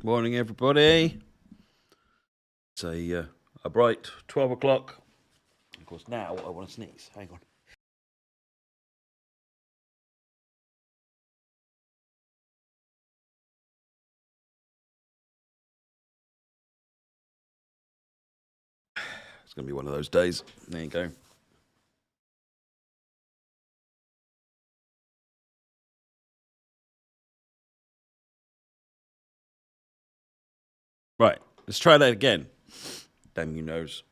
Morning, everybody. It's a bright 12 o'clock. Of course, now I want to sneeze. Hang on. It's going to be one of those days. There you go. Right, let's try that again. Damn you nose.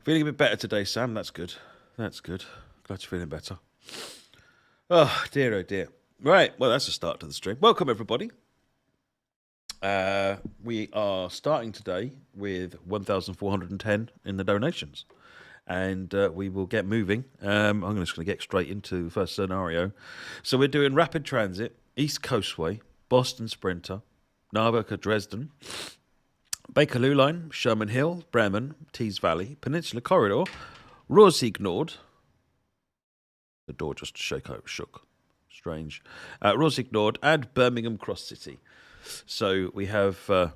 Feeling a bit better today, Sam. That's good. That's good. Glad you're feeling better. Oh, dear, oh, dear. Right, well, that's a start to the stream. Welcome, everybody. We are starting today with 1,410 in the donations. And we will get moving. I'm just going to get straight into the first scenario. So we're doing Rapid Transit, East Coastway, Boston Sprinter, Narberker Dresden, Bakerloo Line, Sherman Hill, Bremen, Tees Valley, Peninsula Corridor, Rossignol. The door just shook. Strange. Rossignol and Birmingham Cross City. So we have a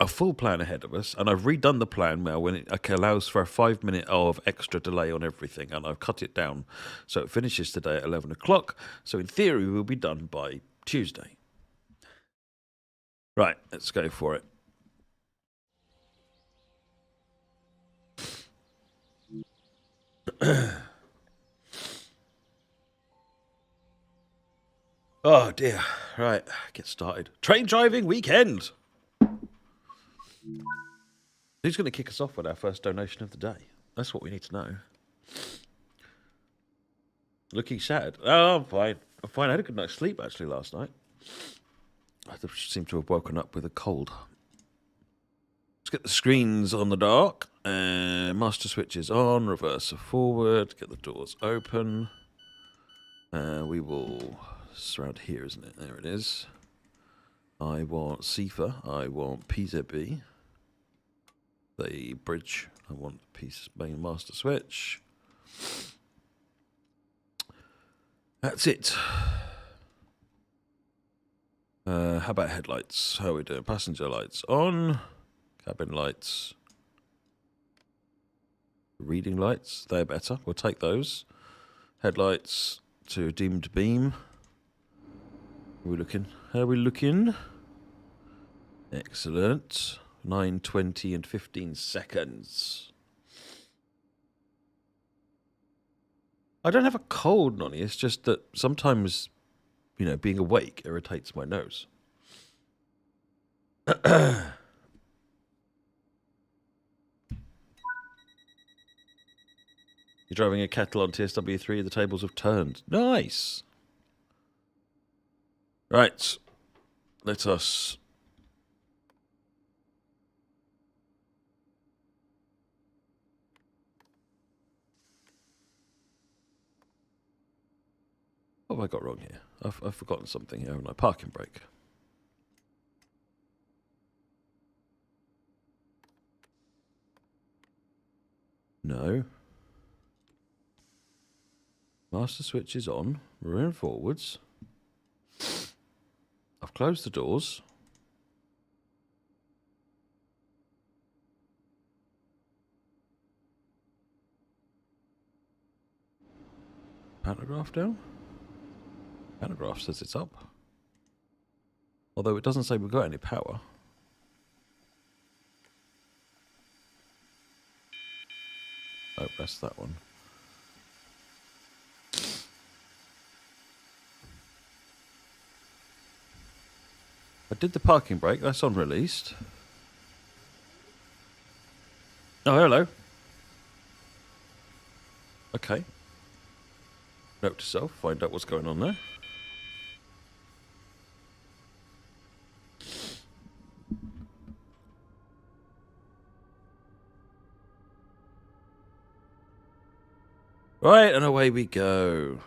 full plan ahead of us, and I've redone the plan now when it allows for a 5 minute of extra delay on everything, and I've cut it down so it finishes today at 11 o'clock. So in theory, we'll be done by Tuesday. Right, let's go for it. Oh dear. Right, get started. Train driving weekend. Who's going to kick us off with our first donation of the day? That's what we need to know. Looking shattered. Oh, I'm fine. I'm fine. I had a good night's sleep actually last night. I seem to have woken up with a cold. Let's get the screens on the dark. Master switches on. Reverse forward. Get the doors open. We will surround here, isn't it? There it is. I want CIFA. I want PZB. The bridge. I want main master switch. That's it. How about headlights? How are we doing? Passenger lights on. Cabin lights. Reading lights. They're better. We'll take those. Headlights to dimmed beam. How are we looking? How are we looking? Excellent. 9:20 and 15 seconds. I don't have a cold, Nonny. It's just that sometimes, being awake irritates my nose. You're driving a kettle on TSW3. The tables have turned. Nice. Right. Let us... What have I got wrong here? I've forgotten something here, haven't I? Parking brake. No. Master switch is on. We're in forwards. I've closed the doors. Pantograph down? Pantograph says it's up. Although it doesn't say we've got any power. Oh, that's that one. I did the parking brake. That's on released. Oh, hello. Okay. Note to self. Find out what's going on there. Right, and away we go.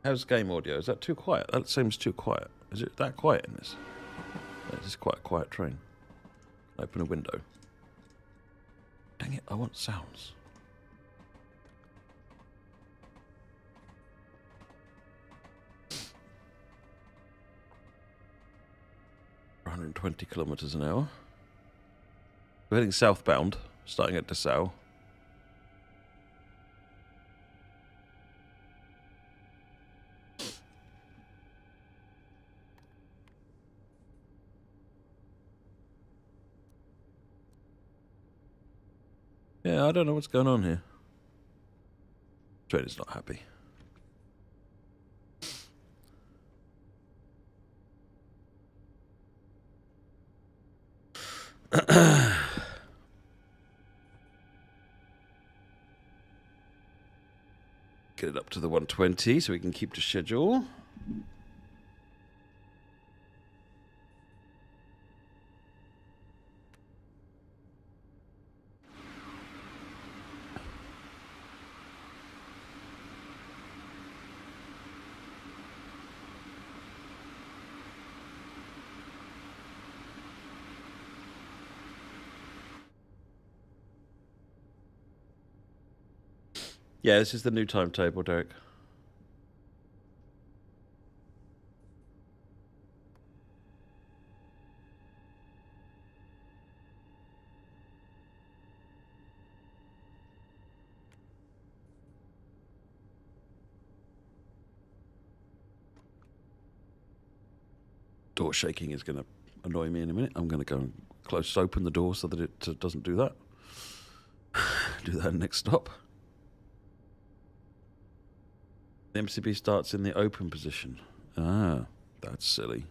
How's game audio? Is that too quiet? That seems too quiet. Is it that quiet in this? No, this is quite a quiet train. Open a window. Dang it, I want sounds. We're 120 kilometers an hour. We're heading southbound, starting at Dessau. Yeah, I don't know what's going on here. Trainer's not happy. Get it up to the 120 so we can keep to schedule. Yeah, this is the new timetable, Derek. Door shaking is going to annoy me in a minute. I'm going to go and open the door so that it doesn't do that. Do that next stop. The MCB starts in the open position. Ah, that's silly.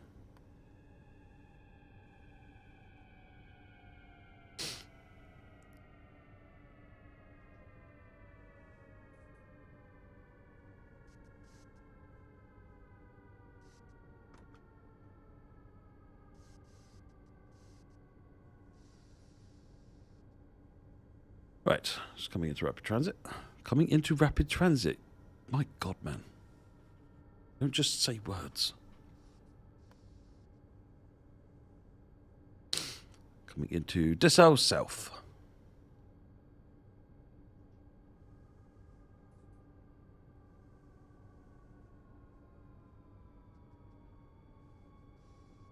Right, just coming into rapid transit. Coming into rapid transit. My God, man. Don't just say words. Coming into Dessau South.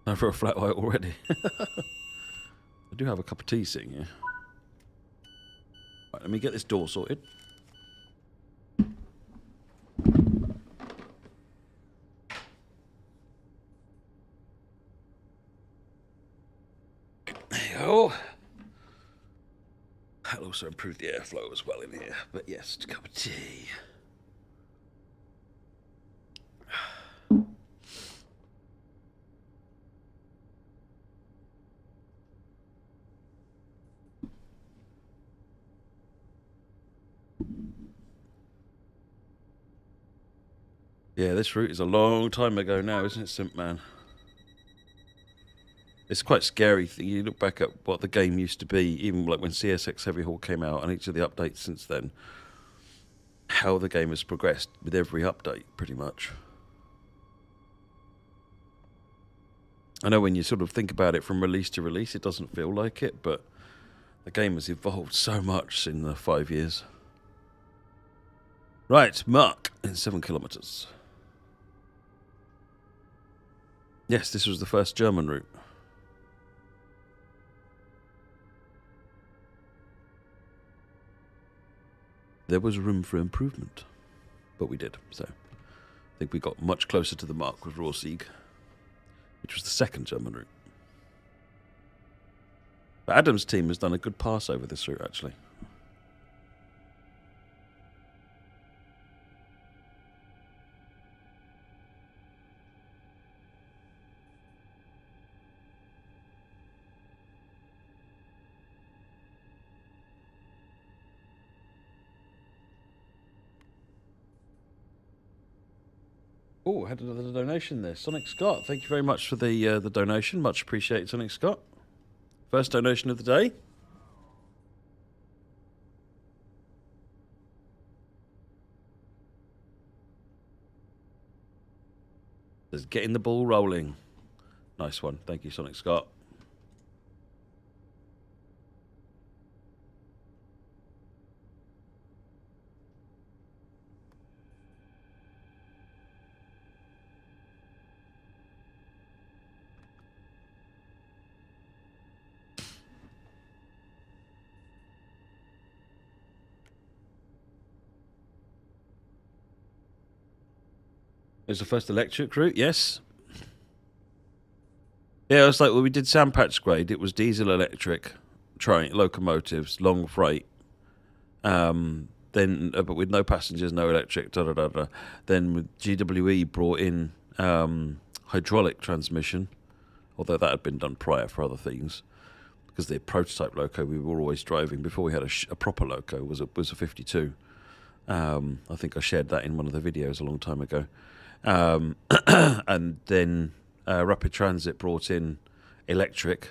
No, for a flat white already. I do have a cup of tea sitting here. Right, let me get this door sorted. There you go. That'll also improve the airflow as well in here. But yes, a cup of tea. Yeah, this route is a long time ago now, isn't it, Simp Man? It's quite scary. You look back at what the game used to be, even like when CSX Heavy Haul came out, and each of the updates since then. How the game has progressed with every update, pretty much. I know when you sort of think about it from release to release, it doesn't feel like it, but the game has evolved so much in the 5 years. Right, Mark in 7 kilometers. Yes, this was the first German route. There was room for improvement, but we did. So I think we got much closer to the mark with Rohrsieg, which was the second German route. But Adam's team has done a good pass over this route, actually. Oh, had another donation there. Sonic Scott, thank you very much for the donation. Much appreciated, Sonic Scott. First donation of the day. Just getting the ball rolling. Nice one. Thank you, Sonic Scott. It was the first electric route, yes. Yeah, it was like when we did Sandpatch Grade, it was diesel electric train locomotives, long freight, Then, but with no passengers, no electric, da da da da. Then GWE brought in hydraulic transmission, although that had been done prior for other things. Because the prototype loco we were always driving before we had a proper loco was a 52. I think I shared that in one of the videos a long time ago. And then Rapid Transit brought in electric.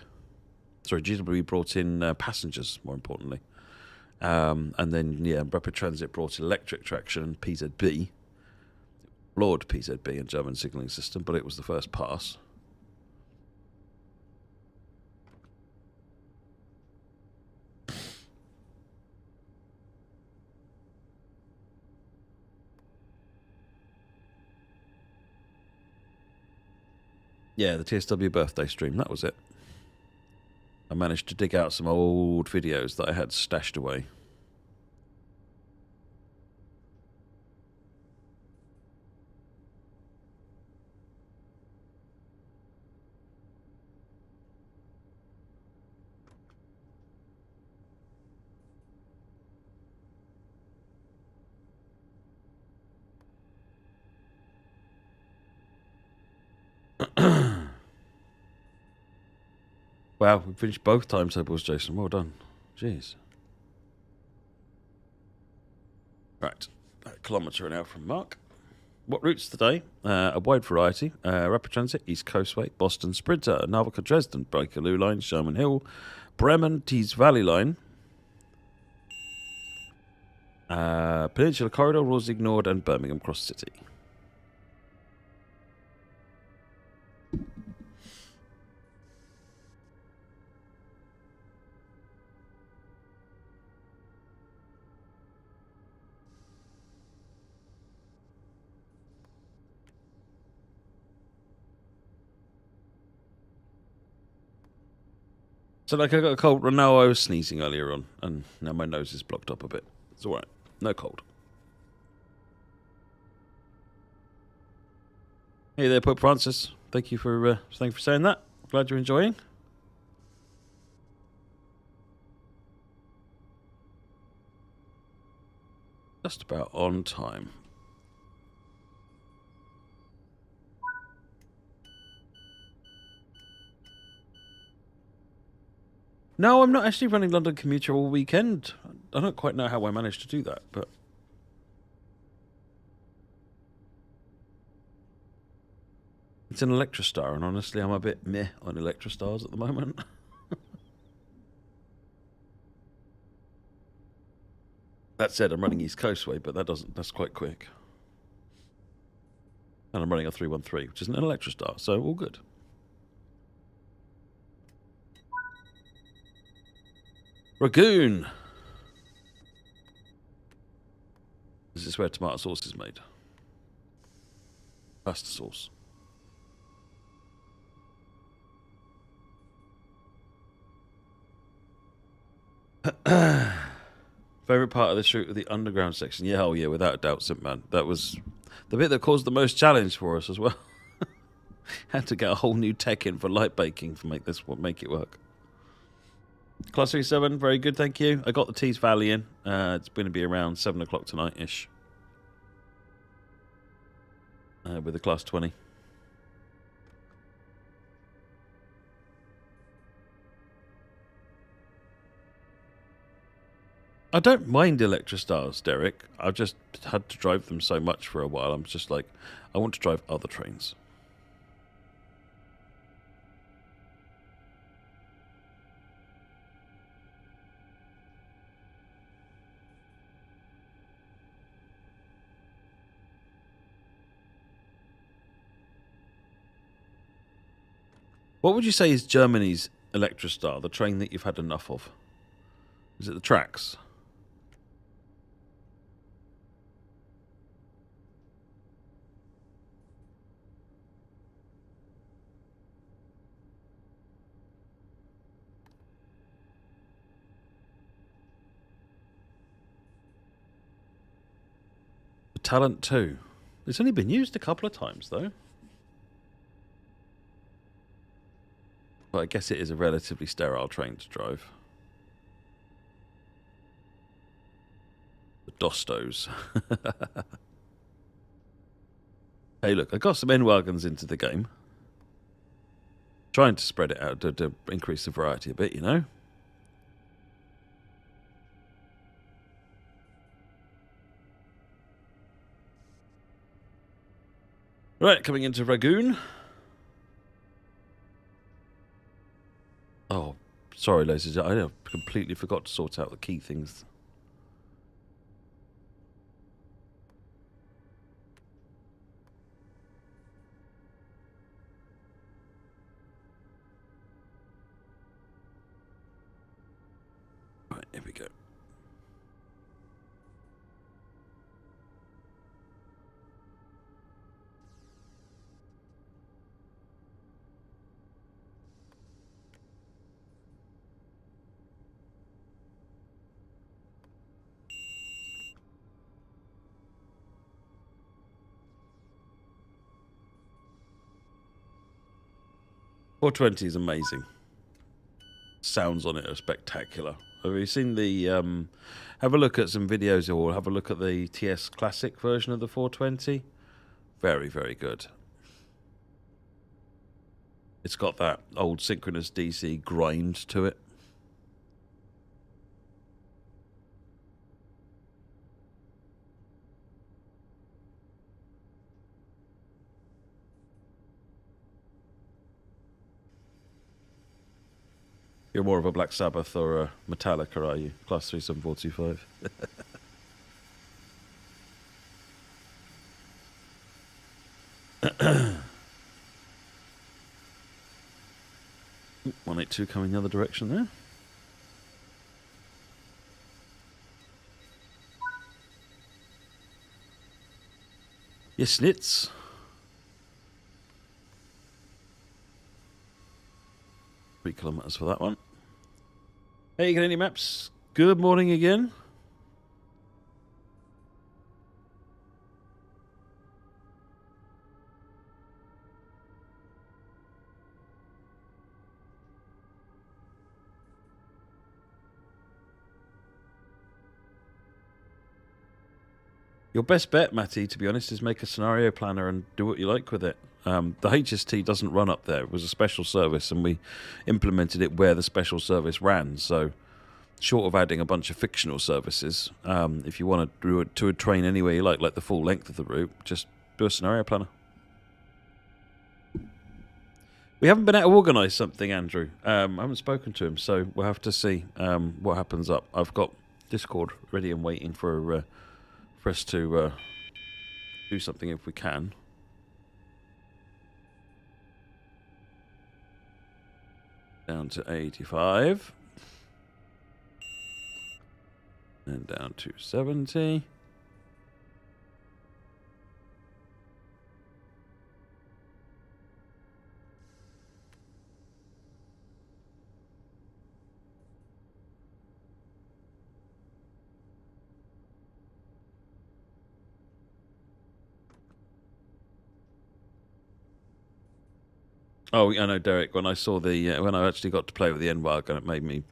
Sorry, GWE brought in passengers, more importantly. And then, Rapid Transit brought electric traction, PZB. Lord PZB and German signalling system, but it was the first pass. Yeah, the TSW birthday stream, that was it. I managed to dig out some old videos that I had stashed away. Wow, we finished both timetables, Jason. Well done. Jeez. Right, a kilometre an hour from Mark. What routes today? A wide variety. Rapid Transit, East Coastway, Boston Sprinter, Narvik, Dresden, Bakerloo Line, Sherman Hill, Bremen, Tees Valley Line, Peninsula Corridor, Rules Ignored, and Birmingham Cross City. So, like, I got a cold. No, I was sneezing earlier on, and now my nose is blocked up a bit. It's all right. No cold. Hey there, Pope Francis. Thank you for saying that. Glad you're enjoying. Just about on time. No, I'm not actually running London Commuter all weekend. I don't quite know how I managed to do that, but... It's an Electrostar, and honestly, I'm a bit meh on Electrostars at the moment. That said, I'm running East Coastway, but that's quite quick. And I'm running a 313, which is an Electrostar, so all good. Ragoon! This is where tomato sauce is made. Pasta sauce. Favorite part of this route, the underground section. Yeah, oh yeah, without a doubt, Simpman. That was the bit that caused the most challenge for us as well. Had to get a whole new tech in for light baking to make it work. Class 37, very good, thank you. I got the Tees Valley in. It's going to be around 7 o'clock tonight-ish. With the Class 20. I don't mind Electrostars, Derek. I've just had to drive them so much for a while. I'm just like, I want to drive other trains. What would you say is Germany's Electrostar, the train that you've had enough of? Is it the tracks? The Talent 2. It's only been used a couple of times, though. But I guess it is a relatively sterile train to drive. Dostos. Hey, look, I got some N-Wagons into the game. Trying to spread it out to increase the variety a bit, you know? Right, coming into Ragoon. Oh, sorry, ladies and gentlemen. I completely forgot to sort out the key things. Right, here we go. .420 is amazing. Sounds on it are spectacular. Have you seen the... have a look at some videos or have a look at the TS Classic version of the 420. Very, very good. It's got that old synchronous DC grind to it. You're more of a Black Sabbath or a Metallica, are you? Class 37425. 182 coming the other direction there. Yes, Snits. 3 kilometres for that one. Hey, Canadian Maps. Good morning again. Your best bet, Matty, to be honest, is make a scenario planner and do what you like with it. The HST doesn't run up there. It was a special service, and we implemented it where the special service ran. So, short of adding a bunch of fictional services, if you want to do it to a train anywhere you like the full length of the route, just do a scenario planner. We haven't been able to organise something, Andrew. I haven't spoken to him, so we'll have to see what happens up. I've got Discord ready and waiting for us to do something if we can. Down to 85. And down to 70. Oh, I know, Derek. When I saw the when I actually got to play with the N-Wagon, it made me,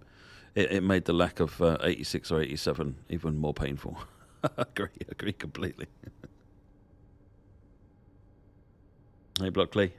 it made the lack of 86 or 87 even more painful. agree completely. Hey, Blockley.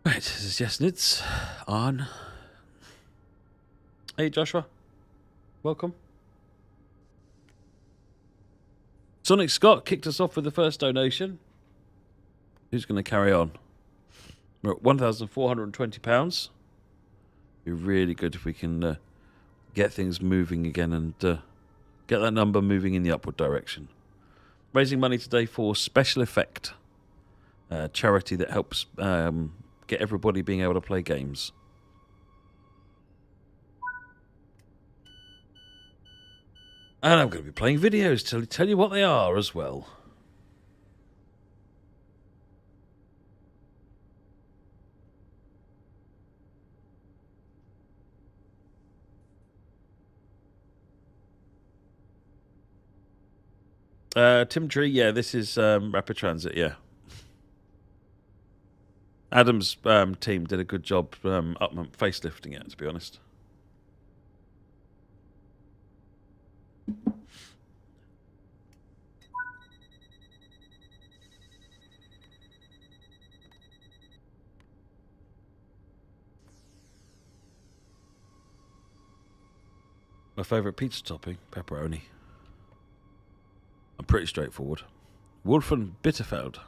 Right, this is Yesnitz on. Hey, Joshua. Welcome. Sonic Scott kicked us off with the first donation. Who's going to carry on? We're at £1,420. Be really good if we can get things moving again and get that number moving in the upward direction. Raising money today for SpecialEffect, a charity that helps get everybody being able to play games. And I'm going to be playing videos to tell you what they are as well. Tim Tree, yeah, this is Rapid Transit, yeah. Adam's team did a good job facelifting it, to be honest. My favourite pizza topping, pepperoni. I'm pretty straightforward. Wolf and Bitterfeld.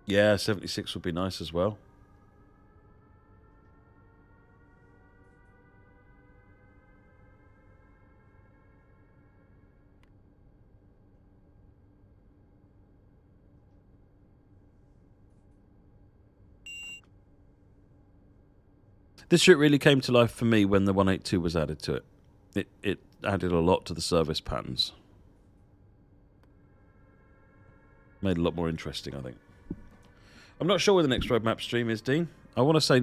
Yeah, 76 would be nice as well. This shit really came to life for me when the 182 was added to it. It added a lot to the service patterns. Made it a lot more interesting, I think. I'm not sure where the next roadmap stream is, Dean. I want to say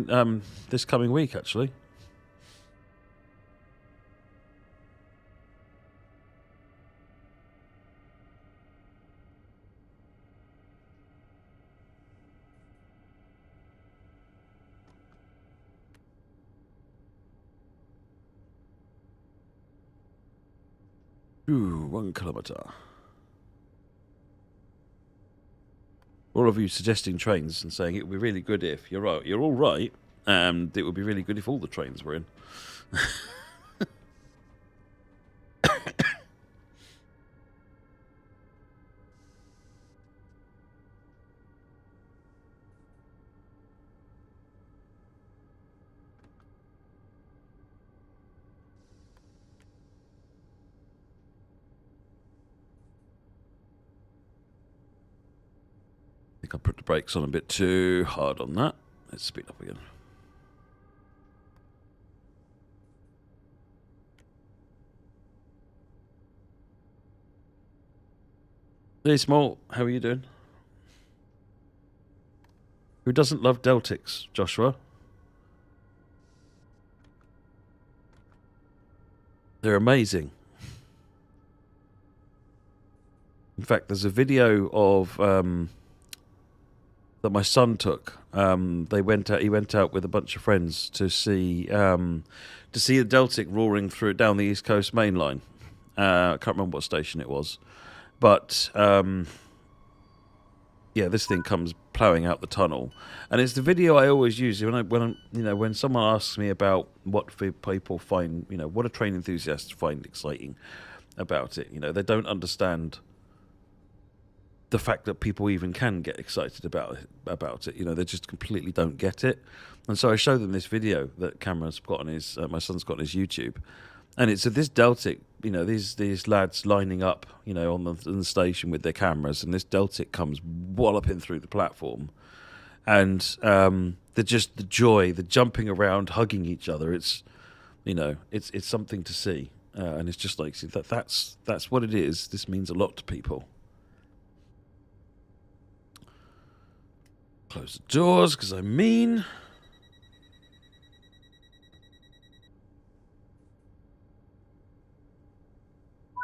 this coming week, actually. Ooh, 1 kilometre. All of you suggesting trains and saying it would be really good if you're right. You're all right, and it would be really good if all the trains were in. I think I put the brakes on a bit too hard on that. Let's speed up again. Hey, Small, how are you doing? Who doesn't love Deltics, Joshua? They're amazing. In fact, there's a video of that my son took. He went out with a bunch of friends to see the Deltic roaring through down the East Coast main line. I can't remember what station it was, but yeah, this thing comes ploughing out the tunnel, and it's the video I always use when someone asks me about what people find, what do train enthusiasts find exciting about it. They don't understand the fact that people even can get excited about it. They just completely don't get it. And so I show them this video that Cameron's got on his, my son's got on his YouTube, and it's of this Deltic, these lads lining up, on the station with their cameras, and this Deltic comes walloping through the platform, and the joy, the jumping around, hugging each other. It's something to see, and it's just like that's what it is. This means a lot to people. Close the doors, because I'm mean.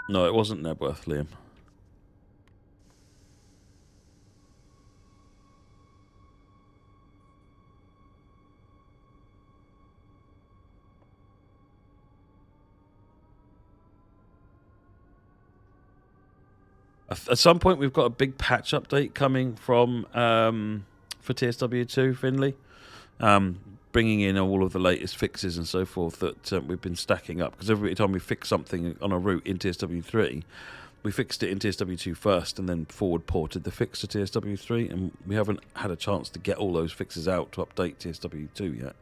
No, it wasn't Nebworth, Liam. At some point, we've got a big patch update coming from for TSW2 Finley, bringing in all of the latest fixes and so forth that we've been stacking up. Because every time we fix something on a route in TSW3, we fixed it in TSW2 first and then forward ported the fix to TSW3, and we haven't had a chance to get all those fixes out to update TSW2 yet.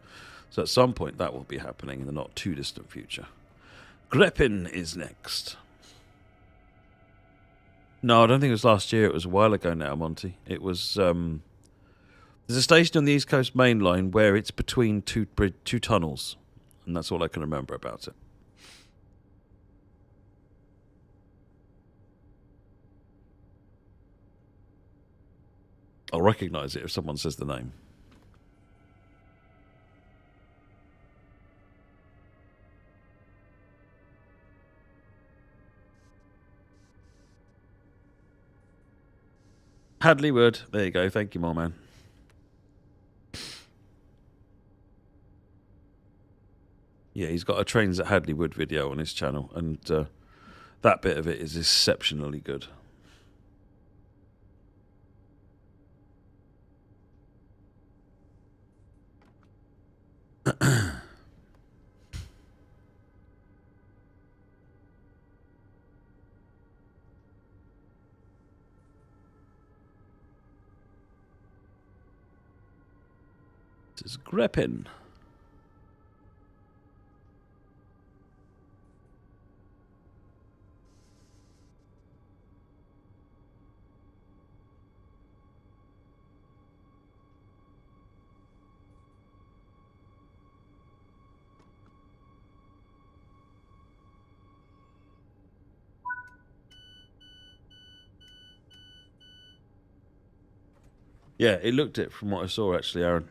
So at some point, that will be happening in the not too distant future. Greppin is next. No, I don't think it was last year. It was a while ago now, Monty. It was... there's a station on the East Coast main line where it's between two tunnels, and that's all I can remember about it. I'll recognise it if someone says the name. Hadley Wood. There you go. Thank you, my man. Yeah, he's got a Trains at Hadley Wood video on his channel, and that bit of it is exceptionally good. This is Greppin. Yeah, it looked it from what I saw, actually, Aaron.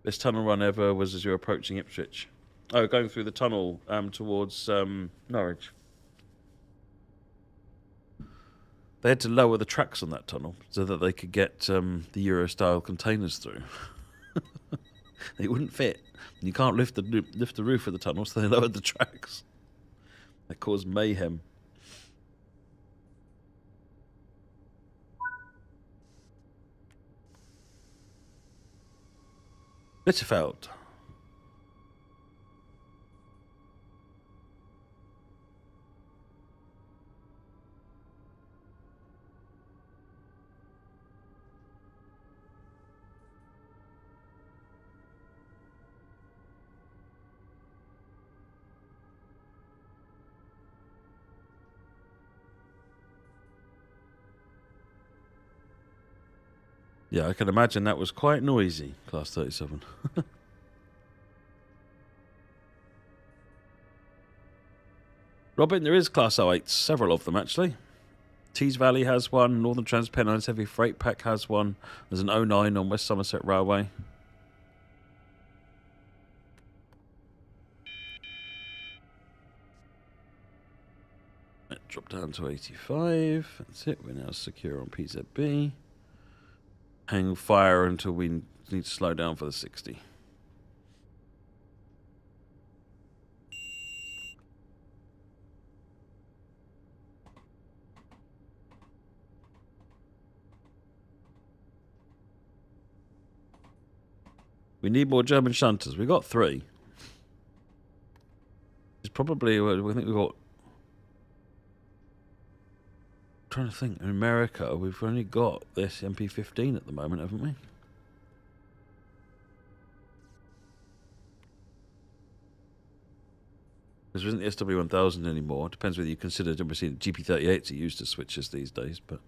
Best tunnel run ever was as you're approaching Ipswich. Oh, going through the tunnel towards Norwich. They had to lower the tracks on that tunnel so that they could get the Euro-style containers through. They wouldn't fit. You can't lift the roof of the tunnel, so they lowered the tracks. That caused mayhem. Bitterfeld. Yeah, I can imagine that was quite noisy, Class 37. Robin, there is Class 08s, several of them actually. Tees Valley has one, Northern Transpennines Heavy Freight Pack has one, there's an 09 on West Somerset Railway. Drop down to 85, that's it, we're now secure on PZB. Hang fire until we need to slow down for the 60. We need more German shunters. We got 3. It's probably, I think we've got... I'm trying to think. In America, we've only got this MP15 at the moment, haven't we? Because there isn't the SW1000 anymore. It depends whether you consider GP38s are used as switches these days, but...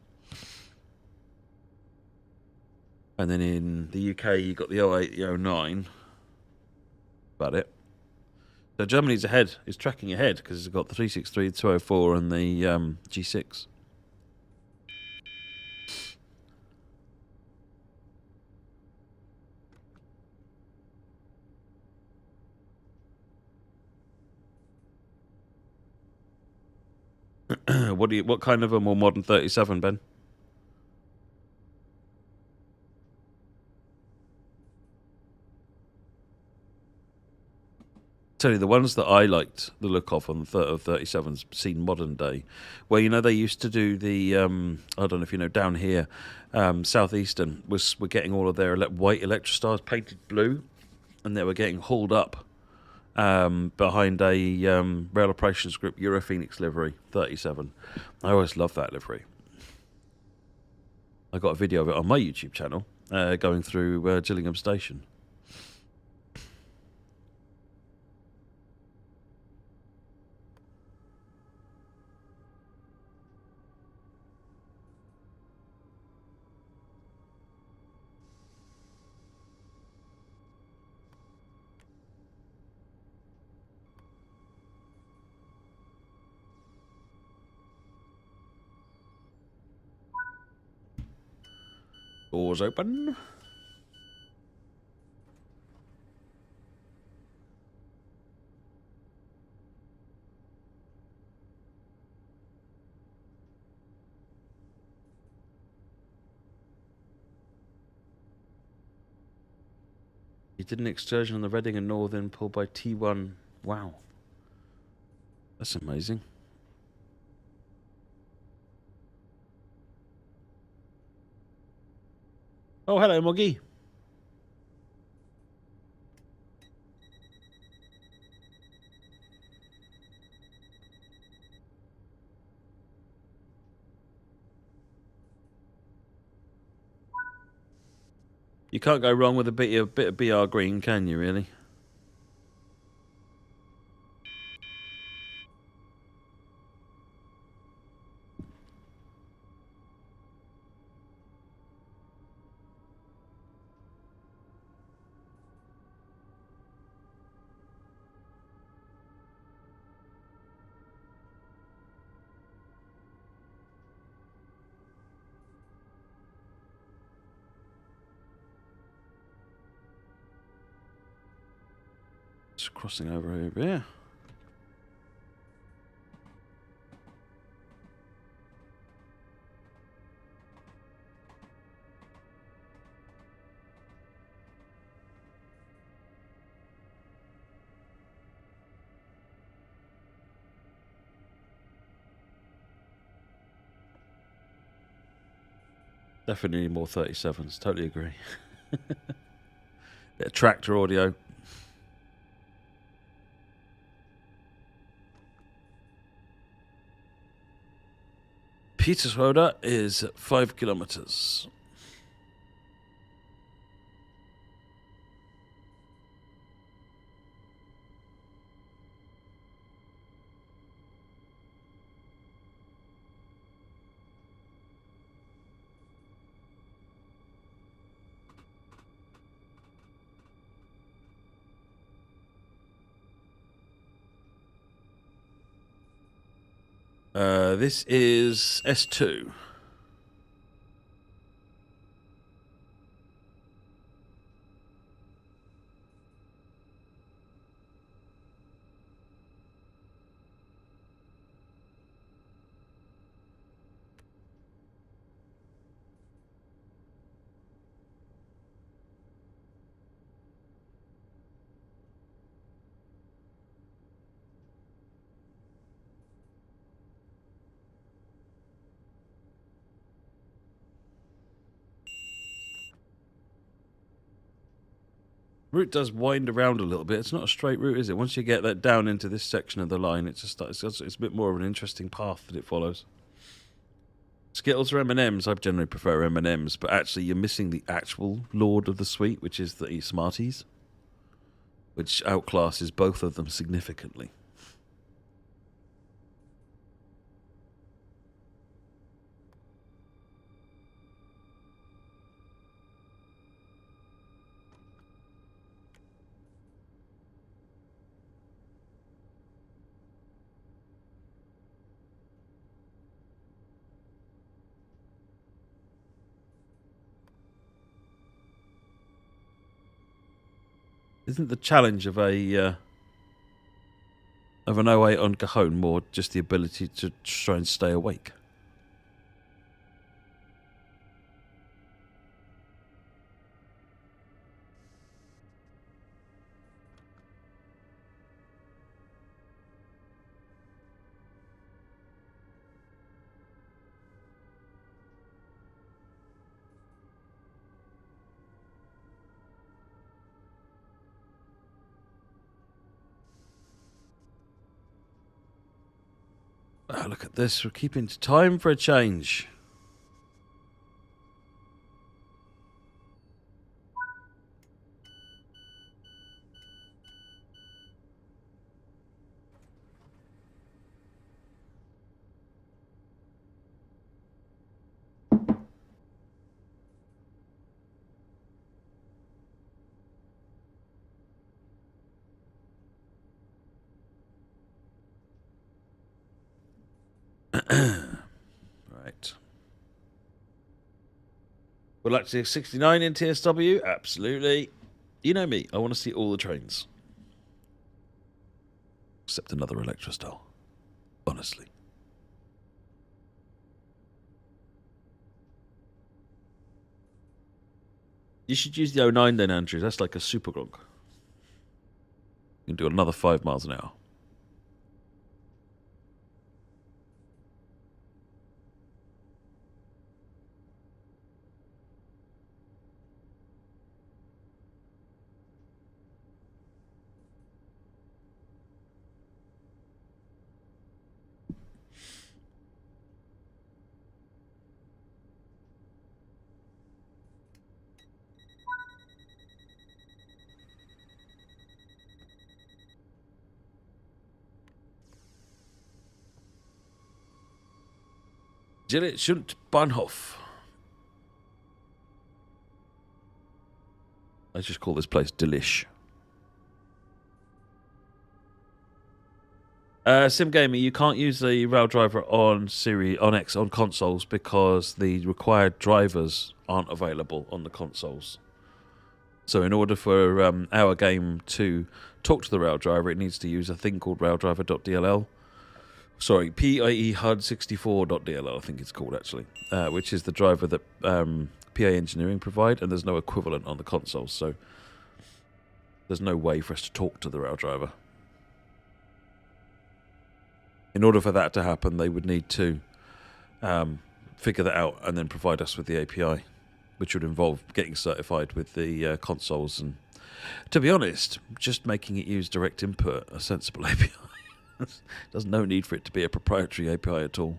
And then in the UK, you got the 08, the 09. About it. So Germany's ahead. It's tracking ahead because it's got the 363, the 204, and the G6. What kind of a more modern 37, Ben? Tell you, the ones that I liked the look of on the 37s, seen modern day, where they used to do the I don't know if you know, down here, Southeastern were getting all of their white Electrostars painted blue, and they were getting hauled up behind a Rail Operations Group Europhoenix livery 37. I always loved that livery. I got a video of it on my YouTube channel going through Gillingham Station. Doors open. You did an excursion on the Reading and Northern pulled by T1. Wow. That's amazing. Oh, hello, Moggy. You can't go wrong with a bit of BR green, can you, really? Just crossing over here. Definitely need more 37s. Totally agree. Bit of tractor audio. Petersroda is 5 kilometers. This is S2. Route does wind around a little bit. It's not a straight route, is it? Once you get that down into this section of the line, it's a bit more of an interesting path that it follows. Skittles or M&Ms? I generally prefer M&Ms, but actually you're missing the actual Lord of the Sweet, which is the Smarties, which outclasses both of them significantly. Isn't the challenge of an 08 on Cajon more just the ability to try and stay awake? Oh, look at this. We're keeping time for a change. Right. Would like to see 69 in TSW? Absolutely. You know me. I want to see all the trains. Except another Electrostar. Honestly. You should use the '09 then, Andrew. That's like a super gronk. You can do another 5 miles an hour. Gillet Schunt Bahnhof. I just call this place Delish. SimGamer, you can't use the Raildriver on consoles because the required drivers aren't available on the consoles. So in order for our game to talk to the Raildriver, it needs to use a thing called Raildriver.dll. Sorry, PIE HUD64.dll, I think it's called actually, which is the driver that PA Engineering provide, and there's no equivalent on the consoles, so there's no way for us to talk to the Raildriver. In order for that to happen, they would need to figure that out and then provide us with the API, which would involve getting certified with the consoles. And to be honest, just making it use direct input, a sensible API. There's no need for it to be a proprietary API at all.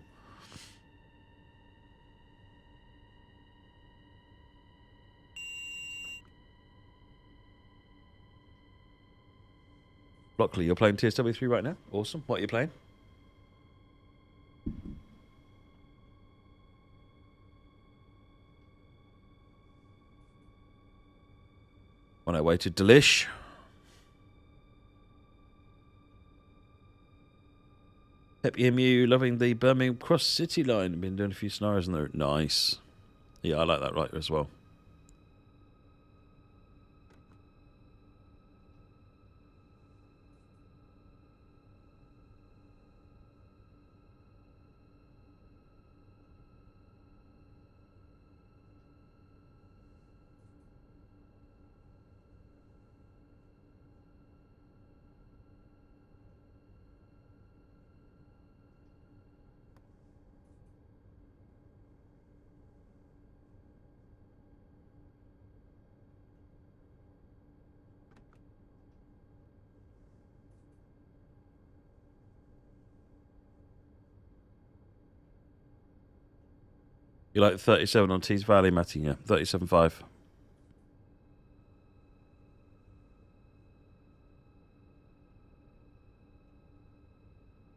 Lockley, you're playing TSW3 right now? Awesome. What are you playing? On our way to Delish. Peppy MU, loving the Birmingham Cross City line. Been doing a few scenarios and they're nice. Yeah, I like that writer as well. You like 37 on Tees Valley, Matty? Yeah, 37.5.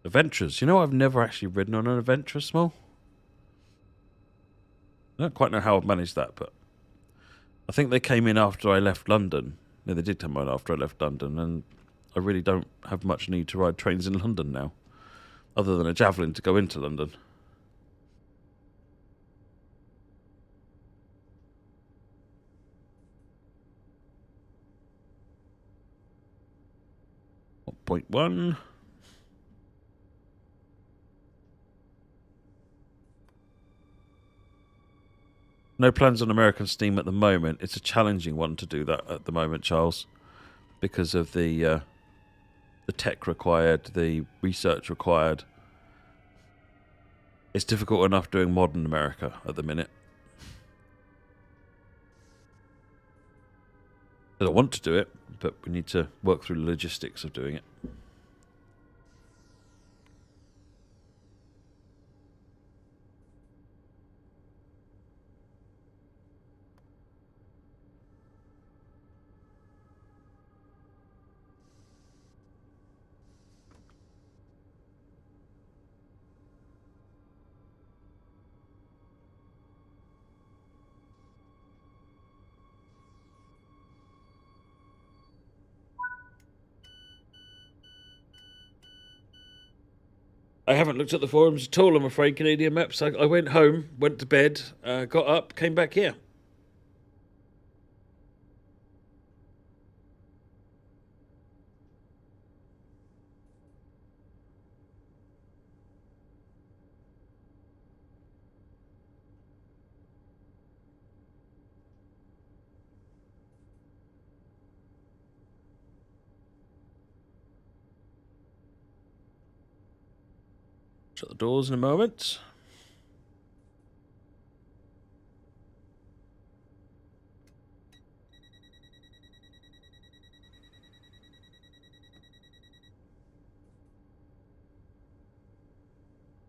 Adventures. You know, I've never actually ridden on an Adventure, Small. I don't quite know how I've managed that, but I think they came in after I left London. Yeah, they did come in after I left London, and I really don't have much need to ride trains in London now, other than a Javelin to go into London. Point 1. No plans on American Steam at the moment. It's a challenging one to do that at the moment, Charles, because of the tech required, the research required. It's difficult enough doing modern America at the minute. I don't want to do it, but we need to work through the logistics of doing it. I haven't looked at the forums at all, I'm afraid, Canadian Maps. I went home, went to bed, got up, came back here. Shut the doors in a moment.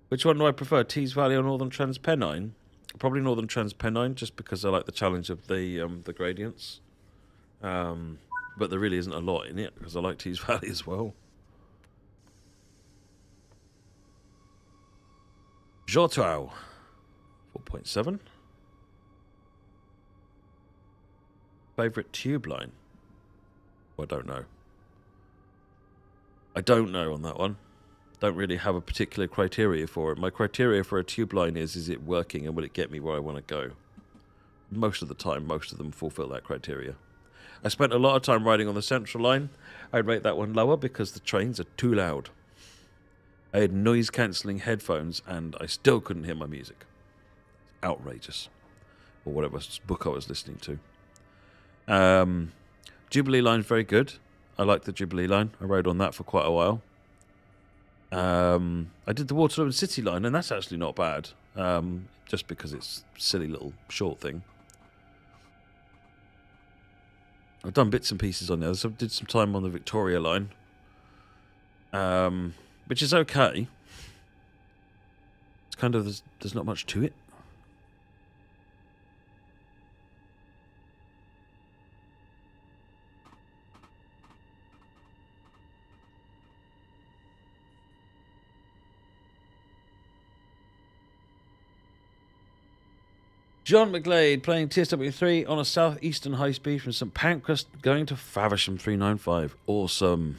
Which one do I prefer, Tees Valley or Northern Transpennine? Probably Northern Transpennine, just because I like the challenge of the gradients. But there really isn't a lot in it, because I like Tees Valley as well. Jotuau, 4.7. Favourite tube line? Well, I don't know. I don't know on that one. Don't really have a particular criteria for it. My criteria for a tube line is it working and will it get me where I want to go? Most of the time, most of them fulfill that criteria. I spent a lot of time riding on the Central line. I'd rate that one lower because the trains are too loud. I had noise-cancelling headphones and I still couldn't hear my music. Outrageous. Or whatever book I was listening to. Jubilee line's very good. I like the Jubilee line. I rode on that for quite a while. I did the Waterloo and City line, and that's actually not bad. Just because it's a silly little short thing. I've done bits and pieces on there. So I did some time on the Victoria line, which is okay. It's kind of there's not much to it. John McGlade playing TSW3 on a southeastern high speed from St Pancras going to Faversham 395. Awesome.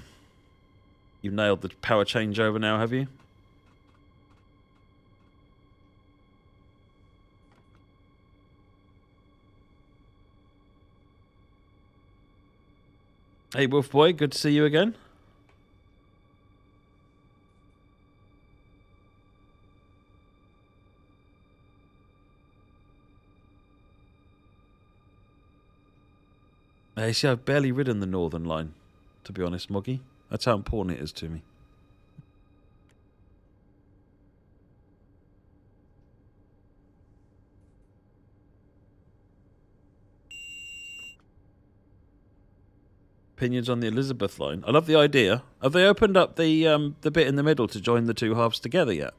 You've nailed the power changeover now, have you? Hey, Wolf Boy, good to see you again. Hey, see, I've barely ridden the Northern Line, to be honest, Moggy. That's how important it is to me. Opinions on the Elizabeth line. I love the idea. Have they opened up the bit in the middle to join the two halves together yet?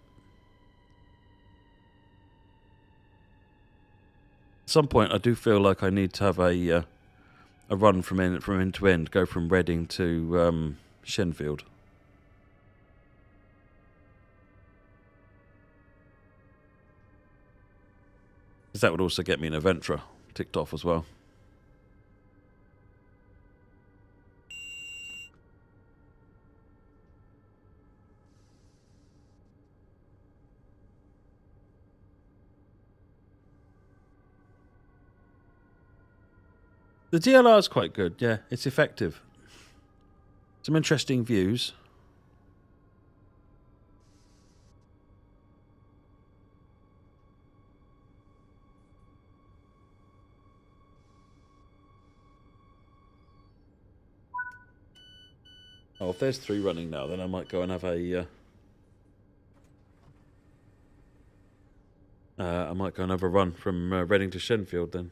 At some point, I do feel like I need to have a run from end to end, go from Reading to Shenfield. Because that would also get me an Aventra ticked off as well. The DLR is quite good, yeah. It's effective. Some interesting views. Oh, if there's 3 running now, then I might go and have a... I might go and have a run from Reading to Shenfield then.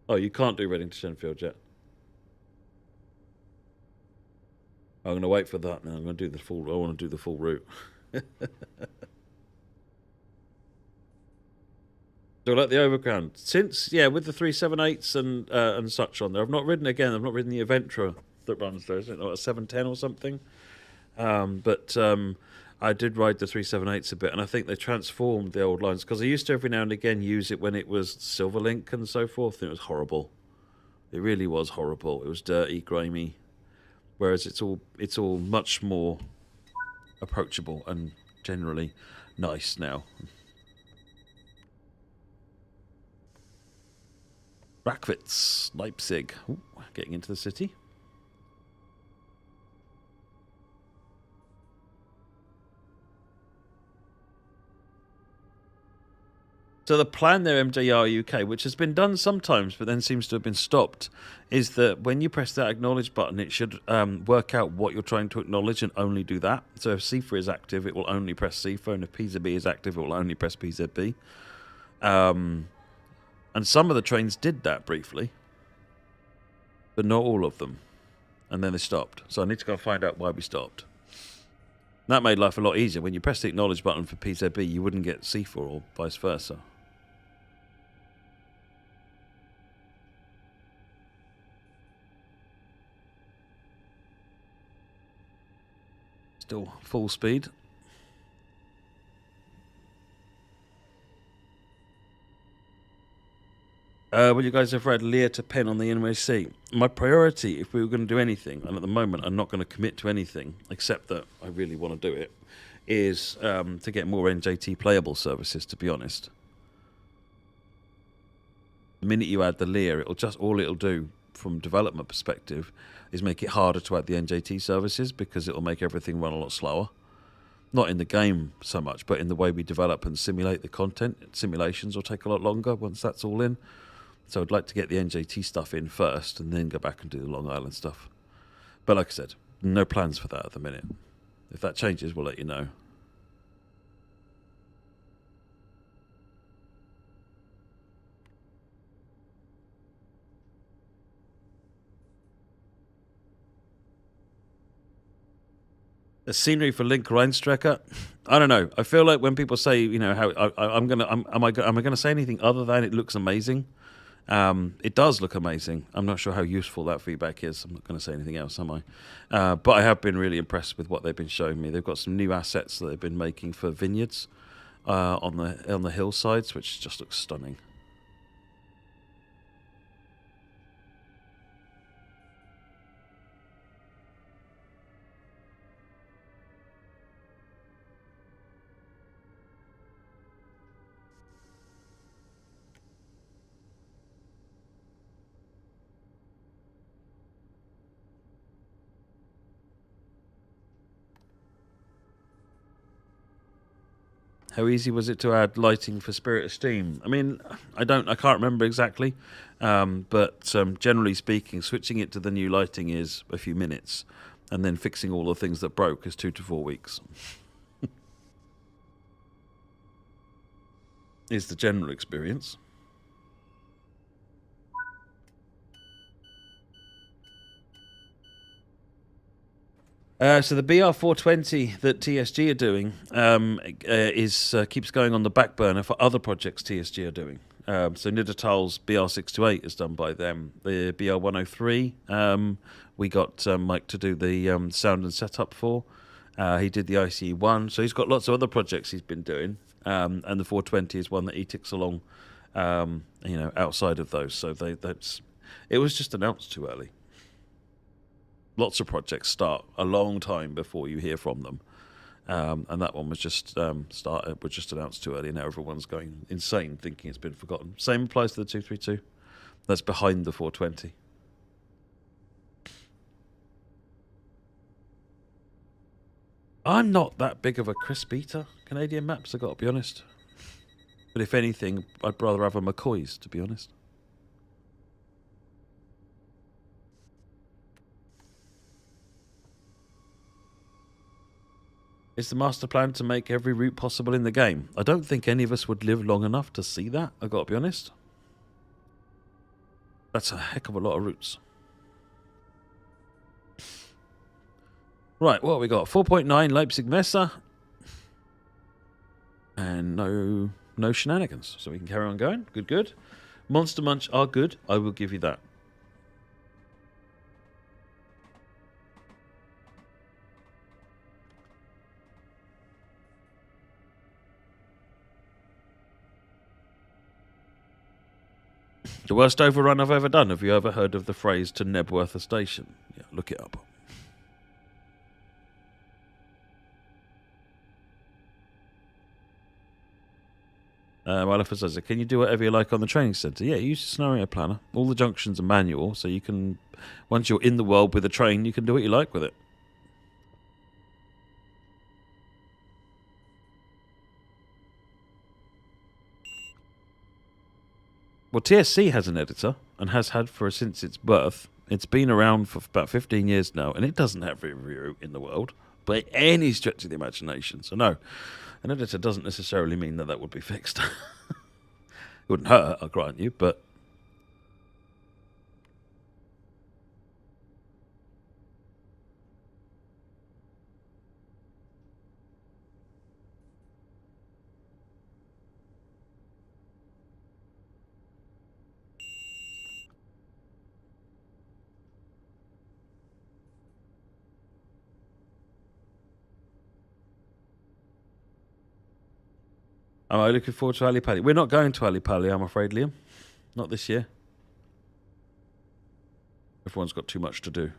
Oh, you can't do Reading to Shenfield yet. I'm going to wait for that now. I'm going to do the full... I want to do the full route. So I like the overground. Since, yeah, with the 378s and such on there, I've not ridden again. I've not ridden the Aventra that runs there. Isn't it like a 710 or something? But I did ride the 378s a bit, and I think they transformed the old lines, because I used to every now and again use it when it was Silverlink and so forth, and it was horrible. It really was horrible. It was dirty, grimy, whereas it's all much more approachable and generally nice now. Rackwitz, Leipzig. Ooh, getting into the city. So the plan there, MJR UK, which has been done sometimes but then seems to have been stopped, is that when you press that acknowledge button, it should work out what you're trying to acknowledge and only do that. So if CIFA is active, it will only press CIFA, and if PZB is active, it will only press PZB. And some of the trains did that briefly, but not all of them. And then they stopped. So I need to go find out why we stopped. That made life a lot easier. When you press the acknowledge button for PZB, you wouldn't get CIFA or vice versa. Still full speed. Well, you guys have read Lear to Penn on the NYC. My priority, if we were going to do anything, and at the moment I'm not going to commit to anything, except that I really want to do it, is to get more NJT playable services, to be honest. The minute you add the Lear, all it'll do from development perspective is make it harder to add the NJT services, because it'll make everything run a lot slower. Not in the game so much, but in the way we develop and simulate the content. Simulations will take a lot longer once that's all in. So I'd like to get the NJT stuff in first and then go back and do the Long Island stuff. But like I said, no plans for that at the minute. If that changes, we'll let you know. The scenery for Link Rheinstrecker, I don't know. I feel like when people say, you know, how am I gonna say anything other than it looks amazing? It does look amazing. I'm not sure how useful that feedback is. I'm not going to say anything else, am I? But I have been really impressed with what they've been showing me. They've got some new assets that they've been making for vineyards on the hillsides, which just looks stunning. How easy was it to add lighting for Spirit of Steam? I mean, I can't remember exactly, but generally speaking, switching it to the new lighting is a few minutes, and then fixing all the things that broke is 2 to 4 weeks. Is the general experience. So the BR420 that TSG are doing keeps going on the back burner for other projects TSG are doing. So Nidatal's BR628 is done by them. The BR103 we got Mike to do the sound and setup for. He did the ICE1, so he's got lots of other projects he's been doing. And the 420 is one that he ticks along, outside of those. So it was just announced too early. Lots of projects start a long time before you hear from them, and that one was just announced too early. Now everyone's going insane, thinking it's been forgotten. Same applies to the 232. That's behind the 420. I'm not that big of a crisp eater. Canadian maps, I've got to be honest. But if anything, I'd rather have a McCoy's, to be honest. Is the master plan to make every route possible in the game? I don't think any of us would live long enough to see that, I've got to be honest. That's a heck of a lot of routes. Right, what have we got? 4.9 Leipzig Messe. And no shenanigans. So we can carry on going. Good. Monster Munch are good. I will give you that. The worst overrun I've ever done. Have you ever heard of the phrase to Nebworth a station? Yeah, look it up. Malifus says, can you do whatever you like on the training centre? Yeah, use a scenario planner. All the junctions are manual, so you can, once you're in the world with a train, you can do what you like with it. Well, TSC has an editor and has had since its birth. It's been around for about 15 years now, and it doesn't have every root in the world by any stretch of the imagination. So no, an editor doesn't necessarily mean that would be fixed. It wouldn't hurt, I'll grant you, but... Am I looking forward to Ali Pali? We're not going to Ali Pali, I'm afraid, Liam. Not this year. Everyone's got too much to do.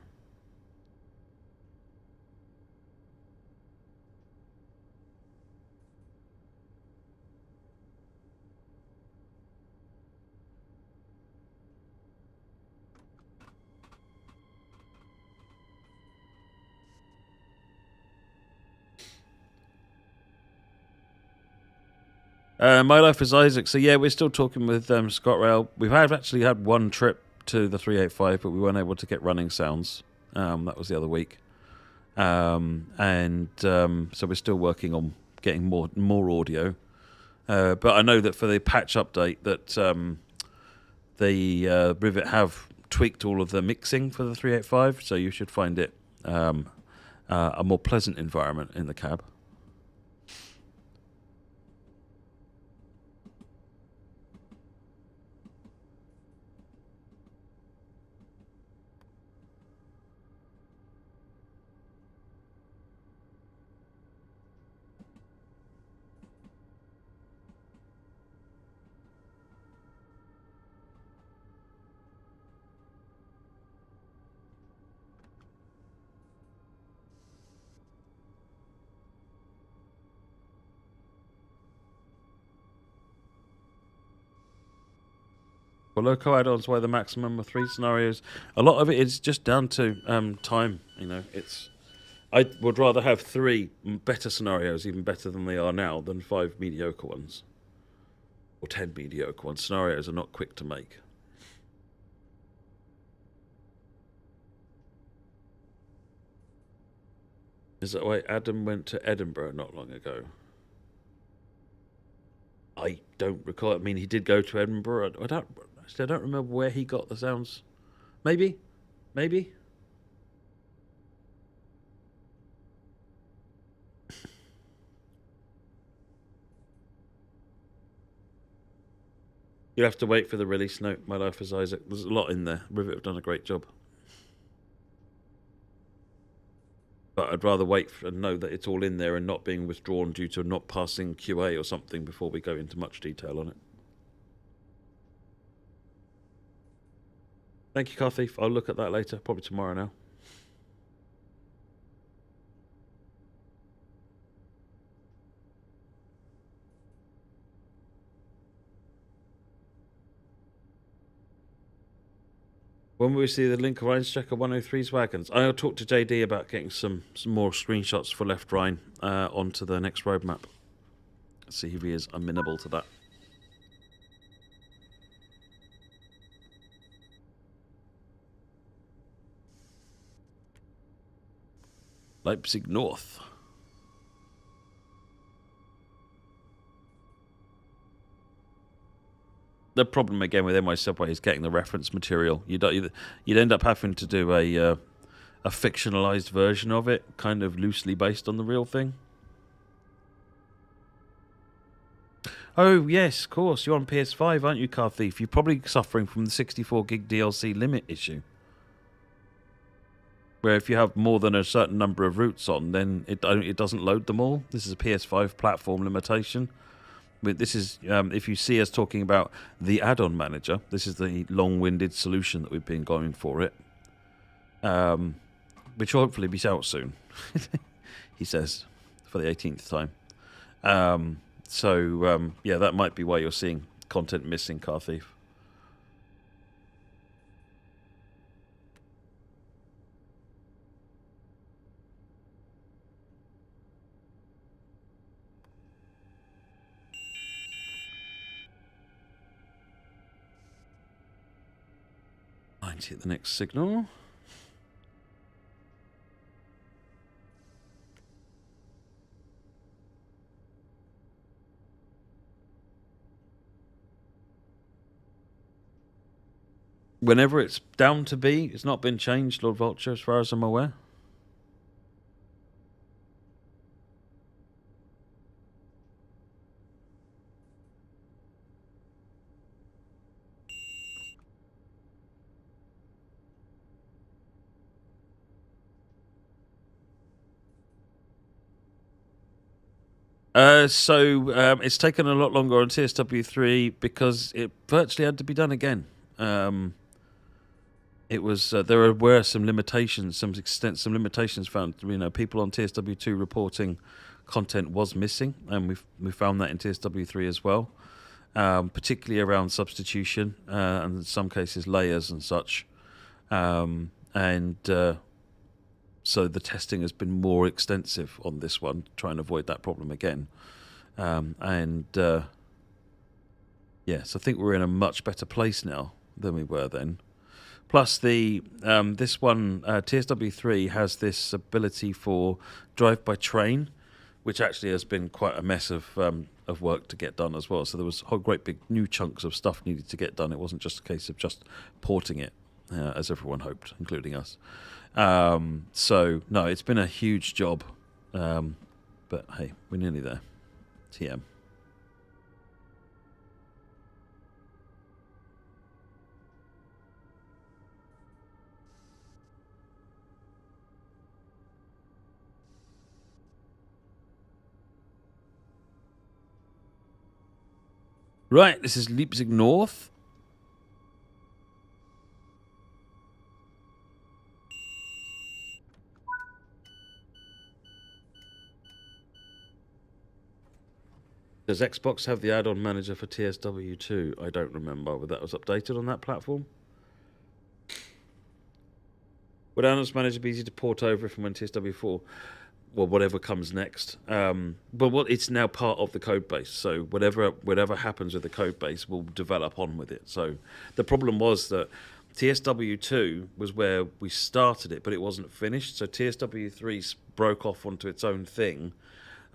My Life is Isaac. So yeah, we're still talking with Scott Rail. We've actually had one trip to the 385, but we weren't able to get running sounds. That was the other week. So we're still working on getting more audio. But I know that for the patch update that the Rivet have tweaked all of the mixing for the 385, so you should find it a more pleasant environment in the cab. For local add-ons, why the maximum of 3 scenarios? A lot of it is just down to time. I would rather have 3 better scenarios, even better than they are now, than 5 mediocre ones or 10 mediocre ones. Scenarios are not quick to make. Is that why Adam went to Edinburgh not long ago? I don't recall. I mean, he did go to Edinburgh. I don't remember where he got the sounds. Maybe. You have to wait for the release note. My Life is Isaac. There's a lot in there. Rivet have done a great job. But I'd rather wait and know that it's all in there and not being withdrawn due to not passing QA or something before we go into much detail on it. Thank you, Car Thief. I'll look at that later, probably tomorrow now. When will we see the link of Rhinechecker 103's wagons? I'll talk to JD about getting some more screenshots for Left Rhine onto the next roadmap. See if he is amenable to that. Leipzig North. The problem again with MI Subway is getting the reference material. You'd end up having to do a fictionalized version of it, kind of loosely based on the real thing. Oh yes, of course. You're on PS5, aren't you, Car Thief? You're probably suffering from the 64 gig DLC limit issue, where if you have more than a certain number of routes on, then it doesn't load them all. This is a PS5 platform limitation. This is if you see us talking about the add-on manager, this is the long-winded solution that we've been going for it, which will hopefully be out soon. He says for the 18th time. Yeah, that might be why you're seeing content missing, Car Thief. 90 at the next signal. Whenever it's down to B, it's not been changed, Lord Vulture, as far as I'm aware. It's taken a lot longer on TSW3 because it virtually had to be done again. It was there were some limitations, some limitations found. People on TSW2 reporting content was missing, and we found that in TSW3 as well, particularly around substitution and in some cases layers and such, so the testing has been more extensive on this one, to try and avoid that problem again. Yes, I think we're in a much better place now than we were then. Plus, this one, TSW3 has this ability for drive by train, which actually has been quite a mess of work to get done as well. So there was whole great big new chunks of stuff needed to get done. It wasn't just a case of just porting it, as everyone hoped, including us. So no, it's been a huge job, but hey, we're nearly there. TM. Right, this is Leipzig North. Does Xbox have the add-on manager for TSW2? I don't remember whether that was updated on that platform. Would add-ons manager be easy to port over if and when TSW4, well, whatever comes next? But it's now part of the code base, so whatever happens with the code base will develop on with it. So the problem was that TSW2 was where we started it, but it wasn't finished. So TSW3 broke off onto its own thing.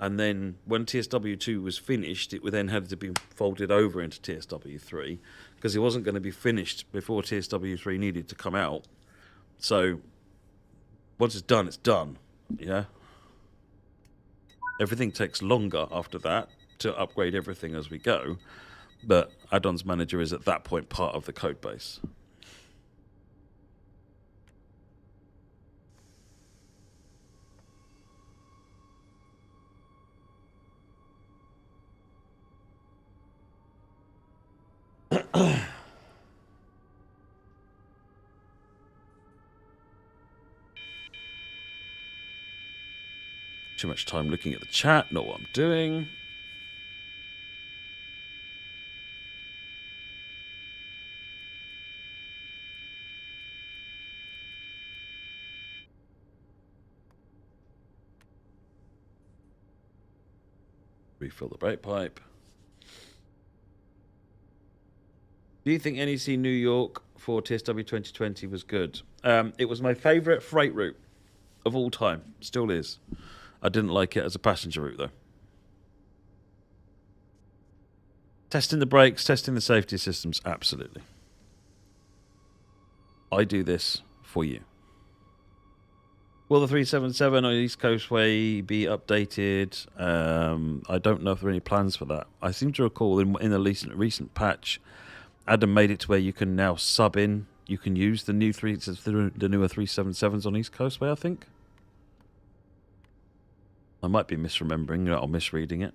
And then when TSW2 was finished, it then had to be folded over into TSW3 because it wasn't going to be finished before TSW3 needed to come out. So once it's done, yeah? Everything takes longer after that to upgrade everything as we go, but add-ons manager is at that point part of the code base. Too much time looking at the chat, not what I'm doing. Refill the brake pipe. Do you think NEC New York for TSW 2020 was good? It was my favourite freight route of all time. Still is. I didn't like it as a passenger route, though. Testing the brakes, testing the safety systems, absolutely. I do this for you. Will the 377 on East Coast Way be updated? I don't know if there are any plans for that. I seem to recall in a recent patch, Adam made it to where you can now sub in. You can use the newer 377s on East Coast Way, I think. I might be misremembering it or misreading it.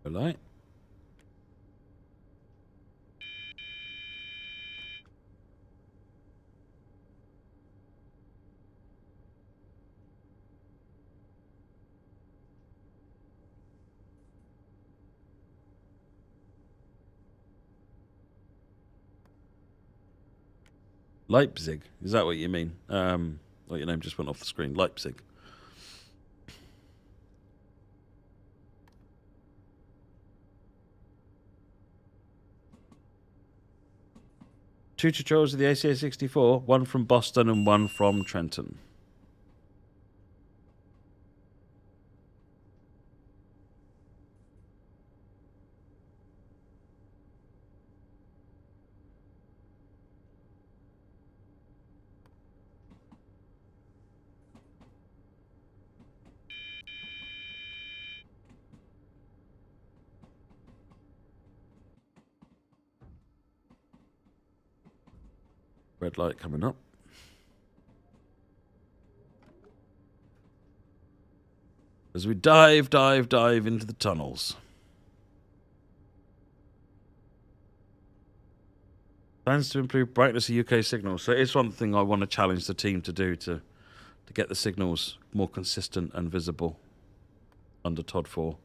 Light. Leipzig. Is that what you mean? Well, your name just went off the screen. Leipzig. Two tutorials of the ACA64, one from Boston and one from Trenton. Red light coming up. As we dive into the tunnels. Plans to improve brightness of UK signals. So it's one thing I want to challenge the team to do to get the signals more consistent and visible under Todd 4.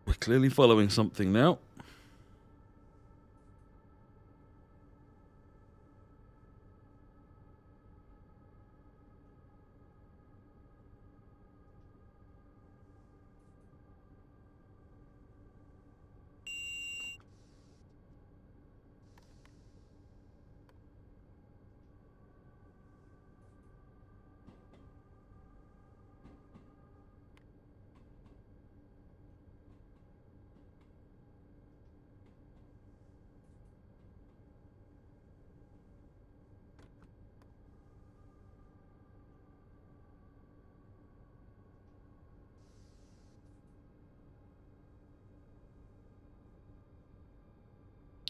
We're clearly following something now.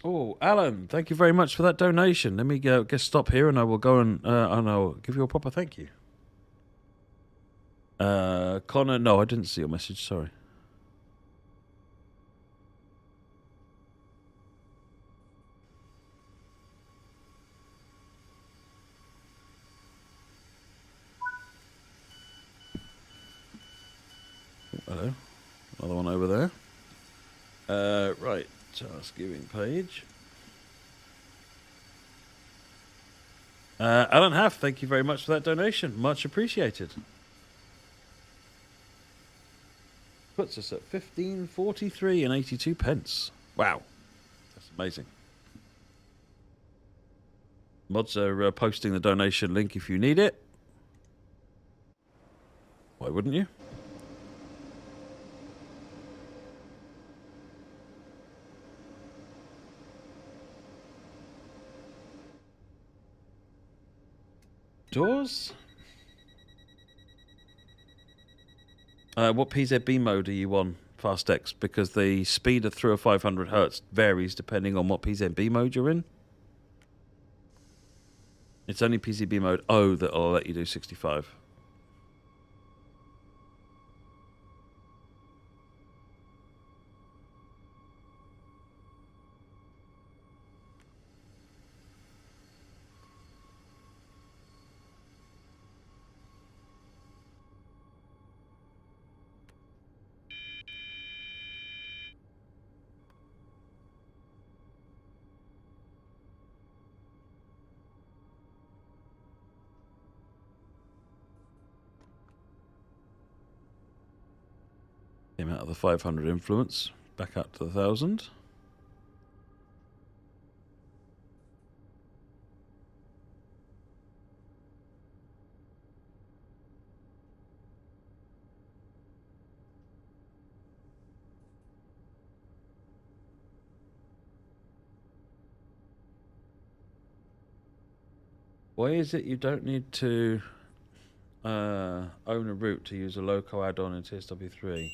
Oh, Alan, thank you very much for that donation. Let me stop here, and I will go and I'll give you a proper thank you. Connor, no, I didn't see your message. Sorry. Hello. Another one over there. Right. Task giving page. Alan Haff, thank you very much for that donation. Much appreciated. Puts us at 15.43 and 82 pence. Wow. That's amazing. Mods are posting the donation link if you need it. Why wouldn't you? Doors? What PZB mode are you on, FastX? Because the speed of through a 500 hertz varies depending on what PZB mode you're in. It's only PZB mode O that'll let you do 65. Came out of the 500 influence, back up to the 1000. Why is it you don't need to own a root to use a loco add-on in TSW3,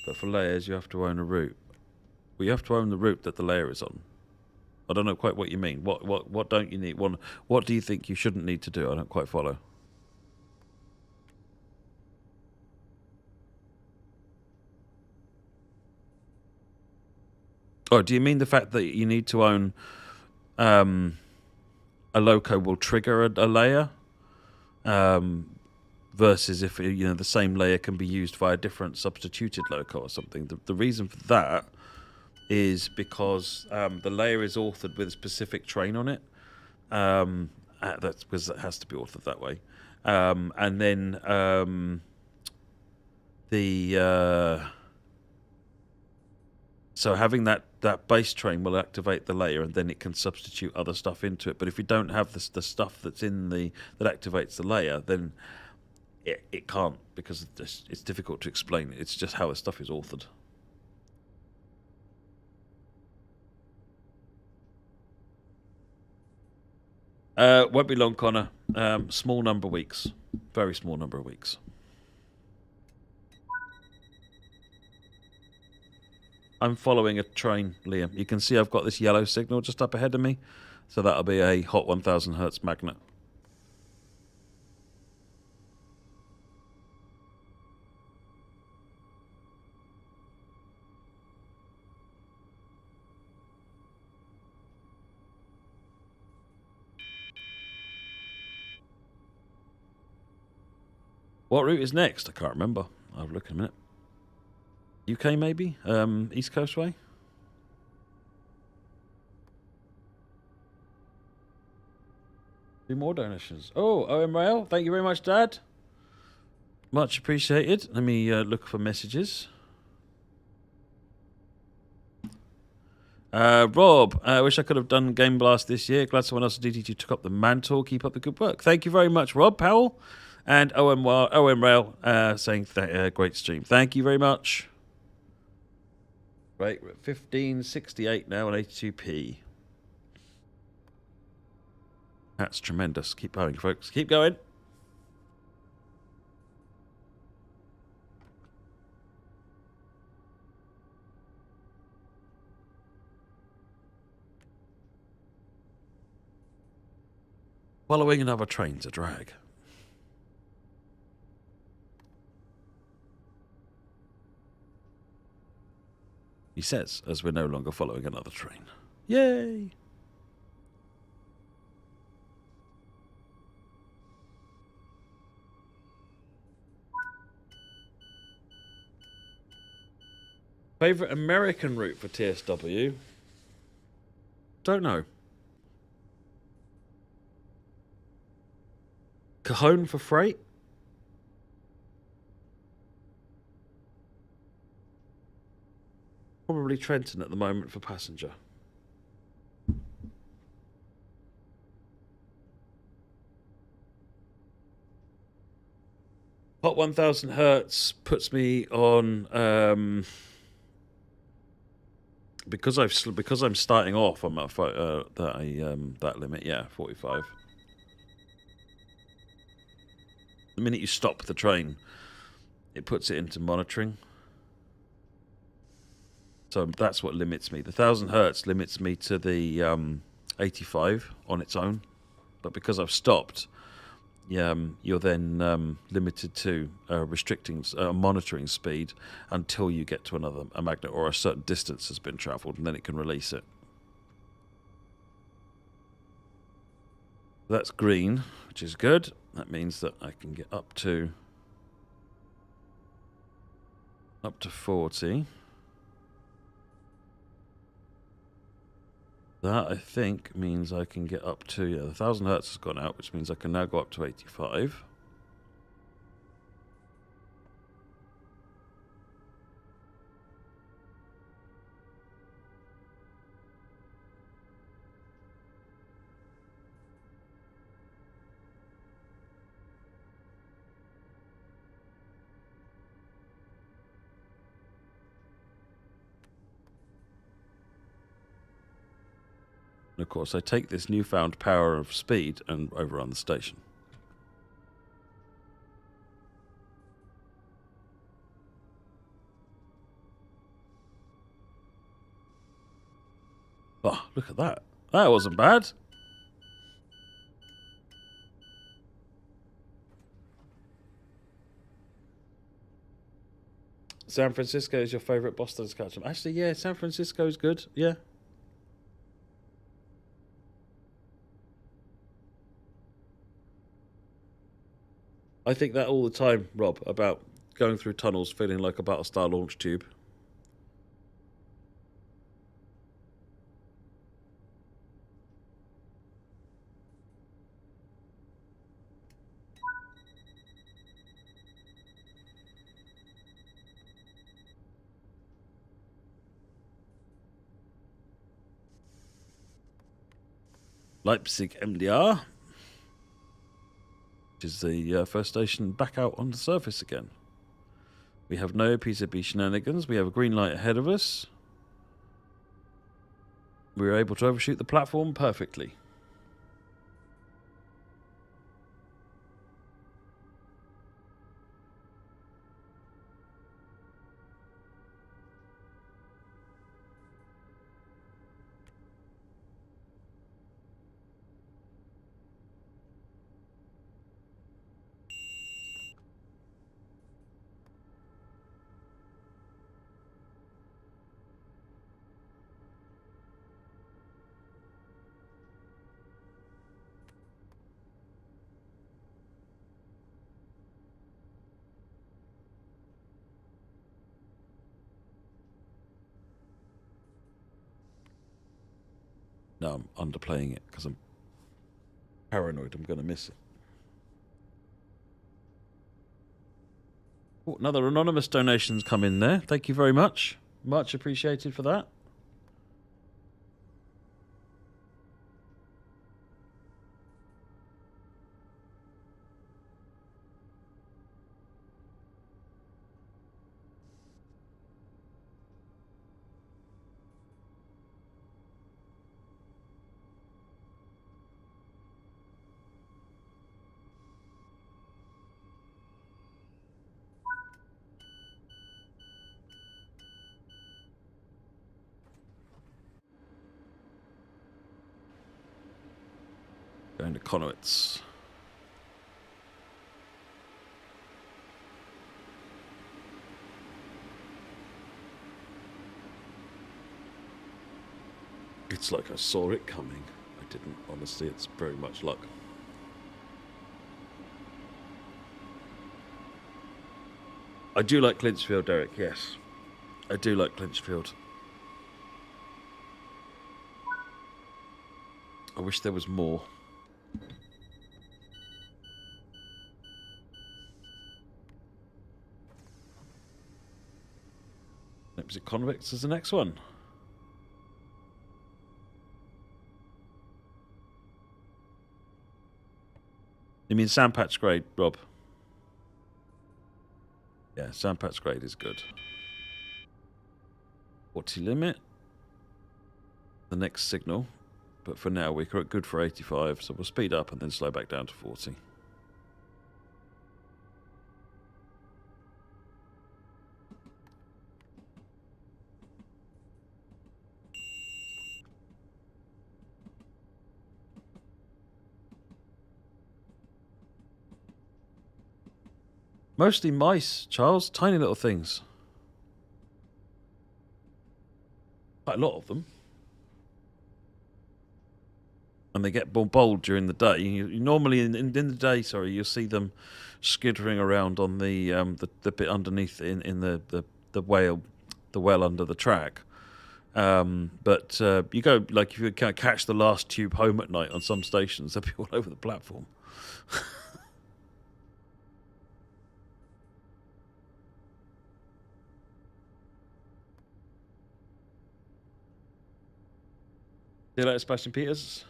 but for layers you have to own a root? Well, you have to own the root that the layer is on. I don't know quite what you mean. What don't you need? What do you think you shouldn't need to do? I don't quite follow. Oh, do you mean the fact that you need to own a loco will trigger a layer? Versus if the same layer can be used via a different substituted loco or something. The reason for that is because the layer is authored with a specific train on it. That's because it has to be authored that way. And then so having that base train will activate the layer, and then it can substitute other stuff into it. But if you don't have the stuff that's in that activates the layer, then it can't, because it's difficult to explain. It's just how the stuff is authored. Won't be long, Connor. Small number of weeks. Very small number of weeks. I'm following a train, Liam. You can see I've got this yellow signal just up ahead of me. So that'll be a hot 1000 hertz magnet. What route is next? I can't remember. I'll look in a minute. UK maybe? East Coast way? Do more donations. Oh, OM Rail. Thank you very much, Dad. Much appreciated. Let me look for messages. Rob, I wish I could have done Game Blast this year. Glad someone else at DT2 took up the mantle. Keep up the good work. Thank you very much, Rob Powell. And OM Rail saying great stream. Thank you very much. Right, we're at 1568 now on 82p. That's tremendous. Keep going, folks. Keep going. Following another train's a drag. He says, as we're no longer following another train. Yay! Favorite American route for TSW? Don't know. Cajon for freight? Probably Trenton at the moment for passenger. Hot 1000 hertz puts me on because I'm starting off on that limit. Yeah, 45. The minute you stop the train, it puts it into monitoring. So that's what limits me. The 1000 hertz limits me to the 85 on its own, but because I've stopped, you're then limited to restricting monitoring speed until you get to a magnet or a certain distance has been travelled, and then it can release it. That's green, which is good. That means that I can get up to 40. That, I think, means I can get up to, the 1000 hertz has gone out, which means I can now go up to 85. And of course, I take this newfound power of speed and overrun the station. Oh, look at that. That wasn't bad. San Francisco is your favourite Boston catch. Actually, yeah, San Francisco's good. Yeah. I think that all the time, Rob, about going through tunnels feeling like a Battlestar launch tube. Leipzig MDR, which is the first station back out on the surface again. We have no PCB shenanigans. We have a green light ahead of us. We were able to overshoot the platform perfectly. No, I'm underplaying it because I'm paranoid I'm going to miss it. Oh, another anonymous donation's come in there. Thank you very much. Much appreciated for that. Going to Conowitz. It's like I saw it coming. I didn't. Honestly, it's very much luck. I do like Clinchfield, Derek, yes. I do like Clinchfield. I wish there was more. Leipzig Convicts is the next one. You mean Sandpatch Grade, Rob? Yeah, Sandpatch Grade is good. 40 limit. The next signal. But for now, we're good for 85, so we'll speed up and then slow back down to 40. Mostly mice, Charles. Tiny little things. Quite a lot of them. And they get bold during the day. You normally in the day, you'll see them skittering around on the bit underneath in the well under the track. But you go, like, if you can't catch the last tube home at night on some stations, they'll be all over the platform. See you later, Sebastian Peters.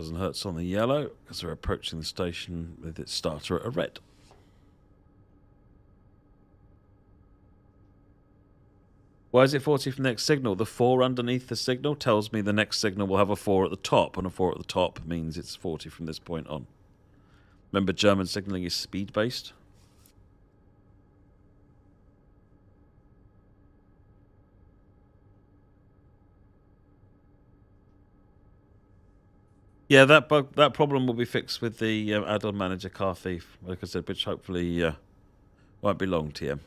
Doesn't hurt on the yellow because we're approaching the station with its starter at a red. Why is it 40 from the next signal? The 4 underneath the signal tells me the next signal will have a 4 at the top, and a 4 at the top means it's 40 from this point on. Remember, German signalling is speed-based? Yeah, that problem will be fixed with the add-on manager Car Thief, like I said, which hopefully won't be long, TM.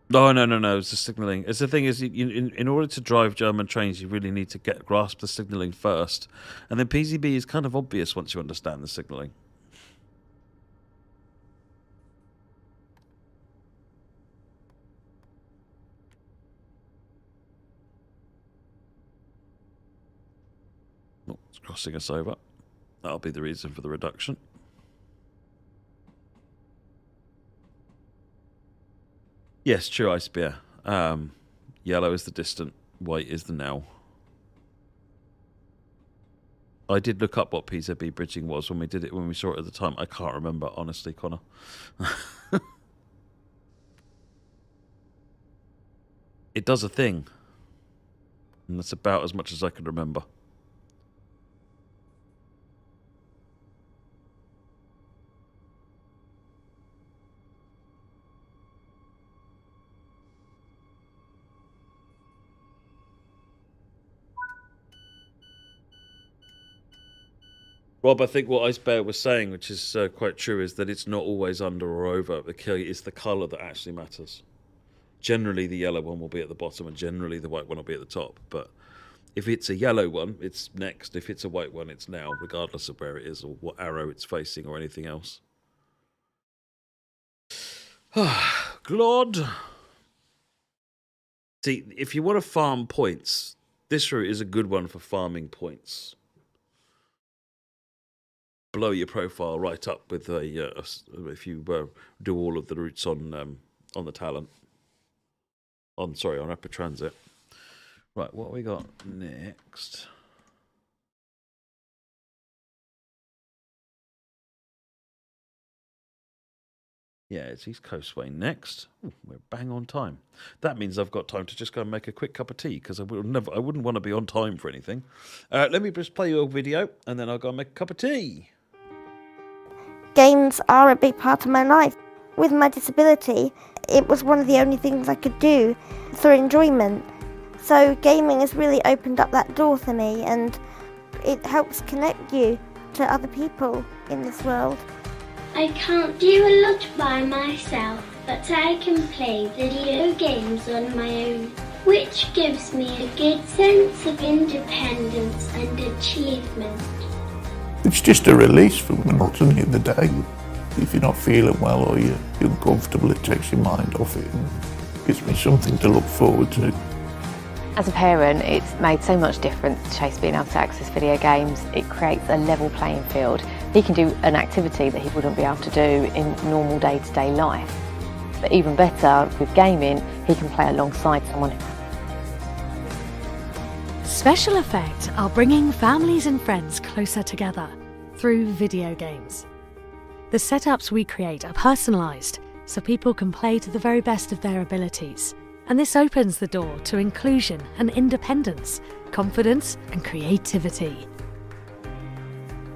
No. It's the signalling. It's the thing is, in order to drive German trains, you really need to grasp the signalling first, and then PCB is kind of obvious once you understand the signalling. Oh, it's crossing us over. That'll be the reason for the reduction. Yes, true, Ice Bear. Yellow is the distant, white is the now. I did look up what PZB bridging was when we saw it at the time. I can't remember, honestly, Connor. It does a thing. And that's about as much as I can remember. Rob, I think what Ice Bear was saying, which is quite true, is that it's not always under or over. It's the colour that actually matters. Generally, the yellow one will be at the bottom, and generally, the white one will be at the top. But if it's a yellow one, it's next. If it's a white one, it's now, regardless of where it is or what arrow it's facing or anything else. Glod. See, if you want to farm points, this route is a good one for farming points. Blow your profile right up with if you do all of the routes on the talent. On Rapid Transit. Right, what we got next? Yeah, it's East Coastway next. Ooh, we're bang on time. That means I've got time to just go and make a quick cup of tea because I wouldn't want to be on time for anything. Let me just play your video and then I'll go and make a cup of tea. Games are a big part of my life. With my disability, it was one of the only things I could do for enjoyment. So gaming has really opened up that door for me, and it helps connect you to other people in this world. I can't do a lot by myself, but I can play video games on my own, which gives me a good sense of independence and achievement. It's just a release for the monotony of the day. If you're not feeling well or you're uncomfortable, it takes your mind off it and gives me something to look forward to. As a parent, it's made so much difference to Chase being able to access video games. It creates a level playing field. He can do an activity that he wouldn't be able to do in normal day-to-day life. But even better, with gaming, he can play alongside someone. SpecialEffect are bringing families and friends closer together through video games. The setups we create are personalised, so people can play to the very best of their abilities. And this opens the door to inclusion and independence, confidence and creativity.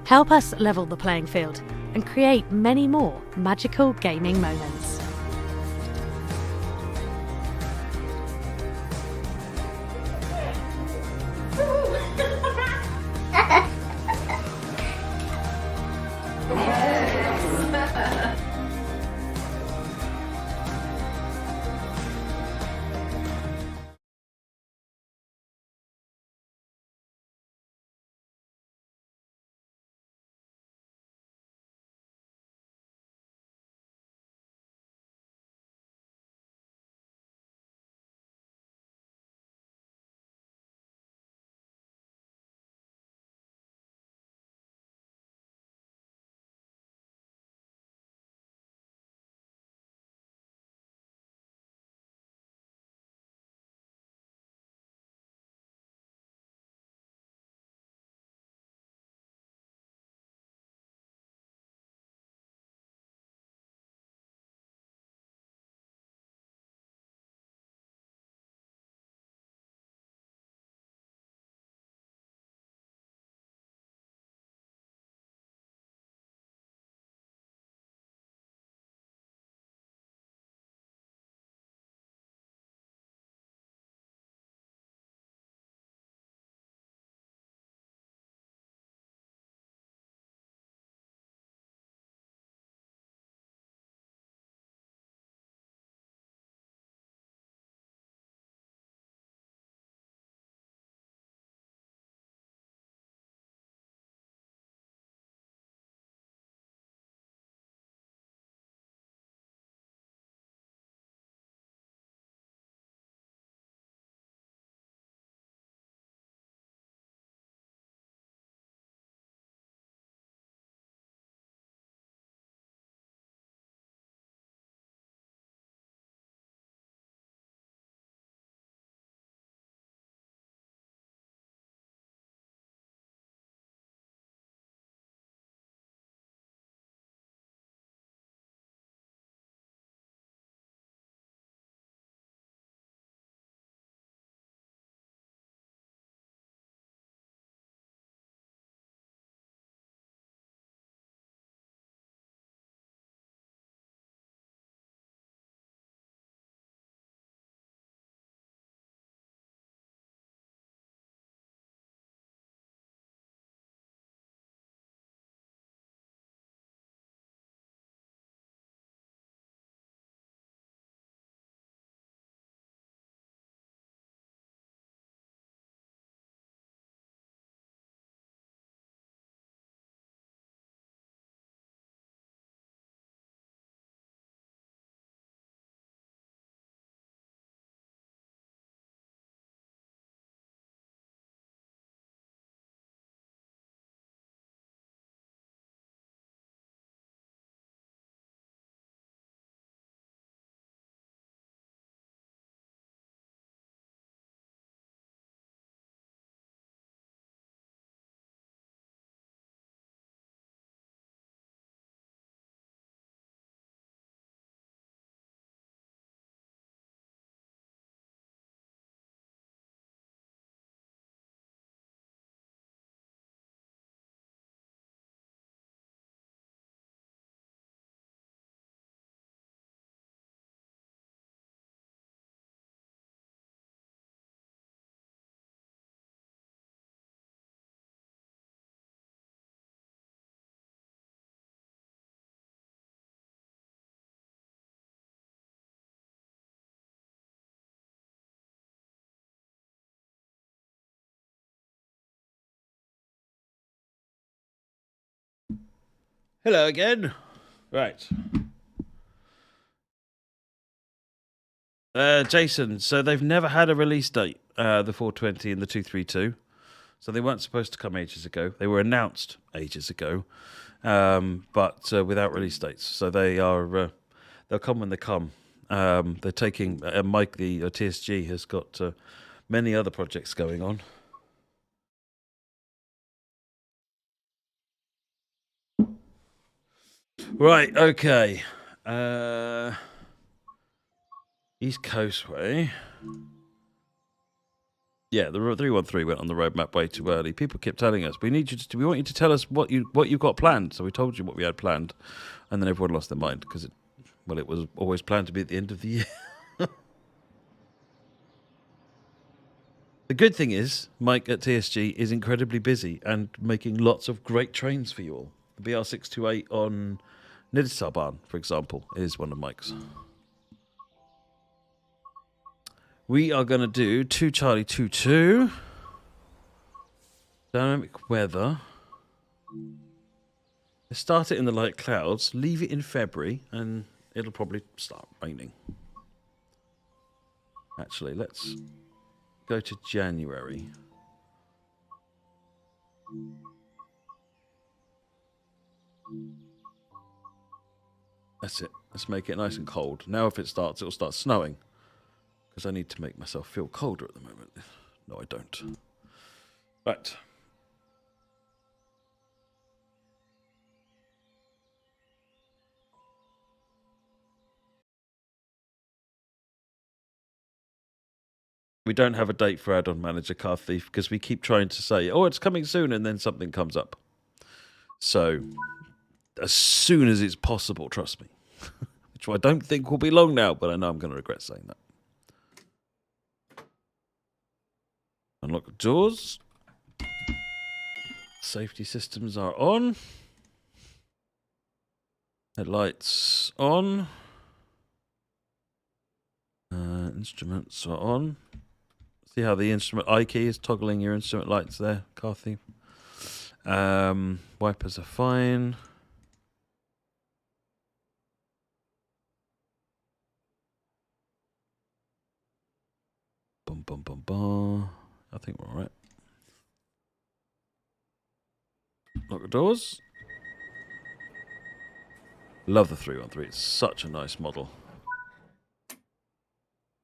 Help us level the playing field and create many more magical gaming moments. Hello again. Right. Jason, so they've never had a release date, the 420 and the 232. So they weren't supposed to come ages ago. They were announced ages ago, but without release dates. So they'll come when they come. They're taking Mike, the TSG, has got many other projects going on. Right. Okay. East Coast Way. Yeah, the 313 went on the roadmap way too early. People kept telling us, we want you to tell us what you've got planned. So we told you what we had planned, and then everyone lost their mind because it was always planned to be at the end of the year. The good thing is, Mike at TSG is incredibly busy and making lots of great trains for you all. The BR628 on Nidsaban, for example, is one of Mike's. We are going to do 2 Charlie 22. Dynamic weather. Start it in the light clouds, leave it in February, and it'll probably start raining. Actually, let's go to January. That's it. Let's make it nice and cold. Now if it starts, it'll start snowing. Because I need to make myself feel colder at the moment. No, I don't. Right. We don't have a date for add-on manager Car Thief because we keep trying to say, oh, it's coming soon, and then something comes up. So, as soon as it's possible, trust me. Which I don't think will be long now, but I know I'm going to regret saying that. Unlock the doors. Safety systems are on. Headlights on. Instruments are on. See how the instrument I key is toggling your instrument lights there, Car Thief. Wipers are fine. Bum bum bum bum. I think we're all right. Lock the doors. Love the 313. It's such a nice model.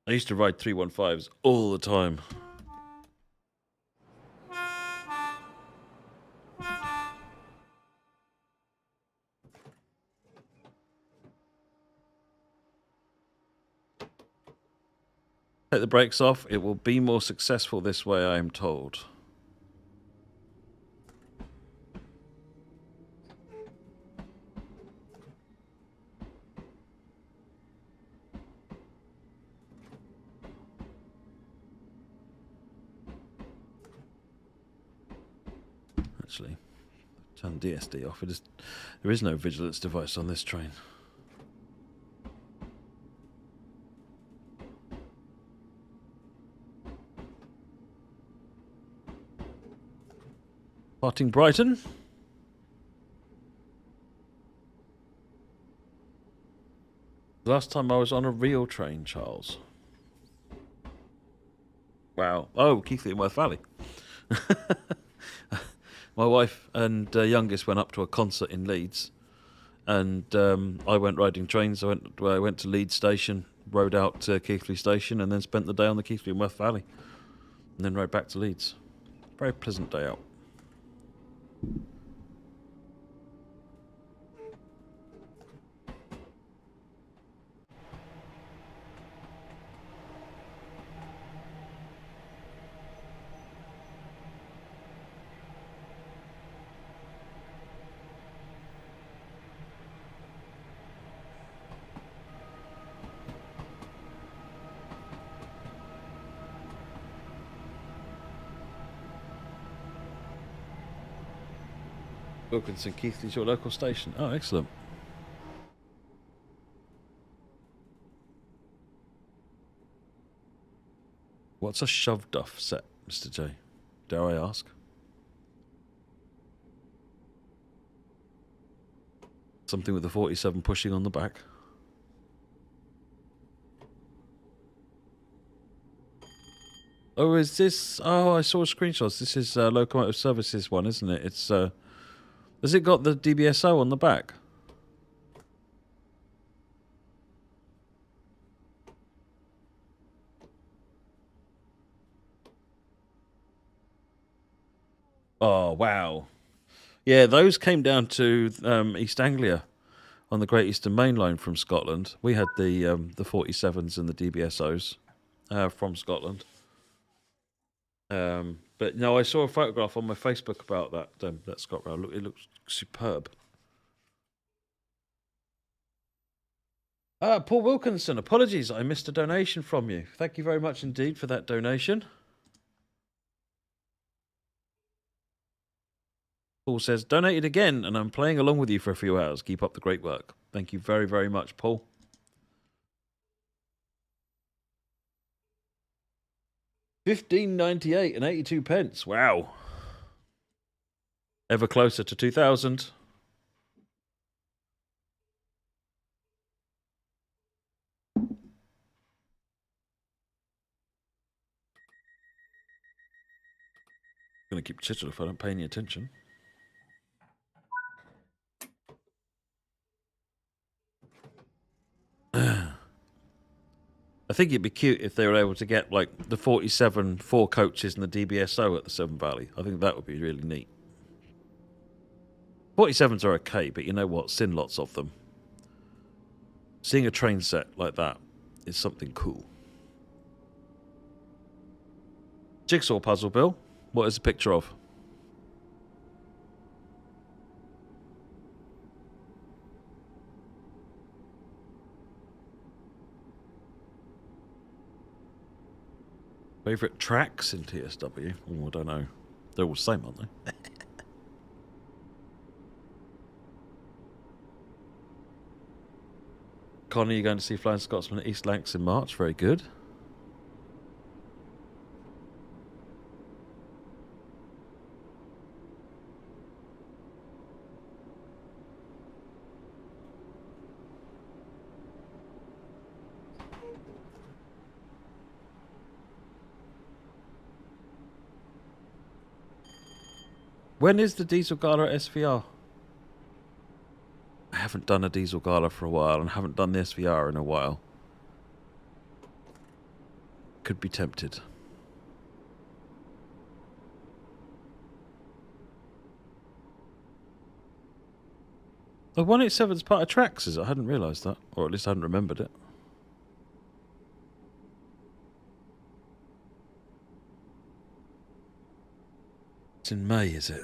I used to ride 315s all the time. Take the brakes off. It will be more successful this way, I am told. Actually, turn DSD off. There is no vigilance device on this train. Parting Brighton. Last time I was on a real train, Charles. Wow. Oh, Keighley and Worth Valley. My wife and youngest went up to a concert in Leeds, and I went riding trains. I went to Leeds Station, rode out to Keighley Station, and then spent the day on the Keighley and Worth Valley, and then rode back to Leeds. Very pleasant day out. Wilkinson Keighley's your local station. Oh, excellent. What's a shove duff set, Mr. J? Dare I ask? Something with the 47 pushing on the back. Oh, is this... Oh, I saw screenshots. This is Locomotive Services one, isn't it? It's... Has it got the DBSO on the back? Oh, wow. Yeah, those came down to East Anglia on the Great Eastern Main Line from Scotland. We had the 47s and the DBSOs from Scotland. But no, I saw a photograph on my Facebook about that ScotRail. Look, it looks superb. Paul Wilkinson, apologies, I missed a donation from you. Thank you very much indeed for that donation. Paul says, donated again, and I'm playing along with you for a few hours. Keep up the great work. Thank you very, very much, Paul. $15.98 and 82 pence. Wow. Ever closer to 2,000. Gonna keep chittering if I don't pay any attention. I think it'd be cute if they were able to get like the 47 4 coaches and the DBSO at the Severn Valley. I think that would be really neat. 47s are okay, but you know what? Seen lots of them. Seeing a train set like that is something cool. Jigsaw puzzle, Bill. What is the picture of? Favourite tracks in TSW? Oh, I don't know. They're all the same, aren't they? Connor, you're going to see Flying Scotsman at East Lancs in March. Very good. When is the Diesel Gala at SVR? I haven't done a Diesel Gala for a while and haven't done the SVR in a while. Could be tempted. The 187's part of Tracks, is it? I hadn't realised that. Or at least I hadn't remembered it. It's in May, is it?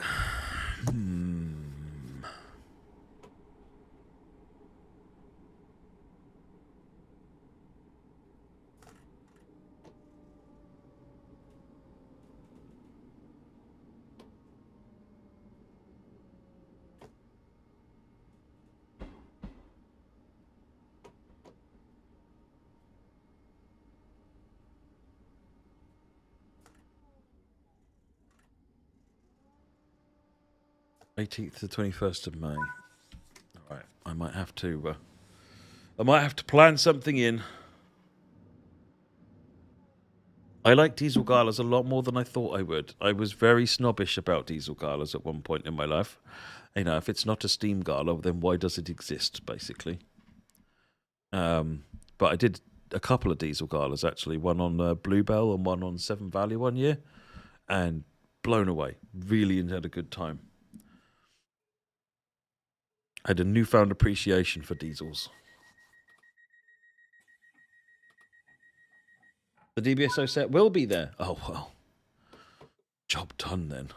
18th to 21st of May. All right, I might have to plan something in. I like Diesel Galas a lot more than I thought I would. I was very snobbish about Diesel Galas at one point in my life. You know, if it's not a Steam Gala, then why does it exist, basically? But I did a couple of Diesel Galas, actually. One on Bluebell and one on Severn Valley one year. And blown away. Really had a good time. I had a newfound appreciation for diesels. The DBSO set will be there. Oh, well. Job done, then.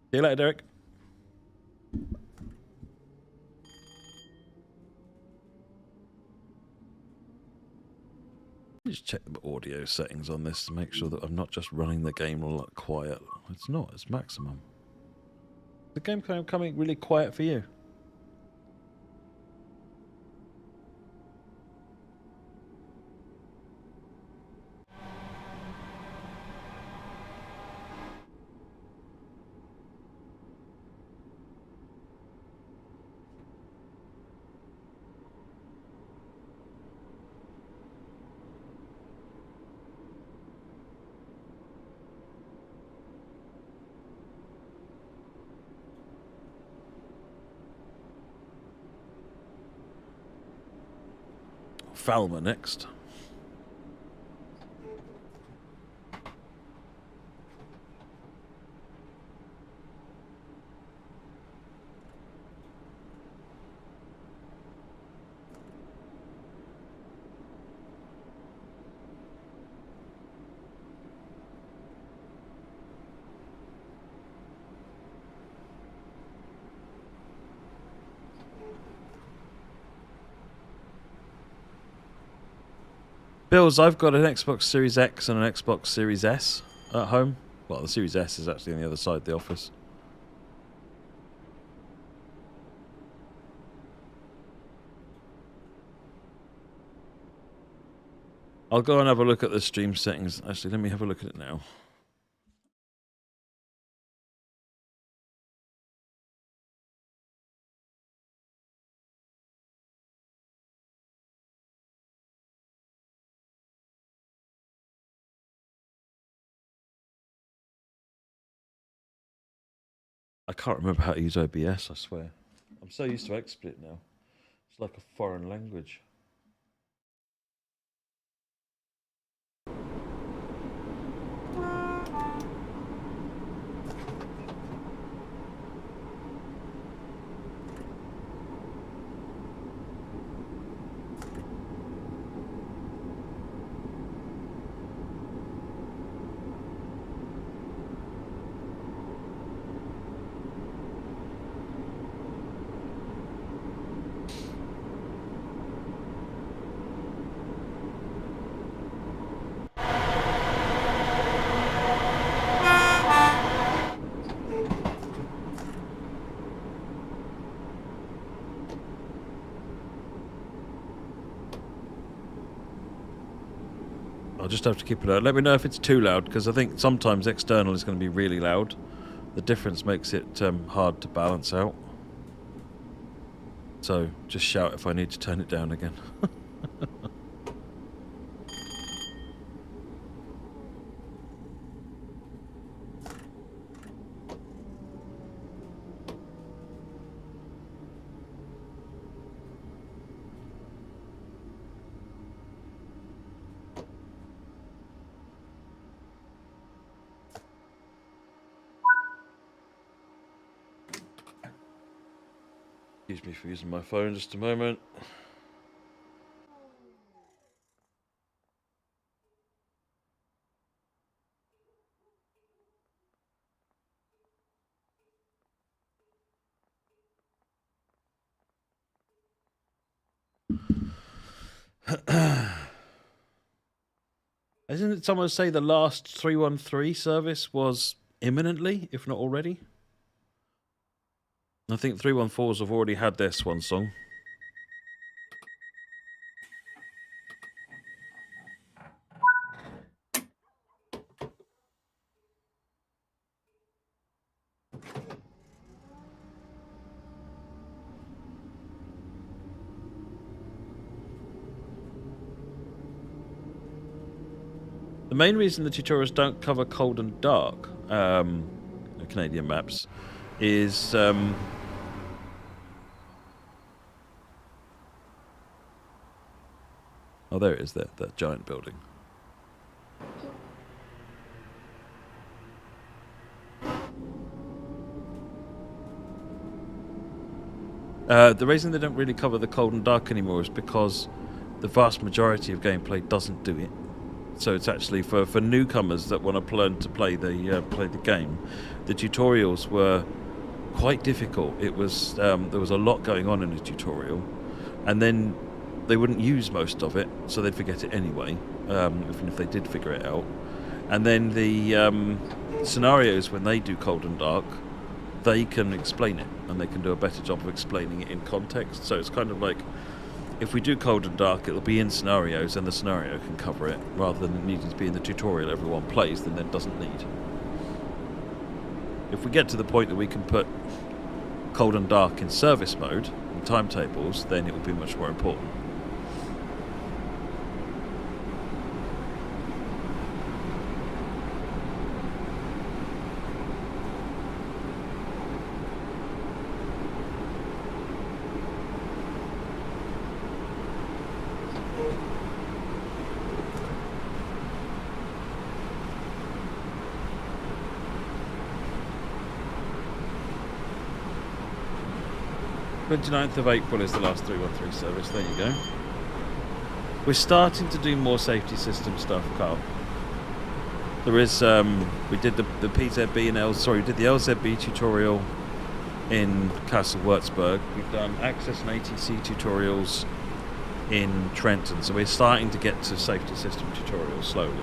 See you later, Derek. Just check the audio settings on this to make sure that I'm not just running the game a lot quiet. It's not, it's maximum. The game coming really quiet for you? Falmer next. Bills, I've got an Xbox Series X and an Xbox Series S at home. Well, the Series S is actually on the other side of the office. I'll go and have a look at the stream settings. Actually, let me have a look at it now. I can't remember how to use OBS, I swear. I'm so used to XSplit now. It's like a foreign language. I'll just have to keep it out. Let me know if it's too loud, because I think sometimes external is going to be really loud. The difference makes it hard to balance out. So just shout if I need to turn it down again. Excuse me for using my phone just a moment. Isn't it someone say the last 313 service was imminently, if not already? I think 314s have already had their swan song. The main reason the tutorials don't cover cold and dark, Canadian maps, is oh, there it is, there, that giant building. The reason they don't really cover the cold and dark anymore is because the vast majority of gameplay doesn't do it. So it's actually for newcomers that want to learn to play the game. The tutorials were quite difficult. It was there was a lot going on in the tutorial, and then they wouldn't use most of it, so they'd forget it anyway, even if they did figure it out. And then the scenarios, when they do cold and dark, they can explain it, and they can do a better job of explaining it in context. So it's kind of like, if we do cold and dark, it'll be in scenarios, and the scenario can cover it, rather than it needing to be in the tutorial everyone plays, then it doesn't need. If we get to the point that we can put cold and dark in service mode, in timetables, then it will be much more important. 29th of April is the last 313 service. There you go. We're starting to do more safety system stuff, Carl. There is, we did the PZB and we did the LZB tutorial in Castle Würzburg. We've done access and ATC tutorials in Trenton. So we're starting to get to safety system tutorials slowly.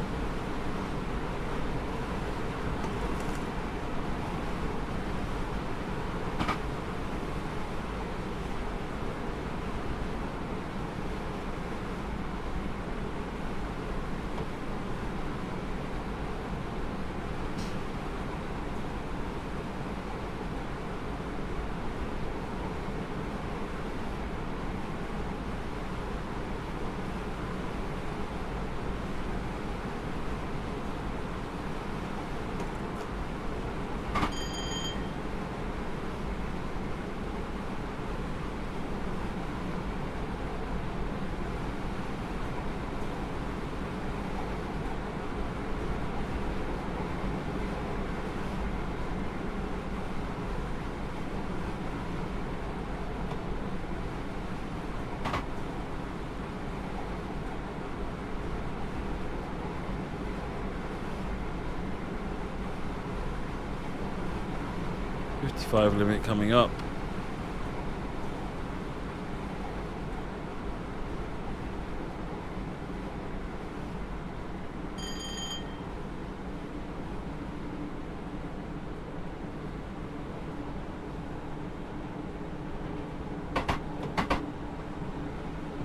Limit coming up.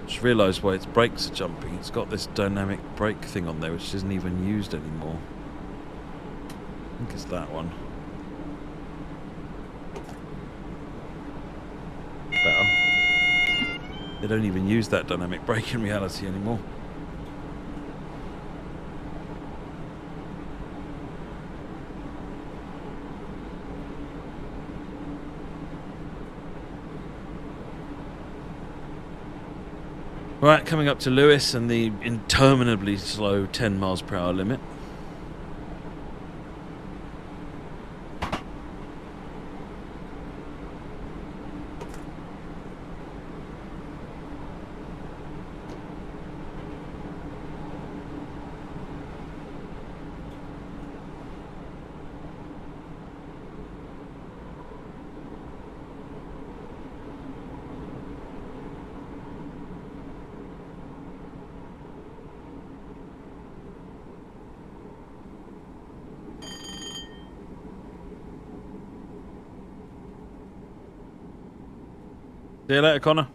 Just realised why its brakes are jumping. It's got this dynamic brake thing on there which isn't even used anymore. I think it's that one. They don't even use that dynamic brake in reality anymore. Right, coming up to Lewis and the interminably slow 10 miles per hour limit. See you later, Connor.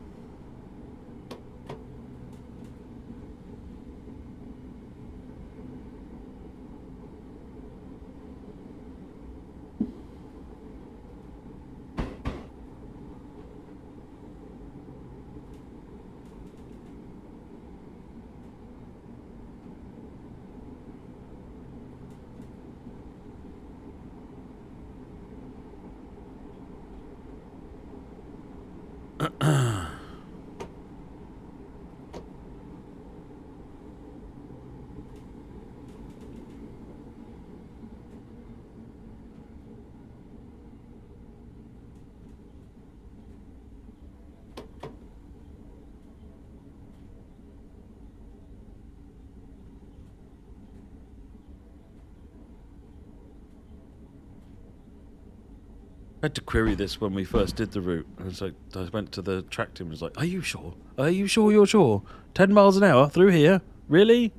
I had to query this when we first did the route. I was like, I went to the track team and was like, "Are you sure? Are you sure you're sure? 10 miles an hour through here? Really?"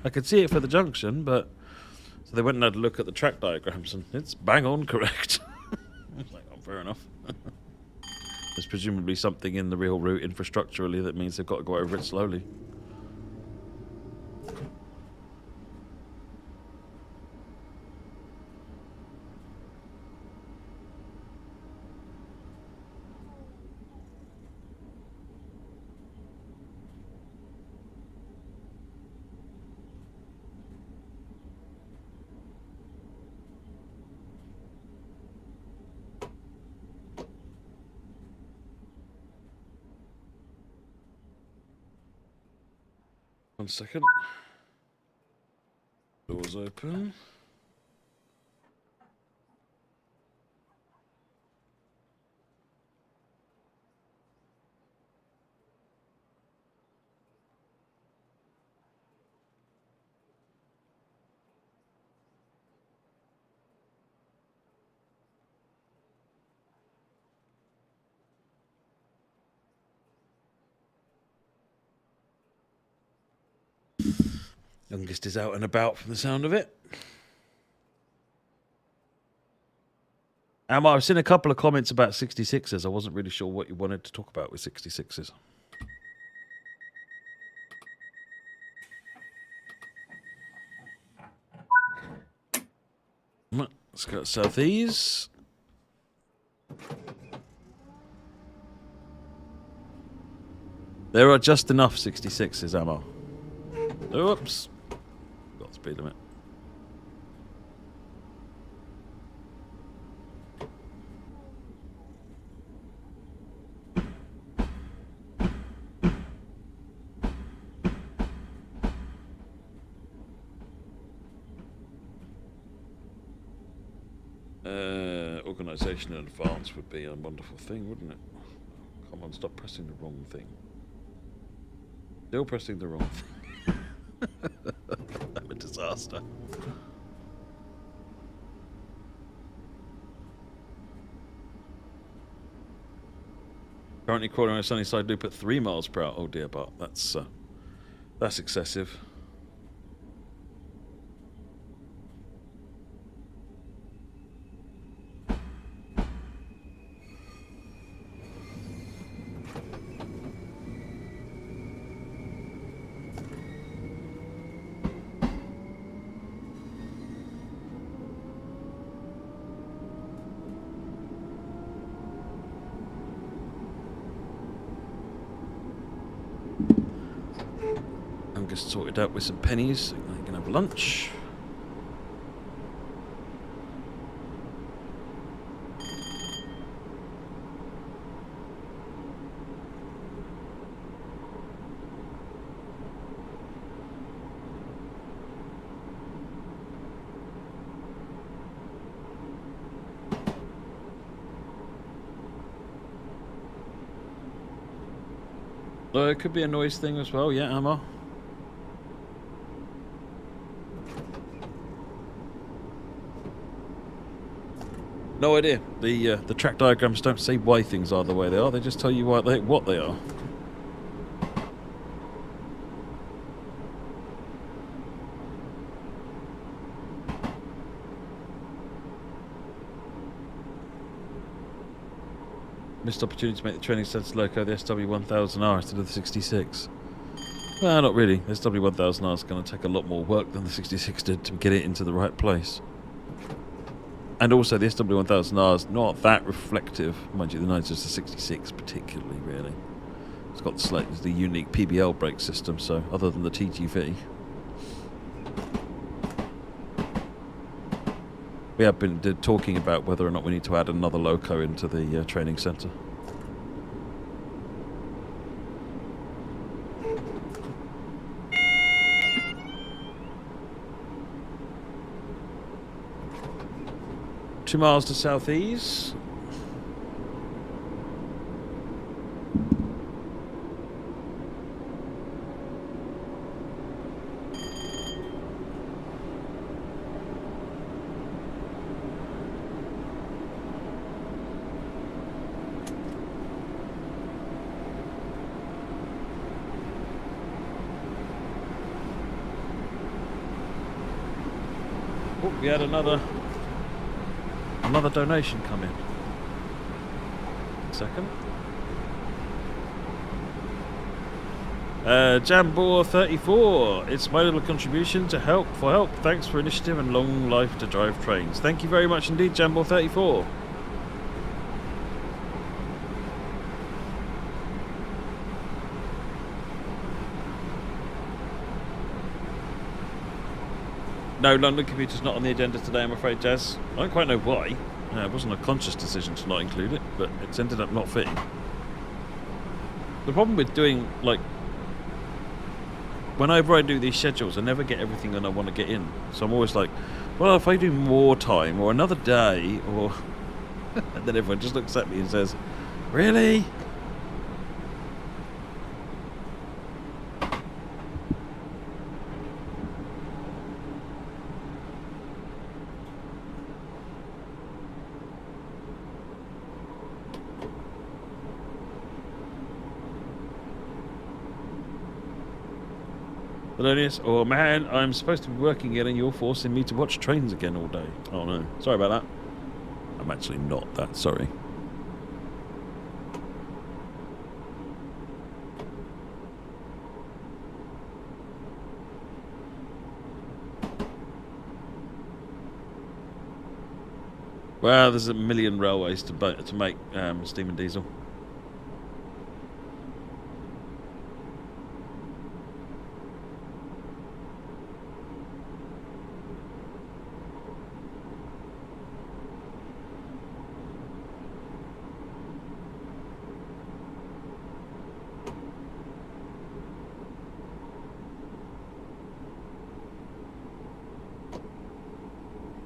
I could see it for the junction, but so they went and had a look at the track diagrams, and it's bang on correct. I was like, "Oh, fair enough." There's presumably something in the real route infrastructurally that means they've got to go over it slowly. One second. Doors open. Youngest is out and about from the sound of it. I've seen a couple of comments about 66s. I wasn't really sure what you wanted to talk about with 66s. Let's go southeast. There are just enough 66s, ammo. Oops. Got speed limit. Organisation in advance would be a wonderful thing, wouldn't it? Come on, stop pressing the wrong thing. Still pressing the wrong thing. I'm a disaster. Currently crawling on a sunny side loop at 3 miles per hour. Oh dear, but that's excessive. Just sorted out with some pennies. I can have lunch. It could be a noise thing as well. Yeah, Ammo. No idea. The track diagrams don't say why things are the way they are. They just tell you what they are. Missed opportunity to make the training centre loco the SW1000R instead of the 66. Well, not really. The SW1000R is going to take a lot more work than the 66 did to get it into the right place. And also, the SW1000R is not that reflective. Mind you, the 9's just the 66 particularly, really. It's got the unique PBL brake system, so other than the TGV. We have been talking about whether or not we need to add another loco into the training centre. Two miles to southeast. Oh, we had another donation come in. Second. Jambor34. It's my little contribution to help. Thanks for initiative and long life to drive trains. Thank you very much indeed, Jambor34. No, London Commuter's not on the agenda today, I'm afraid, Jazz. I don't quite know why. It wasn't a conscious decision to not include it, but it's ended up not fitting. The problem with doing, like, whenever I do these schedules, I never get everything that I want to get in. So I'm always like, well, if I do more time, or another day, or... and then everyone just looks at me and says, really? Thelonious, oh man, I'm supposed to be working again and you're forcing me to watch trains again all day. Oh no, sorry about that. I'm actually not that sorry. Well, there's a million railways to make steam and diesel.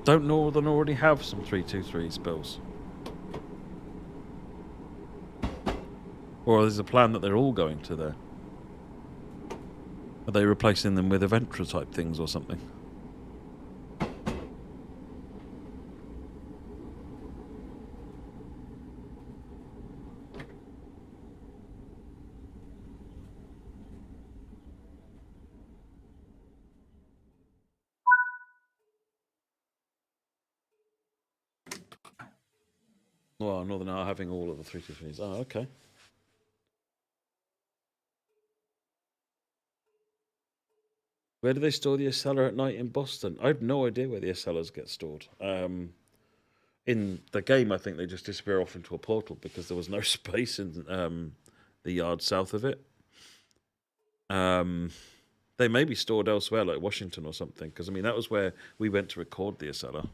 Don't Northern already have some 323 spills? Or is a plan that they're all going to there? Are they replacing them with Eventra type things or something? Well, Northern are having all of the 323s. Oh, okay. Where do they store the Acela at night in Boston? I have no idea where the Acelas get stored. In the game, I think they just disappear off into a portal because there was no space in the yard south of it. They may be stored elsewhere, like Washington or something, because, I mean, that was where we went to record the Acela.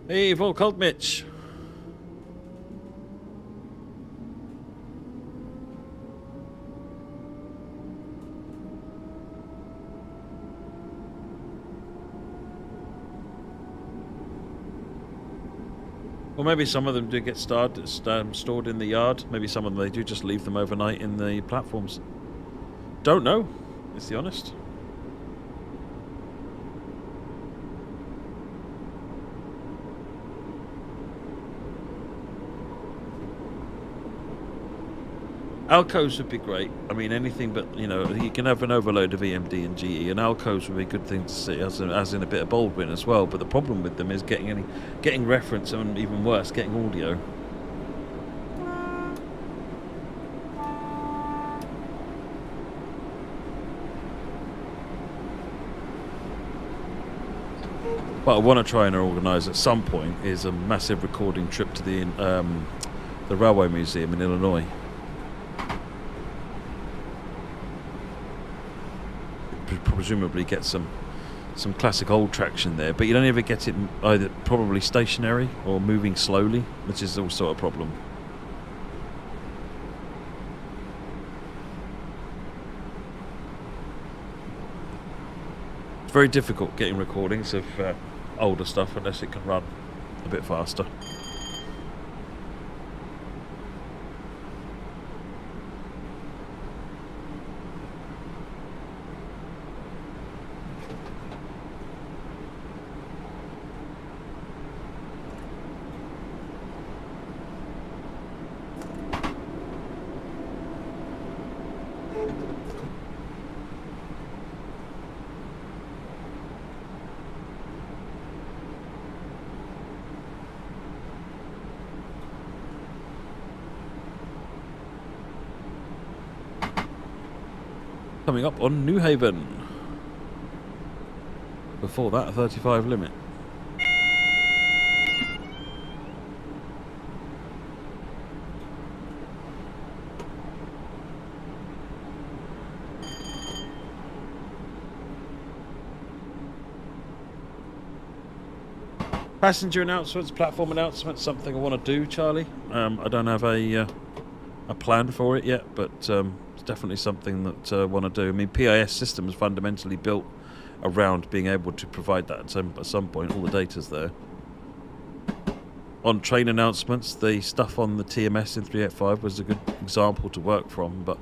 Hey, Volcult Mitch. Or maybe some of them do get stored in the yard. Maybe some of them, they do just leave them overnight in the platforms. Don't know, is the honest. Alcoves would be great. I mean, anything but, you know, you can have an overload of EMD and GE, and Alcoves would be a good thing to see, as in a bit of Baldwin as well. But the problem with them is getting reference, and even worse, getting audio. What I want to try and organise at some point is a massive recording trip to the Railway Museum in Illinois. Presumably get some classic old traction there, but you don't ever get it either probably stationary or moving slowly, which is also a problem. It's very difficult getting recordings of older stuff unless it can run a bit faster. Coming up on New Haven. Before that, a 35 limit. Passenger announcements, platform announcements, something I want to do, Charlie. I don't have a plan for it yet, but it's definitely something that I want to do. I mean, PIS system is fundamentally built around being able to provide that at some point. All the data's there. On train announcements, the stuff on the TMS in 385 was a good example to work from, but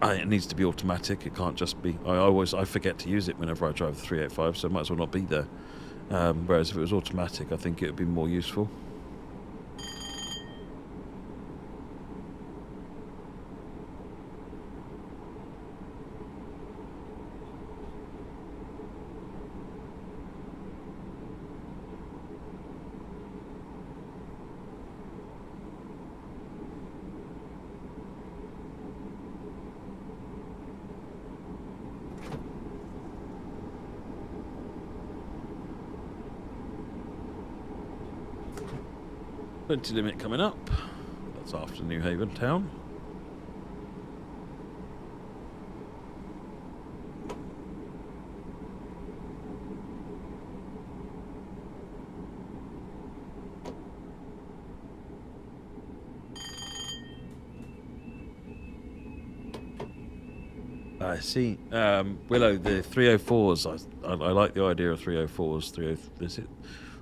It needs to be automatic. It can't just be. I forget to use it whenever I drive the 385, so it might as well not be there. Whereas if it was automatic, I think it would be more useful. Plenty limit coming up. That's after New Haven town. I see. Willow, the 304s. I like the idea of 304s. Is it?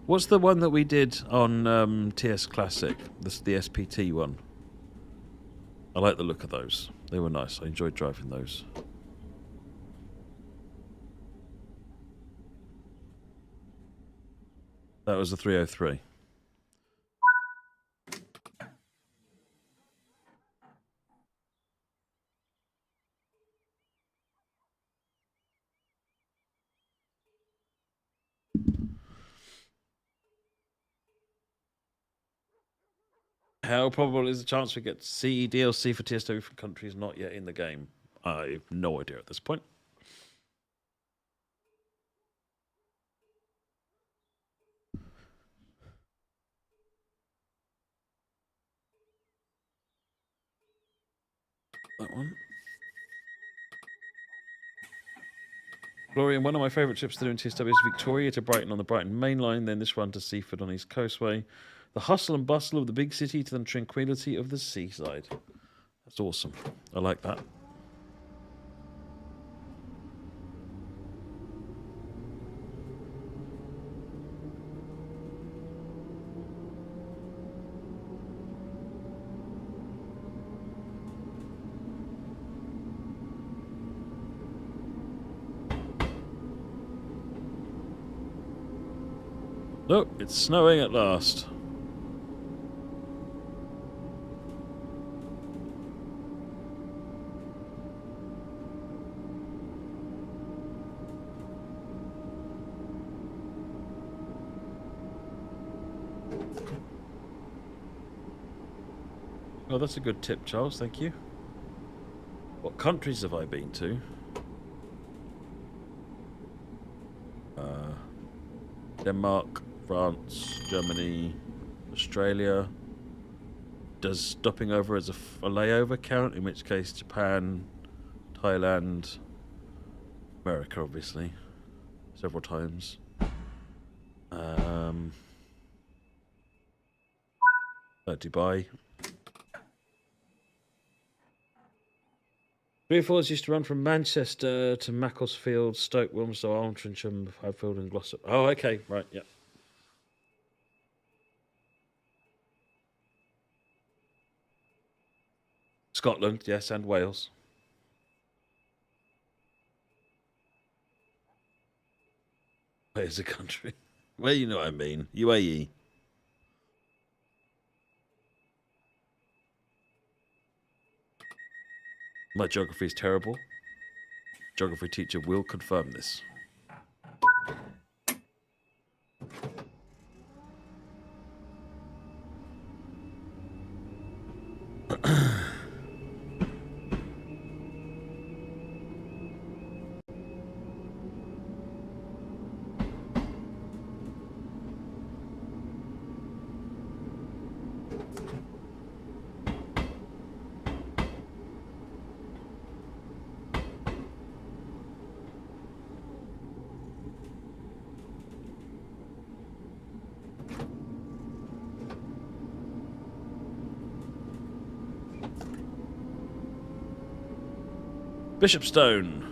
What's the one that we did on TS Classic? This is the SPT one. I like the look of those. They were nice. I enjoyed driving those. That was the 303. How probable is the chance we get CE DLC for TSW from countries not yet in the game? I have no idea at this point. That one. Florian, one of my favourite trips to do in TSW is Victoria to Brighton on the Brighton Main Line, then this one to Seaford on East Coastway. The hustle and bustle of the big city to the tranquility of the seaside. That's awesome. I like that. Look, it's snowing at last. Oh, that's a good tip, Charles. Thank you. What countries have I been to? Denmark, France, Germany, Australia. Does stopping over as a layover count? In which case, Japan, Thailand, America, obviously, several times. Dubai. 304s used to run from Manchester to Macclesfield, Stoke, Wilmslow, Altrincham, Highfield and Glossop. Oh, okay, right, yeah. Scotland, yes, and Wales. Where's the country? Well, you know what I mean. UAE. My geography is terrible. Geography teacher will confirm this. Bishopstone.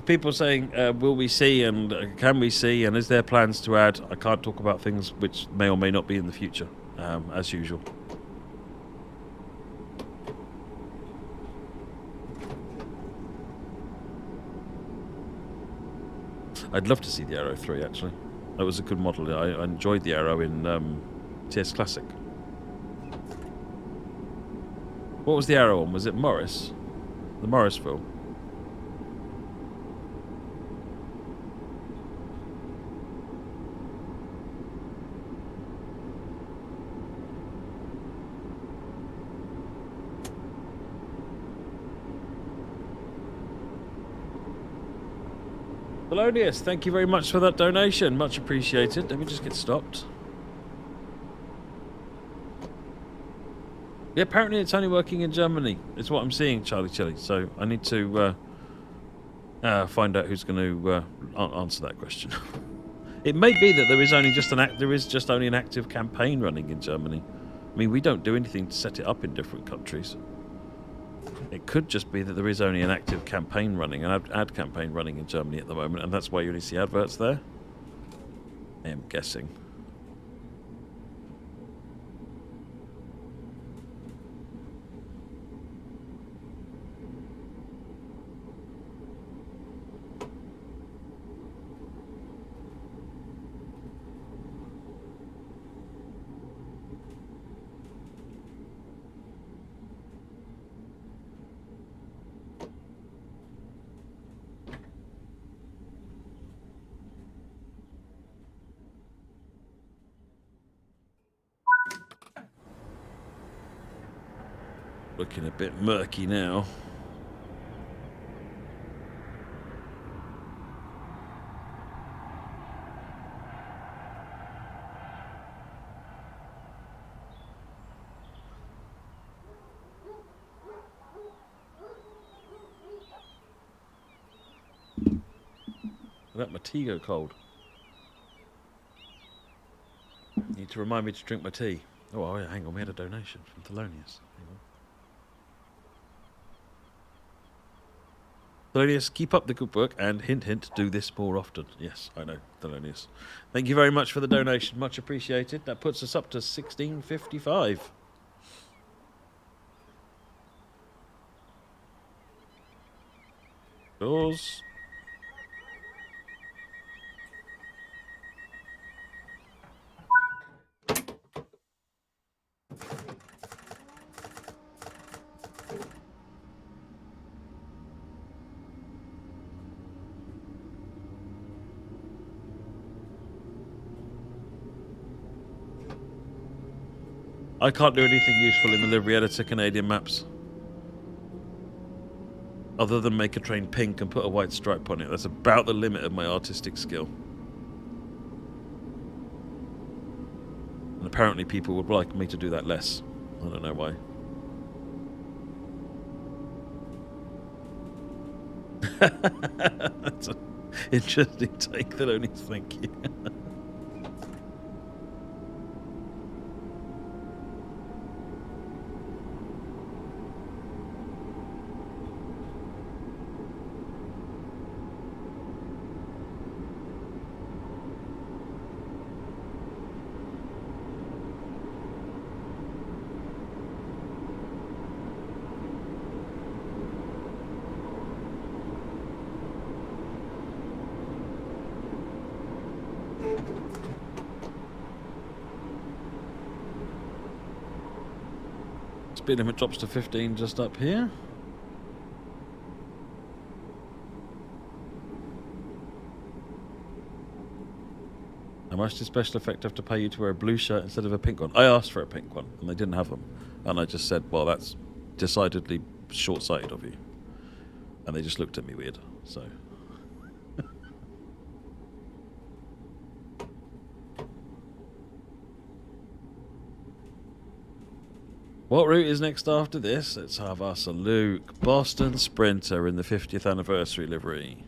People saying, will we see and can we see and is there plans to add? I can't talk about things which may or may not be in the future, as usual. I'd love to see the Arrow 3, actually. That was a good model. I enjoyed the Arrow in TS Classic. What was the Arrow on? Was it Morris? The Morrisville? Polonius, thank you very much for that donation. Much appreciated. Let me just get stopped. Yeah, apparently it's only working in Germany. It's what I'm seeing, Charlie Chili. So I need to find out who's going to answer that question. It may be that there is only just an active campaign running in Germany. I mean, we don't do anything to set it up in different countries. It could just be that there is only an active campaign running, an ad campaign running in Germany at the moment, and that's why you only see adverts there. I am guessing. Looking a bit murky now. Let my tea go cold. Need to remind me to drink my tea. Oh, hang on, we had a donation from Thelonious. Thelonious, keep up the good work and hint, hint, do this more often. Yes, I know, Thelonious. Thank you very much for the donation, much appreciated. That puts us up to 1655. Doors. I can't do anything useful in the livery editor Canadian maps. Other than make a train pink and put a white stripe on it. That's about the limit of my artistic skill. And apparently people would like me to do that less. I don't know why. That's an interesting take, Thelonious, thank you. Speed limit drops to 15 just up here. How much does SpecialEffect have to pay you to wear a blue shirt instead of a pink one? I asked for a pink one and they didn't have them. And I just said, well, that's decidedly short-sighted of you. And they just looked at me weird, so... What route is next after this? Let's have us a Luke. Boston Sprinter in the 50th anniversary livery.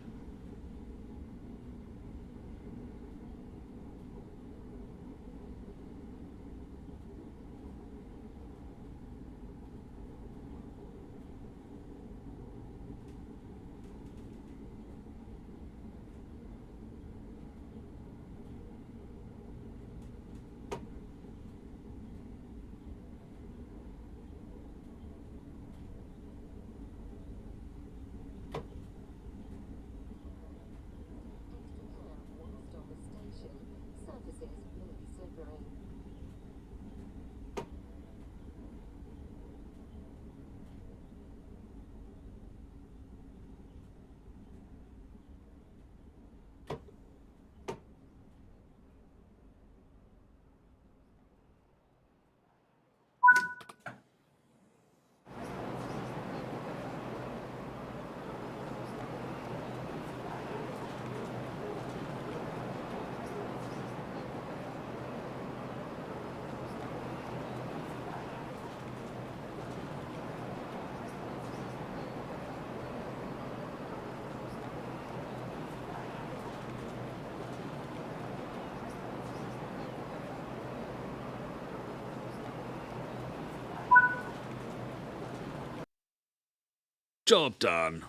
Job done.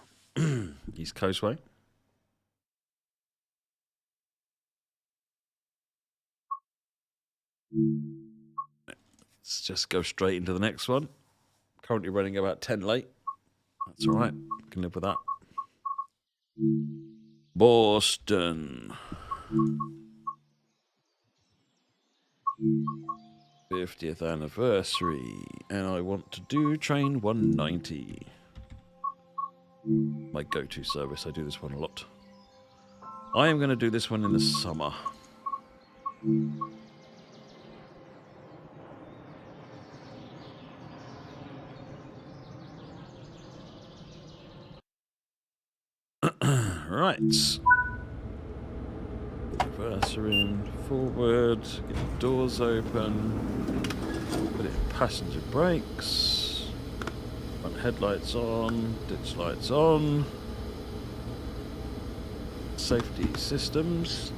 East Coastway. Let's just go straight into the next one. Currently running about 10 late. That's all right. Can live with that. Boston. 50th anniversary. And I want to do train 190. My go-to service. I do this one a lot. I am going to do this one in the summer. Right. Reverser in, forward, get the doors open, put it in passenger brakes, front headlights on, ditch lights on, safety systems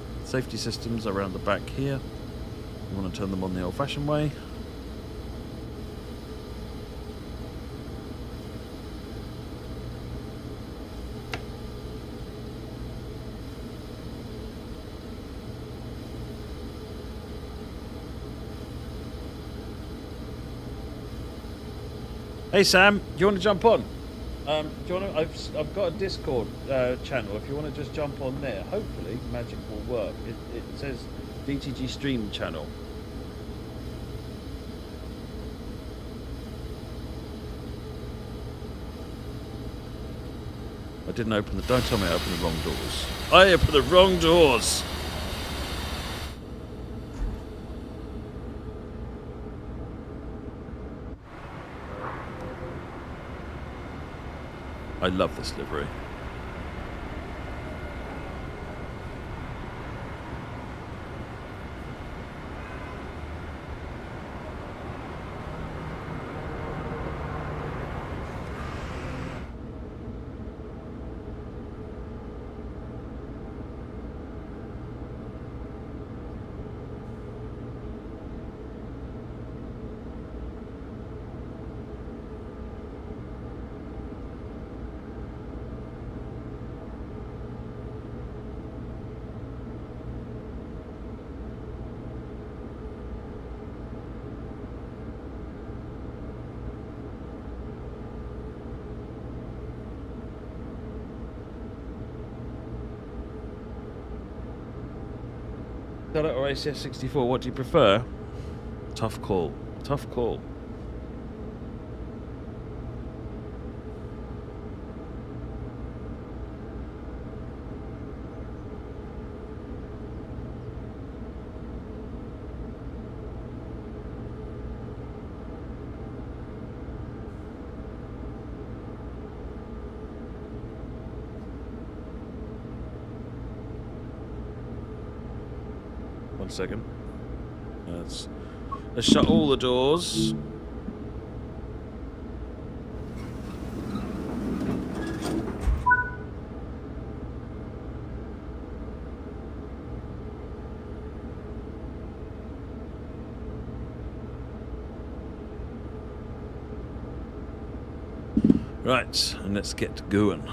around the back here. You want to turn them on the old-fashioned way. Hey Sam, do you want to jump on? Do you want to, I've got a Discord channel. If you want to just jump on there, hopefully magic will work. It says DTG stream channel. I didn't open the. Don't tell me I opened the wrong doors. I opened the wrong doors. I love this livery. Or ACS 64, what do you prefer? Tough call. Tough call. One second. Let's shut all the doors. Right, and let's get going.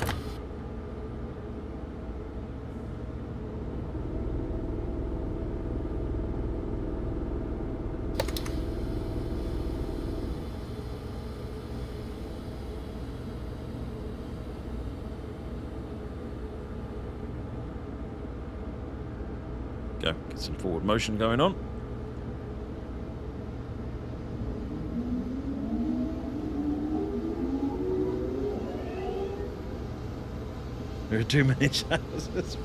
Go, get some forward motion going on. There are too many channels this week.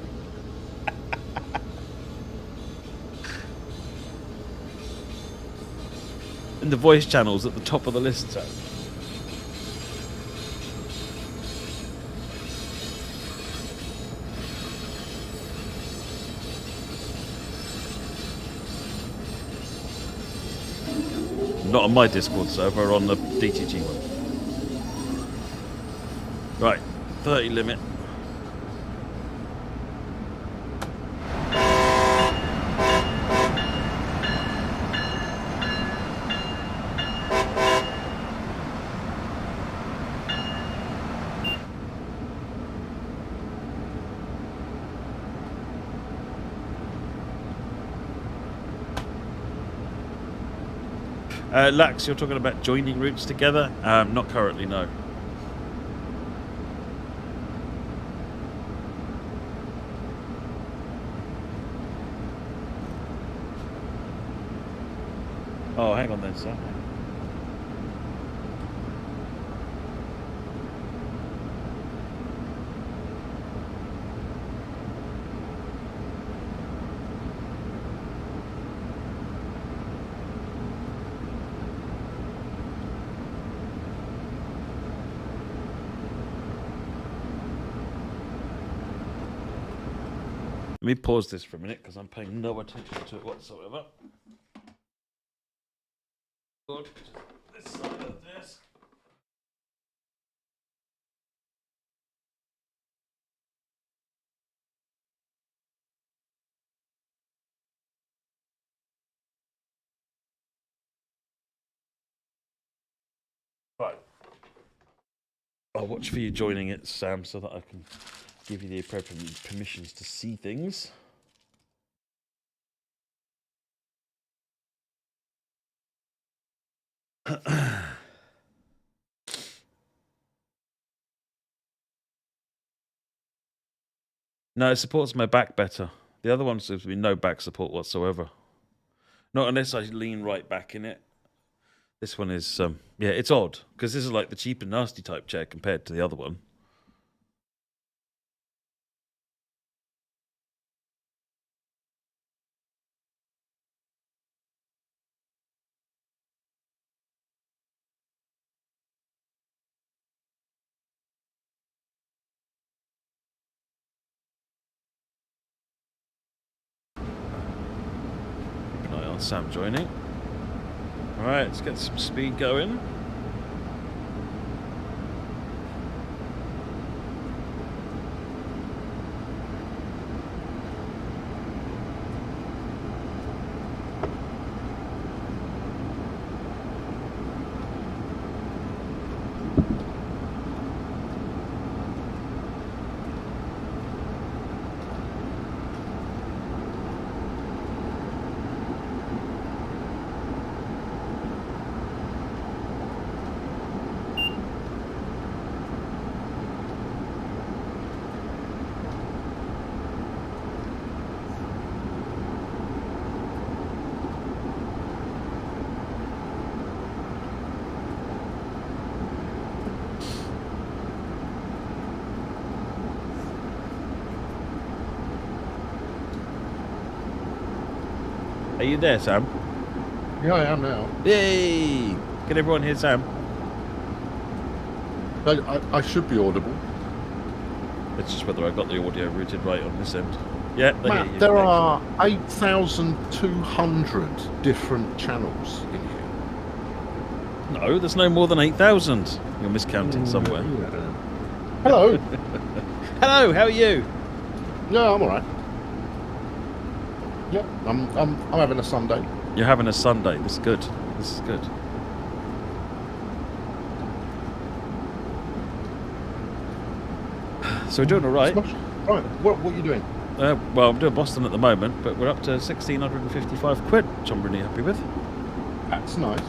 And the voice channels at the top of the list, so. Not on my Discord server, on the DTG one. Right, 30 limit. Lax, you're talking about joining routes together? Not currently, no. Oh, hang on then, sir. Let me pause this for a minute because I'm paying no attention to it whatsoever. Good. This side of this. Right. I'll watch for you joining it, Sam, so that I can give you the appropriate permissions to see things. No, it supports my back better. The other one seems to be no back support whatsoever. Not unless I lean right back in it. This one is, yeah, it's odd, because this is like the cheap and nasty type chair compared to the other one. Keep an eye on Sam joining. Alright, let's get some speed going. Are you there, Sam? Yeah, I am now. Yay! Can everyone hear Sam? I should be audible. It's just whether I got the audio routed right on this end. Yeah, they hear Matt, you. there Excellent. are 8,200 different channels in here. No, there's no more than 8,000. You're miscounting somewhere. Hello. Hello, how are you? Yeah, I'm all right. Yeah, I'm having a Sunday. You're having a Sunday. This is good. This is good. So we're doing all right. Right, what are you doing? Well, I'm doing Boston at the moment, but we're up to 1,655 quid, which I'm really happy with. That's nice.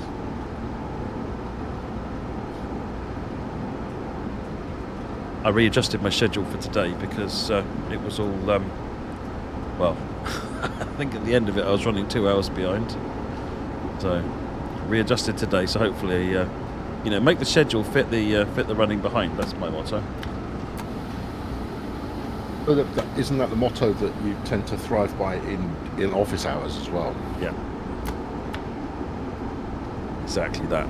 I readjusted my schedule for today because it was all, well, I think at the end of it I was running 2 hours behind. So, readjusted today, so hopefully, you know, make the schedule fit the running behind. That's my motto. Isn't that the motto that you tend to thrive by in office hours as well? Yeah. Exactly that.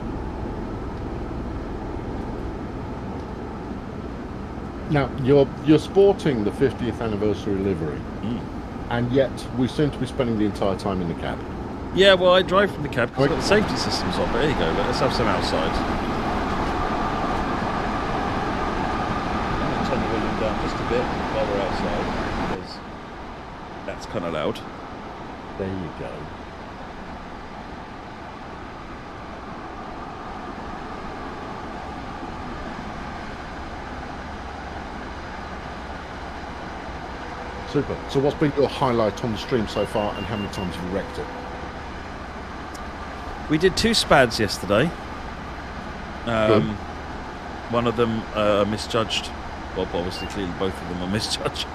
Now, you're sporting the 50th anniversary livery, and yet we seem to be spending the entire time in the cab. Yeah, well, I drive from the cab because I've got the safety systems on, but there you go, let's have some outside. I'm going to turn the volume down just a bit while we're outside, because that's kind of loud. There you go. Super. So what's been your highlight on the stream so far, and how many times have you wrecked it? We did 2 spads yesterday. One of them misjudged. Well, obviously, clearly both of them are misjudged.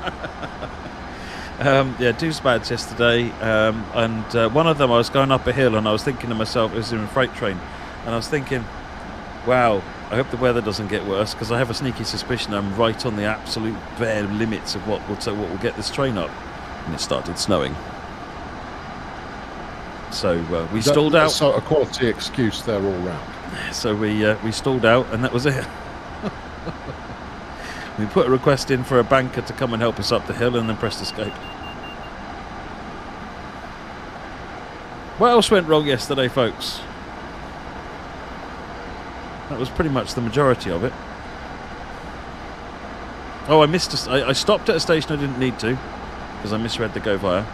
2 spads yesterday, and one of them I was going up a hill, and I was thinking to myself, it was in a freight train, and I was thinking, wow, I hope the weather doesn't get worse, because I have a sneaky suspicion I'm right on the absolute bare limits of what will get this train up. And it started snowing. So we stalled out. So a quality excuse there all round. So we stalled out, and that was it. We put a request in for a banker to come and help us up the hill, and then pressed escape. What else went wrong yesterday, folks? That was pretty much the majority of it. Oh, I stopped at a station I didn't need to, because I misread the go via,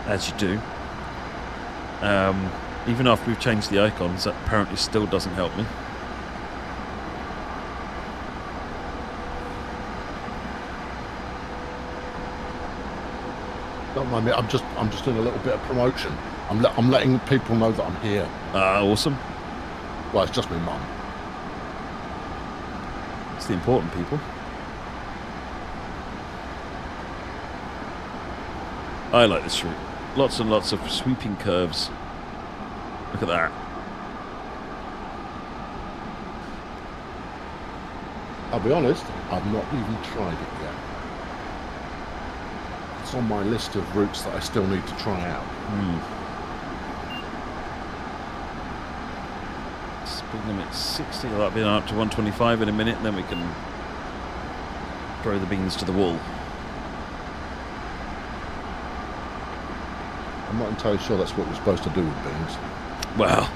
as you do. Even after we've changed the icons, that apparently still doesn't help me. Don't mind me. I'm just doing a little bit of promotion. I'm letting people know that I'm here. Awesome. Well, it's just my mum. It's the important people. I like this route. Lots and lots of sweeping curves. Look at that. I'll be honest, I've not even tried it yet. It's on my list of routes that I still need to try out. Speed limit 60. That'll be up to 125 in a minute, and then we can throw the beans to the wall. I'm not entirely sure that's what we're supposed to do with beans. Well,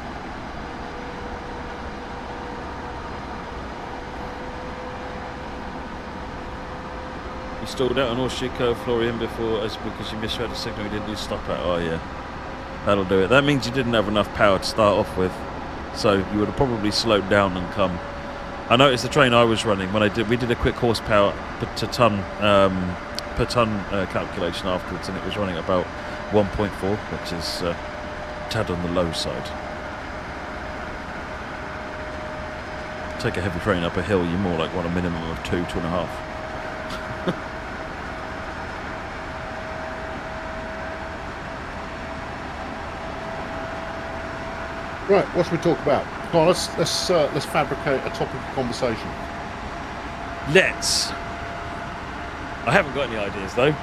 you stalled out on Horseshoe Cove, Florian, because you misread a signal you didn't need to stop at. Oh yeah, that'll do it. That means you didn't have enough power to start off with, so you would have probably slowed down and come. I noticed the train I was running when we did a quick horsepower per ton calculation afterwards, and it was running about 1.4, which is a tad on the low side. Take a heavy train up a hill, you're more like a minimum of 2.5. Right, what should we talk about? Come on, let's fabricate a topic of conversation. Let's. I haven't got any ideas though.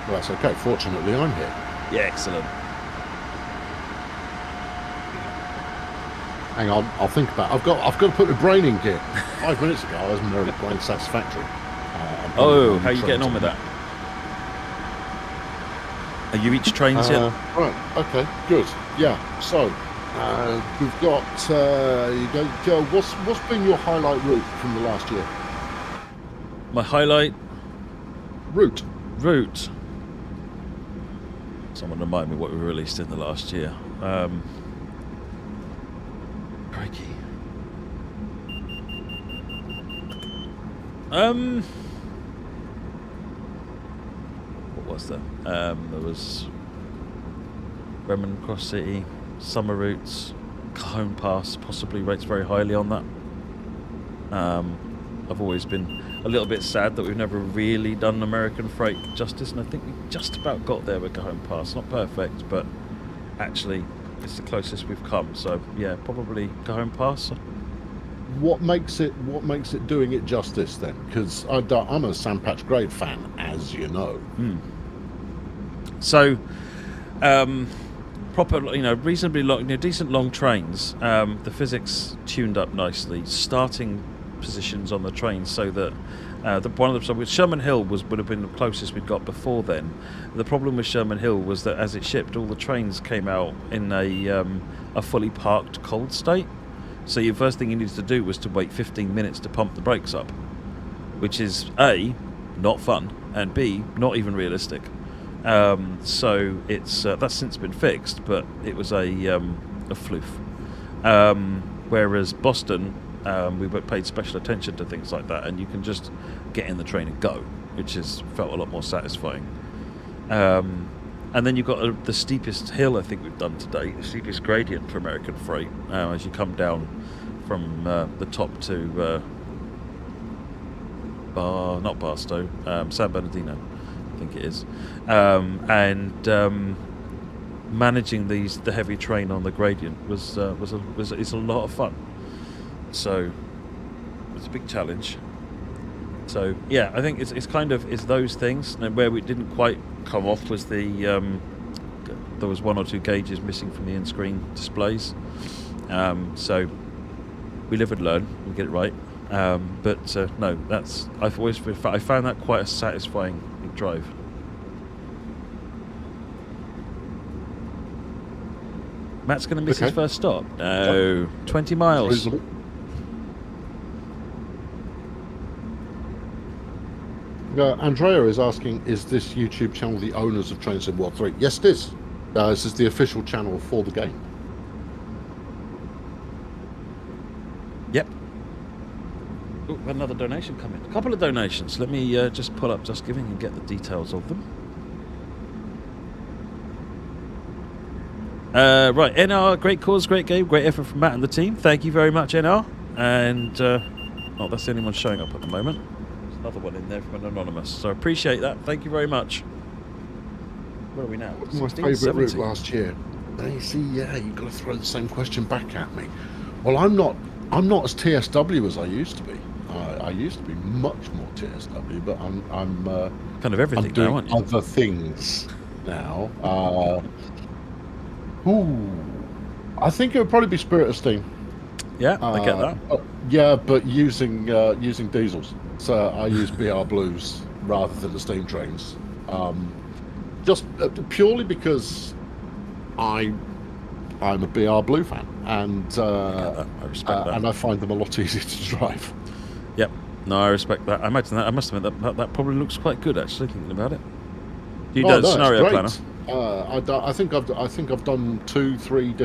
Well, that's okay. Fortunately, I'm here. Yeah, excellent. Hang on, I'll think about it. I've got to put my brain in gear. 5 minutes ago, I was very brain satisfactory. How are you getting on with that? Are you each trains yet? Right. Okay. Good. Yeah. So we've got. What's been your highlight route from the last year? My highlight route. Someone remind me what we released in the last year. Crikey. What was there? There was Bremen Cross City, Summer Routes, Cajon Pass, possibly rates very highly on that. I've always been a little bit sad that we've never really done American Freight justice, and I think we just about got there with Cajon Pass. Not perfect, but actually it's the closest we've come. So yeah, probably Cajon Pass. What makes it doing it justice then? Because I'm a Sandpatch Grade fan, as you know. So proper, reasonably long, decent long trains. The physics tuned up nicely. Starting positions on the train so that Sherman Hill would have been the closest we'd got before then. The problem with Sherman Hill was that as it shipped, all the trains came out in a fully parked cold state. So your first thing you needed to do was to wait 15 minutes to pump the brakes up, which is A, not fun, and B, not even realistic. So it's that's since been fixed, but it was a floof. Whereas Boston, we paid special attention to things like that, and you can just get in the train and go, which felt a lot more satisfying. And then you've got the steepest hill I think we've done today, the steepest gradient for American Freight, as you come down from the top to not Barstow, San Bernardino, I think it is, and managing the heavy train on the gradient is a lot of fun. So it's a big challenge. So yeah, I think it's kind of those things. And where we didn't quite come off was there was 1 or 2 gauges missing from the in-screen displays. So we live and learn. We get it right. But no, I found that quite a satisfying drive. Matt's going to miss his first stop. No, 20 miles. Andrea is asking, is this YouTube channel the owners of Train Sim World 3? Yes, it is. This is the official channel for the game. Yep. Ooh, another donation coming. A couple of donations. Let me just pull up Just Giving and get the details of them. Right, NR, great cause, great game, great effort from Matt and the team. Thank you very much, NR. And, that's the only one showing up at the moment. There's another one in there from an anonymous. So I appreciate that. Thank you very much. Where are we now? What's my favourite route last year? You see, yeah, you've got to throw the same question back at me. Well, I'm not as TSW as I used to be. I used to be much more TSW, but I'm kind of everything I'm doing now, aren't you? other things now. I think it would probably be Spirit of Steam. Yeah, I get that. Yeah, but using diesels. So I use BR Blues rather than the steam trains. Just purely because I'm a BR Blue fan, and I respect that. and I find them a lot easier to drive. Yep. No, I respect that. I imagine that. I must admit that probably looks quite good, actually, thinking about it. You do scenario planner. I think I've done 2-3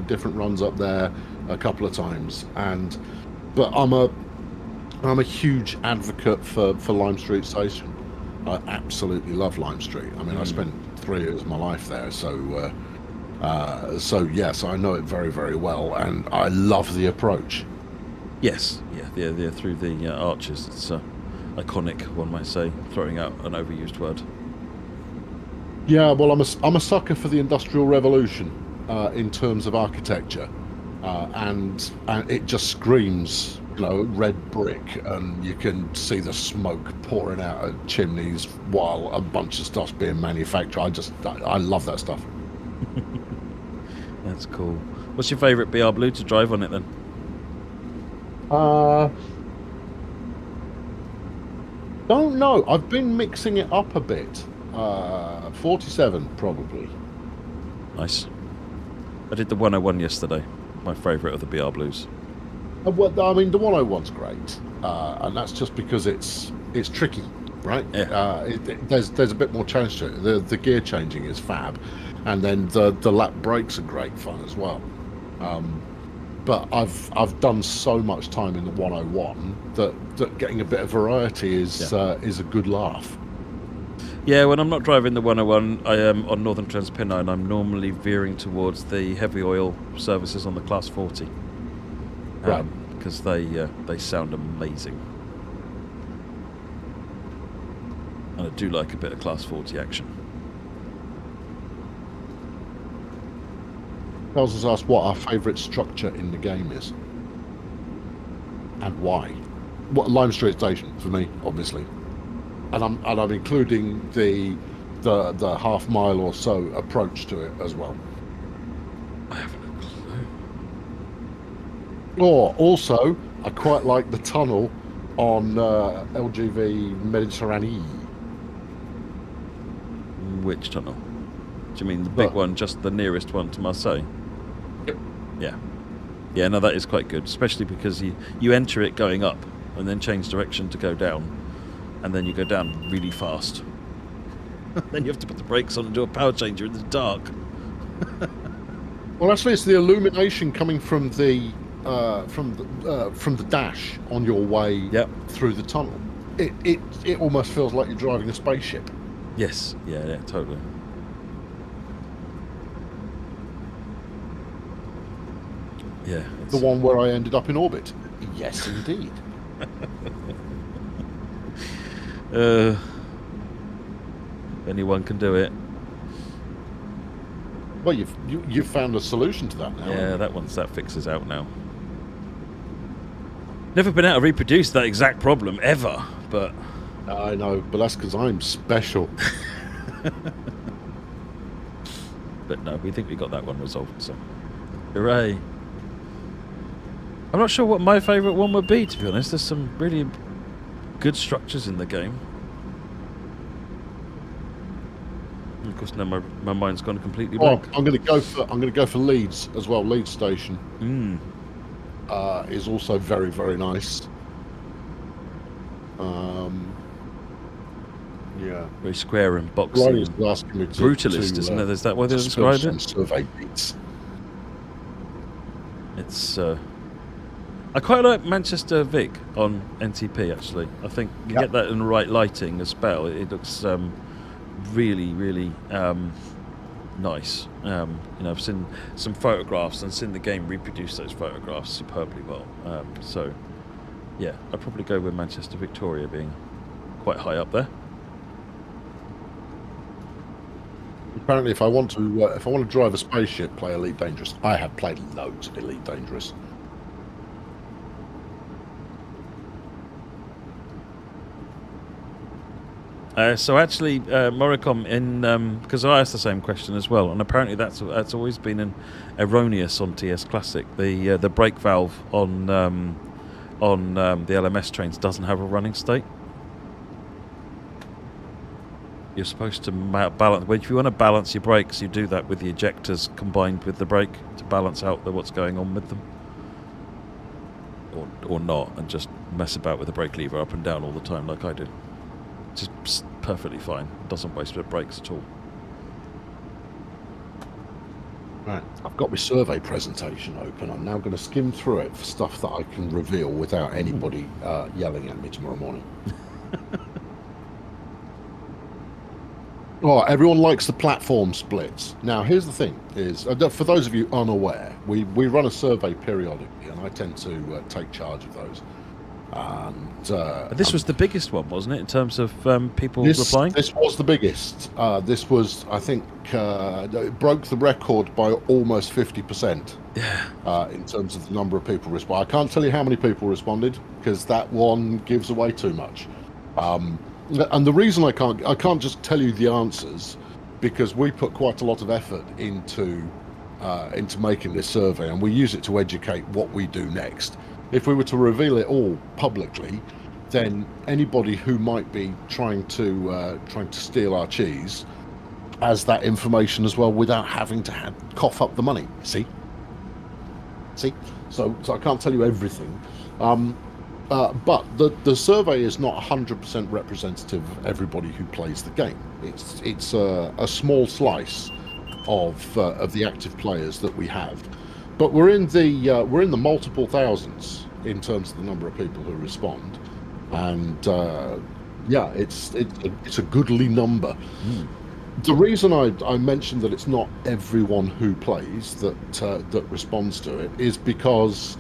different runs up there a couple of times, but I'm a huge advocate for Lime Street Station. I absolutely love Lime Street. I mean, I spent 3 years of my life there, so yes, I know it very, very well, and I love the approach. Yes, yeah, through the arches. It's iconic, one might say, throwing out an overused word. Yeah, well, I'm a sucker for the Industrial Revolution in terms of architecture, and it just screams, red brick, and you can see the smoke pouring out of chimneys while a bunch of stuff's being manufactured. I love that stuff. That's cool. What's your favourite BR Blue to drive on it then? Don't know. I've been mixing it up a bit. 47 probably. Nice. I did the 101 yesterday. My favourite of the BR Blues. Well, I mean, the 101's great, and that's just because it's tricky, right? Yeah. There's a bit more challenge to it. The gear changing is fab, and then the lap brakes are great fun as well. But I've done so much time in the 101 that getting a bit of variety is a good laugh. Yeah, when I'm not driving the 101, I am on Northern Transpennine. I'm normally veering towards the heavy oil services on the Class 40, right? Because they sound amazing, and I do like a bit of Class 40 action. Charles has asked what our favourite structure in the game is, and why. What Lime Street Station for me, obviously. And I'm including the half mile or so approach to it as well. I haven't a clue. Or also, I quite like the tunnel on LGV Mediterranean. Which tunnel? Do you mean the big one, just the nearest one to Marseille? Yep. Yeah. Yeah, no, that is quite good, especially because you enter it going up and then change direction to go down. And then you go down really fast. Then you have to put the brakes on and do a power changer in the dark. Well, actually, it's the illumination coming from the dash on your way through the tunnel. It almost feels like you're driving a spaceship. Yes, yeah, totally. Yeah. The one where I ended up in orbit. Yes, indeed. Anyone can do it. Well, you've found a solution to that now. Yeah, that fixes out now. Never been able to reproduce that exact problem ever, but I know, but that's because I'm special. But no, we think we got that one resolved. So, hooray! I'm not sure what my favourite one would be, to be honest. There's some really good structures in the game. And of course, now my mind's gone completely blank. I'm going to go for Leeds as well. Leeds Station is also very, very nice. Yeah, very square and boxy. Brutalist, isn't it? Is that why they describe it? Survey beats. It's. I quite like Manchester Vic on NTP. Actually, I think you get that in the right lighting as well. It looks really, really nice. I've seen some photographs and seen the game reproduce those photographs superbly well. So, yeah, I'd probably go with Manchester Victoria being quite high up there. Apparently, if I want to drive a spaceship, play Elite Dangerous. I have played loads of Elite Dangerous. So actually, Moricom, because I asked the same question as well, and apparently that's always been an erroneous on TS Classic. The brake valve on the LMS trains doesn't have a running state. You're supposed to balance. If you want to balance your brakes, you do that with the ejectors combined with the brake to balance out what's going on with them, or not, and just mess about with the brake lever up and down all the time like I do. Just perfectly fine. Doesn't waste the brakes at all. Right, I've got my survey presentation open. I'm now going to skim through it for stuff that I can reveal without anybody yelling at me tomorrow morning. Oh, everyone likes the platform splits. Now, here's the thing: is for those of you unaware, we run a survey periodically, and I tend to take charge of those. And this was the biggest one, wasn't it, in terms of people replying? This was the biggest. This was, I think, it broke the record by almost 50%. Yeah. In terms of the number of people respond. I can't tell you how many people responded because that one gives away too much. And the reason I can't just tell you the answers, because we put quite a lot of effort into making this survey, and we use it to educate what we do next. If we were to reveal it all publicly, then anybody who might be trying to steal our cheese has that information as well without having to cough up the money. See? So I can't tell you everything. But the survey is not 100% representative of everybody who plays the game. It's a small slice of the active players that we have, but we're in the multiple thousands in terms of the number of people who respond, and it's a goodly number. The reason I mentioned that it's not everyone who plays that responds to it is because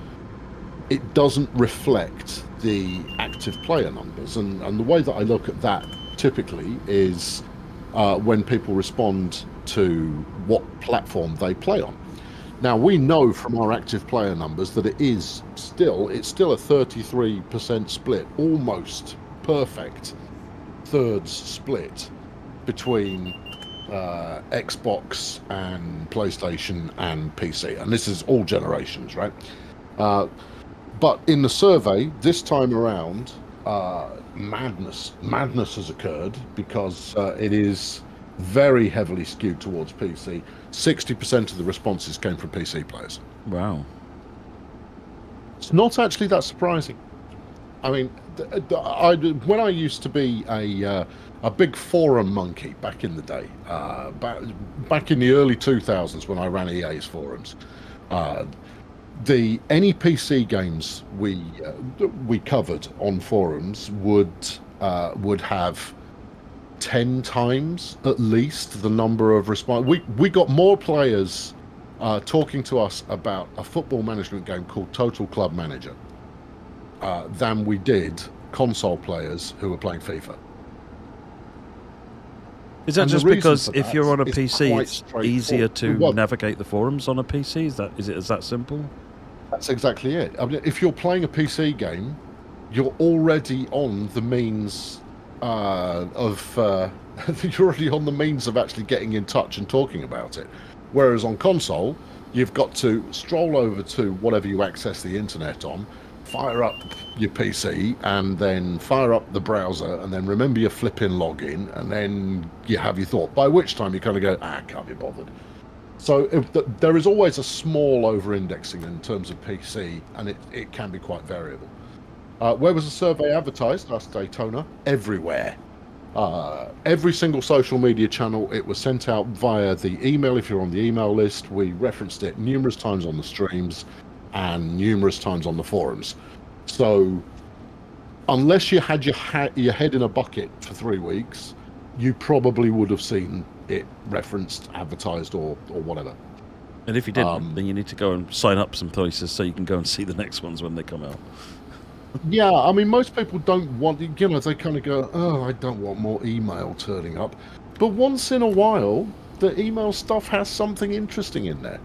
it doesn't reflect the active player numbers, and the way that I look at that typically is when people respond to what platform they play on. Now, we know from our active player numbers that it's still a 33% split, almost perfect thirds split between Xbox and PlayStation and PC, and this is all generations, right? But in the survey this time around, madness has occurred because it is very heavily skewed towards PC. 60% of the responses came from PC players. Wow. It's not actually that surprising. I mean, when I used to be a big forum monkey back in the day, back in the early 2000s when I ran EA's forums, any PC games we covered on forums would have 10 times at least the number of response. We got more players talking to us about a football management game called Total Club Manager than we did console players who were playing FIFA. Is that And the just reason because for if that you're on a is PC, quite it's easier to straightforward. navigate the forums on a PC? Is it that simple? That's exactly it. I mean, if you're playing a PC game, you're already on the means you're already on the means of actually getting in touch and talking about it. Whereas on console, you've got to stroll over to whatever you access the internet on, fire up your PC, and then fire up the browser, and then remember your flipping login, and then you have your thought. By which time you kind of go, can't be bothered. So there is always a small over-indexing in terms of PC, and it can be quite variable. Where was the survey advertised? Asked Daytona. Everywhere. Every single social media channel. It was sent out via the email if you're on the email list. We referenced it numerous times on the streams and numerous times on the forums. So unless you had your head in a bucket for 3 weeks, you probably would have seen it referenced, advertised, or whatever. And if you didn't, then you need to go and sign up some places so you can go and see the next ones when they come out. Yeah, I mean, most people don't want, they kind of go, oh, I don't want more email turning up. But once in a while, the email stuff has something interesting in there.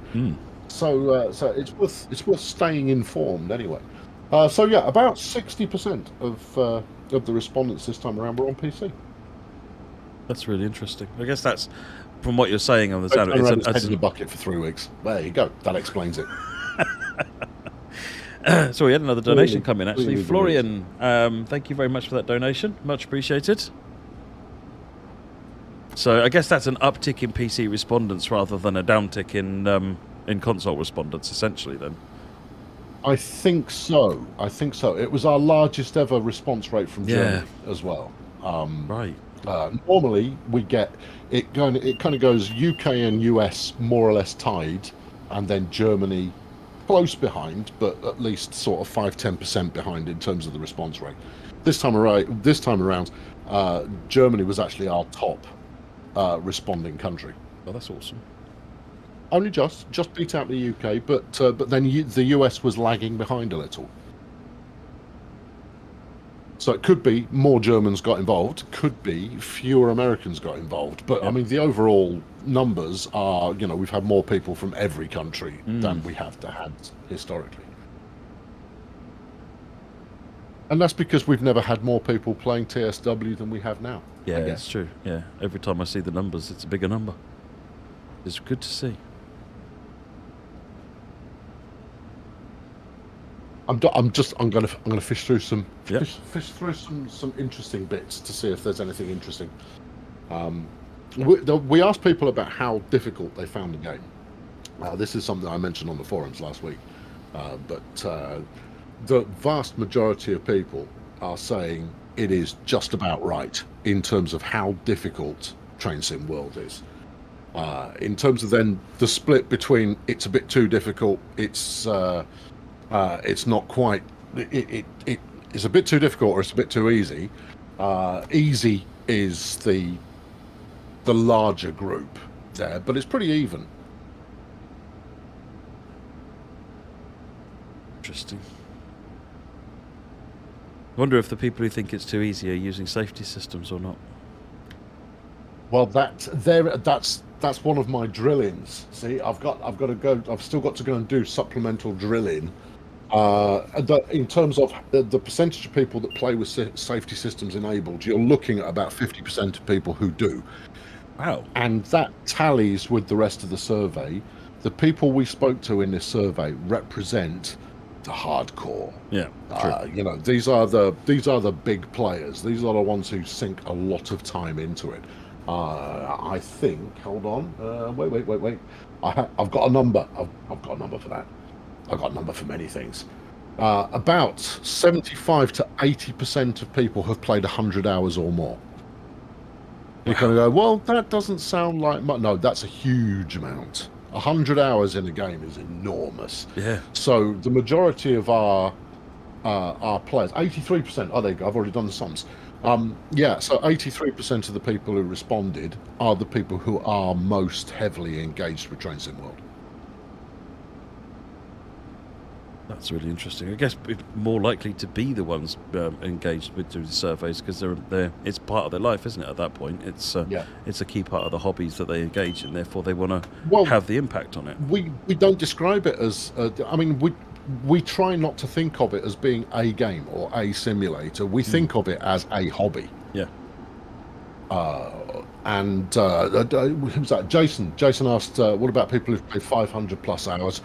So it's worth staying informed anyway. So yeah, about 60% of the respondents this time around were on PC. That's really interesting. I guess that's, from what you're saying on the sound, It's head in a bucket for 3 weeks. There you go. That explains it. So we had another donation come in, actually. Really Florian, thank you very much for that donation. Much appreciated. So I guess that's an uptick in PC respondents rather than a downtick in console respondents, essentially, then. I think so. It was our largest ever response rate from Germany as well. Right. Normally we get it kind of goes UK and US more or less tied, and then Germany close behind, but at least sort of 5-10% behind in terms of the response rate. This time around, Germany was actually our top responding country. Oh, that's awesome. Only just beat out the UK, but then the US was lagging behind a little. So it could be more Germans got involved, could be fewer Americans got involved. But I mean, the overall numbers are, we've had more people from every country than we have had historically. And that's because we've never had more people playing TSW than we have now. Yeah, that's true. Yeah, every time I see the numbers, it's a bigger number. It's good to see. I'm going to fish through some interesting bits to see if there's anything interesting. We asked people about how difficult they found the game. This is something I mentioned on the forums last week, but the vast majority of people are saying it is just about right in terms of how difficult Train Sim World is. In terms of then the split between it's a bit too difficult, it's not quite. It's a bit too difficult, or it's a bit too easy. Easy is the larger group there, but it's pretty even. Interesting. I wonder if the people who think it's too easy are using safety systems or not. Well, that's one of my drill-ins. See, I've still got to go and do supplemental drilling. In terms of the percentage of people that play with safety systems enabled, you're looking at about 50% of people who do. Wow. And that tallies with the rest of the survey. The people we spoke to in this survey represent the hardcore. Yeah, true. These are the big players. These are the ones who sink a lot of time into it. I think. Hold on. Wait. I've got a number. I've got a number for that. I've got a number for many things. About 75 to 80% of people have played 100 hours or more. You're going to go, well, that doesn't sound like much. No, that's a huge amount. 100 hours in a game is enormous. Yeah. So the majority of our players, 83%. Oh, there you go. I've already done the sums. So 83% of the people who responded are the people who are most heavily engaged with Train Sim World. That's really interesting. I guess more likely to be the ones engaged with the surveys because it's part of their life, isn't it? At that point, it's a key part of the hobbies that they engage in. Therefore, they want to have the impact on it. We don't describe it as. I mean, we try not to think of it as being a game or a simulator. We think of it as a hobby. Yeah. And who was that? Jason asked, what about people who've played 500 plus hours?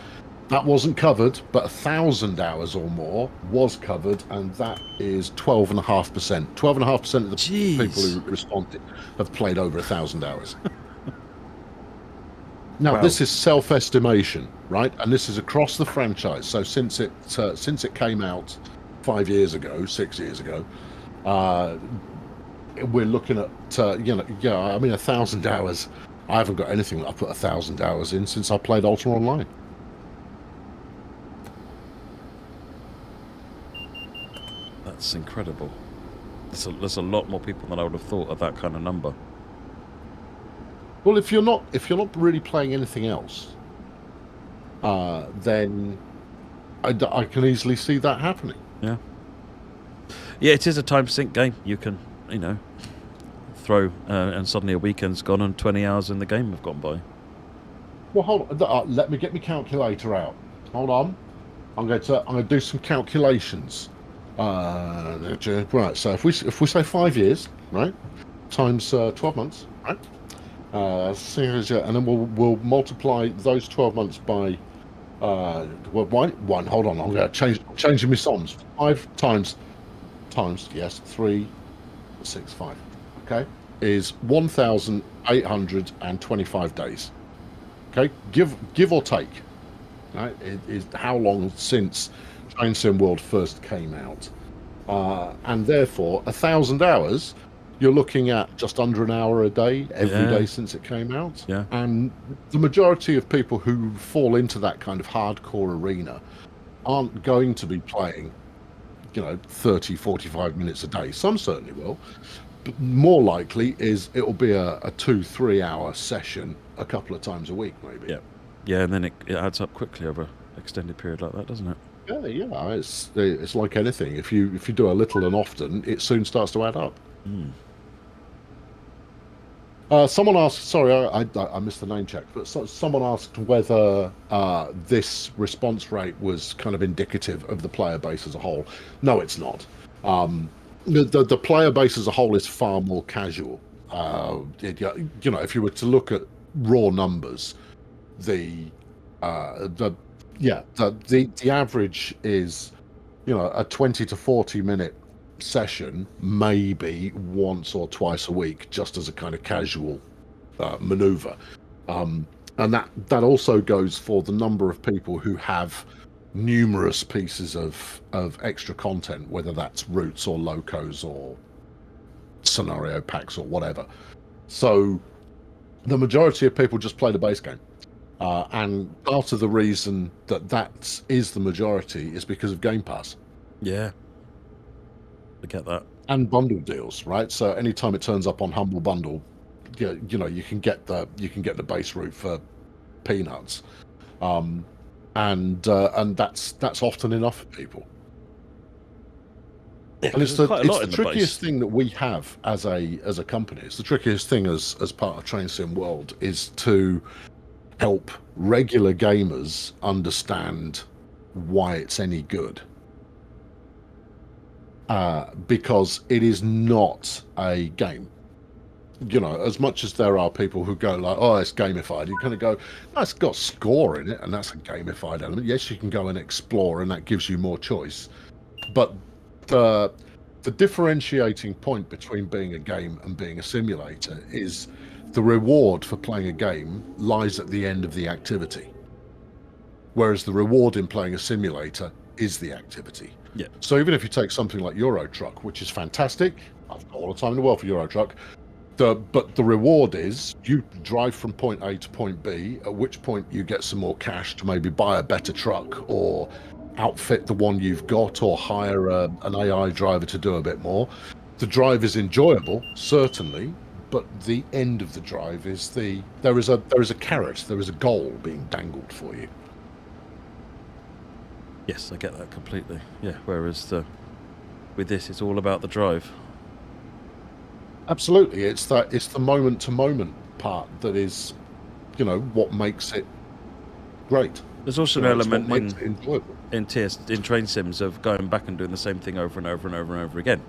That wasn't covered, but 1,000 hours or more was covered, and that is 12.5%. 12.5% of the people who responded have played over 1,000 hours. Now, this is self-estimation, right? And this is across the franchise. So since it came out 6 years ago, we're looking at I mean 1,000 hours. I haven't got anything that I've put 1,000 hours in since I played Ultra Online. That's incredible. There's a lot more people than I would have thought of that kind of number. Well, if you're not really playing anything else, then I can easily see that happening. Yeah. Yeah, it is a time sink game. You can, throw and suddenly a weekend's gone and 20 hours in the game have gone by. Well, hold on. Let me get my calculator out. Hold on. I'm going to do some calculations. Right. So if we say 5 years, right, times 12 months, right, and then we'll multiply those 12 months by one. Hold on. I'm going to changing my sums. 5 times 3, 6, 5. Okay, is 1,825 days. Okay, give or take. Right, it is how long since Train Sim World first came out, and therefore 1,000 hours. You're looking at just under an hour a day every day since it came out. Yeah. And the majority of people who fall into that kind of hardcore arena aren't going to be playing, 30, 45 minutes a day. Some certainly will. But more likely is it'll be a 2-3 hour session a couple of times a week, maybe. Yeah. Yeah, and then it adds up quickly over an extended period like that, doesn't it? Yeah. It's like anything. If you do a little and often, it soon starts to add up. Someone asked, sorry, I missed the name check, but someone asked whether this response rate was kind of indicative of the player base as a whole. No, it's not. The player base as a whole is far more casual. If you were to look at raw numbers, the average is, a 20 to 40 minute session, maybe once or twice a week, just as a kind of casual maneuver, and that also goes for the number of people who have numerous pieces of extra content, whether that's routes or locos or scenario packs or whatever. So the majority of people just play the base game, and part of the reason that is the majority is because of Game Pass. Yeah, I get that. And bundle deals, right? So anytime it turns up on Humble Bundle, you can get the base route for peanuts, and that's often enough for people. Yeah, and it's the trickiest thing that we have as a company. It's the trickiest thing as part of Train Sim World is to help regular gamers understand why it's any good. Because it is not a game. As much as there are people who go like, oh, it's gamified, you kind of go, no, it's got score in it, and that's a gamified element. Yes, you can go and explore, and that gives you more choice. But the differentiating point between being a game and being a simulator is the reward for playing a game lies at the end of the activity. Whereas the reward in playing a simulator is the activity. Yeah. So even if you take something like Euro Truck, which is fantastic, I've got all the time in the world for Euro Truck, but the reward is you drive from point A to point B, at which point you get some more cash to maybe buy a better truck or outfit the one you've got or hire an AI driver to do a bit more. The drive is enjoyable, certainly, but the end of the drive is there is a carrot, there is a goal being dangled for you. Yes, I get that completely. Yeah, whereas with this, it's all about the drive. Absolutely, it's the moment to moment part that is, what makes it great. There's also an It's what element makes it enjoyable. in train sims of going back and doing the same thing over and over and over and over again,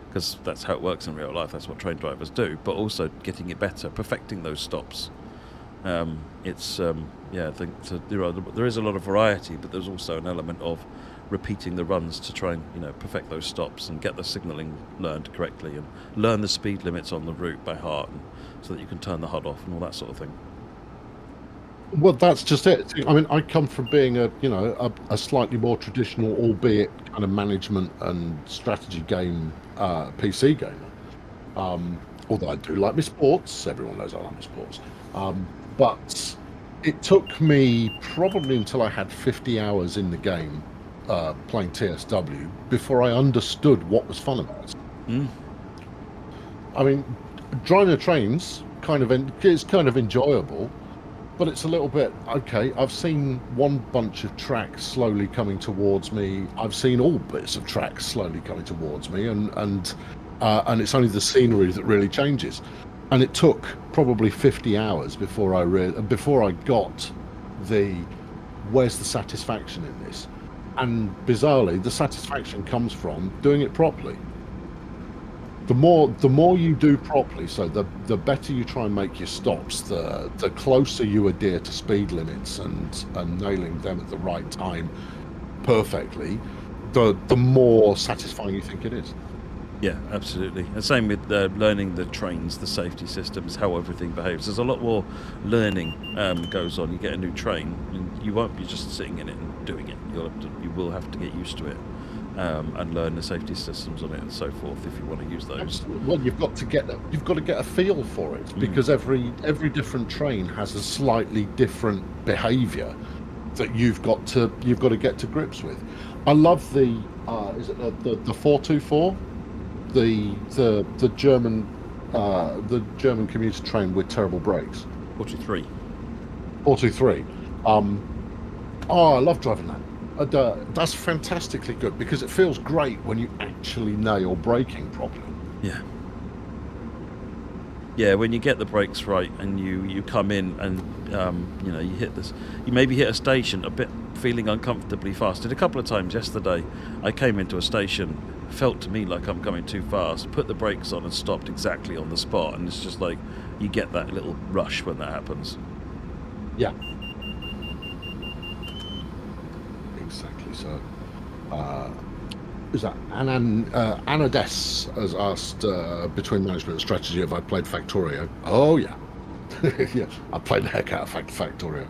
because that's how it works in real life. That's what train drivers do. But also getting it better, perfecting those stops. I think there is a lot of variety, but there's also an element of repeating the runs to try and perfect those stops and get the signalling learned correctly and learn the speed limits on the route by heart, so that you can turn the HUD off and all that sort of thing. Well, that's just it. I mean, I come from being a slightly more traditional, albeit kind of management and strategy game PC gamer. Although I do like my sports, everyone knows I like my sports. But it took me probably until I had 50 hours in the game playing TSW before I understood what was fun about it. I mean, driving the trains is kind of enjoyable. But it's a little bit, okay, I've seen one bunch of tracks slowly coming towards me. I've seen all bits of tracks slowly coming towards me, and it's only the scenery that really changes. And it took probably 50 hours before I got where's the satisfaction in this? And bizarrely, the satisfaction comes from doing it properly. The more you do properly, so the better you try and make your stops, the closer you adhere to speed limits and nailing them at the right time perfectly, the more satisfying you think it is. Yeah, absolutely. And same with learning the trains, the safety systems, how everything behaves. There's a lot more learning goes on. You get a new train, and you won't be just sitting in it and doing it. You will have to get used to it. And learn the safety systems on it and so forth if you want to use those. Absolutely. Well, you've got to get a feel for it, because every different train has a slightly different behaviour that you've got to get to grips with. I love the 424, the German commuter train with terrible brakes. 423. 423. I love driving that. That's fantastically good, because it feels great when you actually nail braking properly. Yeah, when you get the brakes right and you come in and you maybe hit a station a bit feeling uncomfortably fast. Did a couple of times yesterday. I came into a station, felt to me like I'm coming too fast, put the brakes on and stopped exactly on the spot, and it's just like you get that little rush when that happens. Yeah. Exactly. So, is that Anades has asked between management and strategy if I played Factorio. Oh yeah, yeah, I played the heck out of Factorio.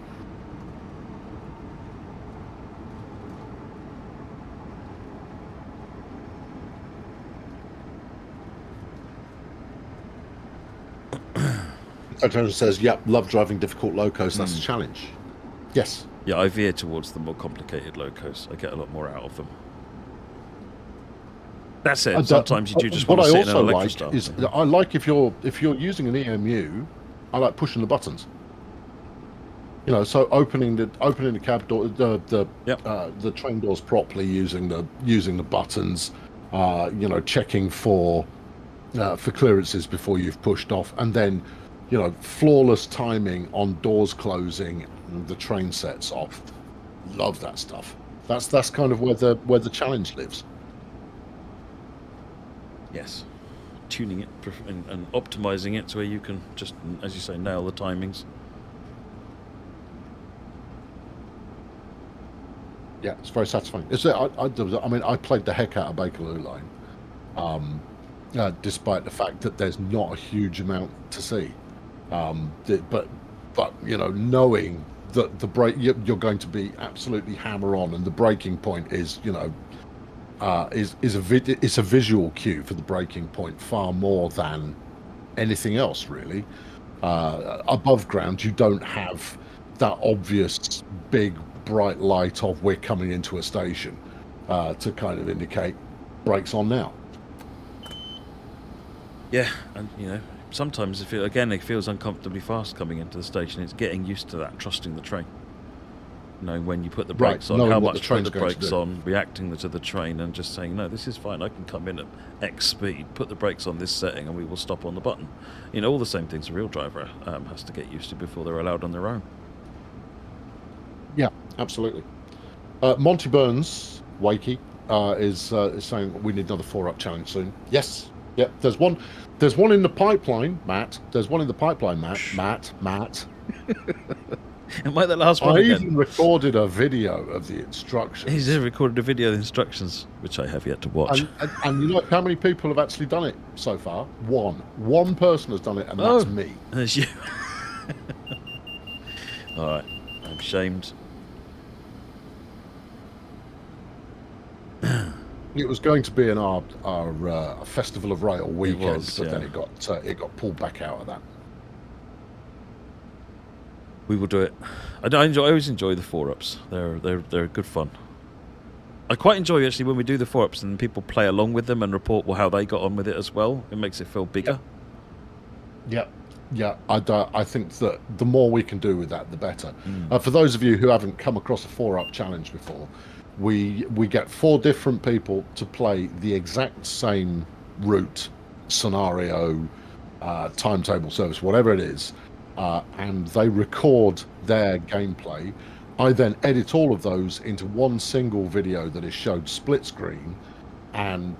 Factorio says, "Yep, love driving difficult locos. That's a challenge." Yes. Yeah, I veer towards the more complicated locos. I get a lot more out of them. That said, sometimes you do just want to sit in an Electrostar. I like if you're using an EMU, I like pushing the buttons. So opening the cab door, the train doors properly, using the buttons, checking for clearances before you've pushed off, and then flawless timing on doors closing and the train sets off. Love that stuff. That's kind of where the challenge lives. Yes, tuning it and optimizing it to where you can just, as you say, nail the timings. Yeah, it's very satisfying. I played the heck out of Bakerloo Line, despite the fact that there's not a huge amount to see. But knowing that the brake you're going to be absolutely hammer on, and the braking point is it's a visual cue for the braking point far more than anything else really. Above ground, you don't have that obvious big bright light of we're coming into a station to kind of indicate brakes on now. Yeah, and sometimes it feels uncomfortably fast coming into the station. It's getting used to that, trusting the train. knowing when you put the Right, brakes on, knowing how what much the to put train's the going to brakes do. on, reacting to the train, and just saying, no, this is fine. I can come in at X speed, put the brakes on this setting, and we will stop on the button. You know, all the same things a Raildriver has to get used to before they're allowed on their own. Yeah, absolutely. Monty Burns, Wakey, is saying we need another 4-up challenge soon. Yes. Yep. There's one in the pipeline, Matt. There's one in the pipeline, Matt. Am I the last one I again? even recorded a video of the instructions. He's recorded a video of the instructions, which I have yet to watch. And you know how many people have actually done it so far? One person has done it, and that's me. There's you. All right. I'm shamed. It was going to be in our Festival of Rail weekend, but then yeah. it got pulled back out of that. We will do it. I always enjoy the 4-ups. They're good fun. I quite enjoy actually when we do the 4-ups and people play along with them and report how they got on with it as well. It makes it feel bigger. Yeah. I think that the more we can do with that, the better. For those of you who haven't come across a 4-up challenge before, we get 4 different people to play the exact same route, scenario, timetable service, whatever it is, and they record their gameplay. I then edit all of those into one single video that is showed split screen, and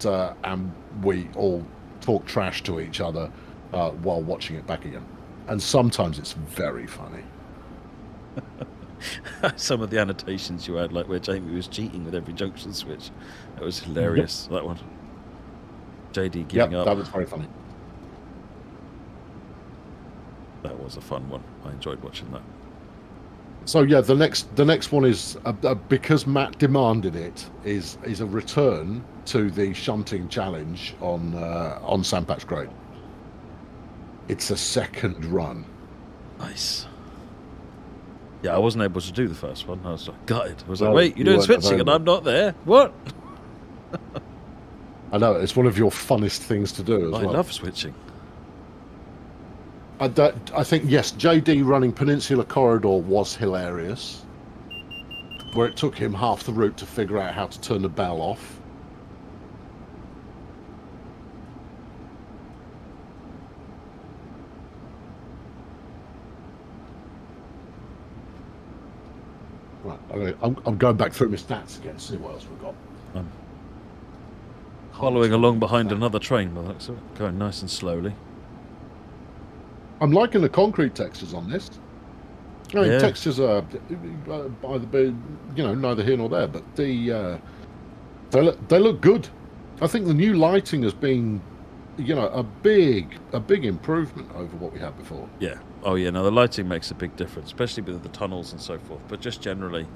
we all talk trash to each other while watching it back again. And sometimes it's very funny. Some of the annotations you had, like where Jamie was cheating with every junction switch, that was hilarious. That one. JD giving up. That was very funny. That was a fun one. I enjoyed watching that. So yeah, the next one is because Matt demanded it. Is a return to the shunting challenge on Sandpatch Grade. It's a second run. Nice. Yeah, I wasn't able to do the first one. I was like, gutted. I was like, No, wait, you're doing weren't switching and available. I'm not there? What? I know, it's one of your funnest things to do as I well. love switching. I think, yes, JD running Peninsula Corridor was hilarious, where it took him half the route to figure out how to turn the bell off. Right, I'm going back through my stats again to see what else we've got. I'm following along behind another train, by the looks of it, going nice and slowly. I'm liking the concrete textures on this. I mean, Yeah. textures are neither here nor there, but they look good. I think the new lighting has been, a big improvement over what we had before. Yeah. Oh, yeah. No, the lighting makes a big difference, especially with the tunnels and so forth. But just generally,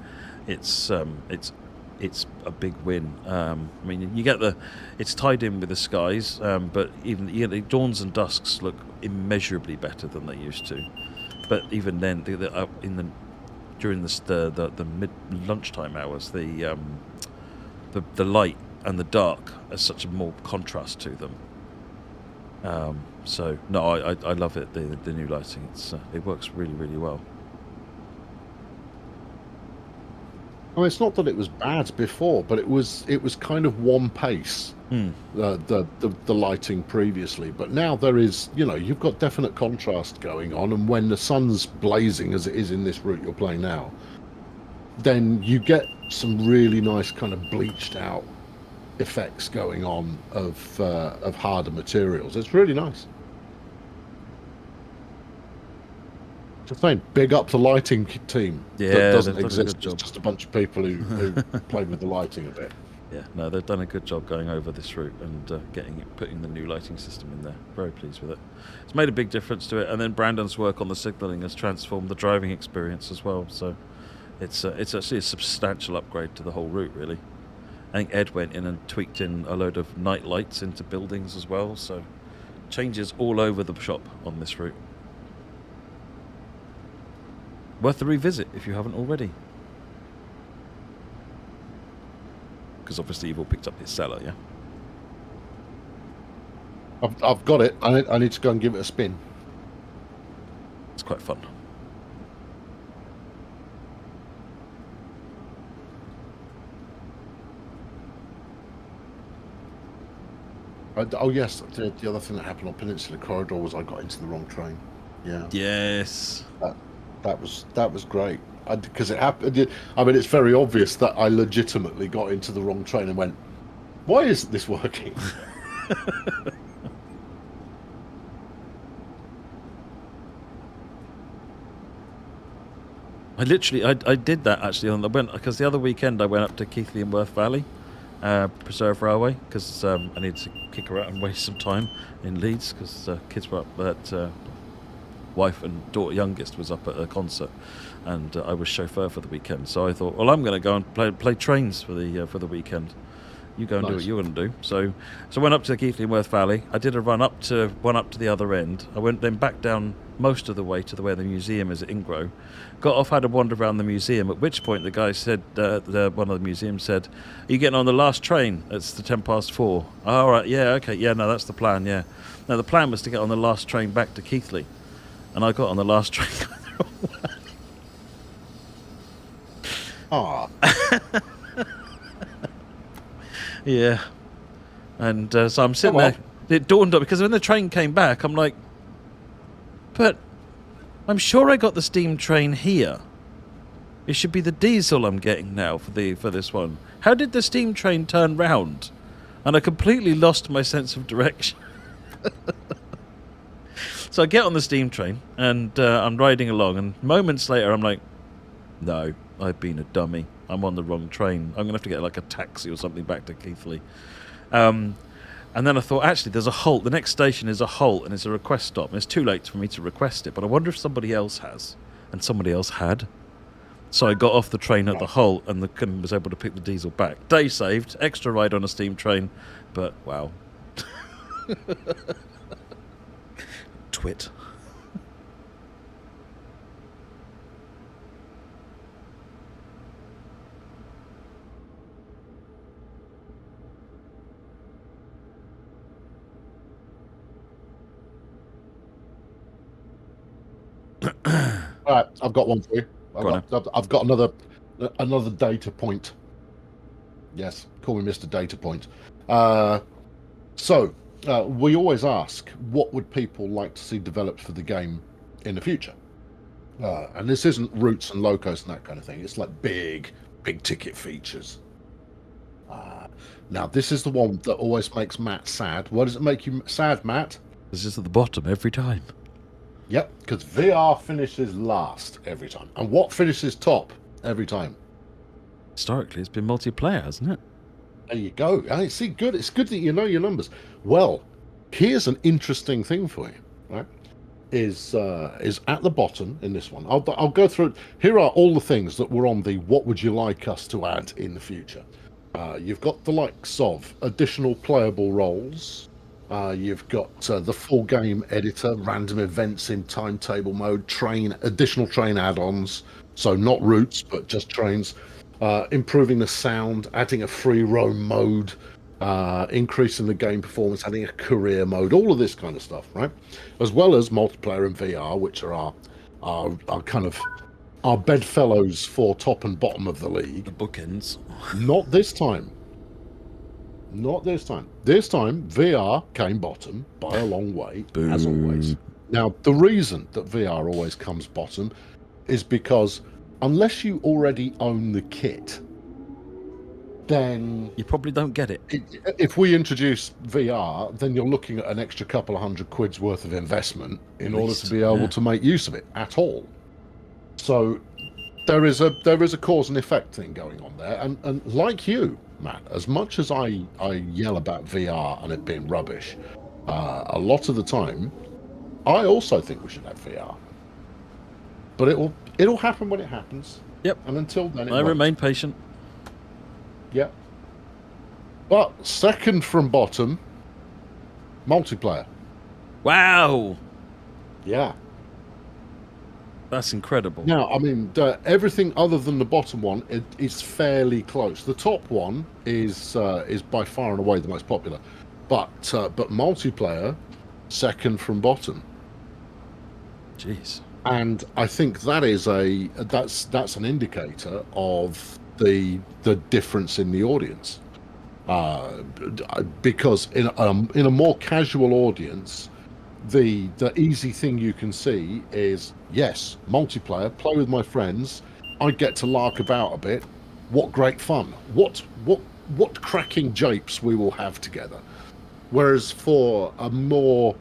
it's a big win. I mean, you get it's tied in with the skies, but even the dawns and dusks look immeasurably better than they used to. But even then, during the mid lunchtime hours, the light and the dark has such a more contrast to them. So no, I love it. The new lighting, it works really, really well. I mean, it's not that it was bad before, but it was kind of one pace. The lighting previously, but now there is, you've got definite contrast going on, and when the sun's blazing as it is in this route you're playing now, then you get some really nice kind of bleached out effects going on of harder materials. It's really nice. Just saying, big up the lighting team. Yeah, that doesn't they've done a good exist. job. It's just a bunch of people who play with the lighting a bit. Yeah, no, they've done a good job going over this route and putting the new lighting system in there. Very pleased with it. It's made a big difference to it, and then Brandon's work on the signalling has transformed the driving experience as well. So it's actually a substantial upgrade to the whole route, really. I think Ed went in and tweaked in a load of night lights into buildings as well. So changes all over the shop on this route. Worth the revisit if you haven't already. Because obviously you've all picked up his cellar, yeah? I've got it. I need to go and give it a spin. It's quite fun. Oh yes, the other thing that happened on Peninsula Corridor was I got into the wrong train. Yeah. Yes. That was great because it happened. I mean, it's very obvious that I legitimately got into the wrong train and went, "Why isn't this working?" I literally, I did that actually because the other weekend I went up to Keighley and Worth Valley, Preserve Railway, because I needed to kick her out and waste some time in Leeds because kids were up at wife and daughter youngest was up at a concert, and I was chauffeur for the weekend. So I thought, well, I'm going to go and play trains for the weekend. You go and do what you're going to do. So I went up to Keighley and Worth Valley. I did a run up to the other end. I went then back down most of the way to where the museum is at Ingro. Got off, had a wander around the museum, at which point the guy said, one of the museums said, "Are you getting on the last train? It's the 4:10. Oh, all right, yeah, okay, yeah, no, that's the plan, yeah. No, the plan was to get on the last train back to Keighley. And I got on the last train going the wrong way. Ah. Yeah. And so I'm sitting there. It dawned on because when the train came back, I'm like, but I'm sure I got the steam train here. It should be the diesel I'm getting now for this one. How did the steam train turn round? And I completely lost my sense of direction. So I get on the steam train and I'm riding along, and moments later I'm like, no, I've been a dummy. I'm on the wrong train. I'm going to have to get like a taxi or something back to Keighley. And then I thought, actually, there's a halt. The next station is a halt, and it's a request stop. And it's too late for me to request it, but I wonder if somebody else has. And somebody else had. So I got off the train at the halt and was able to pick the diesel back. Day saved, extra ride on a steam train, but wow. Twit. All right, I've got one for you. I've got another data point. Yes, call me Mr. Data Point. So we always ask, what would people like to see developed for the game in the future? And this isn't routes and locos and that kind of thing. It's like big ticket features. Now, this is the one that always makes Matt sad. Why does it make you sad, Matt? It's just at the bottom every time. Yep, because VR finishes last every time. And what finishes top every time? Historically, it's been multiplayer, hasn't it? There you go. I see, good. It's good that you know your numbers. Well, here's an interesting thing for you, right? Is at the bottom in this one. I'll go through it. Here are all the things that were on the what would you like us to add in the future. You've got the likes of additional playable roles. You've got the full game editor, random events in timetable mode, additional train add-ons, so not routes but just trains, improving the sound, adding a free roam mode, increasing the game performance, adding a career mode, all of this kind of stuff, right? As well as multiplayer and VR, which are our kind of our bedfellows for top and bottom of the league. The bookends. Not this time. Not this time. This time, VR came bottom by a long way, as always. Now, the reason that VR always comes bottom is because unless you already own the kit, then you probably don't get it. If we introduce VR, then you're looking at an extra couple of £100 worth of investment in order to be able to make use of it at all. So there is a cause and effect thing going on there, and like you, Matt, as much as I yell about VR and it being rubbish, a lot of the time, I also think we should have VR. But it'll happen when it happens. Yep. And until then, I remain patient. Yep. But second from bottom, multiplayer. Wow. Yeah. That's incredible. Now, I mean, everything other than the bottom one is fairly close. The top one is by far and away the most popular, but multiplayer, second from bottom. Jeez. And I think that is that's an indicator of the difference in the audience. Because in a more casual audience, the easy thing you can see is, yes, multiplayer, play with my friends, I get to lark about a bit. What great fun! What cracking japes we will have together. Whereas for a more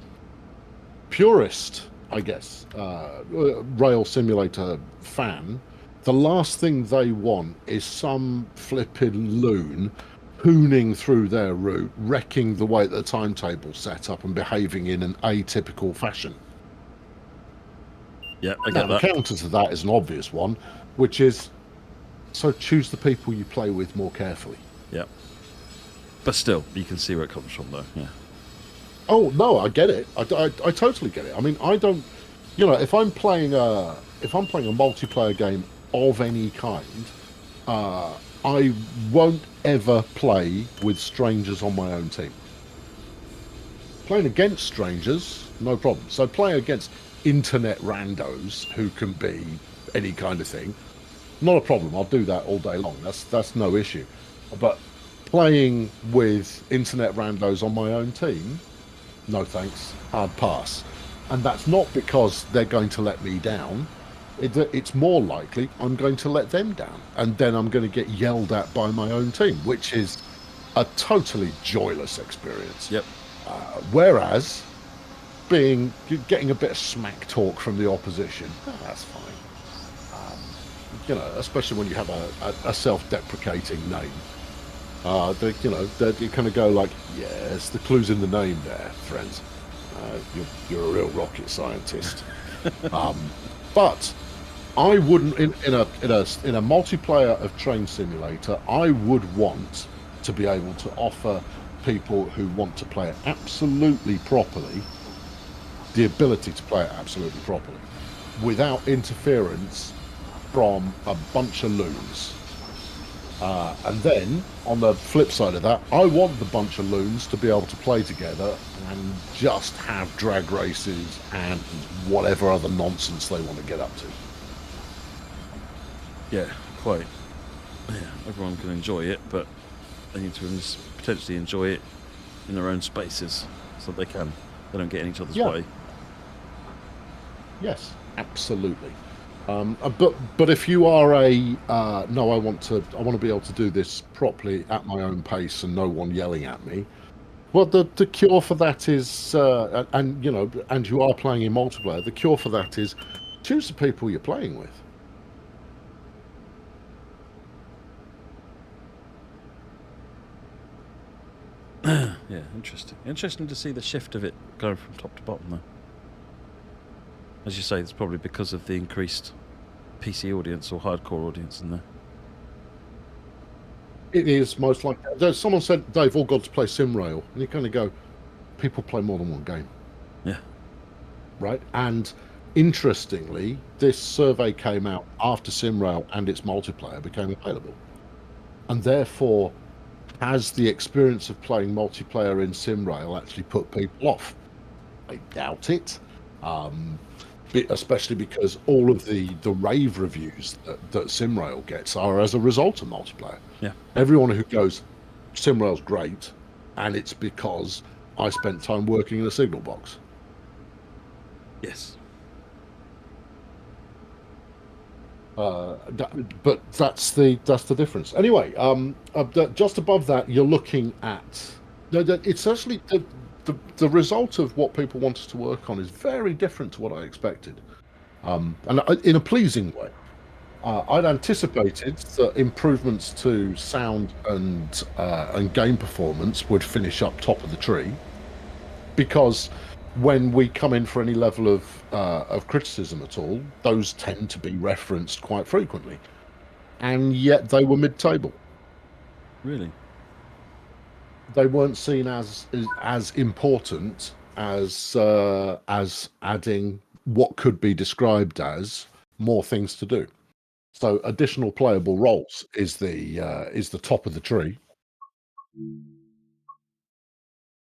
purist, I guess, rail simulator fan, the last thing they want is some flipping loon hooning through their route, wrecking the way that the timetable's set up and behaving in an atypical fashion. Yeah, I Now, get the that. counter to that is an obvious one, which is, so choose the people you play with more carefully. Yeah. But still, you can see where it comes from, though. Yeah. Oh no, I get it. I totally get it. I mean, I don't, if I'm playing a multiplayer game of any kind, I won't ever play with strangers on my own team. Playing against strangers, no problem. So playing against internet randos who can be any kind of thing, not a problem. I'll do that all day long. That's no issue. But playing with internet randos on my own team, no thanks, hard pass. And that's not because they're going to let me down. It's more likely I'm going to let them down, and then I'm going to get yelled at by my own team, which is a totally joyless experience. Yep. Whereas getting a bit of smack talk from the opposition, that's fine. Especially when you have a self-deprecating name. They kind of go like, yes, the clue's in the name there, friends. You're a real rocket scientist. But I wouldn't in a multiplayer of Train Simulator. I would want to be able to offer people who want to play it absolutely properly the ability to play it absolutely properly without interference from a bunch of loons. And then, on the flip side of that, I want the bunch of loons to be able to play together and just have drag races and whatever other nonsense they want to get up to. Yeah, quite. Yeah, everyone can enjoy it, but they need to potentially enjoy it in their own spaces so they don't get in each other's way. Yes, absolutely. But if you are no, I want to be able to do this properly at my own pace and no one yelling at me. Well, the cure for that is, and you are playing in multiplayer. The cure for that is choose the people you're playing with. Yeah, interesting. Interesting to see the shift of it going from top to bottom, though. As you say, it's probably because of the increased PC audience or hardcore audience in there. It is most likely. Someone said they've all got to play SimRail, and you kind of go, people play more than one game. Yeah. Right? And interestingly, this survey came out after SimRail and its multiplayer became available. And therefore, has the experience of playing multiplayer in SimRail actually put people off? I doubt it. Especially because all of the rave reviews that SimRail gets are as a result of multiplayer. Yeah. Everyone who goes, SimRail's great, and it's because I spent time working in a signal box. Yes. But that's the difference. Anyway, just above that, you're looking at. It's actually the result of what people want us to work on is very different to what I expected, and in a pleasing way. I'd anticipated that improvements to sound and game performance would finish up top of the tree, because when we come in for any level of criticism at all, those tend to be referenced quite frequently, and yet they were mid-table. Really? They weren't seen as important as adding what could be described as more things to do. So additional playable roles is the top of the tree.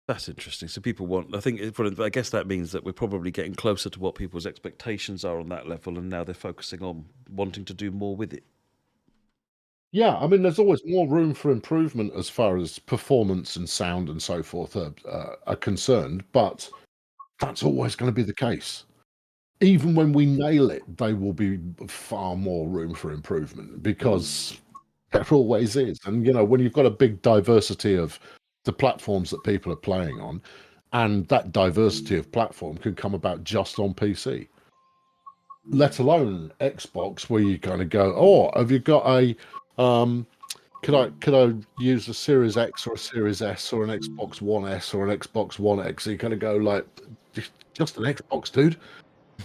That's interesting. So people want. I guess that means that we're probably getting closer to what people's expectations are on that level, and now they're focusing on wanting to do more with it. Yeah, I mean, there's always more room for improvement as far as performance and sound and so forth are concerned, but that's always going to be the case. Even when we nail it, there will be far more room for improvement because there always is. And, when you've got a big diversity of the platforms that people are playing on, and that diversity of platform could come about just on PC, let alone Xbox, where you kind of go, oh, have you got a could I use a Series X or a Series S or an Xbox One S or an Xbox One X? So you kind of go like, just an Xbox, dude.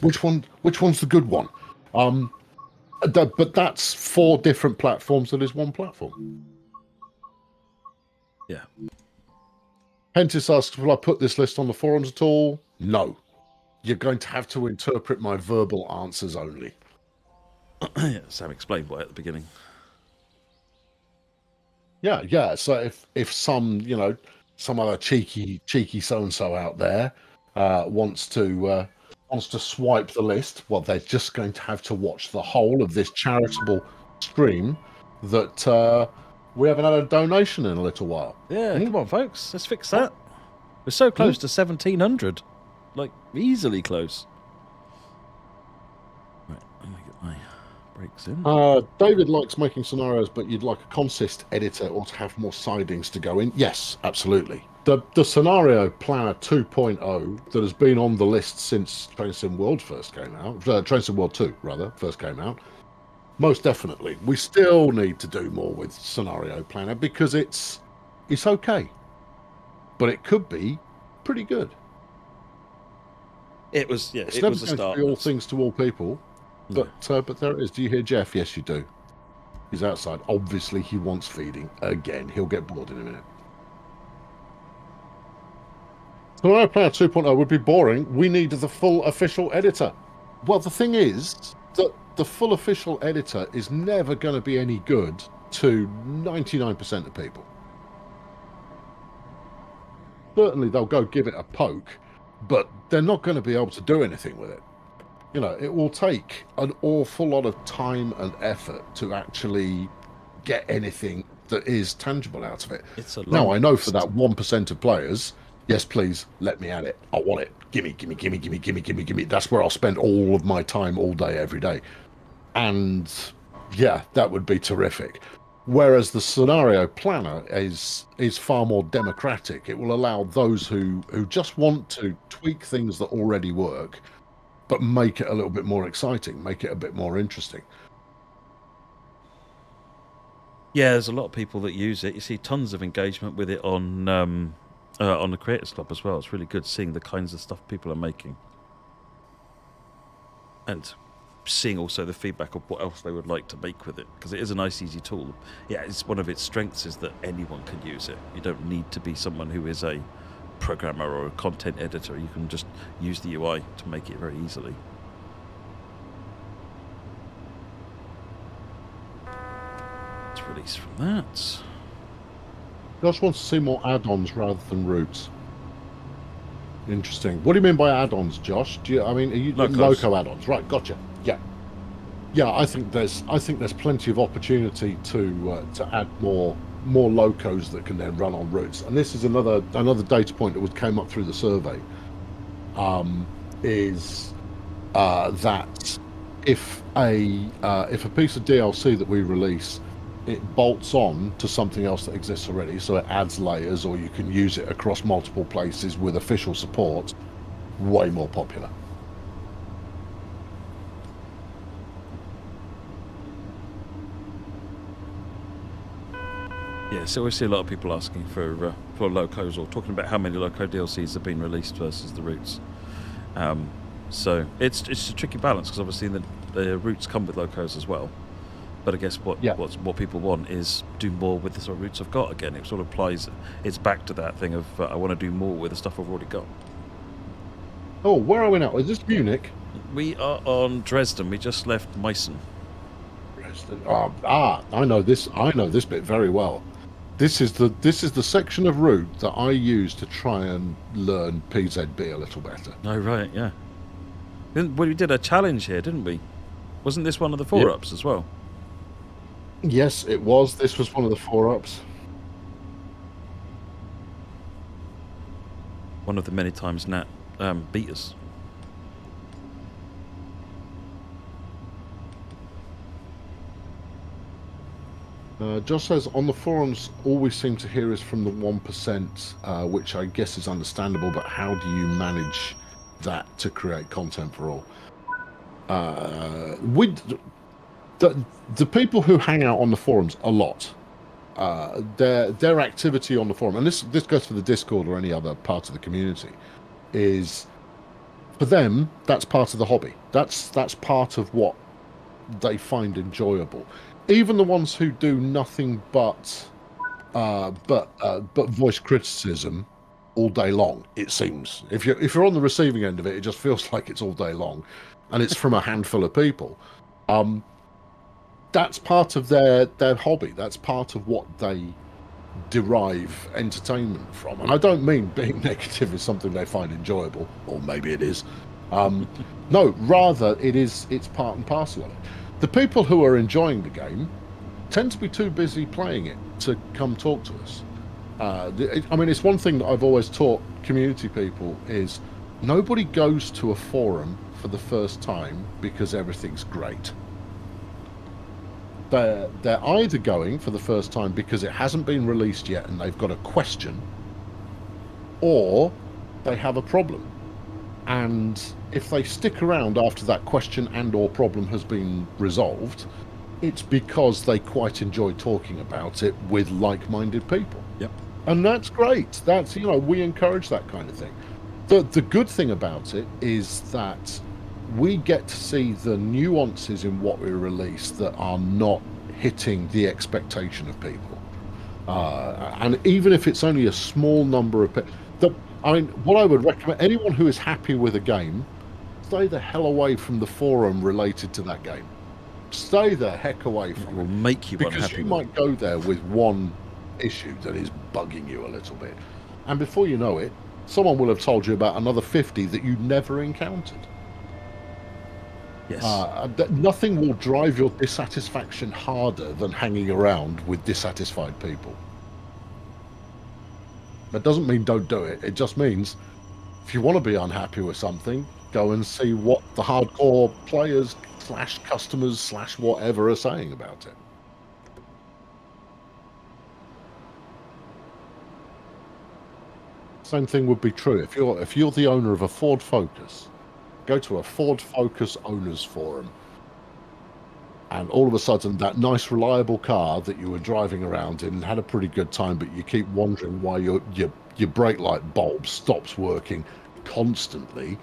Which one's the good one? But that's 4 different platforms that is one platform. Yeah. Pentis asks, will I put this list on the forums at all? No. You're going to have to interpret my verbal answers only. Yeah, Sam explained why at the beginning. Yeah. So if some some other cheeky so-and-so out there wants to swipe the list, well, they're just going to have to watch the whole of this charitable stream that we haven't had a donation in a little while. Yeah, come on, folks, let's fix that. We're so close to 1,700, like easily close. Right, let me get my breaks in. David likes making scenarios, but you'd like a consist editor or to have more sidings to go in. Yes, absolutely. The scenario planner 2.0 that has been on the list since Train Sim World first came out, Train Sim World 2 rather first came out. Most definitely, we still need to do more with scenario planner because it's okay, but it could be pretty good. It was It's it never was a going start. to be all things to all people, but there it is. Do you hear Jeff? Yes, you do. He's outside. Obviously, he wants feeding again. He'll get bored in a minute. Scenario Planner 2.0 would be boring. We need the full official editor. Well, the thing is that the full official editor is never going to be any good to 99% of people. Certainly, they'll go give it a poke, but they're not going to be able to do anything with it. It will take an awful lot of time and effort to actually get anything that is tangible out of it. Now, I know for that 1% of players, yes, please, let me at it. I want it. Gimme. That's where I'll spend all of my time all day, every day. And yeah, that would be terrific. Whereas the scenario planner is far more democratic. It will allow those who just want to tweak things that already work, but make it a little bit more exciting, make it a bit more interesting. Yeah, there's a lot of people that use it. You see tons of engagement with it on the Creators Club as well. It's really good seeing the kinds of stuff people are making. And seeing also the feedback of what else they would like to make with it, because it is a nice, easy tool. Yeah, it's one of its strengths is that anyone can use it. You don't need to be someone who is a programmer or a content editor. You can just use the UI to make it very easily. Let's release from that. Josh wants to see more add-ons rather than roots. Interesting. What do you mean by add-ons, Josh? Are you loco add-ons? Right, gotcha. Yeah. I think there's plenty of opportunity to add more locos that can then run on routes. And this is another data point that came up through the survey. Is that if a piece of DLC that we release, it bolts on to something else that exists already, so it adds layers, or you can use it across multiple places with official support, way more popular. Yeah, so we see a lot of people asking for locos, or talking about how many loco DLCs have been released versus the routes. So it's a tricky balance, because obviously the routes come with locos as well. But I guess what people want is do more with the sort of routes I've got. Again, it sort of applies. It's back to that thing of I want to do more with the stuff I've already got. Oh, where are we now? Is this Munich? We are on Dresden. We just left Meissen. Dresden. I know this. I know this bit very well. This is the section of route that I use to try and learn PZB a little better. Oh right, yeah. We did a challenge here, didn't we? Wasn't this one of the 4-ups as well? Yes, it was. This was one of the 4-ups. One of the many times Nat beat us. Josh says, on the forums, all we seem to hear is from the 1%, which I guess is understandable, but how do you manage that to create content for all? The people who hang out on the forums a lot, their activity on the forum, and this goes for the Discord or any other part of the community, is for them, that's part of the hobby. That's part of what they find enjoyable. Even the ones who do nothing but voice criticism all day long, it seems. If you're on the receiving end of it, it just feels like it's all day long, and it's from a handful of people. That's part of their hobby. That's part of what they derive entertainment from. And I don't mean being negative is something they find enjoyable, or maybe it is. No, rather it's part and parcel of it. The people who are enjoying the game tend to be too busy playing it to come talk to us. I mean, it's one thing that I've always taught community people is nobody goes to a forum for the first time because everything's great. They're either going for the first time because it hasn't been released yet and they've got a question, or they have a problem. And if they stick around after that question and or problem has been resolved, it's because they quite enjoy talking about it with like-minded people. Yep. And that's great. That's, we encourage that kind of thing. The good thing about it is that we get to see the nuances in what we release that are not hitting the expectation of people. And even if it's only a small number of people, what I would recommend, anyone who is happy with a game, stay the hell away from the forum related to that game. Stay the heck away from it. It will make you unhappy. Because you might go there with one issue that is bugging you a little bit. And before you know it, someone will have told you about another 50 that you never encountered. Yes. Nothing will drive your dissatisfaction harder than hanging around with dissatisfied people. That doesn't mean don't do it. It just means if you want to be unhappy with something, go and see what the hardcore players / customers / whatever are saying about it. Same thing would be true if you're the owner of a Ford Focus. Go to a Ford Focus owners forum, and all of a sudden that nice reliable car that you were driving around in and had a pretty good time, but you keep wondering why your brake light bulb stops working constantly,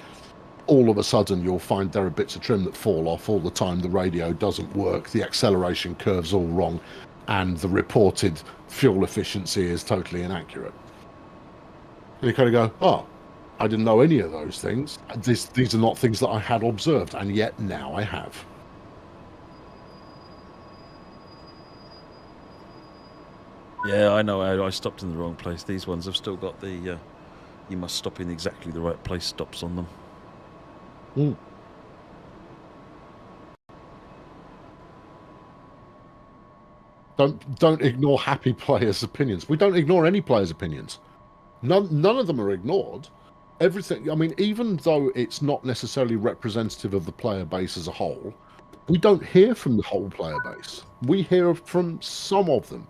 all of a sudden you'll find there are bits of trim that fall off all the time, the radio doesn't work, the acceleration curve's all wrong, and the reported fuel efficiency is totally inaccurate. And you kind of go, oh, I didn't know any of those things. These are not things that I had observed, and yet now I have. Yeah, I know. I stopped in the wrong place. These ones have still got the you must stop in exactly the right place stops on them. Don't ignore happy players' opinions. We don't ignore any players' opinions. None of them are ignored. Everything, I mean, even though it's not necessarily representative of the player base as a whole, we don't hear from the whole player base. We hear from some of them.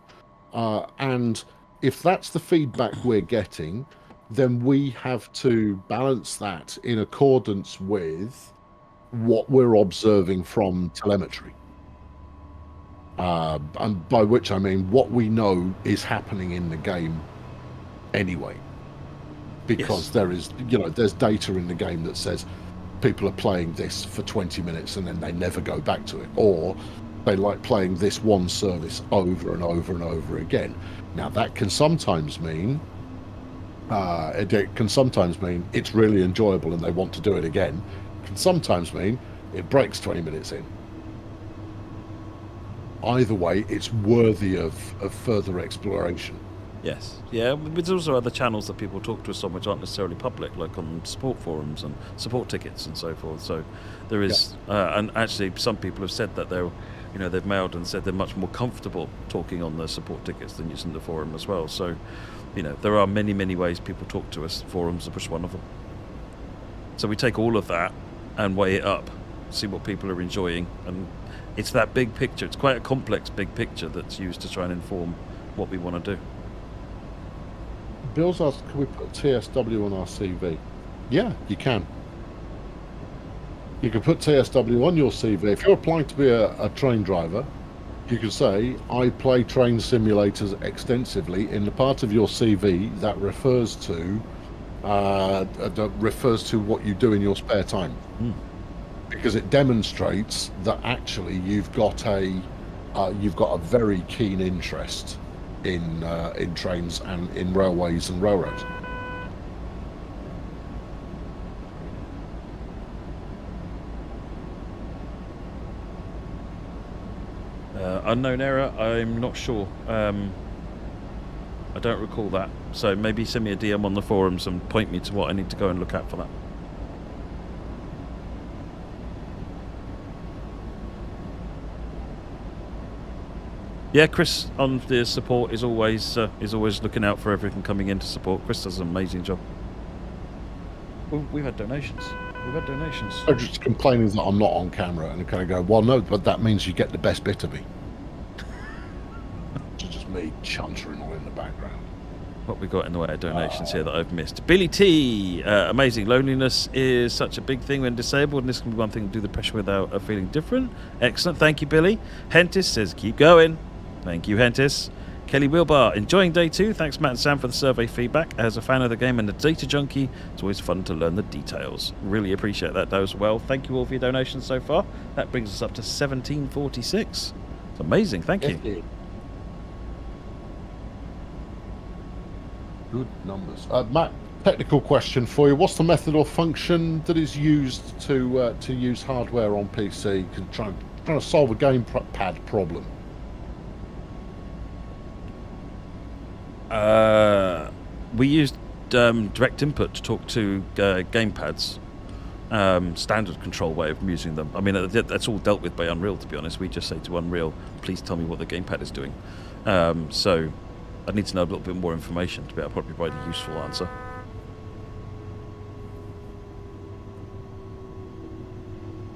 And if that's the feedback we're getting, then we have to balance that in accordance with what we're observing from telemetry. And by which I mean what we know is happening in the game anyway. Because there is, there's data in the game that says people are playing this for 20 minutes and then they never go back to it. Or they like playing this one service over and over and over again. Now that can sometimes mean, it's really enjoyable and they want to do it again. It can sometimes mean it breaks 20 minutes in. Either way, it's worthy of further exploration. Yes. Yeah, but there's also other channels that people talk to us on which aren't necessarily public, like on support forums and support tickets and so forth. So there is, and actually some people have said that they'll you know, they've mailed and said they're much more comfortable talking on the support tickets than using the forum as well. So, you know, there are many, many ways people talk to us. Forums are just one of them. So we take all of that and weigh it up, see what people are enjoying, and it's that big picture. It's quite a complex big picture that's used to try and inform what we want to do. Bill's asked, can we put TSW on our CV? Yeah, you can. You can put TSW on your CV. If you're applying to be a train driver, you can say, I play train simulators extensively in the part of your CV that refers to what you do in your spare time. Because it demonstrates that actually you've got a very keen interest in trains and in railways and railroads. Unknown error, I'm not sure. I don't recall that. So maybe send me a DM on the forums and point me to what I need to go and look at for that. Yeah, Chris on the support is always looking out for everything coming into support. Chris does an amazing job. We've had donations. I'm just complaining that I'm not on camera, and I kind of go, well, no, but that means you get the best bit of me. It's just me chuntering all in the background. What we got in the way of donations here that I've missed? Billy T, amazing. Loneliness is such a big thing when disabled, and this can be one thing to do the pressure without feeling different. Excellent, thank you, Billy. Hentis says, keep going. Thank you, Hentis. Kelly Wilbar, enjoying day 2. Thanks, Matt and Sam, for the survey feedback. As a fan of the game and a data junkie, it's always fun to learn the details. Really appreciate that, though, as well. Thank you all for your donations so far. That brings us up to 1746. It's amazing. Thank you. Good numbers. Matt, technical question for you. What's the method or function that is used to use hardware on PC? Trying to solve a gamepad problem. We used direct input to talk to gamepads. Standard control way of using them. I mean, that's all dealt with by Unreal, to be honest. We just say to Unreal, please tell me what the gamepad is doing. So I need to know a little bit more information to be able to provide a useful answer.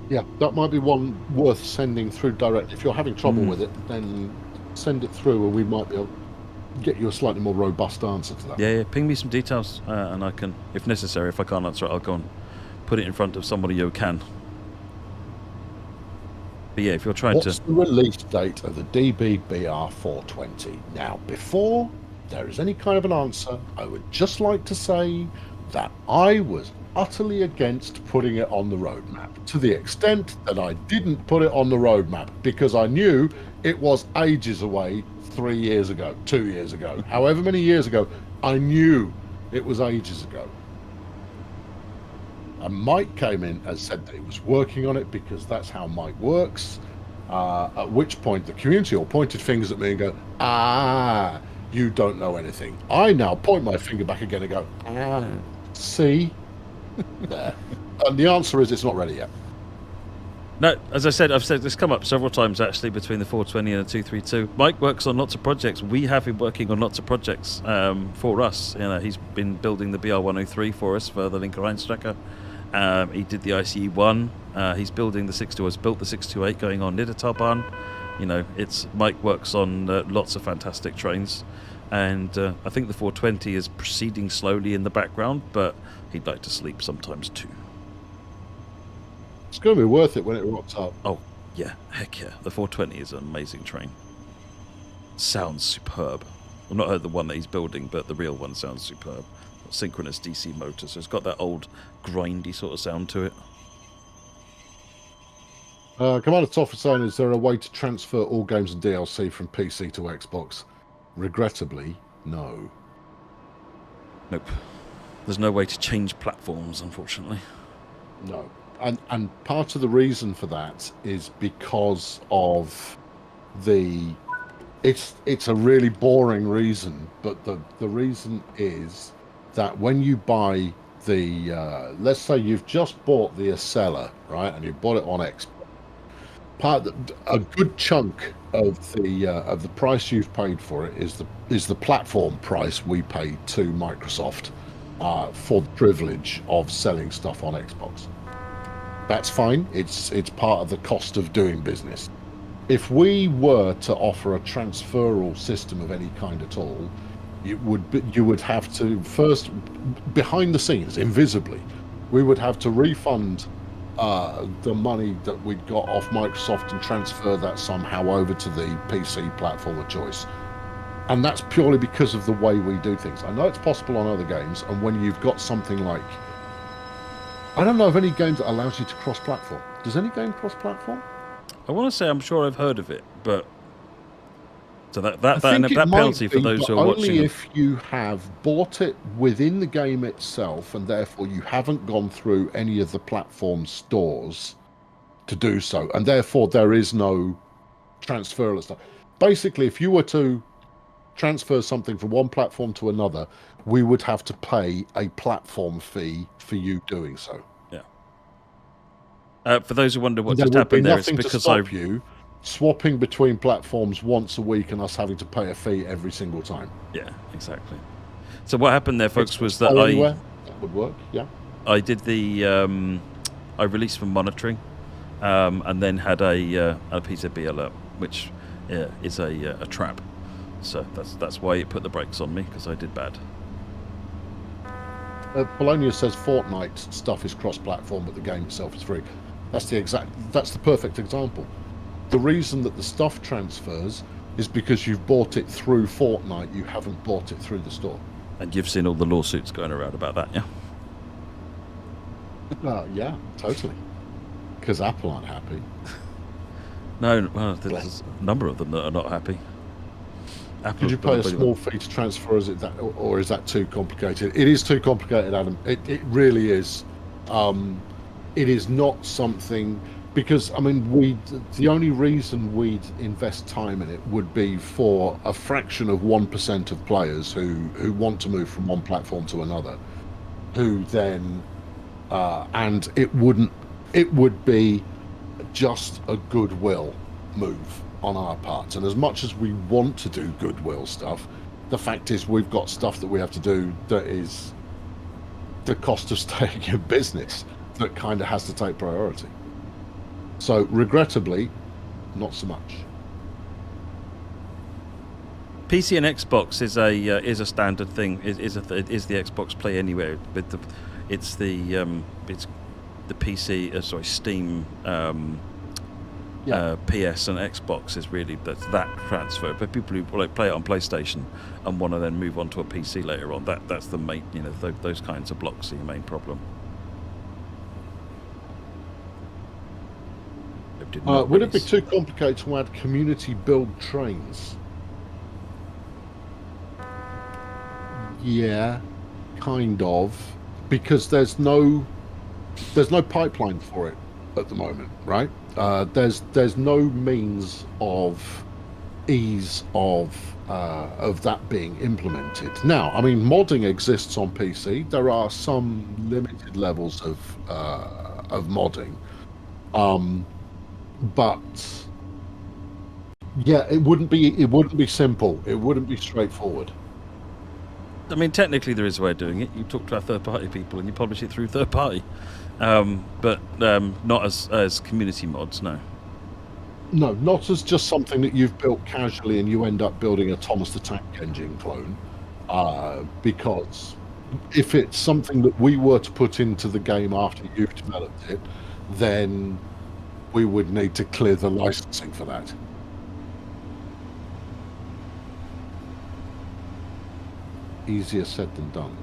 Yeah, that might be one worth sending through direct. If you're having trouble with it, then send it through, and we might be able to get you a slightly more robust answer to that. Yeah, ping me some details, and I can, if necessary, if I can't answer it, I'll go and put it in front of somebody who can. But yeah, if you're trying What's the release date of the DBBR 420? Now, before there is any kind of an answer, I would just like to say that I was utterly against putting it on the roadmap, to the extent that I didn't put it on the roadmap because I knew it was ages away. 3 years ago, 2 years ago, however many years ago, I knew it was ages ago. And Mike came in and said that he was working on it because that's how Mike works. At which point the community all pointed fingers at me and go, you don't know anything. I now point my finger back again and go, see? There. And the answer is it's not ready yet. No, as I said, I've said this come up several times actually between the 420 and the 232. Mike works on lots of projects. We have been working on lots of projects for us. You know, he's been building the BR103 for us for the Linker Einstrecker. He did the ICE-1. He's building the 62. Has built the 628 going on Niedertalbahn. You know, Mike works on lots of fantastic trains, and I think the 420 is proceeding slowly in the background, but he'd like to sleep sometimes too. It's going to be worth it when it rocks up. Oh, yeah. Heck yeah. The 420 is an amazing train. Sounds superb. I've not heard the one that he's building, but the real one sounds superb. Synchronous DC motor, so it's got that old grindy sort of sound to it. Commander Toff is saying, is there a way to transfer all games and DLC from PC to Xbox? Regrettably, no. Nope. There's no way to change platforms, unfortunately. No. And part of the reason for that is because of it's a really boring reason, but the reason is that when you buy the let's say you've just bought the Acela, right, and you bought it on Xbox, a good chunk of the price you've paid for it is the platform price we paid to Microsoft for the privilege of selling stuff on Xbox. That's fine. It's part of the cost of doing business. If we were to offer a transferal system of any kind at all, you would have to first, behind the scenes, invisibly, we would have to refund the money that we'd got off Microsoft and transfer that somehow over to the PC platform of choice. And that's purely because of the way we do things. I know it's possible on other games, and when you've got something like... I don't know of any game that allows you to cross-platform. Does any game cross-platform? I want to say I'm sure I've heard of it, but... So that think it might penalty for be, those but who are watching... only if you have bought it within the game itself, and therefore you haven't gone through any of the platform stores to do so, and therefore there is no transfer and stuff. Basically, if you were to transfer something from one platform to another, we would have to pay a platform fee for you doing so. Yeah. For those who wonder what There just would be happened there, it's nothing to because stop you swapping between platforms once a week and us having to pay a fee every single time. Yeah, exactly. So what happened there, folks, was that that would work. Yeah. I did the I released for monitoring, and then had a PZB alert, which is a trap. So that's why it put the brakes on me, because I did bad. Bologna says Fortnite stuff is cross-platform, but the game itself is free. That's the perfect example. The reason that the stuff transfers is because you've bought it through Fortnite. You haven't bought it through the store. And you've seen all the lawsuits going around about that, yeah? Yeah, totally. Because Apple aren't happy. No, well, there's a number of them that are not happy. Apple Did you pay a small fee to transfer? Or is that too complicated? It is too complicated, Adam. It really is. It is not something, because I mean, the only reason we'd invest time in it would be for a fraction of 1% of players who want to move from one platform to another, who then and it would be just a goodwill move on our part. And as much as we want to do goodwill stuff, the fact is we've got stuff that we have to do that is the cost of staying in business that kind of has to take priority. So regrettably, not so much. PC and Xbox is a standard thing. Is the Xbox Play Anywhere? But it's the PC. Steam. PS and Xbox is really that transfer. But people who play it on PlayStation and want to then move on to a PC later on, that's the main. Those kinds of blocks are your main problem. Would it be too complicated to add community build trains? Yeah, kind of, because there's no pipeline for it at the moment, right? There's no means of ease of that being implemented. Now, I mean, modding exists on PC. There are some limited levels of modding, but yeah, it wouldn't be simple. It wouldn't be straightforward. I mean, technically there is a way of doing it. You talk to our third-party people and you publish it through third-party, but not as community mods. No, not as just something that you've built casually and you end up building a Thomas the Tank Engine clone. Because if it's something that we were to put into the game after you've developed it, then we would need to clear the licensing for that. Easier said than done.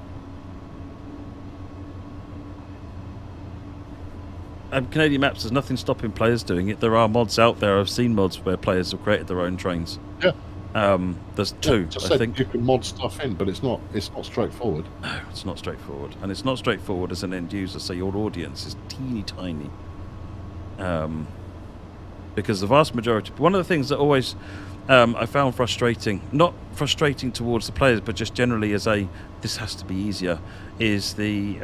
Canadian Maps, there's nothing stopping players doing it. There are mods out there. I've seen mods where players have created their own trains. Yeah. There's two, I think. You can mod stuff in, but it's not straightforward. No, it's not straightforward. And it's not straightforward as an end user, so your audience is teeny tiny. Because the vast majority... One of the things that always... I found frustrating, not frustrating towards the players, but just generally as this has to be easier, is the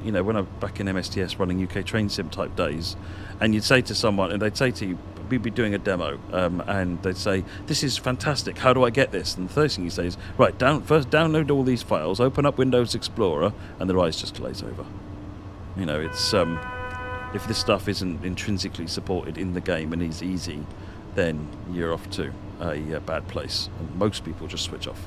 you know, when I'm back in MSTS running UK train sim type days, and you'd say to someone, and they'd say to you, we'd be doing a demo, and they'd say, this is fantastic, how do I get this? And the first thing you say is, right, first download all these files, open up Windows Explorer, and their eyes just glaze over. You know, it's if this stuff isn't intrinsically supported in the game and is easy, then you're off to a bad place, and most people just switch off.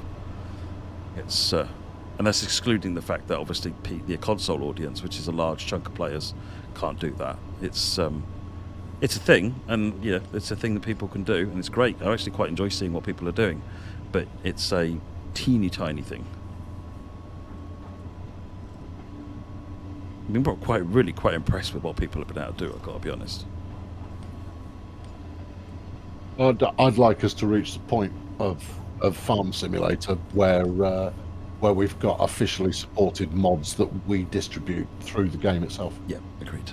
It's and that's excluding the fact that obviously the console audience, which is a large chunk of players, can't do that. It's a thing, and yeah, it's a thing that people can do, and it's great. I actually quite enjoy seeing what people are doing, but it's a teeny tiny thing. I mean, we're really quite impressed with what people have been able to do, I've got to be honest. I'd like us to reach the point of Farm Simulator where we've got officially supported mods that we distribute through the game itself. Yeah, agreed.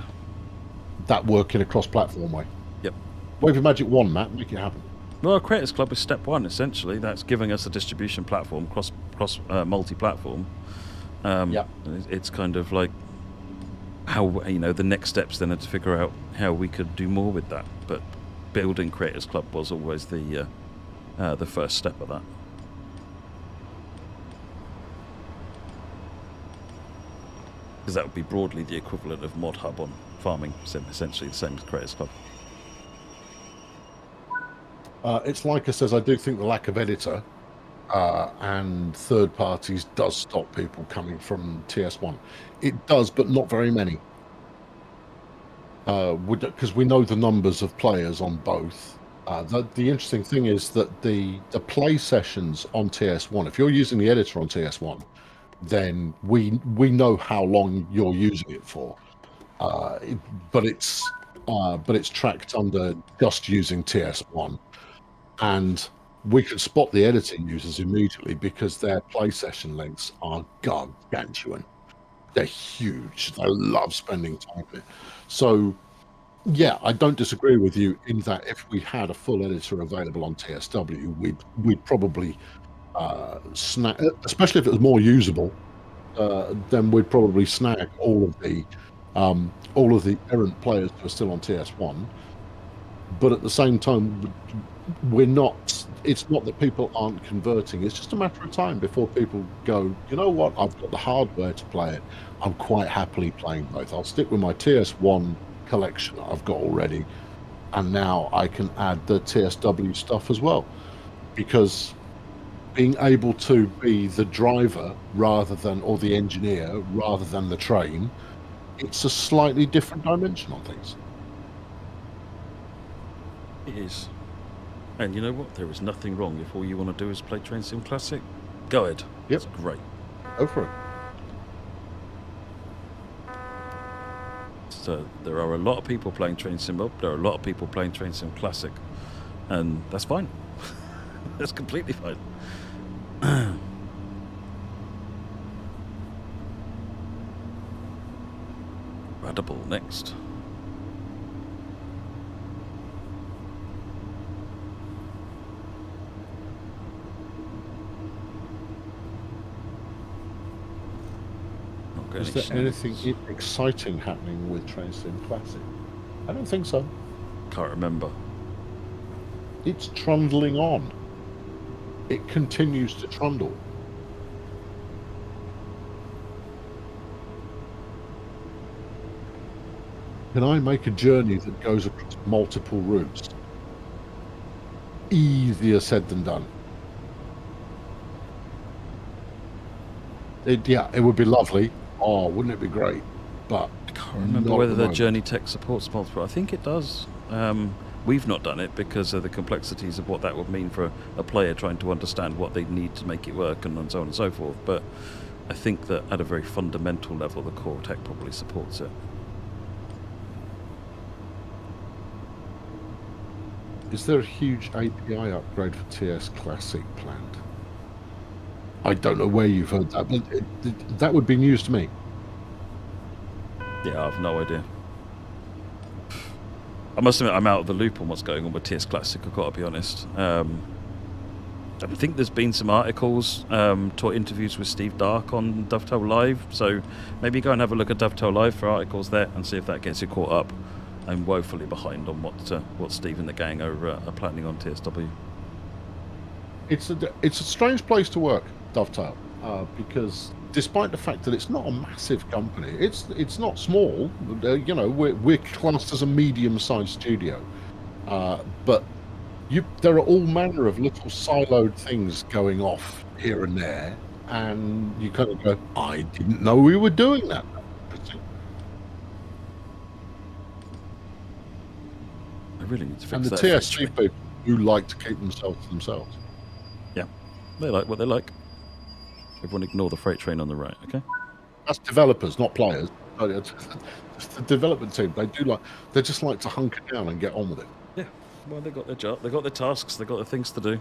That work in a cross-platform way. Yep. Wave your magic wand, Matt, make it happen. Well, Creators Club is step one, essentially. That's giving us a distribution platform, cross multi-platform. Yeah. It's kind of like how, you know, the next steps then are to figure out how we could do more with that. But building Creators Club was always the first step of that. Because that would be broadly the equivalent of Mod Hub on farming, essentially the same as Creators Club. It's like I says, I do think the lack of editor and third parties does stop people coming from TS1. It does, but not very many. Because we know the numbers of players on both. The interesting thing is that the play sessions on TS1, if you're using the editor on TS1, then we know how long you're using it for. But it's tracked under just using TS1, and we can spot the editing users immediately because their play session lengths are gargantuan. They're huge. They love spending time in it. So, yeah, I don't disagree with you in that if we had a full editor available on TSW, we'd probably snag, especially if it was more usable, then we'd probably snag all of the errant players who are still on TS1. But at the same time, it's not that people aren't converting. It's just a matter of time before people go, you know what, I've got the hardware to play it. I'm quite happily playing both. I'll stick with my TS1 collection that I've got already, and now I can add the TSW stuff as well. Because being able to be the driver or the engineer rather than the train, it's a slightly different dimension on things. It is. And you know what? There is nothing wrong if all you want to do is play Train Sim Classic. Go ahead. Yep. It's great. Go for it. So there are a lot of people playing Train Sim Up. There are a lot of people playing Train Sim Classic. And that's fine. That's completely fine. Radible next. Is there anything exciting happening with Train Sim Classic? I don't think so. Can't remember. It's trundling on. It continues to trundle. Can I make a journey that goes across multiple routes? Easier said than done. It would be lovely. Oh, wouldn't it be great? But I can't remember whether the Journey Tech supports multiple. I think it does. We've not done it because of the complexities of what that would mean for a player trying to understand what they need to make it work and so on and so forth. But I think that at a very fundamental level, the core tech probably supports it. Is there a huge API upgrade for TS Classic planned? I don't know where you've heard that, but that would be news to me. Yeah, I have no idea. I must admit, I'm out of the loop on what's going on with TS Classic, I've got to be honest. I think there's been some articles, interviews with Steve Dark on Dovetail Live, so maybe go and have a look at Dovetail Live for articles there and see if that gets you caught up. I'm woefully behind on what Steve and the gang are planning on TSW. It's a strange place to work, Dovetail, because despite the fact that it's not a massive company, it's not small. You know, we're classed as a medium-sized studio, but there are all manner of little siloed things going off here and there, and you kind of go, I didn't know we were doing that. I really need to fix and the that. TSG people who like to keep themselves to themselves. Yeah, they like what they like. Everyone ignore the freight train on the right, okay? That's developers, not players. It's the development team. They just like to hunker down and get on with it. Yeah. Well, they got their job, they got their tasks, they got their things to do.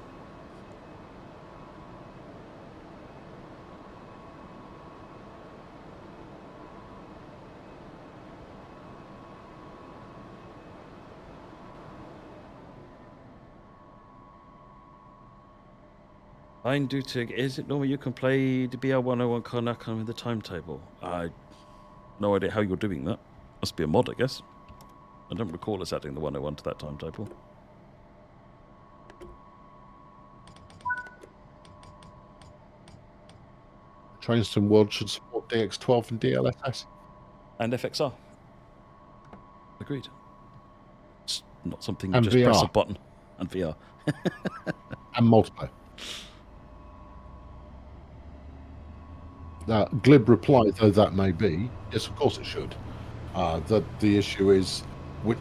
Is it normal you can play the BL101 Karnakan with the timetable? I no idea how you're doing that. Must be a mod, I guess. I don't recall us adding the 101 to that timetable. Trainston World should support DX12 and DLSS. And FXR. Agreed. It's not something you And just VR. press a button. And VR. And multiplayer. Glib reply, though that may be, yes, of course it should. The issue is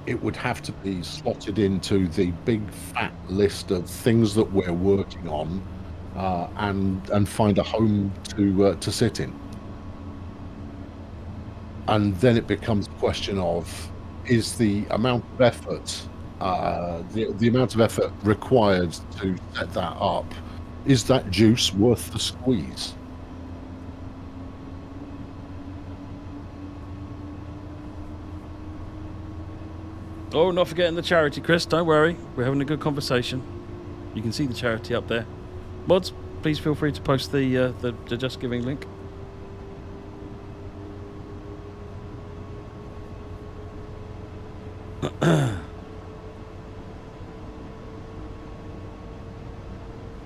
it would have to be slotted into the big fat list of things that we're working on, and find a home to sit in. And then it becomes a question of, is the amount of effort, the amount of effort required to set that up, is that juice worth the squeeze? Oh, not forgetting the charity, Chris. Don't worry. We're having a good conversation. You can see the charity up there. Mods, please feel free to post the Just Giving link.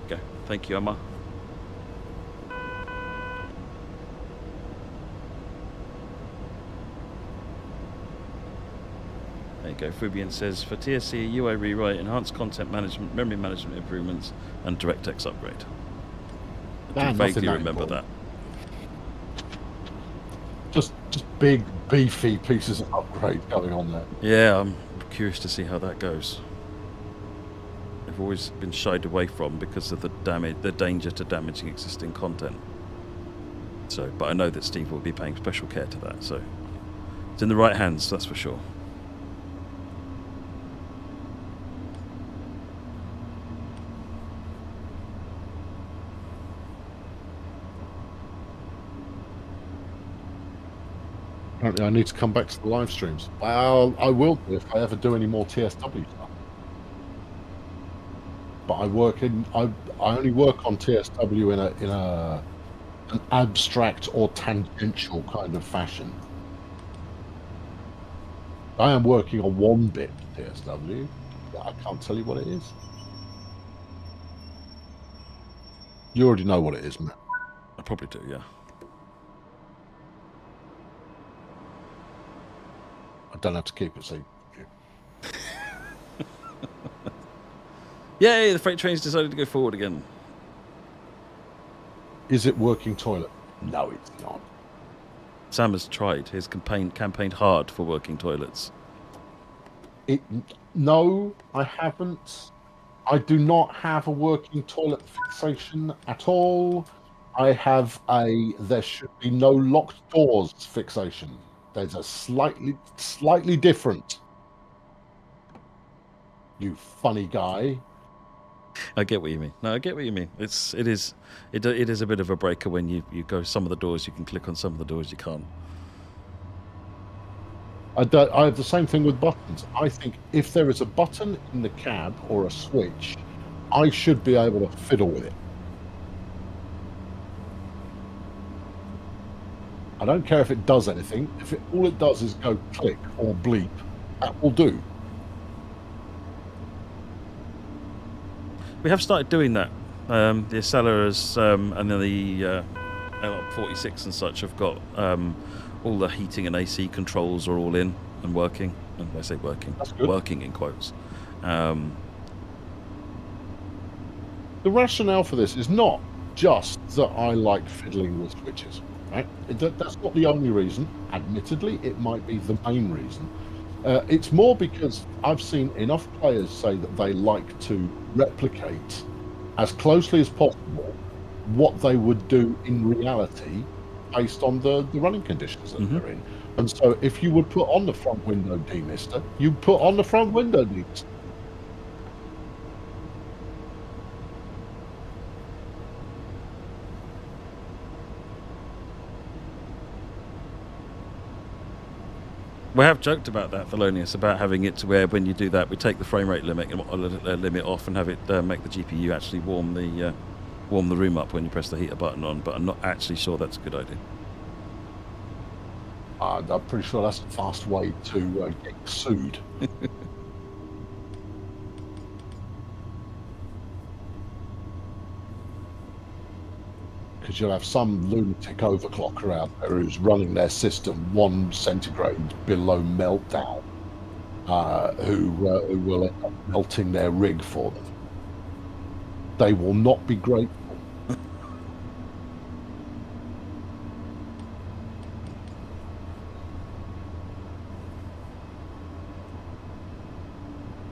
Okay. Thank you, Emma. There you go. Fubian says, for TSC, UI rewrite, enhanced content management, memory management improvements, and DirectX upgrade. I do vaguely remember that. Just big, beefy pieces of upgrade going on there. Yeah, I'm curious to see how that goes. I've always been shied away from because of the danger to damaging existing content. So, but I know that Steve will be paying special care to that, so it's in the right hands, that's for sure. Apparently I need to come back to the live streams. Well, I will do if I ever do any more TSW stuff. But I only work on TSW in an abstract or tangential kind of fashion. I am working on one bit of TSW, but I can't tell you what it is. You already know what it is, man. I probably do, yeah. I don't have to keep it secret. Yay, the freight train's decided to go forward again. Is it working toilet? No, it's not. Sam has tried. He's campaigned hard for working toilets. No, I haven't. I do not have a working toilet fixation at all. I have there should be no locked doors fixation. There's a slightly different. You funny guy. I get what you mean. No, I get what you mean. It is a bit of a breaker when you go some of the doors you can click on, some of the doors you can't. I have the same thing with buttons. I think if there is a button in the cab or a switch, I should be able to fiddle with it. I don't care if it does anything. If all it does is go click or bleep, that will do. We have started doing that. The Acceleras and then the L46 and such have got all the heating and AC controls are all in and working. And I say working, working in quotes. The rationale for this is not just that I like fiddling with switches, right? That's not the only reason. Admittedly, it might be the main reason. It's more because I've seen enough players say that they like to replicate as closely as possible what they would do in reality based on the running conditions that they're in. And so if you would put on the front window demister, you put on the front window demister. We have joked about that, Thelonious, about having it to where when you do that, we take the frame rate limit off and have it make the GPU actually warm the room up when you press the heater button on. But I'm not actually sure that's a good idea. I'm pretty sure that's a fast way to get sued. Because you'll have some lunatic overclocker out there who's running their system 1 centigrade below meltdown, who will end up melting their rig for them. They will not be grateful.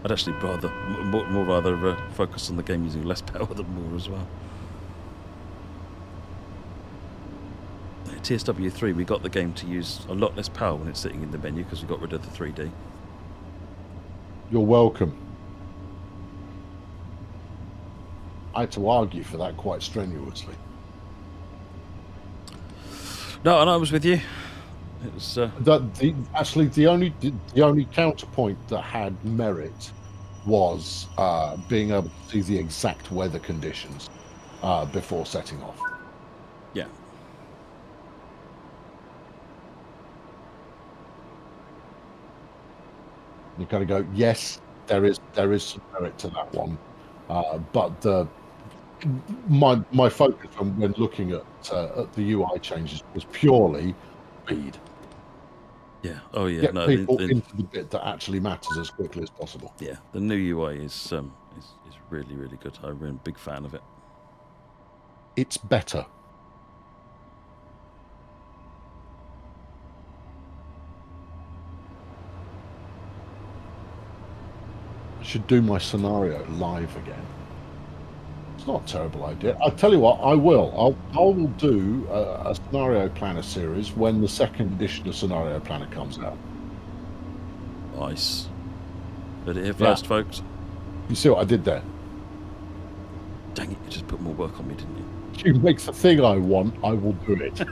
I'd actually rather focus on the game using less power than more as well. TSW3, we got the game to use a lot less power when it's sitting in the menu because we got rid of the 3D. You're welcome. I had to argue for that quite strenuously. No, and I was with you. It was the only counterpoint that had merit was being able to see the exact weather conditions before setting off. Yeah. You kind of go, yes, there is some merit to that one, but my focus when looking at the UI changes was purely speed. Yeah. Oh yeah. Get people into the bit that actually matters as quickly as possible. Yeah. The new UI is really, really good. I'm a big fan of it. It's better. I should do my scenario live again. It's not a terrible idea. I'll tell you what, I will do a scenario planner series when the second edition of Scenario Planner comes out. Nice. Heard it here first, folks. You see what I did there? Dang it, you just put more work on me, didn't you? You make the thing I want, I will do it.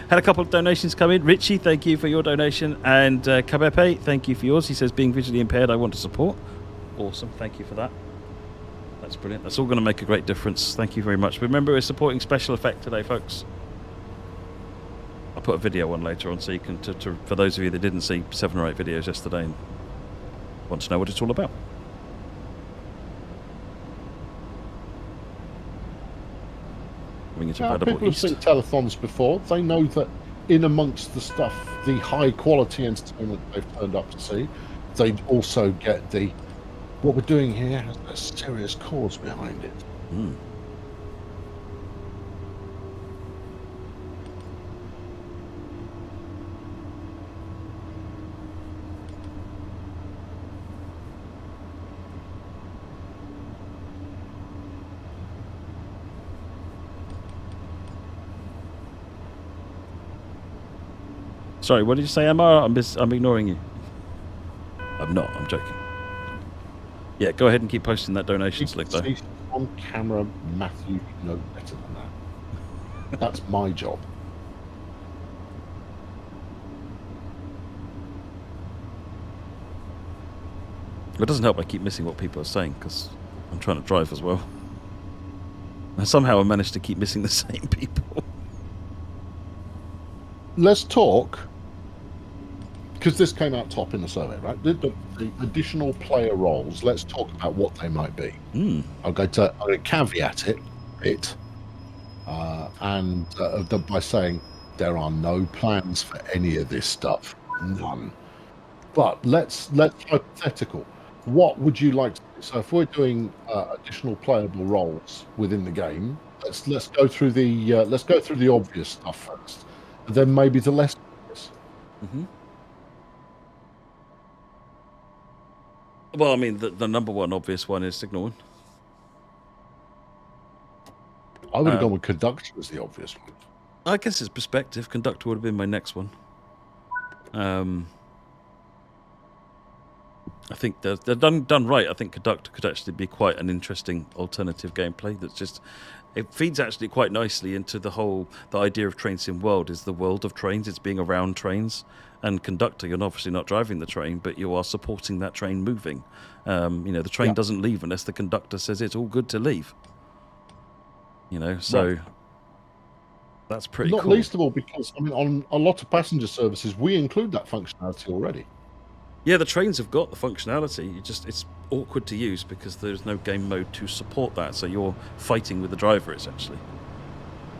Had a couple of donations come in. Richie, thank you for your donation. And Kabepe, thank you for yours. He says, being visually impaired, I want to support. Awesome. Thank you for that. That's brilliant. That's all going to make a great difference. Thank you very much. Remember, we're supporting SpecialEffect today, folks. I'll put a video on later on so you can, for those of you that didn't see 7 or 8 videos yesterday and want to know what it's all about. People have seen telethons before. They know that in amongst the stuff, the high quality entertainment they've turned up to see, they also get what we're doing here has a serious cause behind it. Mm. Sorry, what did you say, Emma? I'm ignoring you. I'm not. I'm joking. Yeah, go ahead and keep posting that donation slip, though. On camera, Matthew, you know better than that. That's my job. It doesn't help I keep missing what people are saying, because I'm trying to drive as well. And somehow I managed to keep missing the same people. Let's talk, because this came out top in the survey, right? The additional player roles, let's talk about what they might be. I'm going to caveat it by saying there are no plans for any of this stuff. None. But let's hypothetical. What would you like to do? So if we're doing additional playable roles within the game, let's go through the obvious stuff first, and then maybe the less obvious. Well, I mean, the number one obvious one is signaling. I would have gone with conductor as the obvious one. I guess it's perspective. Conductor would have been my next one. I think they're done right. I think conductor could actually be quite an interesting alternative gameplay. It feeds actually quite nicely into the idea of Train Sim World is the world of trains. It's being around trains, and conductor, you're obviously not driving the train, but you are supporting that train moving. The train doesn't leave unless the conductor says it's all good to leave. So right. That's pretty Not cool. least of all because, I mean, on a lot of passenger services, we include that functionality already. Yeah, the trains have got the functionality. It's awkward to use because there's no game mode to support that. So you're fighting with the driver, essentially.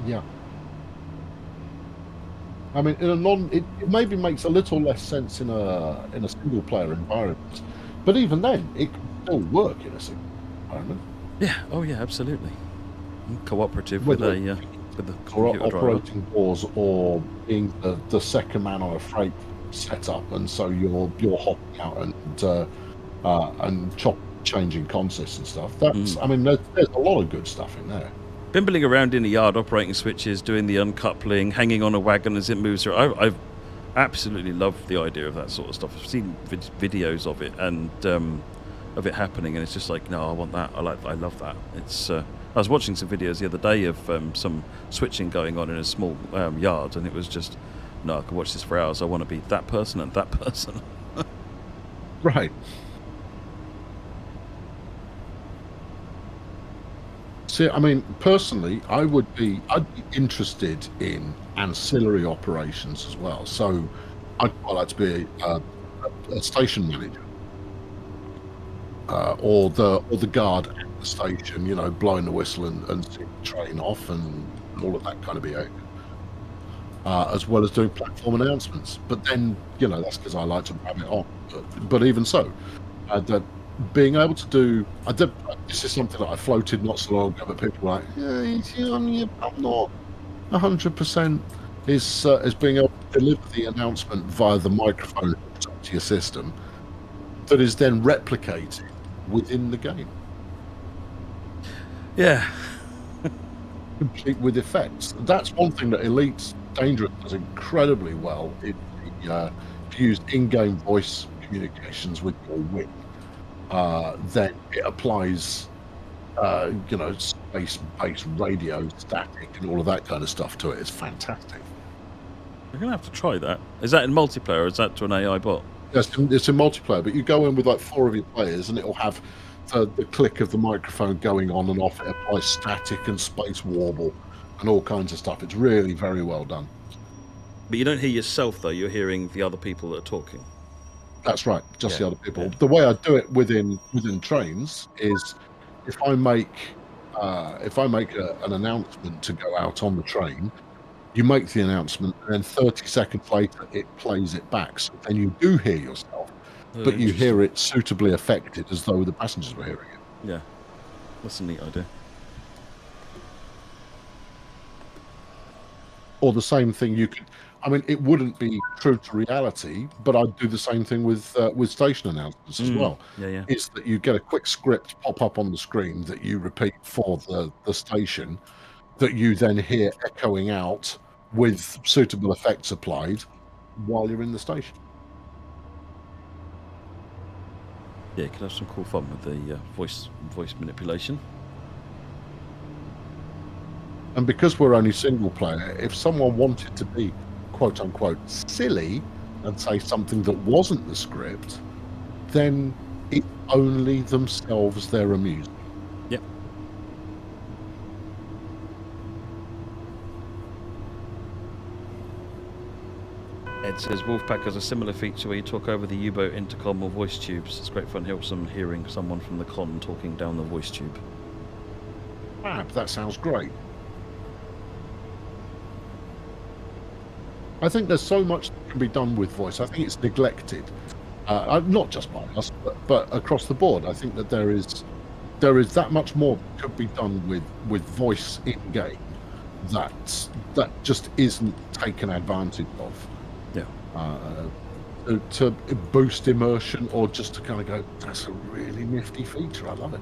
Yeah. I mean, it maybe makes a little less sense in a single player environment, but even then, it can still work in a single environment. Yeah. Oh, yeah. Absolutely. Cooperative with the computer operating doors, or being the second man on a freight setup, and so you're hopping out and changing consists and stuff. That's I mean, there's a lot of good stuff in there. Bimbling around in the yard, operating switches, doing the uncoupling, hanging on a wagon as it moves through. I've absolutely loved the idea of that sort of stuff. I've seen videos of it and of it happening, and it's just like, no, I want that. I love that. It's. I was watching some videos the other day of some switching going on in a small yard, and it was just, no, I can watch this for hours. I want to be that person and that person. Right. See, I mean, personally, I'd be interested in ancillary operations as well. So I'd quite like to be a station manager, or the guard at the station, blowing the whistle and seeing the train off and all of that kind of behaviour, as well as doing platform announcements. But then, that's because I like to have it on. But even so, being able to do, this is something that I floated not so long ago, but people were like, I'm not 100%, is being able to deliver the announcement via the microphone to your system that is then replicated within the game. Yeah. Complete with effects. That's one thing that Elite Dangerous does incredibly well. If you use in-game voice communications with your wing, then it applies, space-based radio, static, and all of that kind of stuff to it. It's fantastic. We're going to have to try that. Is that in multiplayer, or is that to an AI bot? Yes, it's in multiplayer, but you go in with like 4 of your players, and it'll have the click of the microphone going on and off. It applies static and space warble and all kinds of stuff. It's really very well done. But you don't hear yourself, though. You're hearing the other people that are talking. That's right, just the other people. Yeah. The way I do it within trains is if I make an announcement to go out on the train, you make the announcement, and then 30 seconds later it plays it back. So then you do hear yourself, but you hear it suitably affected as though the passengers were hearing it. Yeah, that's a neat idea. Or the same thing you could. I mean, it wouldn't be true to reality, but I'd do the same thing with station announcements as well. Yeah. Is that you get a quick script pop up on the screen that you repeat for the station, that you then hear echoing out with suitable effects applied while you're in the station. Yeah, you could have some cool fun with the voice manipulation. And because we're only single player, if someone wanted to be quote unquote silly and say something that wasn't the script, then it's only themselves they're amusing. Yep. Ed says Wolfpack has a similar feature where you talk over the U-boat intercom or voice tubes. It's great fun, helps them hearing someone from the con talking down the voice tube. That sounds great. I think there's so much that can be done with voice. I think it's neglected, not just by us, but across the board. I think that there is that much more that could be done with voice in game that just isn't taken advantage of. Yeah. To boost immersion, or just to kind of go, that's a really nifty feature. I love it.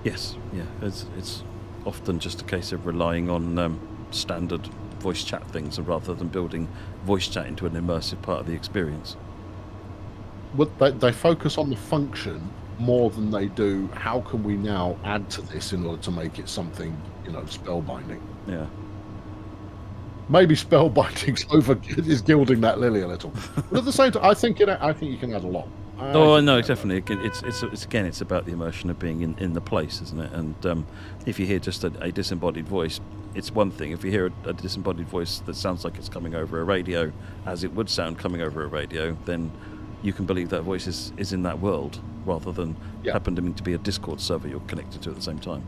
Yes. Yeah. It's often just a case of relying on standard voice chat things rather than building voice chat into an immersive part of the experience. Well, they focus on the function more than they do how can we now add to this in order to make it something, spellbinding. Yeah. Maybe spellbinding is gilding that lily a little, but at the same time, I think you can add a lot. No, definitely. It's about the immersion of being in the place, isn't it? And if you hear just a disembodied voice, it's one thing. If you hear a disembodied voice that sounds like it's coming over a radio, as it would sound coming over a radio, then you can believe that voice is in that world, rather than happening to be a Discord server you're connected to at the same time.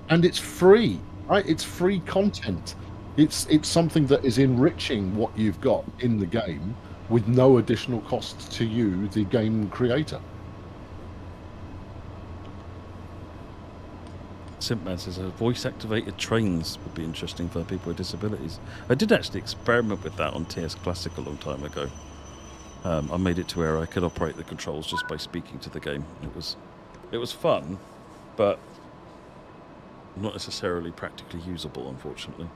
And it's free, right? It's free content. It's something that is enriching what you've got in the game with no additional cost to you, the game creator. Simpman says voice-activated trains would be interesting for people with disabilities. I did actually experiment with that on TS Classic a long time ago. I made it to where I could operate the controls just by speaking to the game. It was fun, but not necessarily practically usable, unfortunately.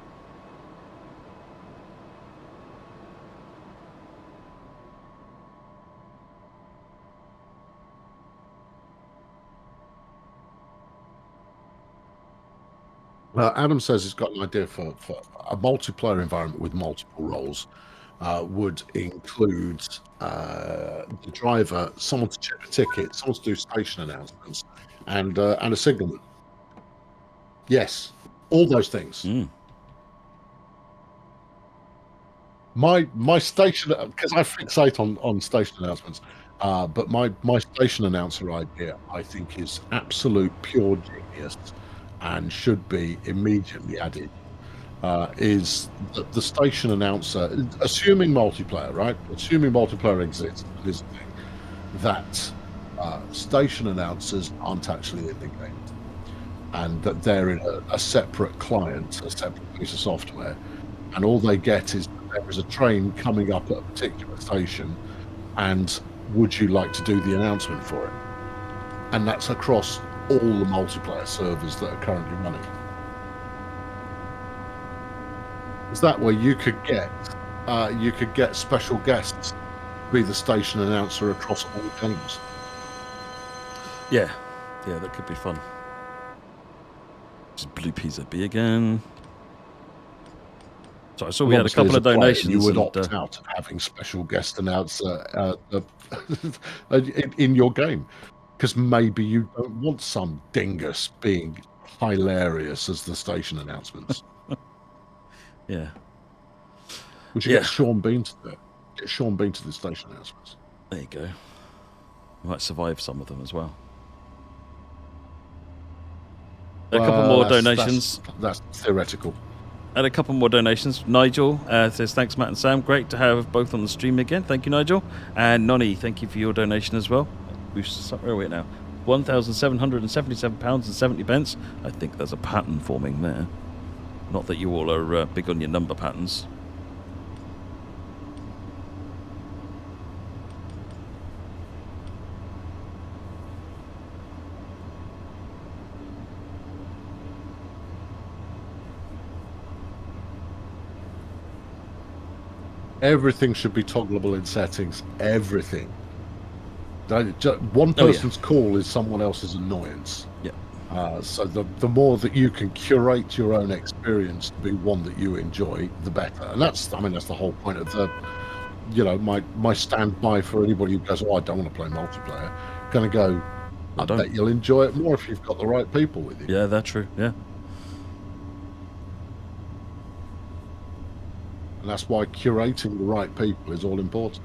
Adam says he's got an idea for a multiplayer environment with multiple roles. Would include the driver, someone to check a ticket, someone to do station announcements, and a signalman. Yes, all those things. My station, because I fixate on station announcements, but my station announcer idea, I think, is absolute pure genius and should be immediately added. Is that the station announcer, assuming multiplayer, right? Assuming multiplayer exists, is the thing that station announcers aren't actually in the game, and that they're in a separate client, a separate piece of software, and all they get is there is a train coming up at a particular station, and would you like to do the announcement for it? And that's across all the multiplayer servers that are currently running. Is that where you could get special guests to be the station announcer across all games? Yeah, that could be fun. Just Blue Pizza B again. So I saw we had a couple of donations. You would opt out of having special guest announcer in your game, because maybe you don't want some dingus being hilarious as the station announcements. Yeah. We should get Sean Bean to do it. Get Sean Bean to the station announcements. There you go. We might survive some of them as well. A couple more donations. That's theoretical. And a couple more donations. Nigel says, thanks, Matt and Sam. Great to have both on the stream again. Thank you, Nigel. And Nonny, thank you for your donation as well. Where are we at now? £1,777.70. I think there's a pattern forming there. Not that you all are big on your number patterns. Everything should be toggleable in settings. Everything. One person's call is someone else's annoyance. Yeah. So the more that you can curate your own experience to be one that you enjoy, the better. And that's the whole point of you know, my standby for anybody who goes, oh, I don't want to play multiplayer, going to go, I bet you'll enjoy it more if you've got the right people with you. Yeah, that's true. Yeah. And that's why curating the right people is all important.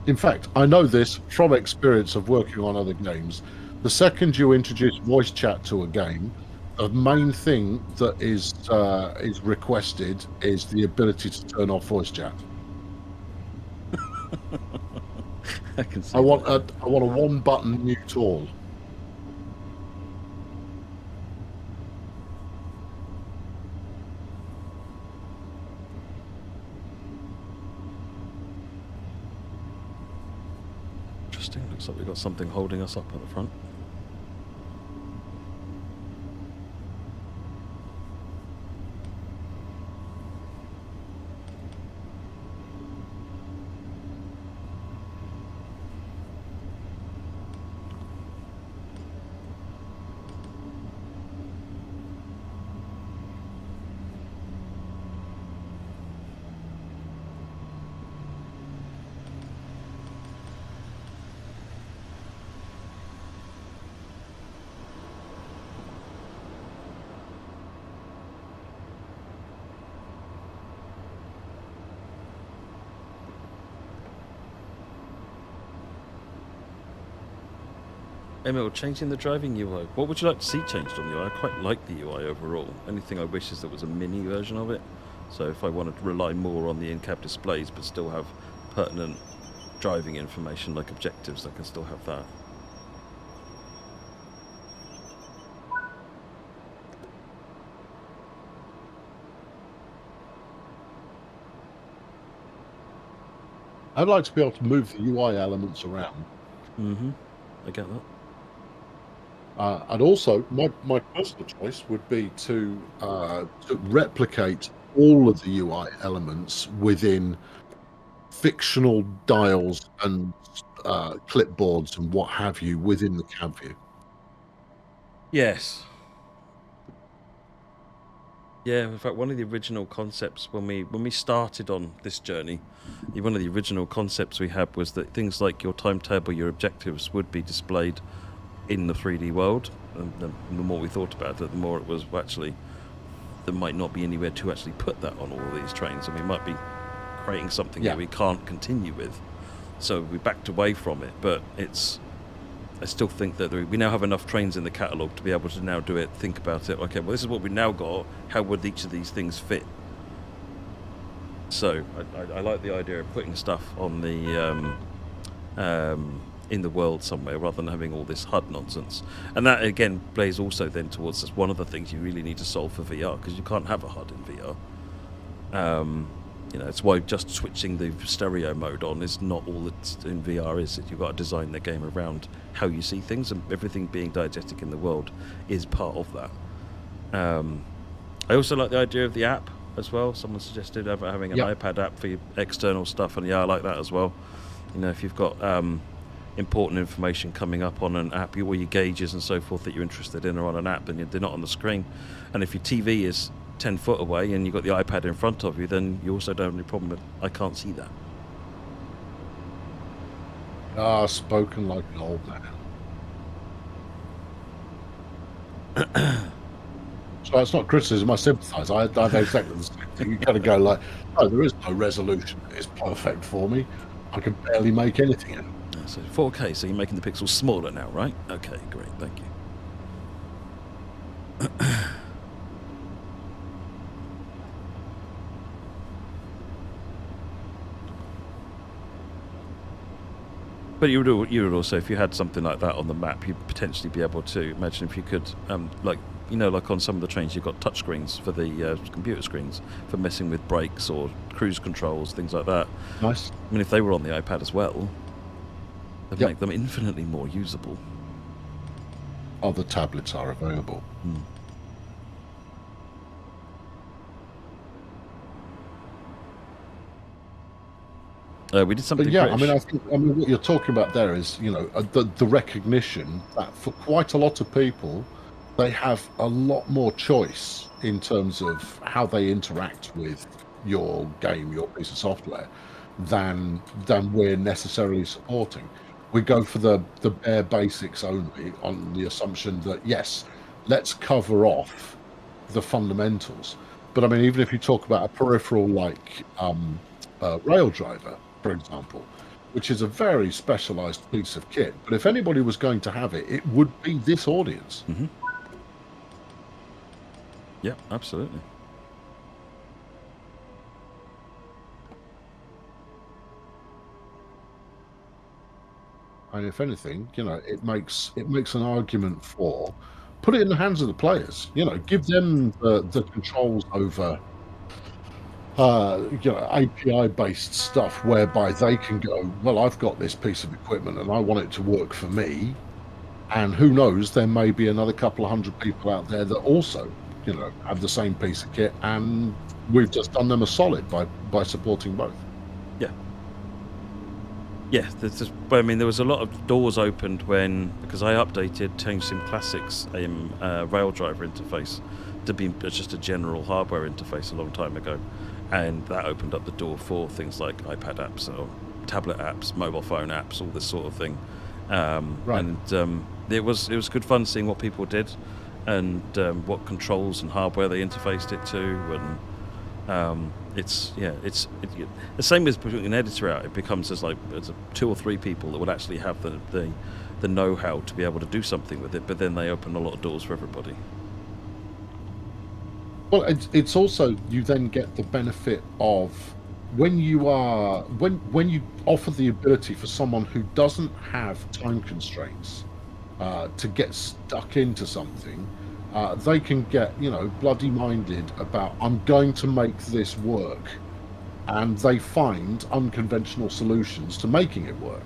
In fact, I know this from experience of working on other games. The second you introduce voice chat to a game, the main thing that is requested is the ability to turn off voice chat. I can see. I want a one-button mute all. Interesting. Looks like we've got something holding us up at the front. Emil, changing the driving UI. What would you like to see changed on the UI? I quite like the UI overall. Anything I wish is there was a mini version of it. So if I wanted to rely more on the in-cab displays but still have pertinent driving information like objectives, I can still have that. I'd like to be able to move the UI elements around. Mm-hmm. I get that. And also, my personal choice would be to replicate all of the UI elements within fictional dials and clipboards and what have you within the cab view. Yes. Yeah, in fact, one of the original concepts when we started on this journey, one of the original concepts we had was that things like your timetable, your objectives would be displayed in the 3D world. And the more we thought about it, the more it was actually there might not be anywhere to actually put that on all of these trains, and we might be creating something that we can't continue with. So we backed away from it, but I still think that we now have enough trains in the catalogue to be able to now do it, think about it, okay, well, this is what we now got, how would each of these things fit? So I like the idea of putting stuff on the in the world somewhere rather than having all this HUD nonsense. And that again plays also then towards this one of the things you really need to solve for VR, because you can't have a HUD in VR. You know, it's why just switching the stereo mode on is not all that in VR is. You've got to design the game around how you see things, and everything being diegetic in the world is part of that. I also like the idea of the app as well. Someone suggested having an iPad app for your external stuff, and I like that as well. You know, if you've got important information coming up on an app, all your gauges and so forth that you're interested in are on an app, and they're not on the screen. And if your TV is 10 foot away and you've got the iPad in front of you, then you also don't have any problem with, I can't see that. Spoken like an old man. So it's not criticism, I sympathise. I have exactly the same thing. You kind of go like, oh, there is no resolution. It's perfect for me. I can barely make anything out. So 4K, so you're making the pixels smaller now, right? Okay, great, thank you. But you would also, if you had something like that on the map, you'd potentially be able to imagine if you could, like on some of the trains, you've got touch screens for the computer screens for messing with brakes or cruise controls, things like that. Nice. I mean, if they were on the iPad as well, that'd make them infinitely more usable. Other tablets are available. We did something But yeah, British. I mean, what you're talking about there is, the recognition that for quite a lot of people, they have a lot more choice in terms of how they interact with your game, your piece of software, than we're necessarily supporting. We go for the bare basics only on the assumption that yes, let's cover off the fundamentals. But I mean, even if you talk about a peripheral like Raildriver, for example, which is a very specialized piece of kit, but if anybody was going to have it, it would be this audience. Mm-hmm. Yeah, absolutely. And if anything, it makes an argument for put it in the hands of the players. Give them the controls over API based stuff whereby they can go, well, I've got this piece of equipment and I want it to work for me. And who knows, there may be another couple of hundred people out there that also, have the same piece of kit, and we've just done them a solid by supporting both. Yeah. Yeah, I mean, there was a lot of doors opened because I updated Change Sim Classics Raildriver interface to be just a general hardware interface a long time ago, and that opened up the door for things like iPad apps or tablet apps, mobile phone apps, all this sort of thing. Right. And it was good fun seeing what people did and what controls and hardware they interfaced it to, and it's the same as putting an editor out. It becomes as 2 or 3 people that would actually have the know-how to be able to do something with it, but then they open a lot of doors for everybody. Well, it's also, you then get the benefit of when you offer the ability for someone who doesn't have time constraints to get stuck into something, they can get bloody minded about, I'm going to make this work, and they find unconventional solutions to making it work.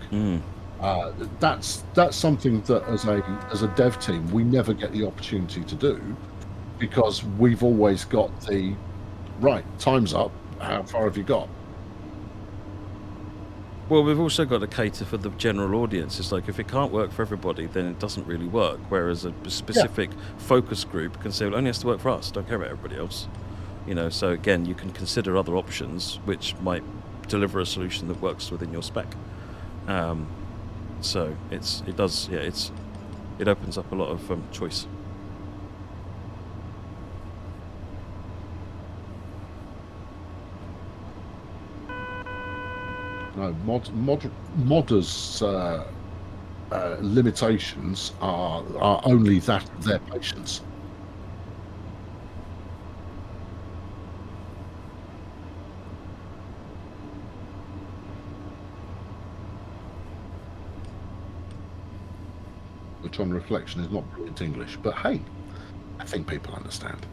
That's something that as a dev team we never get the opportunity to do, because we've always got the right, time's up, how far have you got? Well, we've also got to cater for the general audience. It's like, if it can't work for everybody, then it doesn't really work. Whereas a specific focus group can say, well, it only has to work for us, don't care about everybody else. So again, you can consider other options which might deliver a solution that works within your spec. So it opens up a lot of choice. No, modders' limitations are only that of their patience. Which, on reflection, is not brilliant English, but hey, I think people understand.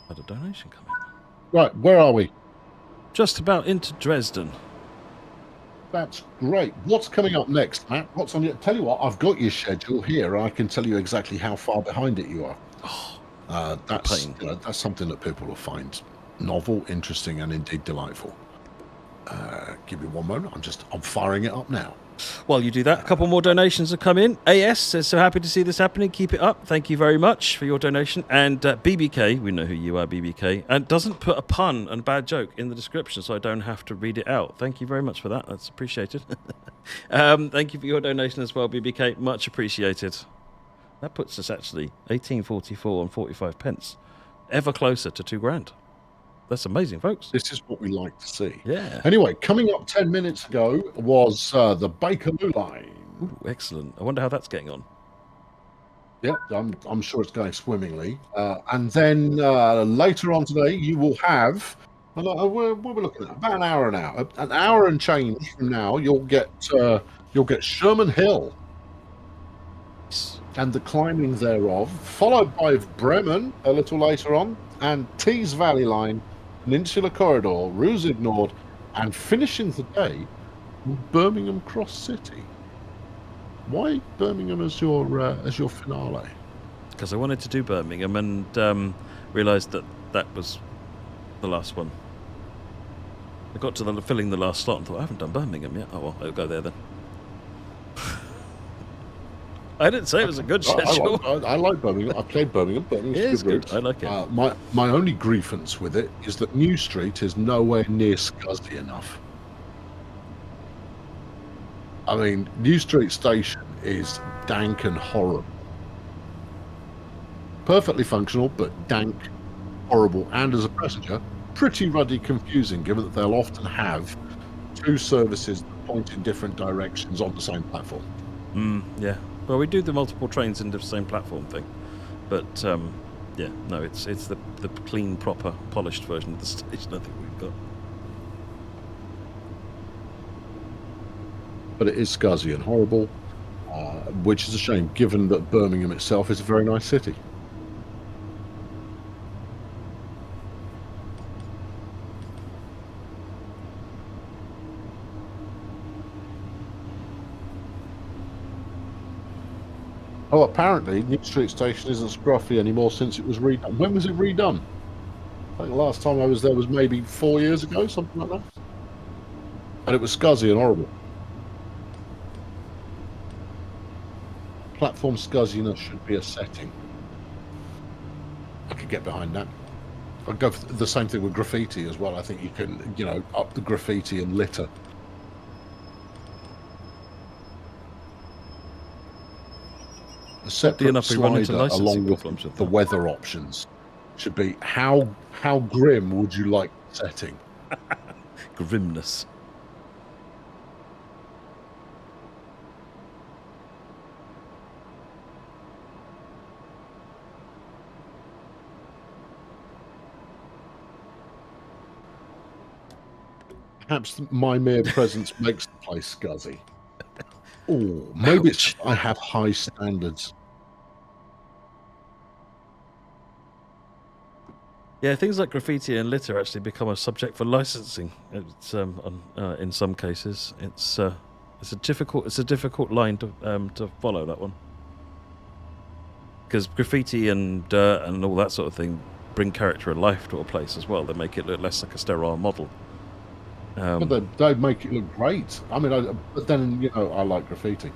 Had a donation coming. Right, where are we? Just about into Dresden. That's great. What's coming up next, Matt? What's on your... Tell you what, I've got your schedule here, and I can tell you exactly how far behind it you are. That's something that people will find novel, interesting, and indeed delightful. Give me one moment. I'm firing it up now. While you do that, a couple more donations have come in. AS says, so happy to see this happening. Keep it up. Thank you very much for your donation. And BBK, we know who you are, BBK, and doesn't put a pun and bad joke in the description, so I don't have to read it out. Thank you very much for that. That's appreciated. Thank you for your donation as well, BBK. Much appreciated. That puts us actually 18.44 and 45 pence, ever closer to £2,000. That's amazing, folks. This is what we like to see. Yeah. Anyway, coming up 10 minutes ago was the Bakerloo line. Ooh, excellent. I wonder how that's getting on. Yep, I'm sure it's going swimmingly. And then later on today, you will have, what we're looking at, about an hour now. An hour and change from now, you'll get Sherman Hill. and the climbing thereof, followed by Bremen a little later on, and Tees Valley Line, Peninsula Corridor, Ruse Ignored, and finishing the day with Birmingham Cross City. Why Birmingham as your finale? Because I wanted to do Birmingham and realised that that was the last one. I got to filling the last slot and thought, I haven't done Birmingham yet. Oh well, I'll go there then. I didn't say it was a good schedule. I like Birmingham. I played Birmingham. Birmingham's It is good. I like it. My only grievance with it is that New Street is nowhere near scuzzy enough. I mean, New Street Station is dank and horrible. Perfectly functional, but dank, horrible, and as a passenger, pretty ruddy confusing, given that they'll often have two services that point in different directions on the same platform. Yeah. Well, we do the multiple trains in the same platform thing, but yeah, no, it's the clean, proper, polished version of the station I think we've got. But it is scuzzy and horrible, which is a shame, given that Birmingham itself is a very nice city. Oh, apparently New Street Station isn't scruffy anymore since it was redone. When was it redone? I think the last time I was there was maybe 4 years ago, something like that. And it was scuzzy and horrible. Platform scuzziness should be a setting. I could get behind that. I'd go for the same thing with graffiti as well. I think you can, up the graffiti and litter. A separate slider along with the weather options should be how grim would you like the setting? Grimness. Perhaps my mere presence makes the place scuzzy. Oh, maybe it's I have high standards. Yeah, things like graffiti and litter actually become a subject for licensing. It's in some cases, it's a difficult line to follow, that one, because graffiti and dirt and all that sort of thing bring character and life to a place as well. They make it look less like a sterile model. But they make it look great. I mean, but then I like graffiti,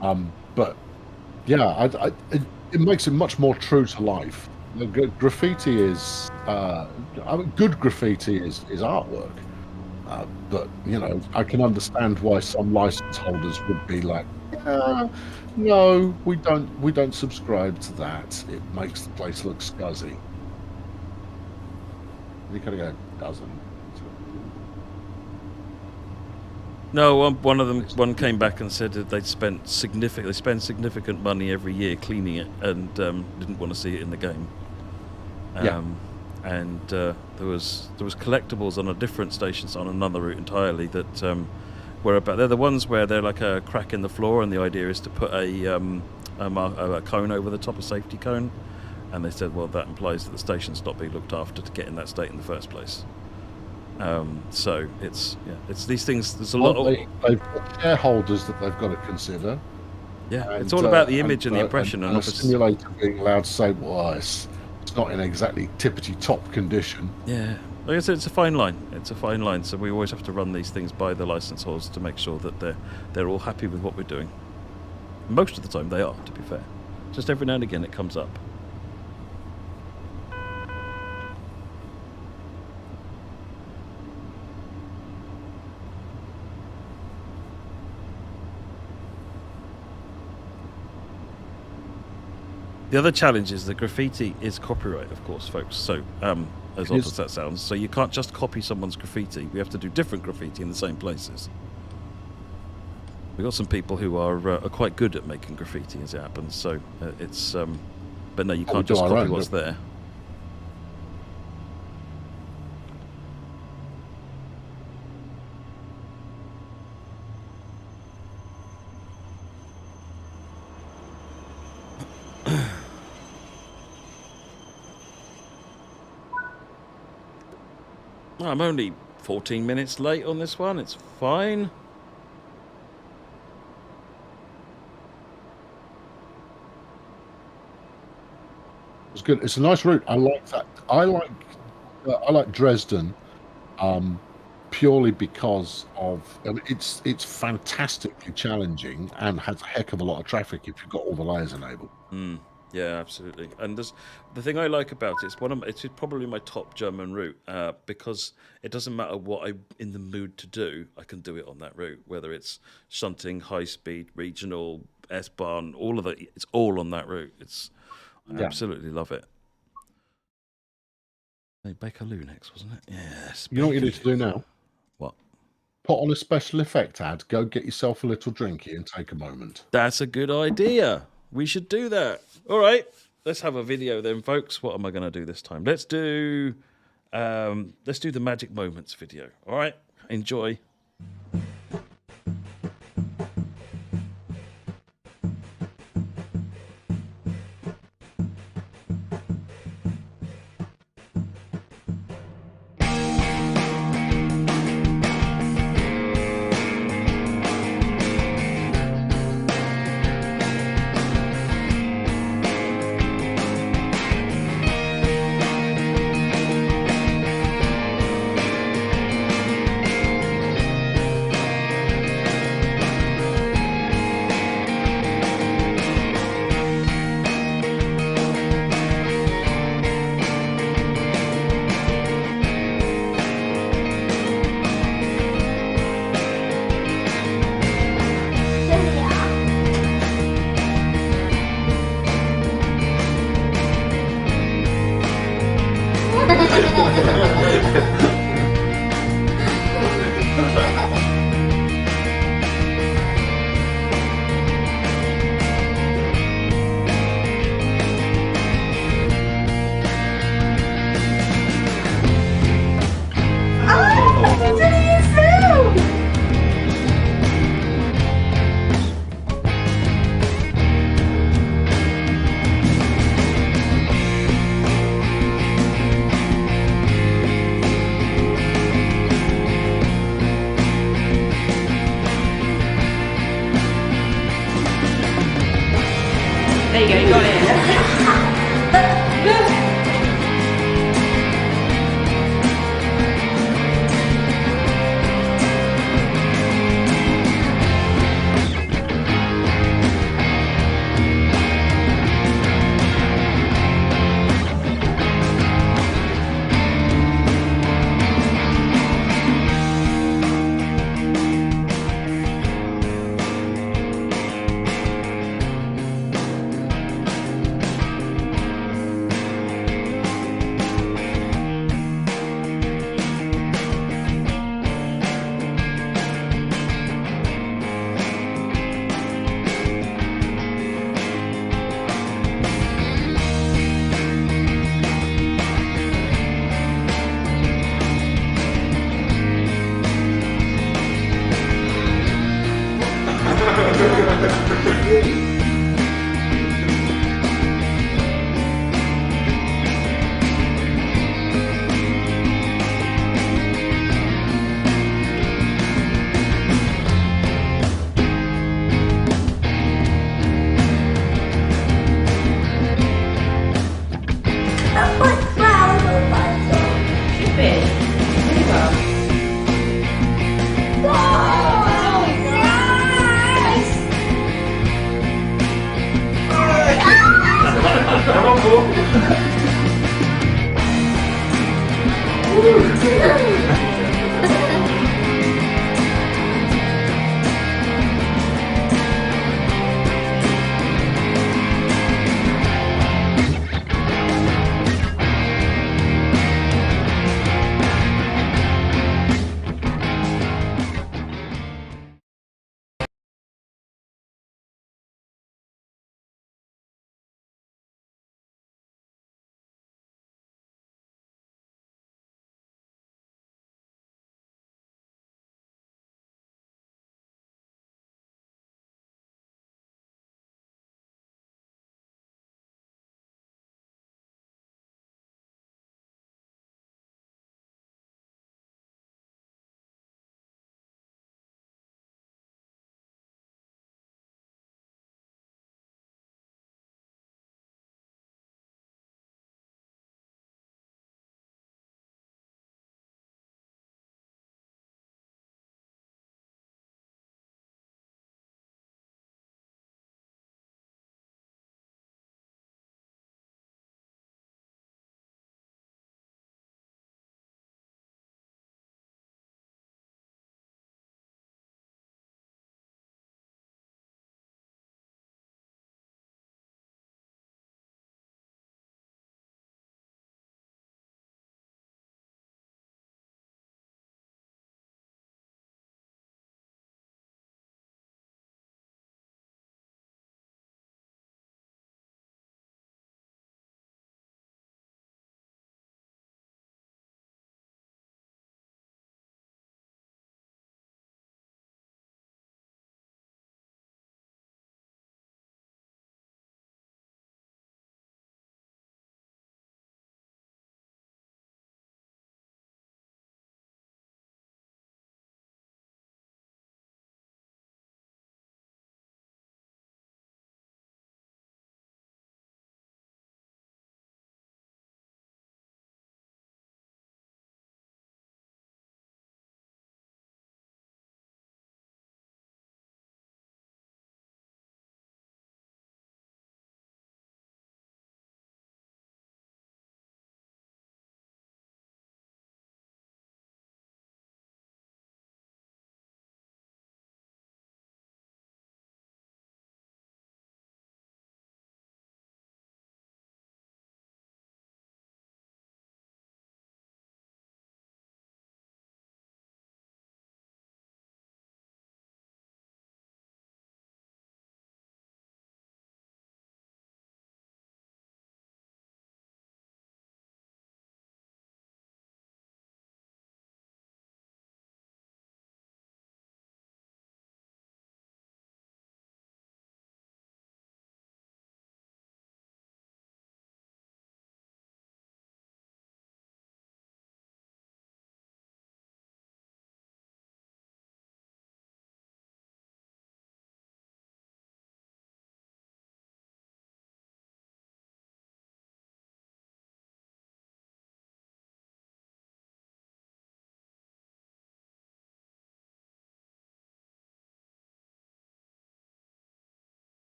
but yeah, it makes it much more true to life. Graffiti is good. Graffiti is artwork, but I can understand why some license holders would be like, no, we don't subscribe to that. It makes the place look scuzzy. You kind of go, it doesn't. No, one came back and said that they spend significant money every year cleaning it and didn't want to see it in the game. And there was collectibles on a different station on another route entirely that they're the ones where they're like a crack in the floor, and the idea is to put a cone over the top, a safety cone, and they said, well, that implies that the station's not being looked after to get in that state in the first place. So it's these things. There's a lot of they've got shareholders that they've got to consider. Yeah, it's all about the image and the impression, and a simulator being allowed to say, well, it's not in exactly tippity top condition. Yeah, like I said, it's a fine line. It's a fine line. So we always have to run these things by the license holders to make sure that they're all happy with what we're doing. Most of the time they are, to be fair. Just every now and again it comes up. The other challenge is that graffiti is copyright, of course, folks. So, as odd as that sounds, so you can't just copy someone's graffiti. We have to do different graffiti in the same places. We've got some people who are quite good at making graffiti, as it happens. So it's, but no, you can't just copy what's there. I'm only 14 minutes late on this one. It's fine. It's good. It's a nice route. I like that. I like Dresden, purely because of it's fantastically challenging and has a heck of a lot of traffic if you've got all the layers enabled. Yeah, absolutely. And the thing I like about it, it's probably my top German route because it doesn't matter what I'm in the mood to do, I can do it on that route. Whether it's shunting, high speed, regional, S-Bahn, all of it, it's all on that route. I absolutely love it. Hey, Bakerloo next, wasn't it? Yes. You know what you need to do now? What? Put on a special effect ad, go get yourself a little drinky and take a moment. That's a good idea. We should do that. All right, let's have a video then, folks. What am I going to do this time? Let's do the magic moments video. All right, enjoy. There you go, you got it.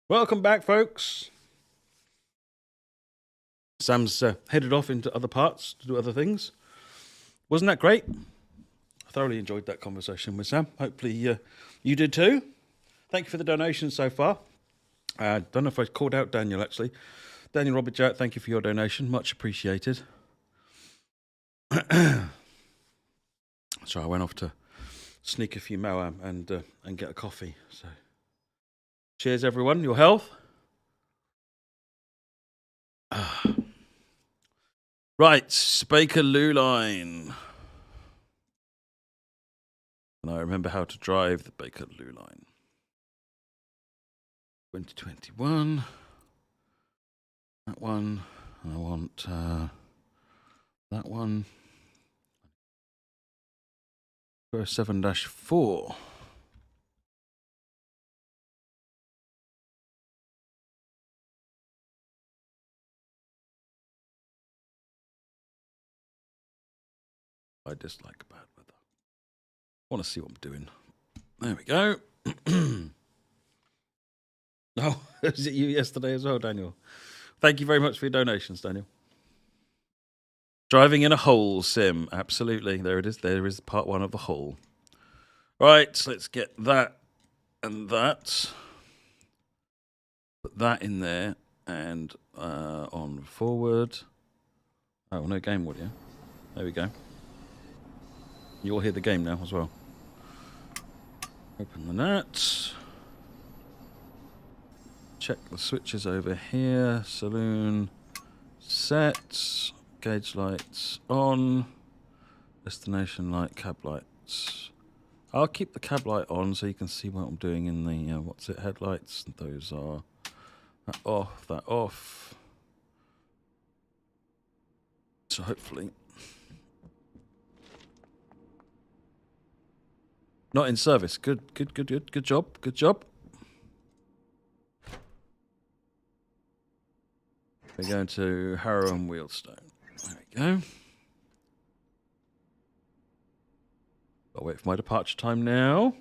Welcome back, folks. Sam's headed off into other parts to do other things. Wasn't that great? I thoroughly enjoyed that conversation with Sam. Hopefully you did too. Thank you for the donation so far. I don't know if I called out Daniel, actually. Daniel Robert Jarrett, thank you for your donation. Much appreciated. So I went off to sneak a few Moam and get a coffee. So, cheers, everyone. Your health. Right, Baker Loo line. And I remember how to drive the Baker Loo line. 2021. That one. I want that one. 7-4. I dislike bad weather. I want to see what I'm doing. There we go. Oh, was it you yesterday as well, Daniel? Thank you very much for your donations, Daniel. Driving in a hole sim. Absolutely. There it is. There is part 1 of the hole. Right, let's get that and that. Put that in there and on forward. Oh, no game audio. There we go. You'll hear the game now as well. Open the net. Check the switches over here. Saloon set. Gauge lights on. Destination light, cab lights. I'll keep the cab light on so you can see what I'm doing in the headlights. Those are that off. So hopefully not in service. Good job. We're going to Harrow and Wheelstone. There we go. I'll wait for my departure time now.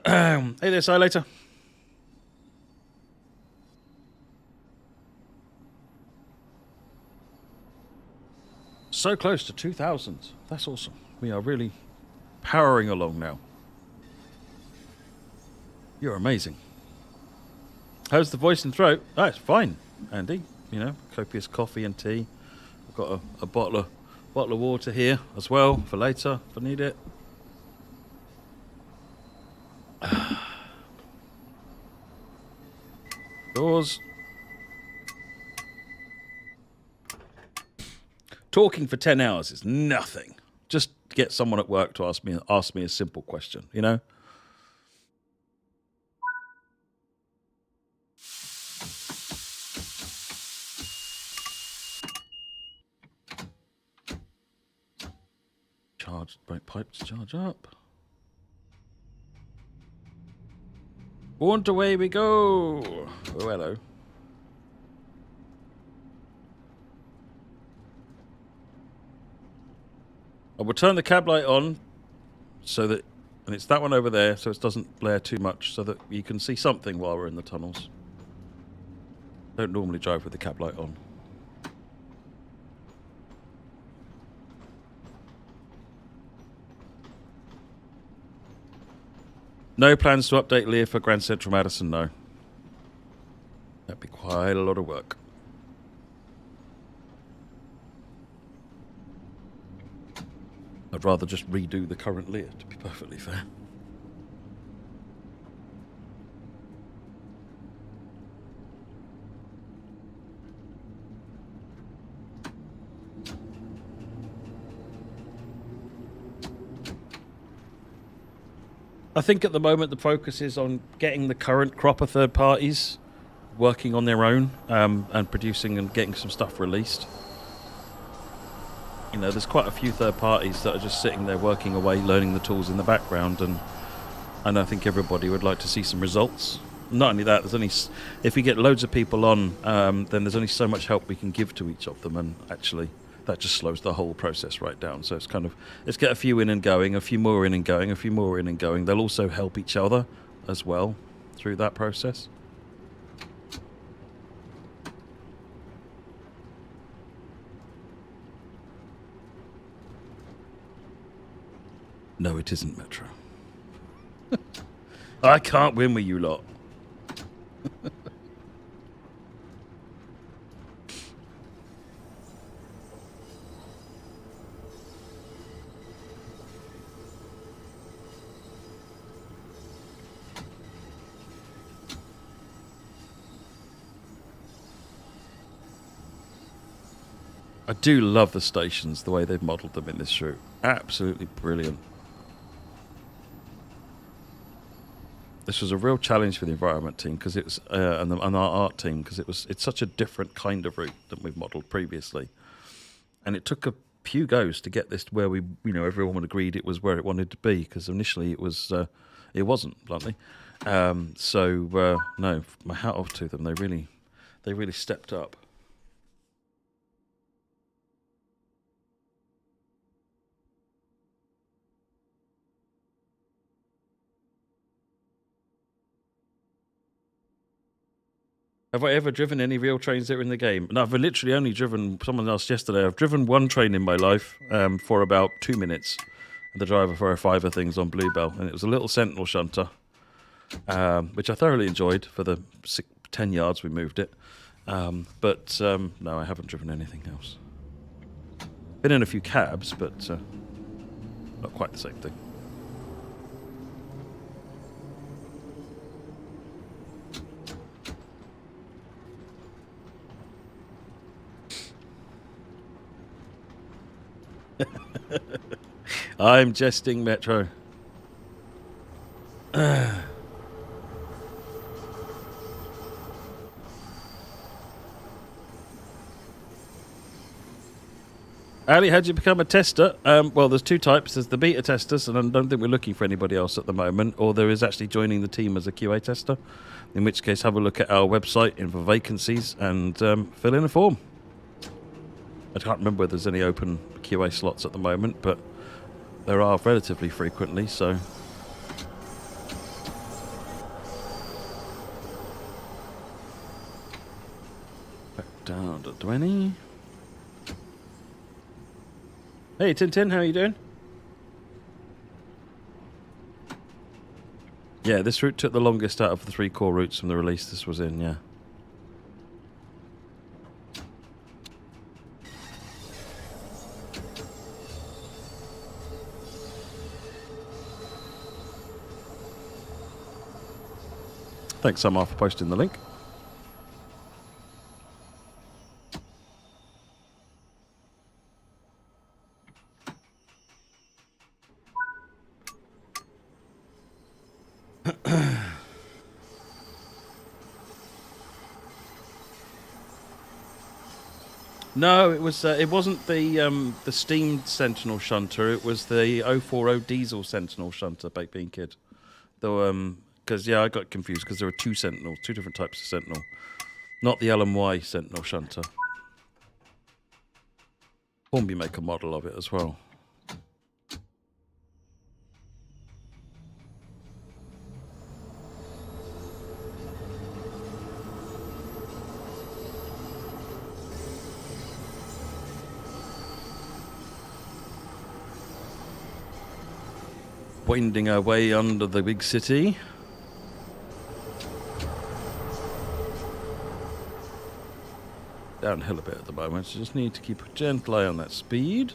Hey there, see you later. So close to 2,000. That's awesome. We are really powering along now. You're amazing. How's the voice and throat? Oh, it's fine, Andy. You know, copious coffee and tea. I've got a bottle of water here as well for later if I need it. Doors. Talking for 10 hours is nothing. Just get someone at work to ask me a simple question, you know? Charge, brake pipes charge up. And away we go. Oh, hello. I will turn the cab light on so that, and it's that one over there, so it doesn't blare too much, so that you can see something while we're in the tunnels. Don't normally drive with the cab light on. No plans to update Lear for Grand Central Madison, no. That'd be quite a lot of work. I'd rather just redo the current Lear, to be perfectly fair. I think at the moment the focus is on getting the current crop of third parties working on their own and producing and getting some stuff released. You know, there's quite a few third parties that are just sitting there working away, learning the tools in the background, and I think everybody would like to see some results. Not only that, there's only if we get loads of people on, then there's only so much help we can give to each of them and actually that just slows the whole process right down. So it's kind of, let's get a few in and going, a few more in and going, a few more in and going. They'll also help each other as well through that process. No, it isn't Metro. I can't win with you lot. I do love the stations, the way they've modelled them in this route. Absolutely brilliant. This was a real challenge for the environment team because it was, and our art team, because it's such a different kind of route than we've modelled previously, and it took a few goes to get this to where we, everyone agreed it was where it wanted to be, because initially it wasn't, bluntly. No, my hat off to them. They really stepped up. Have I ever driven any real trains that are in the game? No, I've literally only driven, someone asked yesterday, I've driven one train in my life for about 2 minutes. The driver for our fiver things on Bluebell, and it was a little Sentinel shunter, which I thoroughly enjoyed for the 10 yards we moved it. No, I haven't driven anything else. Been in a few cabs, but not quite the same thing. I'm jesting, Metro. Ali, how'd you become a tester? Well, there's two types. There's the beta testers, and I don't think we're looking for anybody else at the moment, or there is actually joining the team as a QA tester, in which case have a look at our website in for vacancies and fill in a form. I can't remember whether there's any open QA slots at the moment, but there are relatively frequently, so... Back down to 20. Hey, Tintin, how are you doing? Yeah, this route took the longest out of the 3 core routes from the release this was in, yeah. Thanks, Samar, for posting the link. No, it was. It wasn't the steamed Sentinel shunter. It was the 040 diesel Sentinel shunter, Baked Bean Kid. Though, because I got confused because there were 2 Sentinels, 2 different types of Sentinel, not the LMY Sentinel shunter. Hornby make a model of it as well. Winding our way under the big city. Downhill a bit at the moment, so just need to keep a gentle eye on that speed.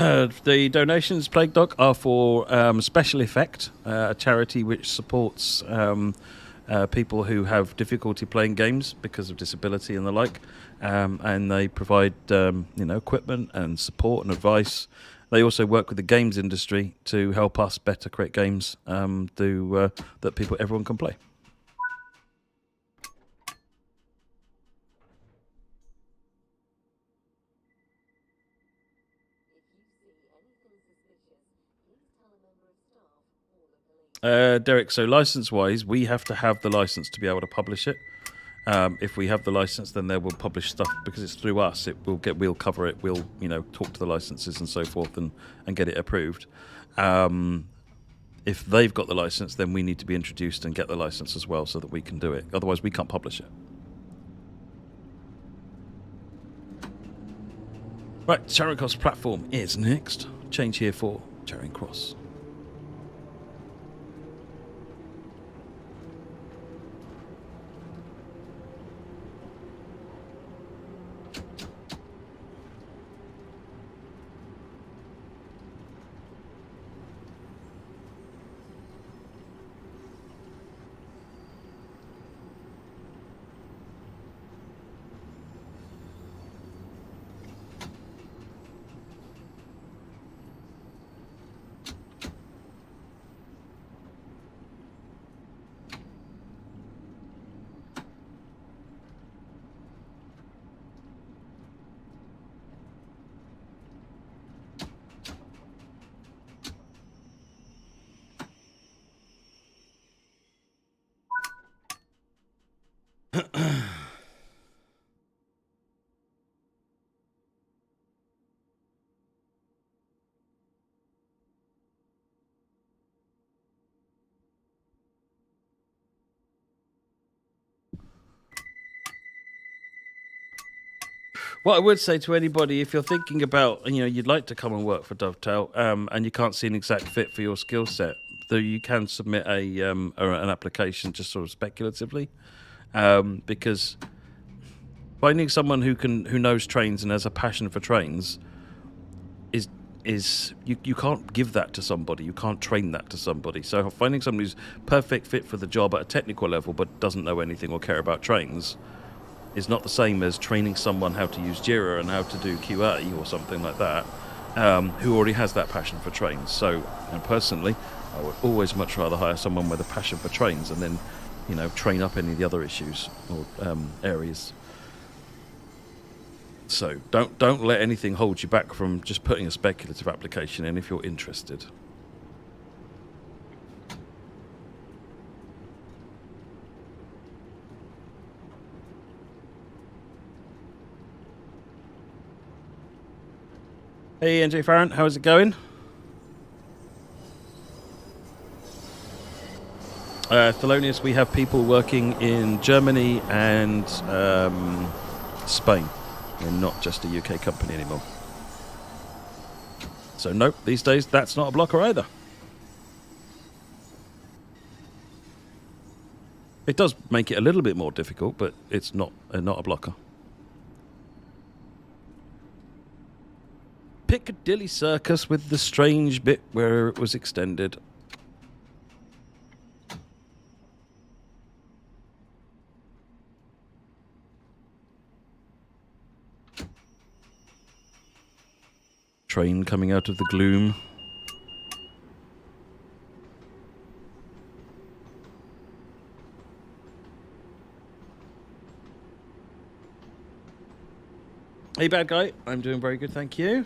The donations, Plague Dog, are for SpecialEffect, a charity which supports people who have difficulty playing games because of disability and the like, and they provide equipment and support and advice. They also work with the games industry to help us better create games that everyone can play. Derek, so license-wise, we have to have the license to be able to publish it. If we have the license, then they will publish stuff because it's through us. We'll cover it. We'll talk to the licenses and so forth and get it approved. If they've got the license, then we need to be introduced and get the license as well so that we can do it. Otherwise, we can't publish it. Right, Charing Cross platform is next. Change here for Charing Cross. What I would say to anybody, if you're thinking about, you'd like to come and work for Dovetail, and you can't see an exact fit for your skill set, though you can submit an application just sort of speculatively, because finding someone who knows trains and has a passion for trains is you can't give that to somebody. You can't train that to somebody. So finding someone who's perfect fit for the job at a technical level but doesn't know anything or care about trains is not the same as training someone how to use Jira and how to do QA or something like that, who already has that passion for trains. So, personally, I would always much rather hire someone with a passion for trains and then, train up any of the other issues or areas. So don't let anything hold you back from just putting a speculative application in if you're interested. Hey, NJ Farron, how's it going? Thelonious, we have people working in Germany and Spain. We're not just a UK company anymore. So nope, these days that's not a blocker either. It does make it a little bit more difficult, but it's not a blocker. Piccadilly Circus with the strange bit where it was extended. Train coming out of the gloom. Hey, bad guy. I'm doing very good, thank you.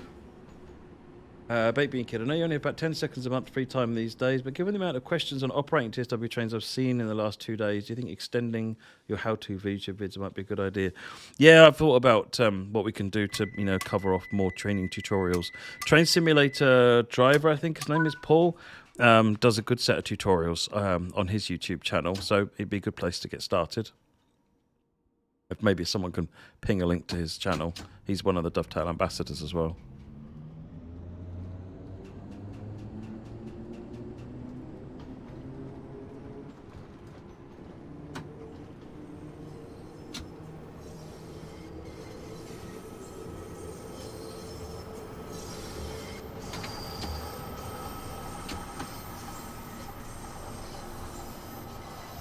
Baby and Kid, I know you only have about 10 seconds a month free time these days, but given the amount of questions on operating TSW trains I've seen in the last 2 days, do you think extending your how-to YouTube vids might be a good idea? Yeah, I've thought about what we can do to, cover off more training tutorials. Train Simulator Driver, I think his name is Paul, does a good set of tutorials on his YouTube channel, so it'd be a good place to get started. If maybe someone can ping a link to his channel. He's one of the Dovetail ambassadors as well.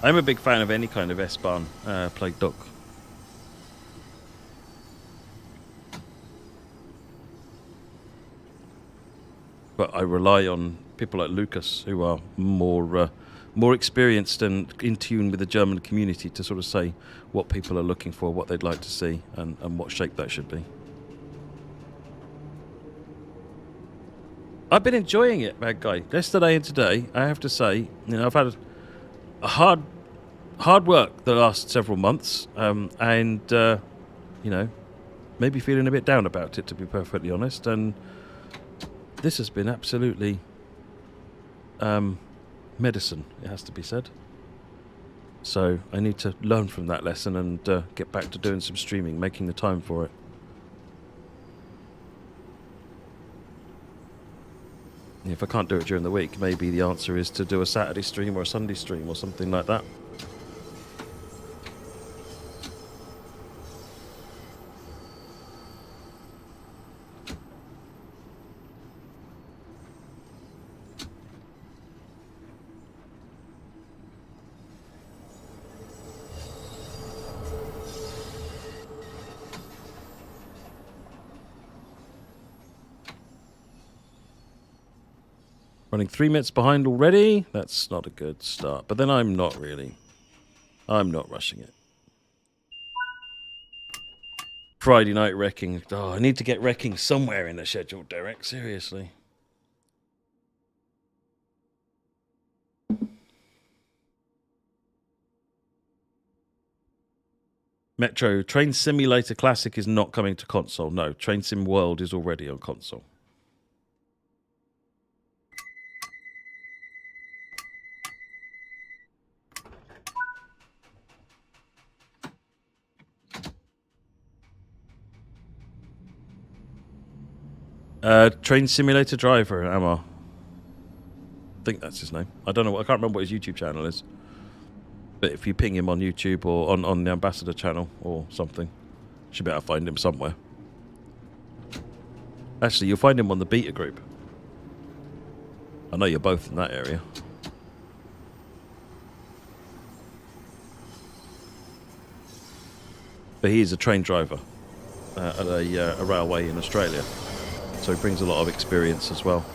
I'm a big fan of any kind of S-Bahn plague duck. But I rely on people like Lucas, who are more experienced and in tune with the German community, to sort of say what people are looking for, what they'd like to see, and what shape that should be. I've been enjoying it, bad guy. Yesterday and today, I have to say, I've had a hard work the last several months, and maybe feeling a bit down about it, to be perfectly honest. And this has been absolutely medicine, it has to be said. So I need to learn from that lesson and get back to doing some streaming, making the time for it. If I can't do it during the week, maybe the answer is to do a Saturday stream or a Sunday stream or something like that. Running 3 minutes behind already. That's not a good start. But then I'm not rushing it. Friday night wrecking. Oh, I need to get wrecking somewhere in the schedule, Derek. Seriously. Metro Train Simulator Classic is not coming to console. No, Train Sim World is already on console. Train Simulator Driver, Amar. I think that's his name. I don't know. I can't remember what his YouTube channel is. But if you ping him on YouTube or on the Ambassador channel or something, you should be able to find him somewhere. Actually, you'll find him on the beta group. I know you're both in that area. But he is a train driver at a railway in Australia. So he brings a lot of experience as well.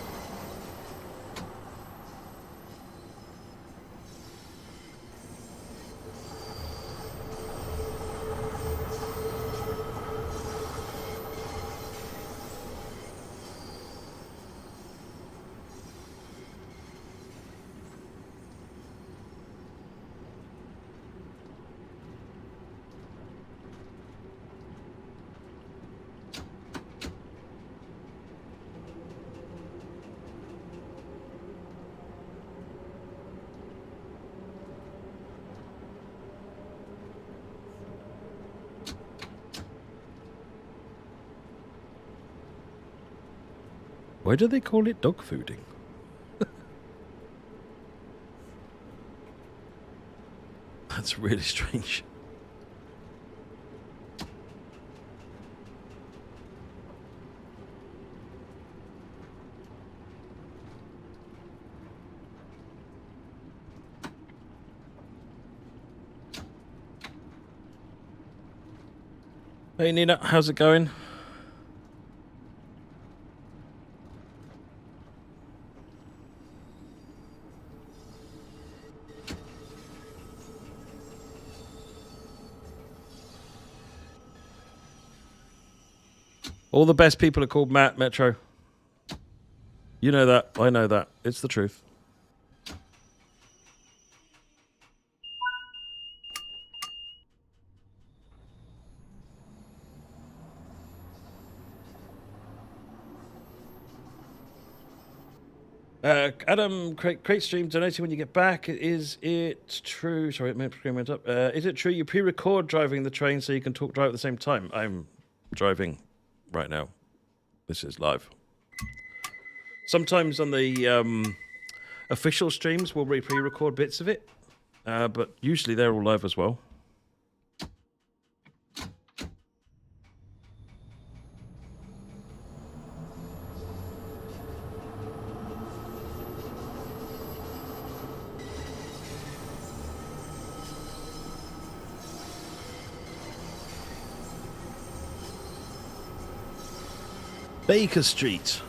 Why do they call it dog fooding? That's really strange. Hey Nina, how's it going? All the best people are called Matt, Metro. You know that. I know that. It's the truth. Adam, create stream donating when you get back. Is it true? Sorry, my screen went up. Is it true you pre-record driving the train so you can drive at the same time? I'm driving right now. This is live. Sometimes on the official streams we'll pre-record bits of it, but usually they're all live as well. Baker Street.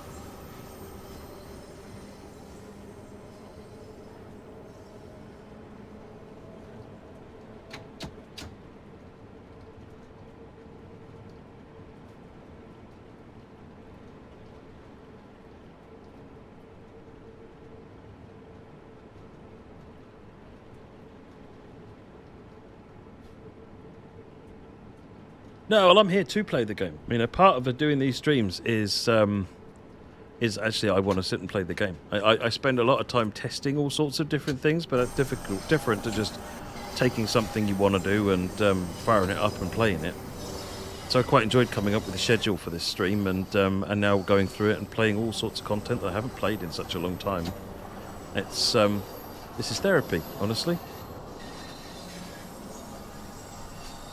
No, well, I'm here to play the game. I mean, a part of doing these streams is actually I want to sit and play the game. I spend a lot of time testing all sorts of different things, but that's different to just taking something you want to do and firing it up and playing it. So I quite enjoyed coming up with a schedule for this stream and now going through it and playing all sorts of content that I haven't played in such a long time. It's this is therapy, honestly.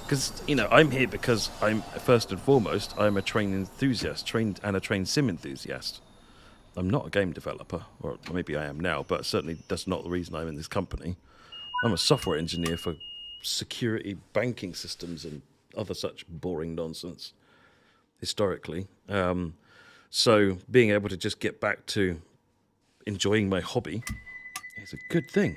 Because, you know, I'm here because I'm, first and foremost, I'm a train enthusiast, trained sim enthusiast. I'm not a game developer, or maybe I am now, but certainly that's not the reason I'm in this company. I'm a software engineer for security banking systems and other such boring nonsense, historically. So being able to just get back to enjoying my hobby is a good thing.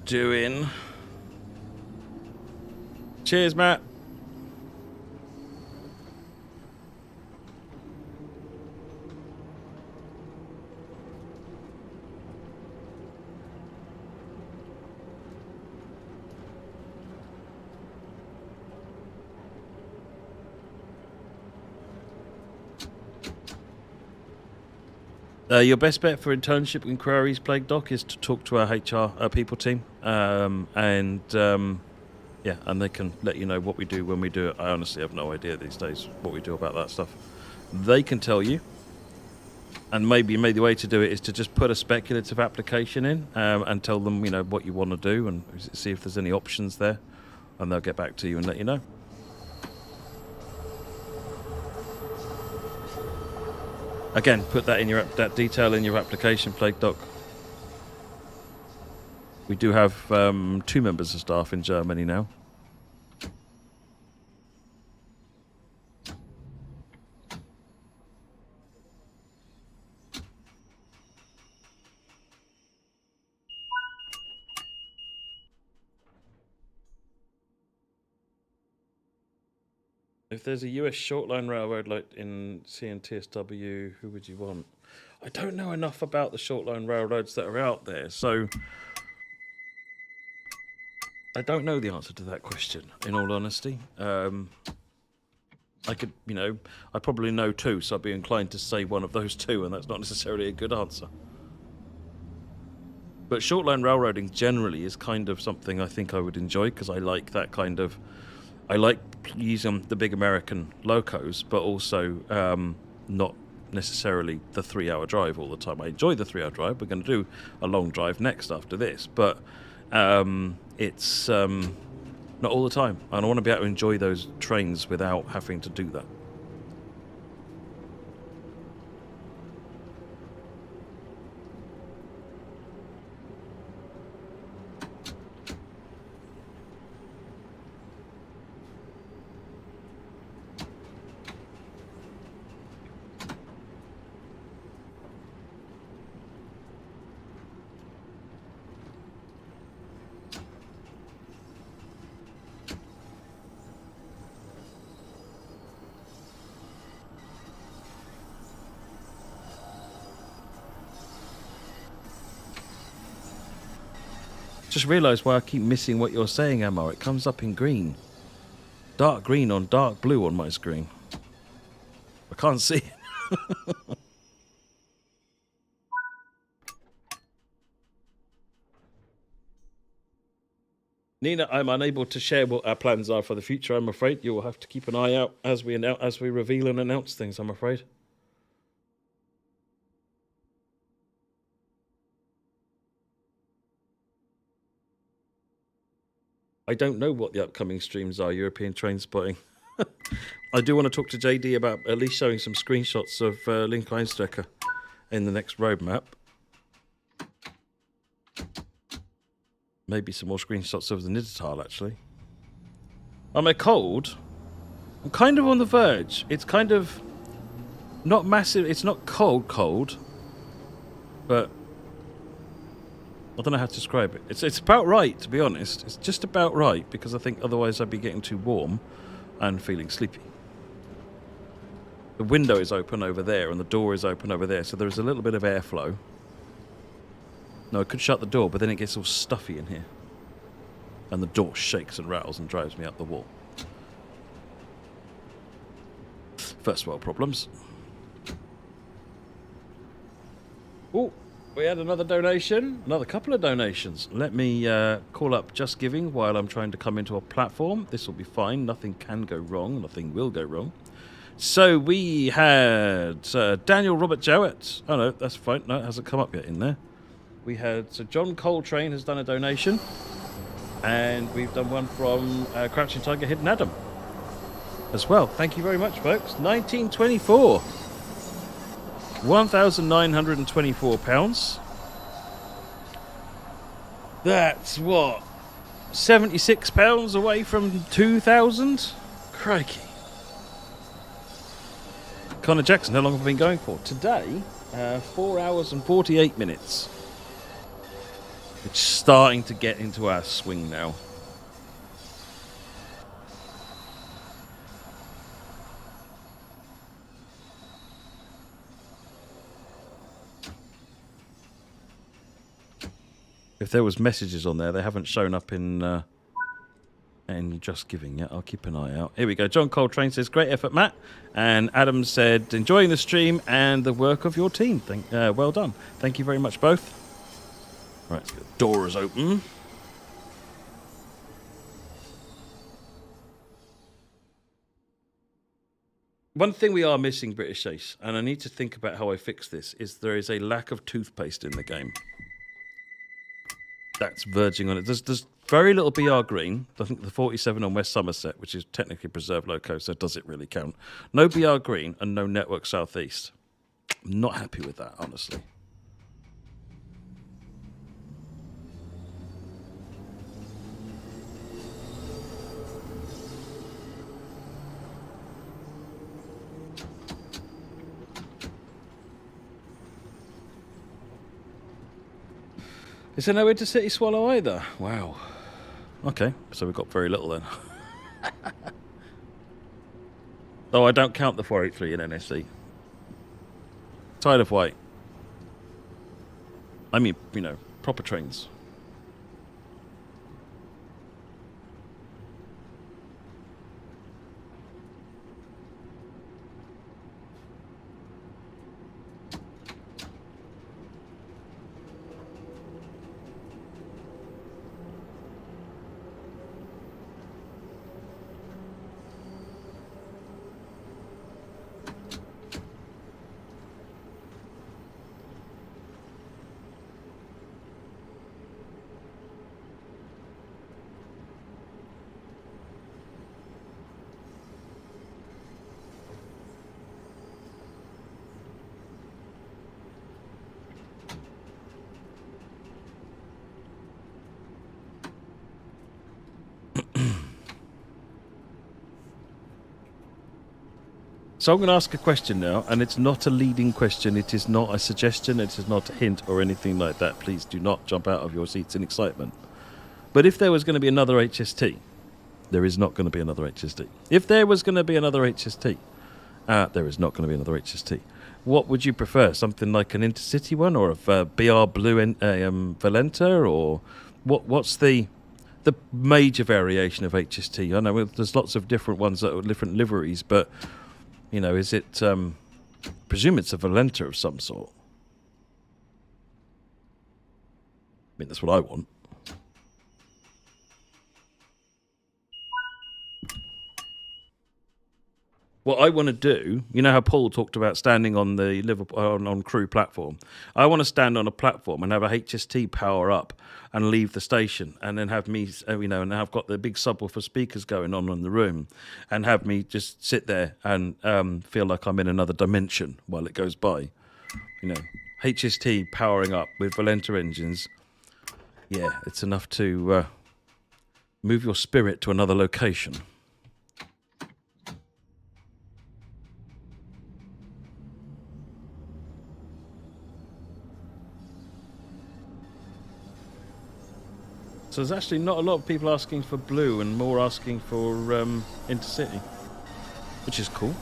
Doing. Cheers, Matt. Your best bet for internship inquiries, Plague Doc, is to talk to our HR people team, yeah, and they can let you know what we do when we do it. I honestly have no idea these days what we do about that stuff. They can tell you, and maybe the way to do it is to just put a speculative application in and tell them, you know, what you want to do and see if there's any options there, and they'll get back to you and let you know. Again, put that in that detail in your application, Plague Doc. We do have 2 members of staff in Germany now. If there's a US short-line railroad like in CNTSW, who would you want? I don't know enough about the short-line railroads that are out there, so I don't know the answer to that question, in all honesty. I could, you know, I probably know 2, so I'd be inclined to say one of those 2, and that's not necessarily a good answer. But short-line railroading generally is kind of something I think I would enjoy, because I like that kind of... I like using the big American locos, but also not necessarily the 3-hour drive all the time. I enjoy the 3-hour drive. We're going to do a long drive next after this, but it's not all the time. And I want to be able to enjoy those trains without having to do that. Just realised why I keep missing what you're saying, Amar. It comes up in green. Dark green on dark blue on my screen. I can't see it. Nina, I'm unable to share what our plans are for the future, I'm afraid. You will have to keep an eye out as we reveal and announce things, I'm afraid. I don't know what the upcoming streams are, European Train Spotting. I do want to talk to JD about at least showing some screenshots of Link Einstrecker in the next roadmap. Maybe some more screenshots of the Nidatal, actually. Am I cold? I'm kind of on the verge. It's kind of not massive. It's not cold, but I don't know how to describe it. It's about right, to be honest. It's just about right, because I think otherwise I'd be getting too warm and feeling sleepy. The window is open over there, and the door is open over there, so there is a little bit of airflow. No, I could shut the door, but then it gets all stuffy in here. And the door shakes and rattles and drives me up the wall. First world problems. Oh, we had another donation. Another couple of donations. Let me call up Just Giving while I'm trying to come into a platform. This will be fine. Nothing can go wrong. Nothing will go wrong. So we had Daniel Robert Jowett. Oh, no, that's fine. No, it hasn't come up yet in there. We had... So John Coltrane has done a donation. And we've done one from Crouching Tiger, Hidden Adam as well. Thank you very much, folks. 1924. £1,924. That's what? £76 away from 2,000? Crikey. Connor Jackson, how long have I been going for? Today, 4 hours and 48 minutes. It's starting to get into our swing now. If there was messages on there, they haven't shown up in Just Giving yet. I'll keep an eye out. Here we go. John Coltrane says, great effort, Matt. And Adam said, enjoying the stream and the work of your team. Well done. Thank you very much, both. Right, so the door is open. One thing we are missing, British Ace, and I need to think about how I fix this, is there is a lack of toothpaste in the game. That's verging on it. There's very little BR green. I think the 47 on West Somerset, which is technically preserved loco, so does it really count? No BR green and no Network Southeast. I'm not happy with that, honestly. Is there no Intercity Swallow either? Wow. Okay, so we've got very little then. Oh, I don't count the 483 in NSC. Tide of White. I mean, you know, proper trains. So I'm going to ask a question now, and it's not a leading question, it is not a suggestion, it is not a hint or anything like that. Please do not jump out of your seats in excitement. But if there was going to be another HST, there is not going to be another HST. If there was going to be another HST, there is not going to be another HST. What would you prefer? Something like an Intercity one, or a BR Blue Valenta, or what's the major variation of HST? I know there's lots of different ones that are different liveries, but... You know, is it, presume it's a Valenta of some sort. I mean, that's what I want. What I want to do, you know how Paul talked about standing on the Liverpool on crew platform? I want to stand on a platform and have a HST power up and leave the station, and then have me, you know, and I've got the big subwoofer speakers going on in the room, and have me just sit there and feel like I'm in another dimension while it goes by. You know, HST powering up with Valenta engines. Yeah, it's enough to move your spirit to another location. So there's actually not a lot of people asking for blue and more asking for intercity, which is cool.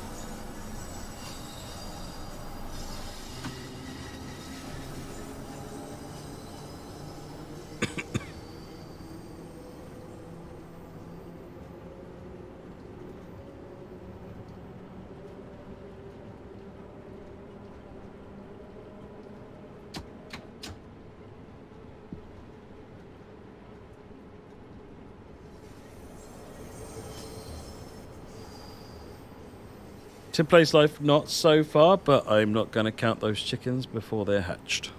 Sim Plays Life, not so far, but I'm not going to count those chickens before they're hatched.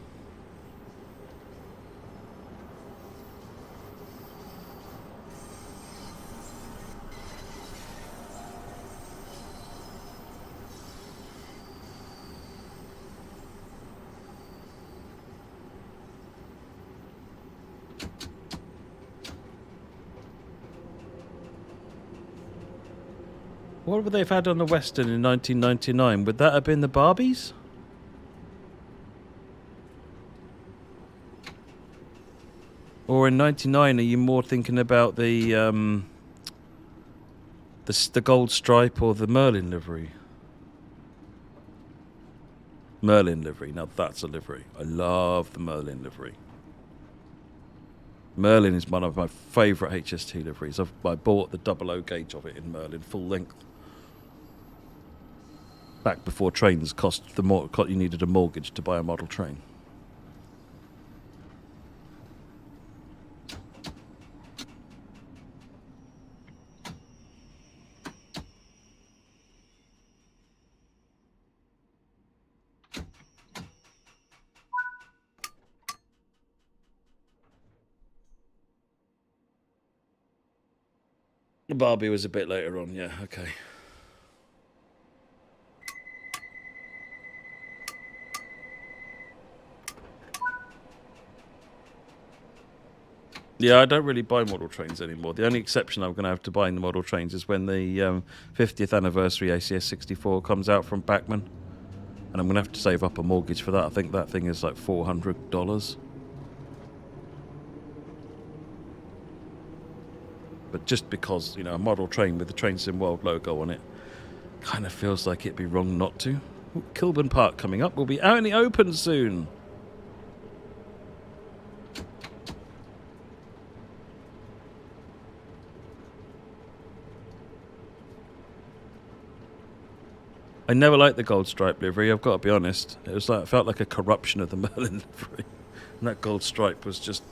What would they have had on the Western in 1999? Would that have been the Barbies? Or in 99, are you more thinking about the gold stripe or the Merlin livery? Merlin livery. Now that's a livery. I love the Merlin livery. Merlin is one of my favourite HST liveries. I bought the 00 gauge of it in Merlin, full length. Back before trains cost you needed a mortgage to buy a model train. The Barbie was a bit later on, yeah, okay. Yeah, I don't really buy model trains anymore. The only exception I'm going to have to buying the model trains is when the 50th anniversary ACS 64 comes out from Bachmann. And I'm going to have to save up a mortgage for that. I think that thing is like $400. But just because, you know, a model train with the Train Sim World logo on it kind of feels like it'd be wrong not to. Ooh, Kilburn Park coming up. We'll be out in the open soon. I never liked the gold stripe livery, I've got to be honest. It felt like a corruption of the Merlin livery. And that gold stripe was just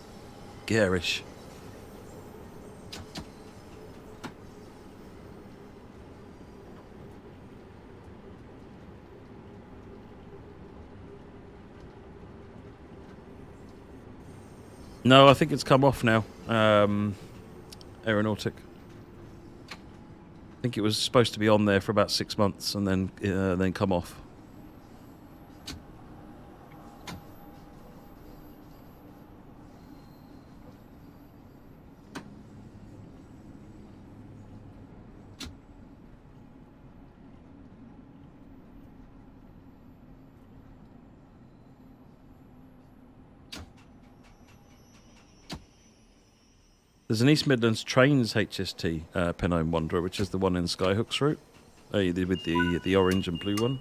garish. No, I think it's come off now. Aeronautic. I think it was supposed to be on there for about 6 months and then come off. There's an East Midlands Trains HST Pennine Wanderer, which is the one in Skyhook's route, with the orange and blue one.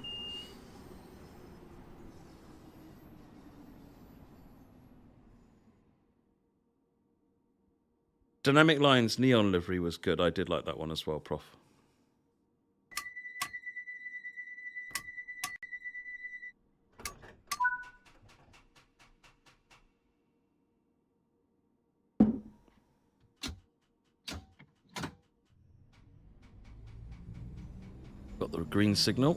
Dynamic Lines Neon livery was good. I did like that one as well, Prof. Got the green signal.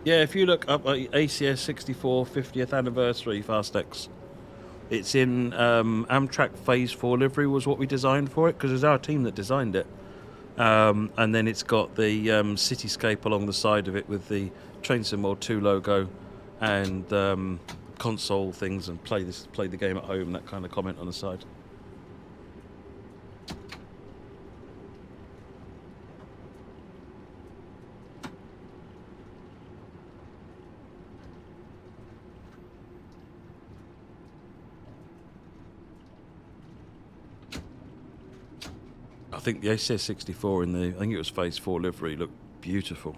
Yeah, if you look up ACS 64 50th anniversary Fast X, It's in Amtrak Phase 4 livery was what we designed for it, because it was our team that designed it. And then it's got the cityscape along the side of it with the Train Sim World 2 logo and console things and play the game at home, that kind of comment on the side. I think the ACS64 in the, I think it was Phase 4 livery, looked beautiful.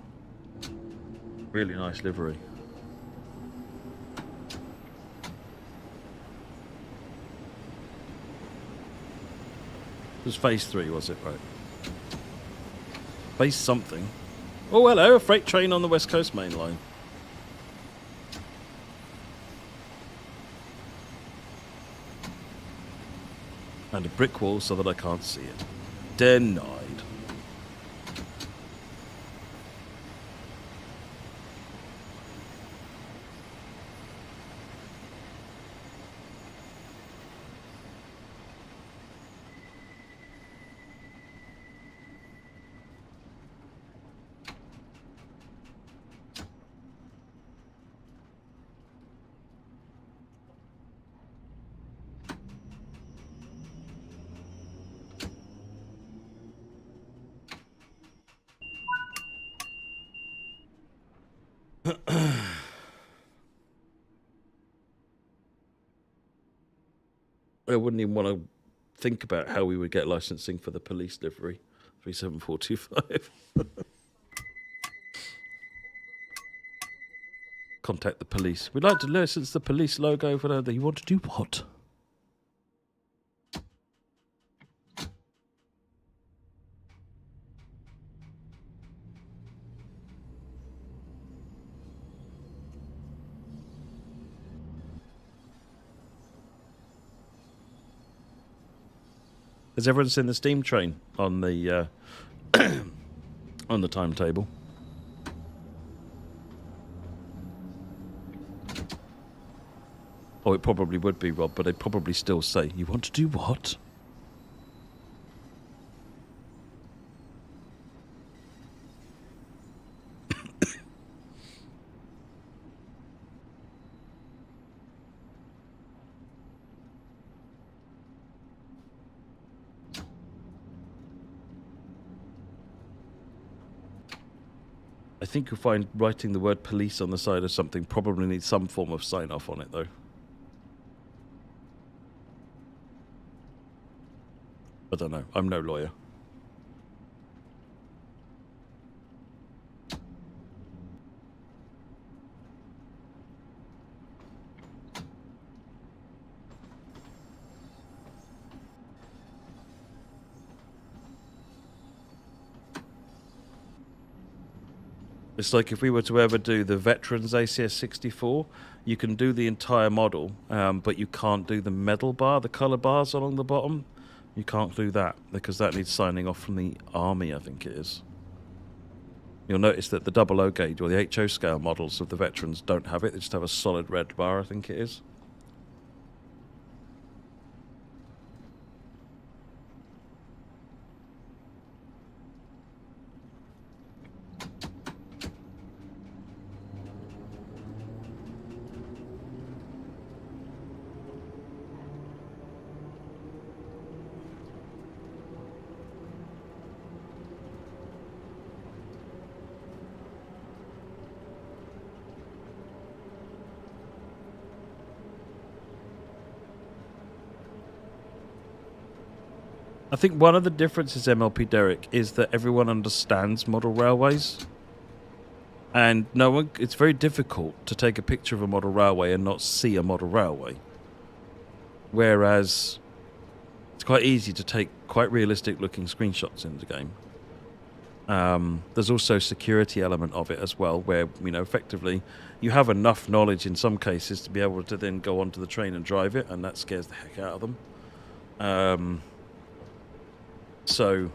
Really nice livery. It was Phase 3, was it? Right. Phase something. Oh, hello, a freight train on the West Coast Main Line. And a brick wall so that I can't see it. Denied. I wouldn't even want to think about how we would get licensing for the police livery. 37425. Contact the police. We'd like to license the police logo for that. You want to do what? Has everyone seen the steam train on the on the timetable? Oh, it probably would be, Rob, but they'd probably still say, "You want to do what?" I think you'll find writing the word police on the side of something probably needs some form of sign-off on it, though. I don't know. I'm no lawyer. It's like if we were to ever do the Veterans ACS64, you can do the entire model, but you can't do the medal bar, the colour bars along the bottom. You can't do that because that needs signing off from the Army, I think it is. You'll notice that the 00 gauge or the HO scale models of the Veterans don't have it. They just have a solid red bar, I think it is. I think one of the differences, MLP Derek, is that everyone understands model railways. And no one, it's very difficult to take a picture of a model railway and not see a model railway. Whereas it's quite easy to take quite realistic looking screenshots in the game. There's also a security element of it as well, where, you know, effectively you have enough knowledge in some cases to be able to then go onto the train and drive it, and that scares the heck out of them. So,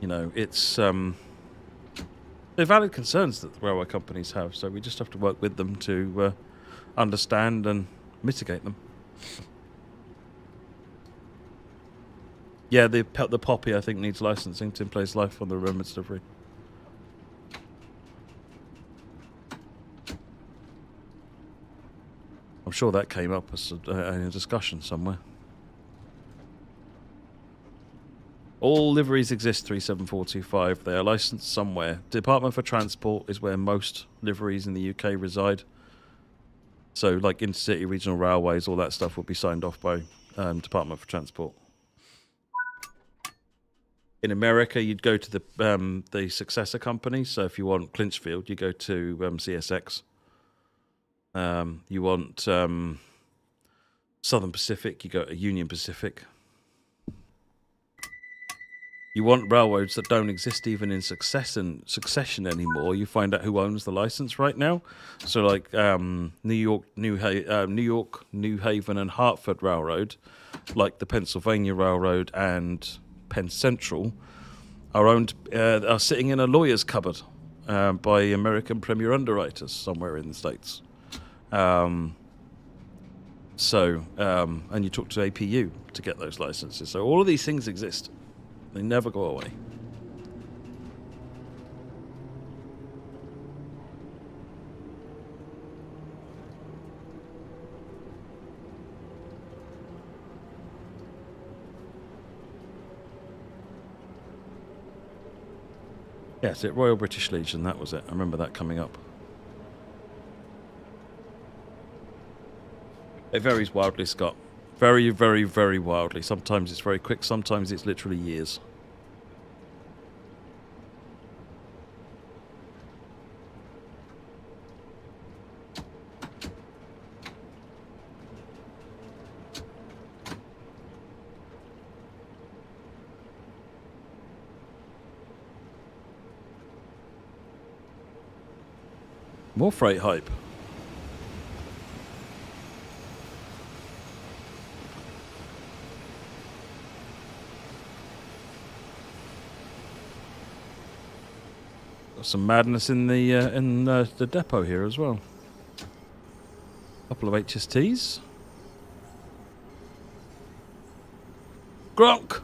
you know, it's they're valid concerns that the railway companies have, so we just have to work with them to understand and mitigate them. Yeah, the Poppy, I think, needs licensing to place life on the Remembrance delivery. I'm sure that came up as in a discussion somewhere. All liveries exist 37425. They are licensed somewhere. Department for Transport is where most liveries in the UK reside. So, like intercity, regional railways, all that stuff will be signed off by Department for Transport. In America, you'd go to the successor company. So, if you want Clinchfield, you go to CSX. You want Southern Pacific, you go to Union Pacific. You want railroads that don't exist even in succession anymore. You find out who owns the license right now. So, like New York, New Haven, and Hartford Railroad, like the Pennsylvania Railroad and Penn Central, are sitting in a lawyer's cupboard by American Premier Underwriters somewhere in the States. And you talk to APU to get those licenses. So all of these things exist. They never go away. Yes, at Royal British Legion, that was it. I remember that coming up. It varies wildly, Scott. Very, very, very wildly. Sometimes it's very quick, sometimes it's literally years. More freight hype. Some madness in the depot here as well. Couple of HSTs. Gronk.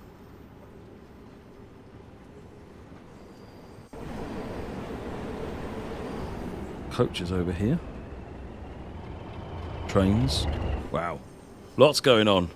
Coaches over here. Trains. Wow. Lots going on.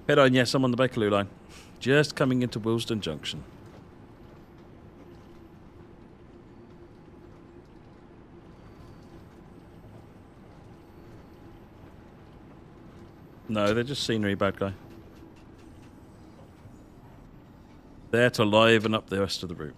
Head on, yes, I'm on the Bakerloo line. Just coming into Willesden Junction. No, they're just scenery, bad guy. There to liven up the rest of the route.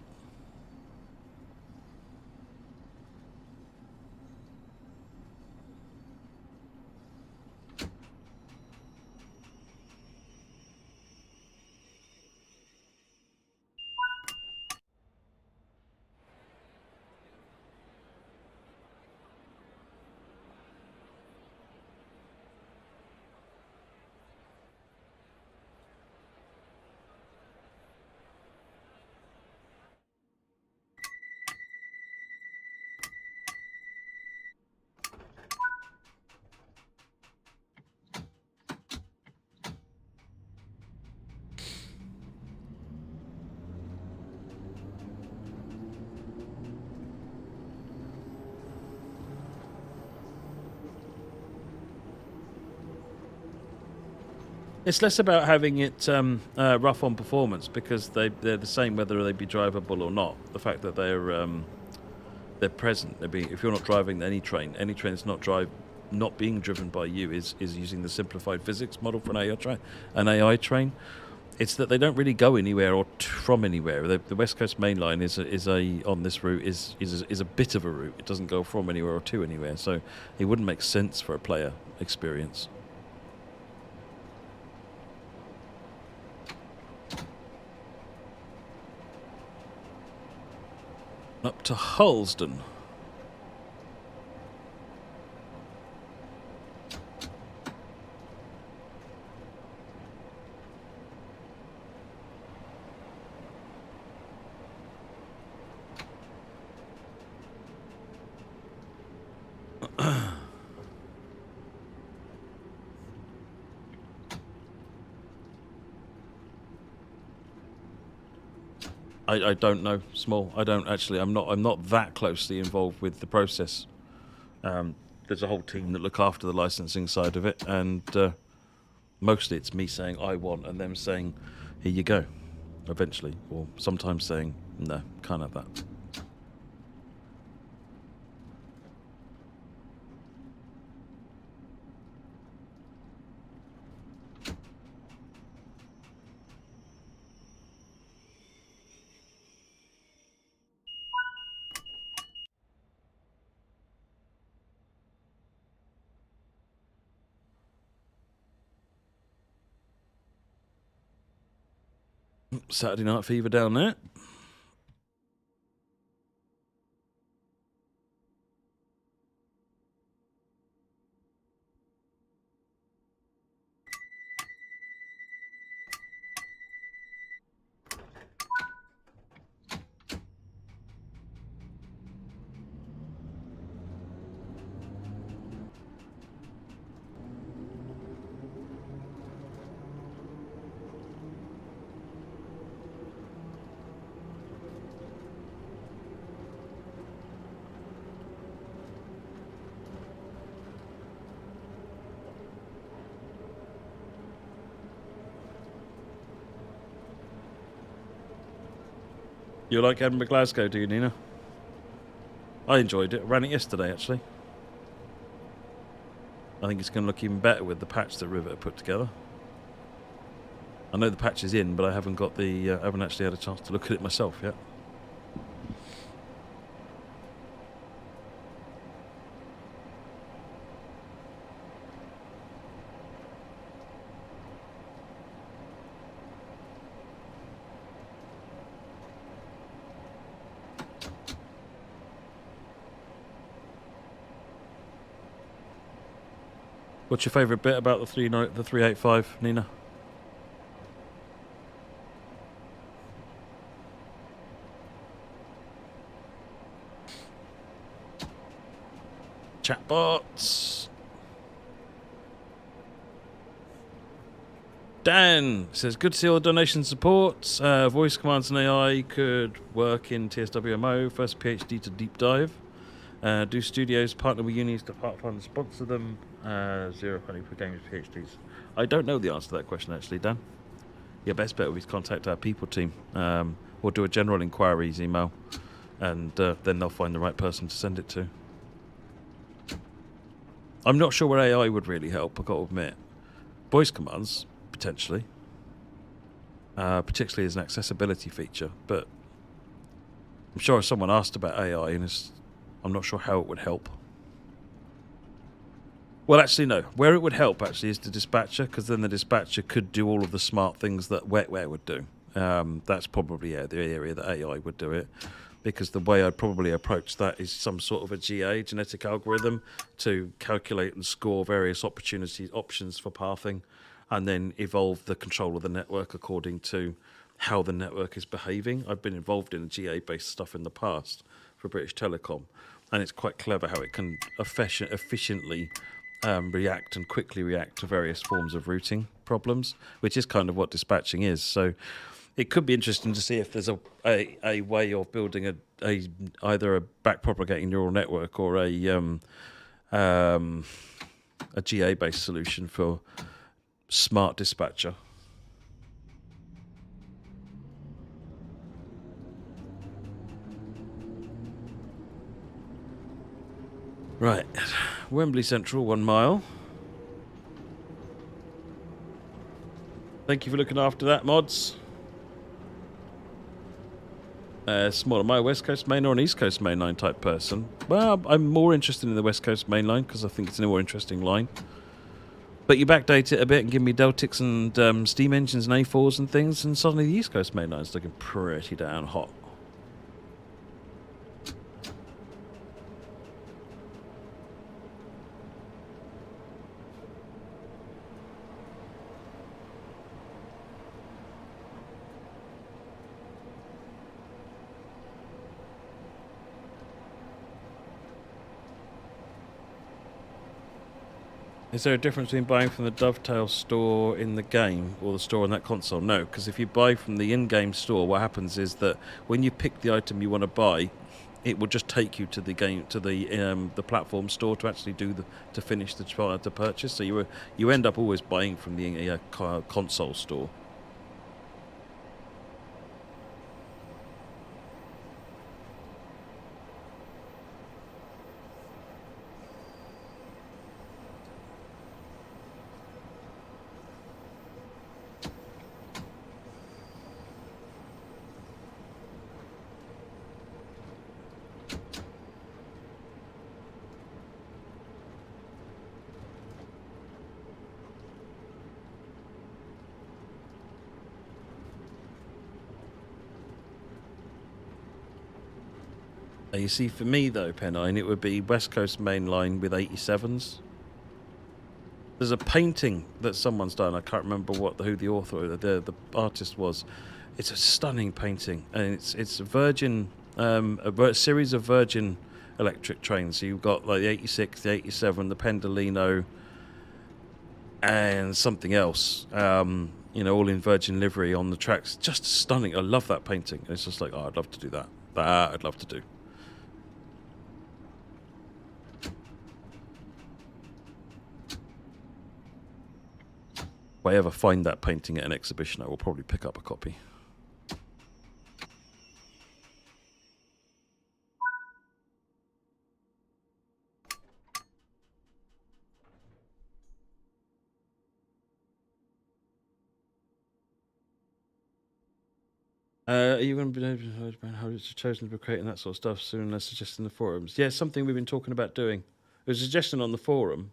It's less about having it rough on performance because they're the same whether they be drivable or not. The fact that they're present. If you're not driving any train that's not being driven by you is using the simplified physics model for an AI train. It's that they don't really go anywhere or from anywhere. The West Coast Main Line is on this route is a bit of a route. It doesn't go from anywhere or to anywhere, so it wouldn't make sense for a player experience. Up to Hulsden. I don't know, Small. I don't actually. I'm not that closely involved with the process. There's a whole team that look after the licensing side of it, and mostly it's me saying I want and them saying, here you go, eventually, or sometimes saying no, can't have that. Saturday Night Fever down there. You like Edinburgh Glasgow, do you, Nina? I enjoyed it. I ran it yesterday, actually. I think it's going to look even better with the patch that Rivet put together. I know the patch is in, but I haven't got the. I haven't actually had a chance to look at it myself yet. What's your favourite bit about the 385, Nina? Chatbots. Dan says, good to see all the donation supports. Voice commands and AI could work in TSWMO. First PhD to deep dive. Do studios partner with unis to part fund sponsor them? Zero funding for gamers PhDs. I don't know the answer to that question, actually, Dan. Your best bet would be to contact our people team or do a general inquiries email, and then they'll find the right person to send it to. I'm not sure where AI would really help, I've got to admit. Voice commands, potentially. Particularly as an accessibility feature, but I'm sure if someone asked about AI, and I'm not sure how it would help. Well, actually, no. Where it would help, actually, is the dispatcher, because then the dispatcher could do all of the smart things that Wetware would do. That's probably the area that AI would do it, because the way I'd probably approach that is some sort of a GA, genetic algorithm, to calculate and score various options for pathing, and then evolve the control of the network according to how the network is behaving. I've been involved in GA-based stuff in the past for British Telecom, and it's quite clever how it can efficiently react and quickly react to various forms of routing problems, which is kind of what dispatching is. So it could be interesting to see if there's a way of building either a backpropagating neural network or a GA-based solution for smart dispatcher. Right, Wembley Central, 1 mile. Thank you for looking after that, mods. Small, am I a West Coast main or an East Coast mainline type person? Well, I'm more interested in the West Coast mainline because I think it's a more interesting line. But you backdate it a bit and give me Deltics and steam engines and A4s and things, and suddenly the East Coast mainline's looking pretty damn hot. Is there a difference between buying from the Dovetail store in the game or the store on that console? No, because if you buy from the in-game store, what happens is that when you pick the item you want to buy, it will just take you to the game, to the platform store to actually to finish the purchase. So you end up always buying from the console store. You see, for me though, Pennine, it would be West Coast Main Line with 87s. There's a painting that someone's done. I can't remember who the author or the artist was. It's a stunning painting, and it's a Virgin, a series of Virgin electric trains. So you've got like the 86, the 87, the Pendolino, and something else. You know, all in Virgin livery on the tracks. Just stunning. I love that painting. It's just like, oh, I'd love to do that. That I'd love to do. If I ever find that painting at an exhibition, I will probably pick up a copy. Are you going to be how it's chosen to be creating that sort of stuff soon as suggested in the forums? Yeah, something we've been talking about doing. It was a suggestion on the forum.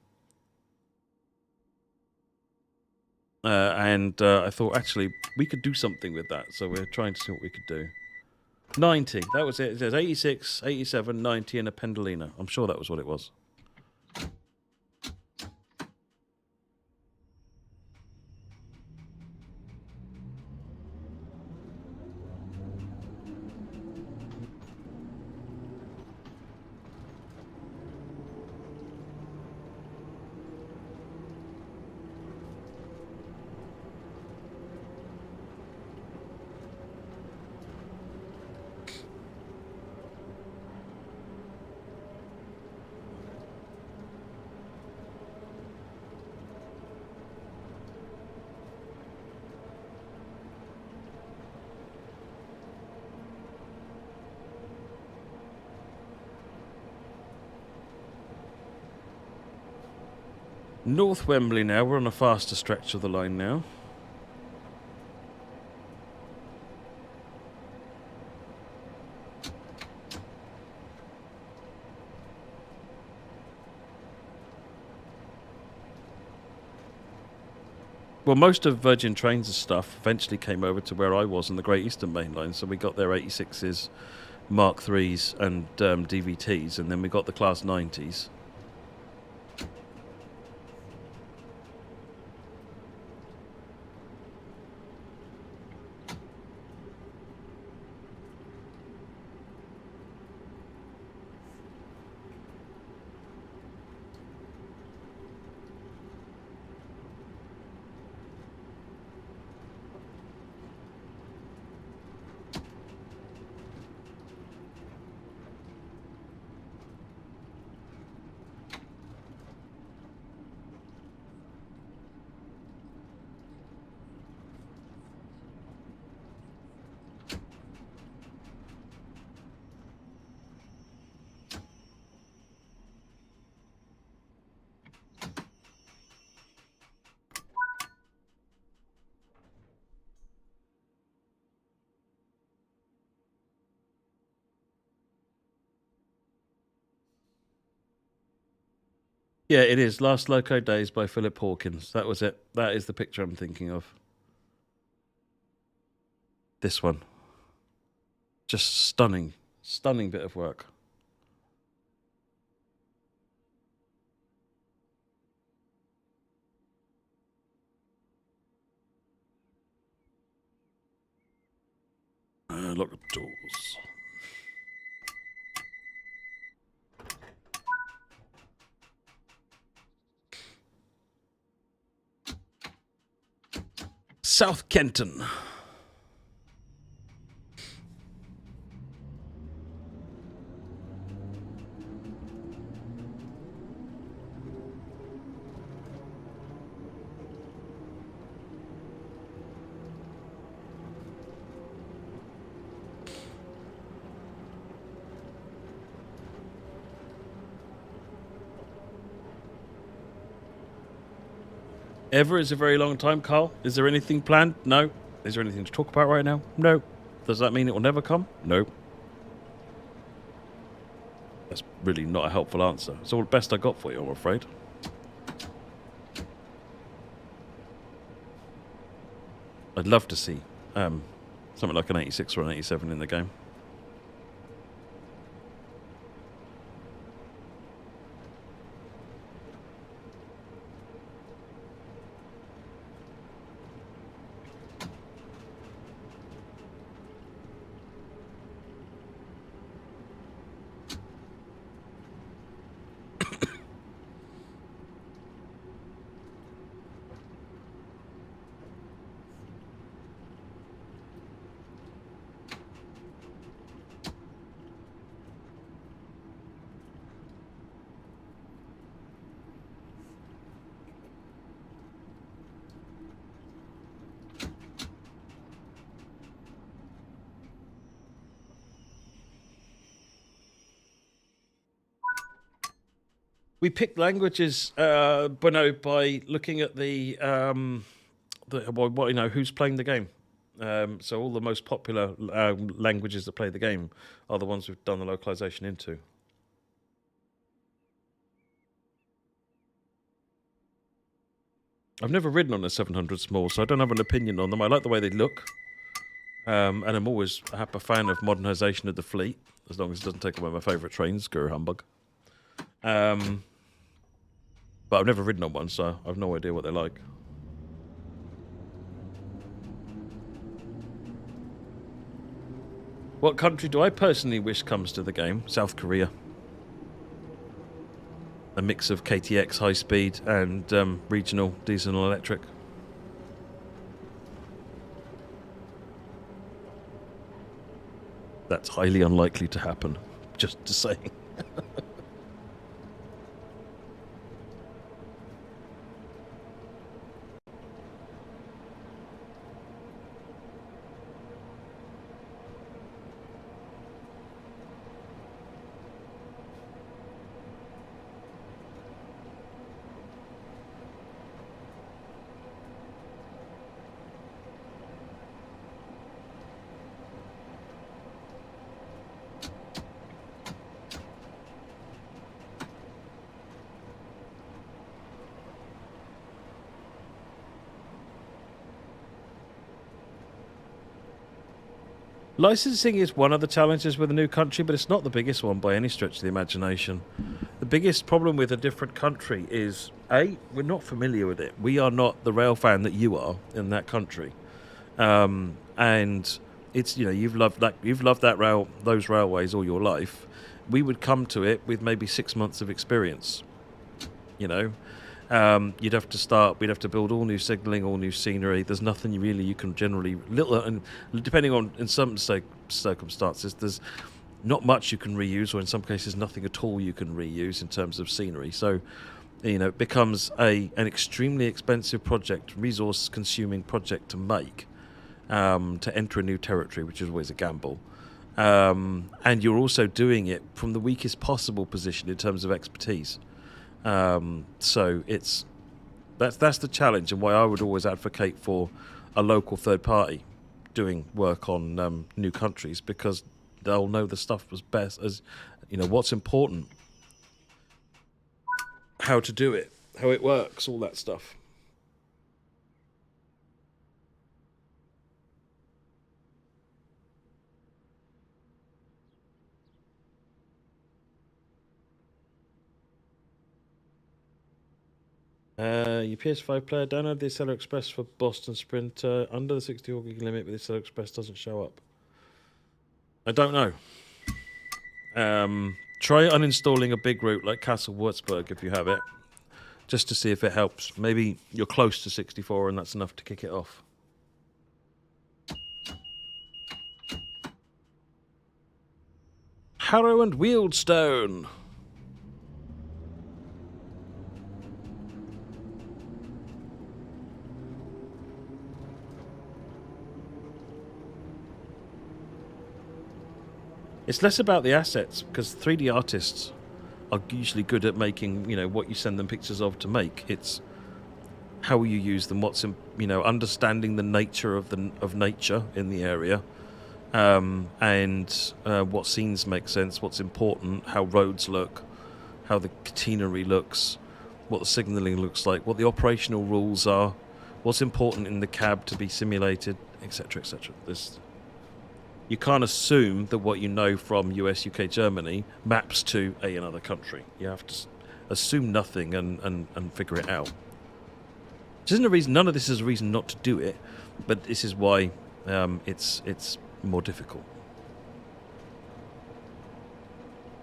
And I thought, actually, we could do something with that. So we're trying to see what we could do. 90, that was it. It says 86, 87, 90, and a Pendolino. I'm sure that was what it was. North Wembley now. We're on a faster stretch of the line now. Well, most of Virgin Trains' stuff eventually came over to where I was in the Great Eastern Main Line. So we got their 86s, Mark 3s and DVTs, and then we got the Class 90s. Yeah, it is. Last Loco Days by Philip Hawkins. That was it. That is the picture I'm thinking of. This one. Just stunning. Stunning bit of work. Lock the doors. South Kenton. Ever is a very long time, Carl. Is there anything planned? No. Is there anything to talk about right now? No. Does that mean it will never come? No. That's really not a helpful answer. It's all the best I got for you, I'm afraid. I'd love to see something like an 86 or an 87 in the game. We picked languages, Bueno, by looking at the who's playing the game. So all the most popular languages that play the game are the ones we've done the localization into. I've never ridden on a 700 small, so I don't have an opinion on them. I like the way they look, and I'm always a fan of modernisation of the fleet, as long as it doesn't take away my favourite trains, Guru Humbug. But I've never ridden on one, so I've no idea what they're like. What country do I personally wish comes to the game? South Korea. A mix of KTX high speed and regional diesel and electric. That's highly unlikely to happen, just to say. Licensing is one of the challenges with a new country, but it's not the biggest one by any stretch of the imagination. The biggest problem with a different country is, A, we're not familiar with it. We are not the rail fan that you are in that country. And it's, you know, you've loved those railways all your life. We would come to it with maybe 6 months of experience. You know, we'd have to build all new signalling, all new scenery. There's nothing really you can generally, and depending on, in some circumstances, there's not much you can reuse, or in some cases nothing at all you can reuse in terms of scenery. So, you know, it becomes an extremely expensive project, resource consuming project to make, to enter a new territory, which is always a gamble. And you're also doing it from the weakest possible position in terms of expertise. So that's the challenge, and why I would always advocate for a local third party doing work on new countries, because they'll know the stuff as best as, you know, what's important, how to do it, how it works, all that stuff. Your PS5 player, download the Acceler Express for Boston Sprint under the 64 gig limit, but the Acceler Express doesn't show up. I don't know. Try uninstalling a big route like Castle Würzburg if you have it, just to see if it helps. Maybe you're close to 64 and that's enough to kick it off. Harrow and Wieldstone. It's less about the assets, because 3D artists are usually good at making, what you send them pictures of to make. It's how you use them, understanding the nature of nature in the area, and what scenes make sense, what's important, how roads look, how the catenary looks, what the signalling looks like, what the operational rules are, what's important in the cab to be simulated, etc., etc. You can't assume that what you know from US, UK, Germany maps to another country. You have to assume nothing and figure it out. Which isn't a reason. None of this is a reason not to do it, but this is why it's more difficult.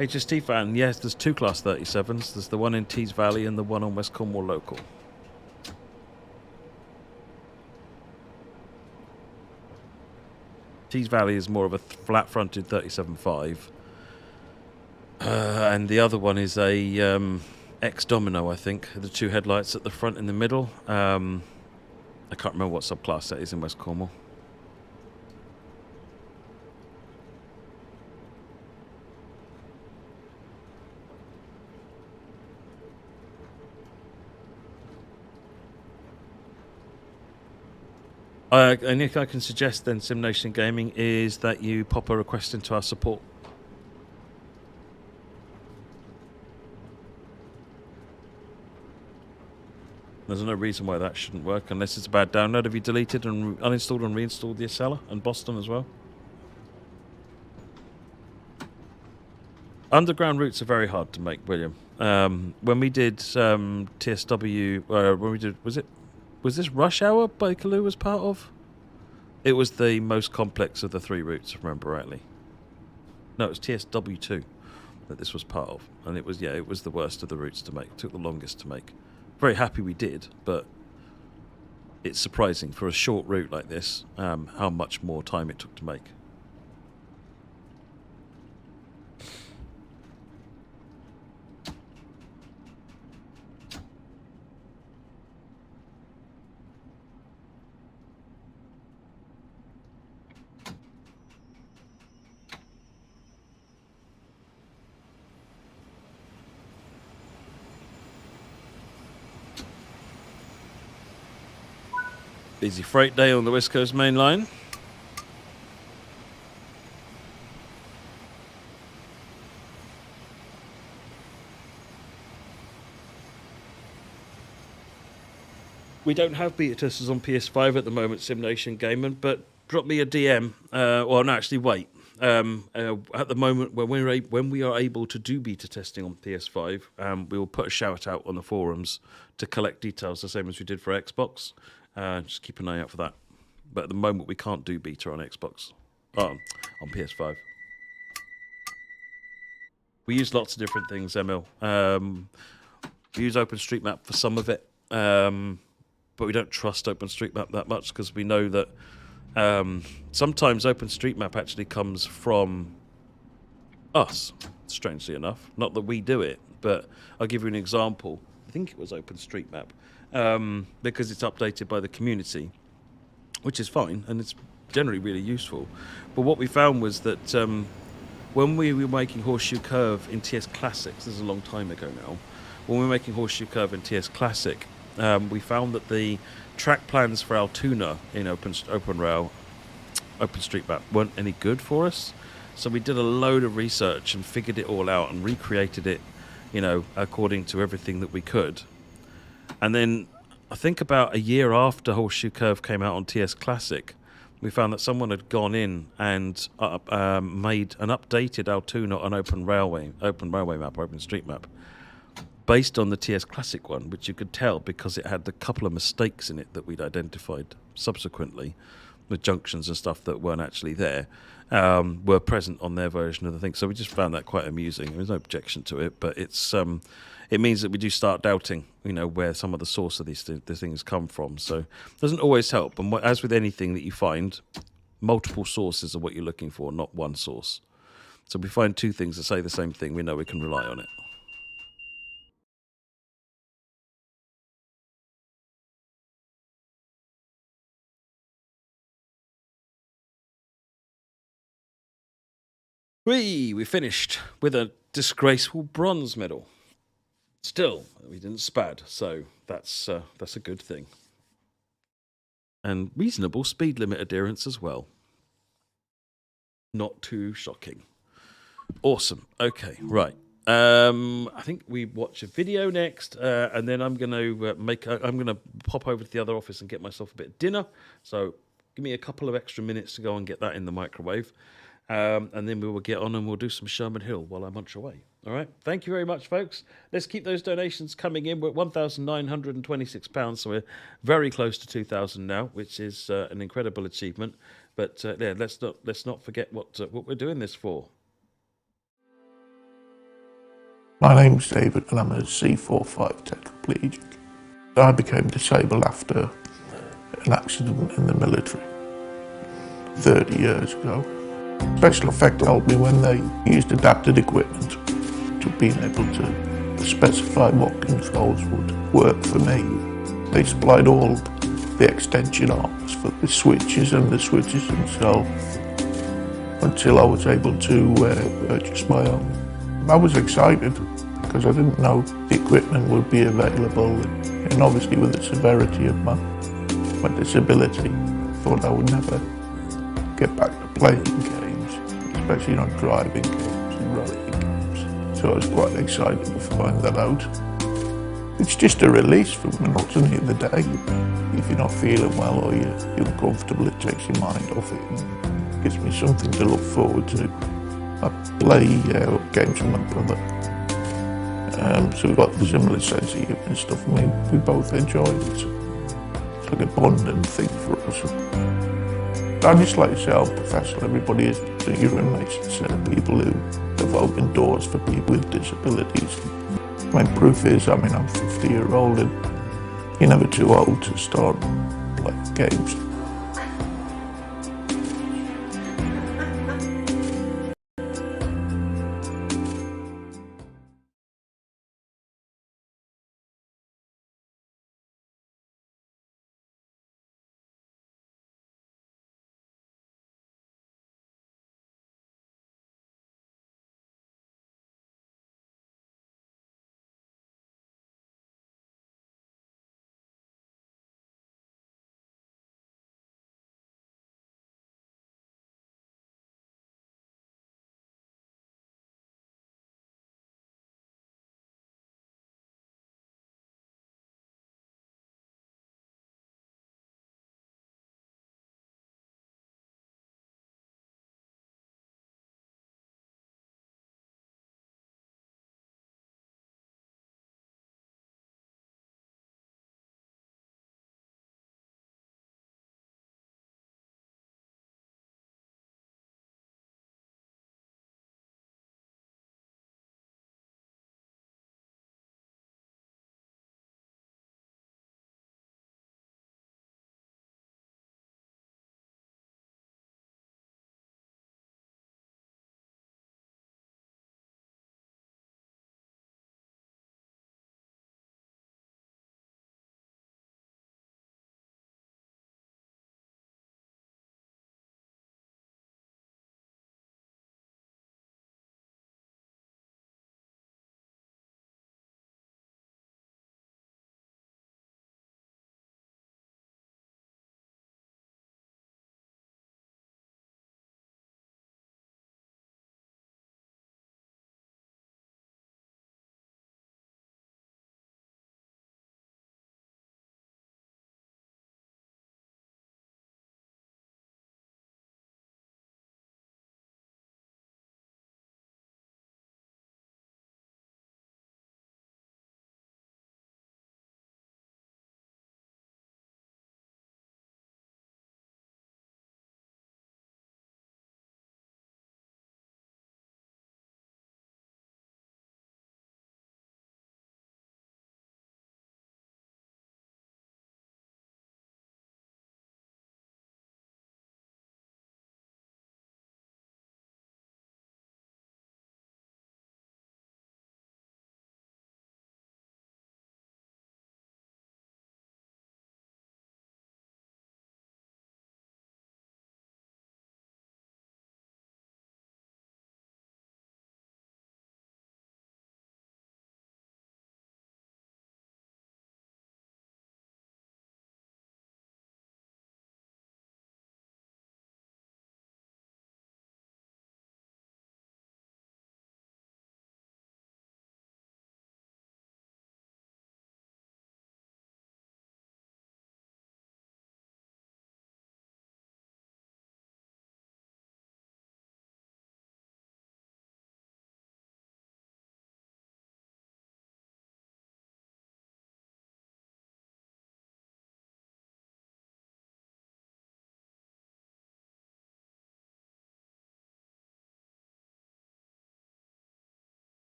HST fan, yes, there's 2 Class 37s. There's the one in Tees Valley and the one on West Cornwall Local. Tees Valley is more of a flat-fronted 37.5, and the other one is a X-Domino, I think. The 2 headlights at the front and the middle. I can't remember what subclass that is in West Cornwall. Anything I can suggest then, Simnation Gaming, is that you pop a request into our support. There's no reason why that shouldn't work, unless it's a bad download. Have you deleted and uninstalled and reinstalled the Acela and Boston as well? Underground routes are very hard to make, William. When we did TSW, was this Rush Hour Bakerloo was part of? It was the most complex of the 3 routes, if I remember rightly. No, it was TSW2 that this was part of. And it was the worst of the routes to make. It took the longest to make. Very happy we did, but it's surprising for a short route like this, how much more time it took to make. Busy freight day on the West Coast Main Line. We don't have beta testers on PS5 at the moment, Simnation Gamer, but drop me a DM. Wait. At the moment, when we are able to do beta testing on PS5, we will put a shout out on the forums to collect details, the same as we did for Xbox. Just keep an eye out for that. But at the moment, we can't do beta on Xbox. On PS5. We use lots of different things, Emil. We use OpenStreetMap for some of it. But we don't trust OpenStreetMap that much because we know that sometimes OpenStreetMap actually comes from us, strangely enough. Not that we do it, but I'll give you an example. I think it was OpenStreetMap. Because it's updated by the community, which is fine, and it's generally really useful. But what we found was that when we were making Horseshoe Curve in TS Classics, this is a long time ago now, when we were making Horseshoe Curve in TS Classic, we found that the track plans for Altoona in OpenStreetMap weren't any good for us. So we did a load of research and figured it all out and recreated it, according to everything that we could. And then I think about a year after Horseshoe Curve came out on TS Classic, we found that someone had gone in and made an updated Altoona on Open Railway Map, OpenStreetMap, based on the TS Classic one, which you could tell because it had a couple of mistakes in it that we'd identified subsequently, with junctions and stuff that weren't actually there, were present on their version of the thing. So we just found that quite amusing. There's no objection to it, but it means that we do start doubting, where some of the source of these things come from. So it doesn't always help. And as with anything that you find, multiple sources are what you're looking for, not one source. So we find two things that say the same thing, we know we can rely on it. We finished with a disgraceful bronze medal. Still, we didn't spad, so that's a good thing. And reasonable speed limit adherence as well. Not too shocking. Awesome. Okay, right. I think we watch a video next, and then I'm going to pop over to the other office and get myself a bit of dinner. So give me a couple of extra minutes to go and get that in the microwave. And then we will get on and we'll do some Sherman Hill while I munch away. All right. Thank you very much, folks. Let's keep those donations coming in. We're at £1,926, so we're very close to 2,000 now, which is an incredible achievement. But yeah, let's not forget what we're doing this for. My name's David and I'm a C45 tetraplegic. I became disabled after an accident in the military 30 years ago. SpecialEffect helped me when they used adapted equipment to being able to specify what controls would work for me. They supplied all the extension arms for the switches and the switches themselves until I was able to purchase my own. I was excited because I didn't know the equipment would be available, and obviously with the severity of my disability, I thought I would never get back to playing games, especially not driving games and rallying games. So I was quite excited to find that out. It's just a release from the monotony of the day. If you're not feeling well or you're uncomfortable, it takes your mind off it and gives me something to look forward to. I play games with my brother, so we've got a similar sense of humour and stuff, and we both enjoy it. It's like a bonding thing for us. I just like to say how professional everybody is. So you're a nice set of people who have opened doors for people with disabilities. My proof is, I'm 50-year-old and you're never too old to start playing games.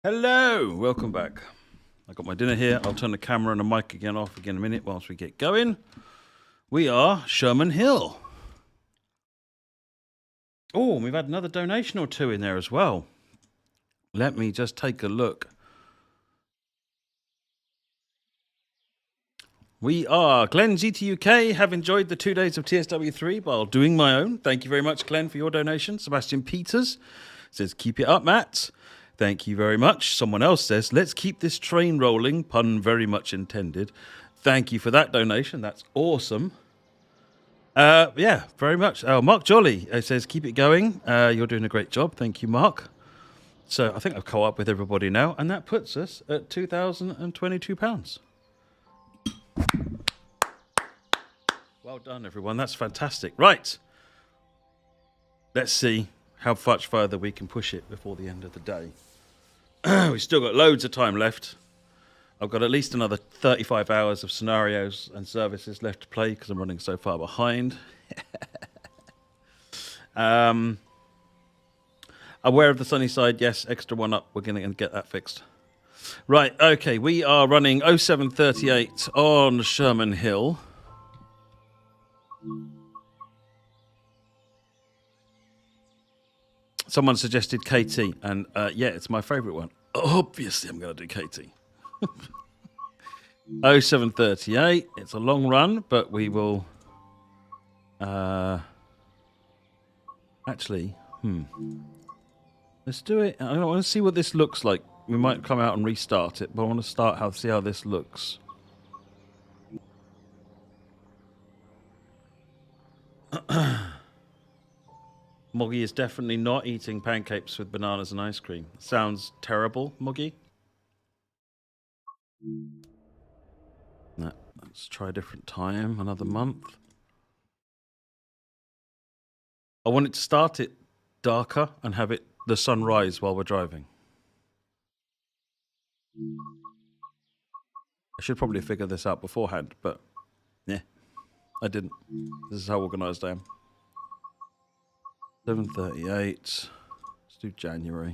Hello, welcome back. I got my dinner here. I'll turn the camera and the mic again off again in a minute whilst we get going. We are Sherman Hill. Oh, we've had another donation or two in there as well. Let me just take a look. We are Glenn GTUK. Have enjoyed the 2 days of TSW3 while doing my own. Thank you very much, Glenn, for your donation. Sebastian Peters says, keep it up, Matt. Thank you very much. Someone else says, let's keep this train rolling. Pun very much intended. Thank you for that donation. That's awesome. Yeah, very much. Mark Jolly says, keep it going. You're doing a great job. Thank you, Mark. So I think I've caught up with everybody now, and that puts us at £2,022. Well done, everyone. That's fantastic. Right. Let's see how much further we can push it before the end of the day. We've still got loads of time left. I've got at least another 35 hours of scenarios and services left to play because I'm running so far behind. Aware of the sunny side, yes, extra one up. We're going to get that fixed. Right, okay, we are running 0738 on Sherman Hill. Someone suggested KT, and yeah, it's my favourite one. Obviously, I'm going to do KT. 0738. It's a long run, but we will. Actually, let's do it. I want to see what this looks like. We might come out and restart it, but I want to see how this looks. Moggy is definitely not eating pancakes with bananas and ice cream. Sounds terrible, Moggy. No, let's try a different time, another month. I want it to start it darker and have it the sun rise while we're driving. I should probably figure this out beforehand, but yeah, I didn't. This is how organised I am. 7:38. Let's do January.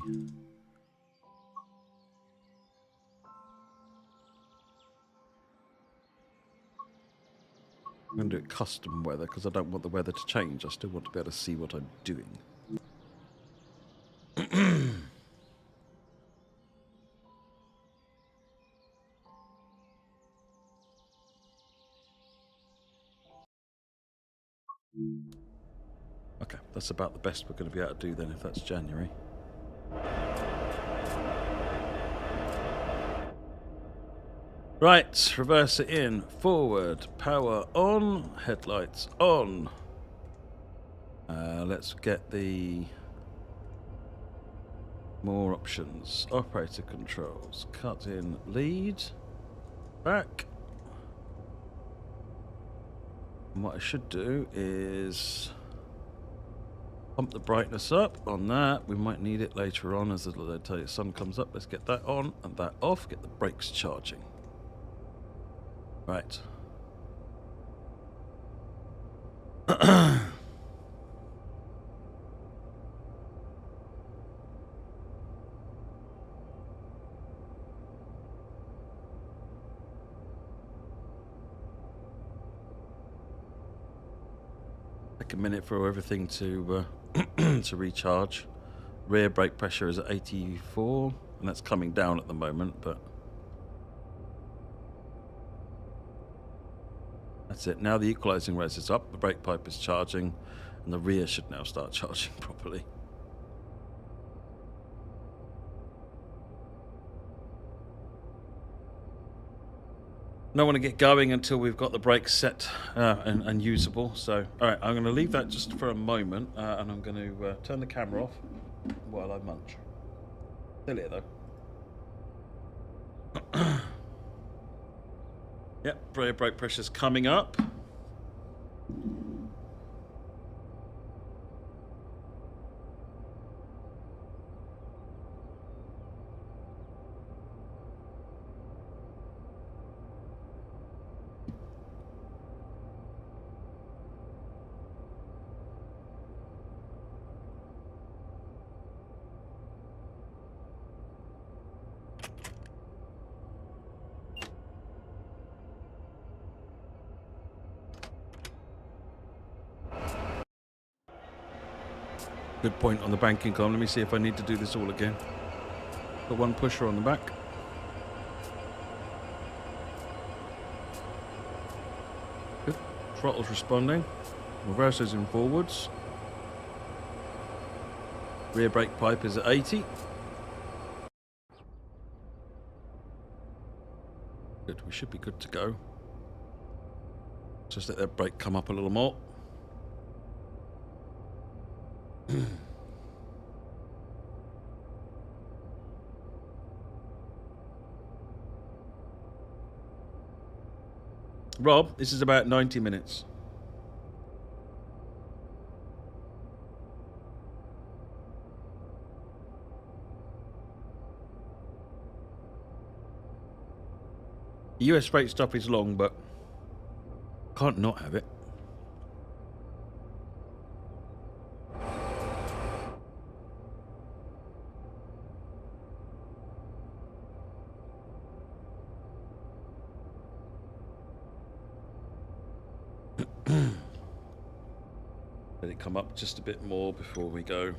I'm going to do it custom weather because I don't want the weather to change. I still want to be able to see what I'm doing. Okay, that's about the best we're going to be able to do then if that's January. Right, reverse it in, forward, power on, headlights on. Let's get the more options. Operator controls, cut in lead, back. And what I should do is pump the brightness up on that. We might need it later on as the sun comes up. Let's get that on and that off. Get the brakes charging. Right. Take a minute for everything to to recharge. Rear brake pressure is at 84, and that's coming down at the moment, but that's it. Now the equalizing res is up, the brake pipe is charging, and the rear should now start charging properly. Don't want to get going until we've got the brakes set and usable. So, all right, I'm going to leave that just for a moment, and I'm going to turn the camera off while I munch. Still here, though. Yep, rear brake pressure's coming up. Good point on the banking column. Let me see if I need to do this all again. Got one pusher on the back. Good. Throttle's responding. Reversers in forwards. Rear brake pipe is at 80. Good. We should be good to go. Just let that brake come up a little more. Rob, this is about 90 minutes. The US freight stop is long, but can't not have it. Let it come up just a bit more before we go.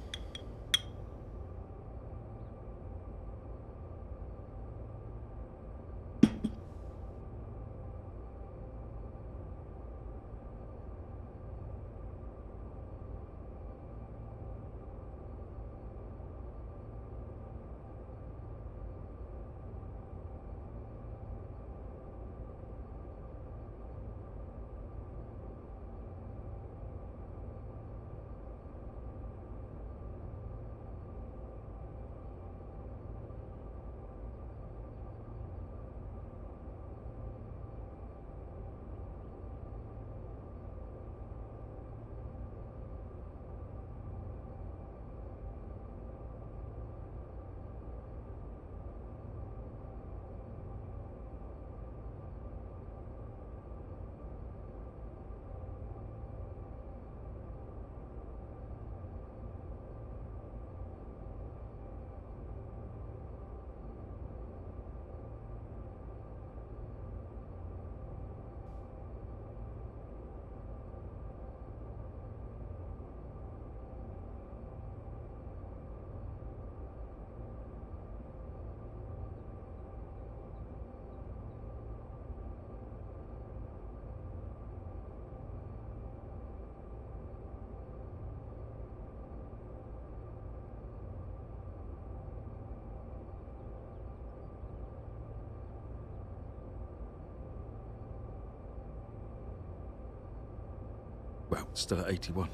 Well, it's still at 81.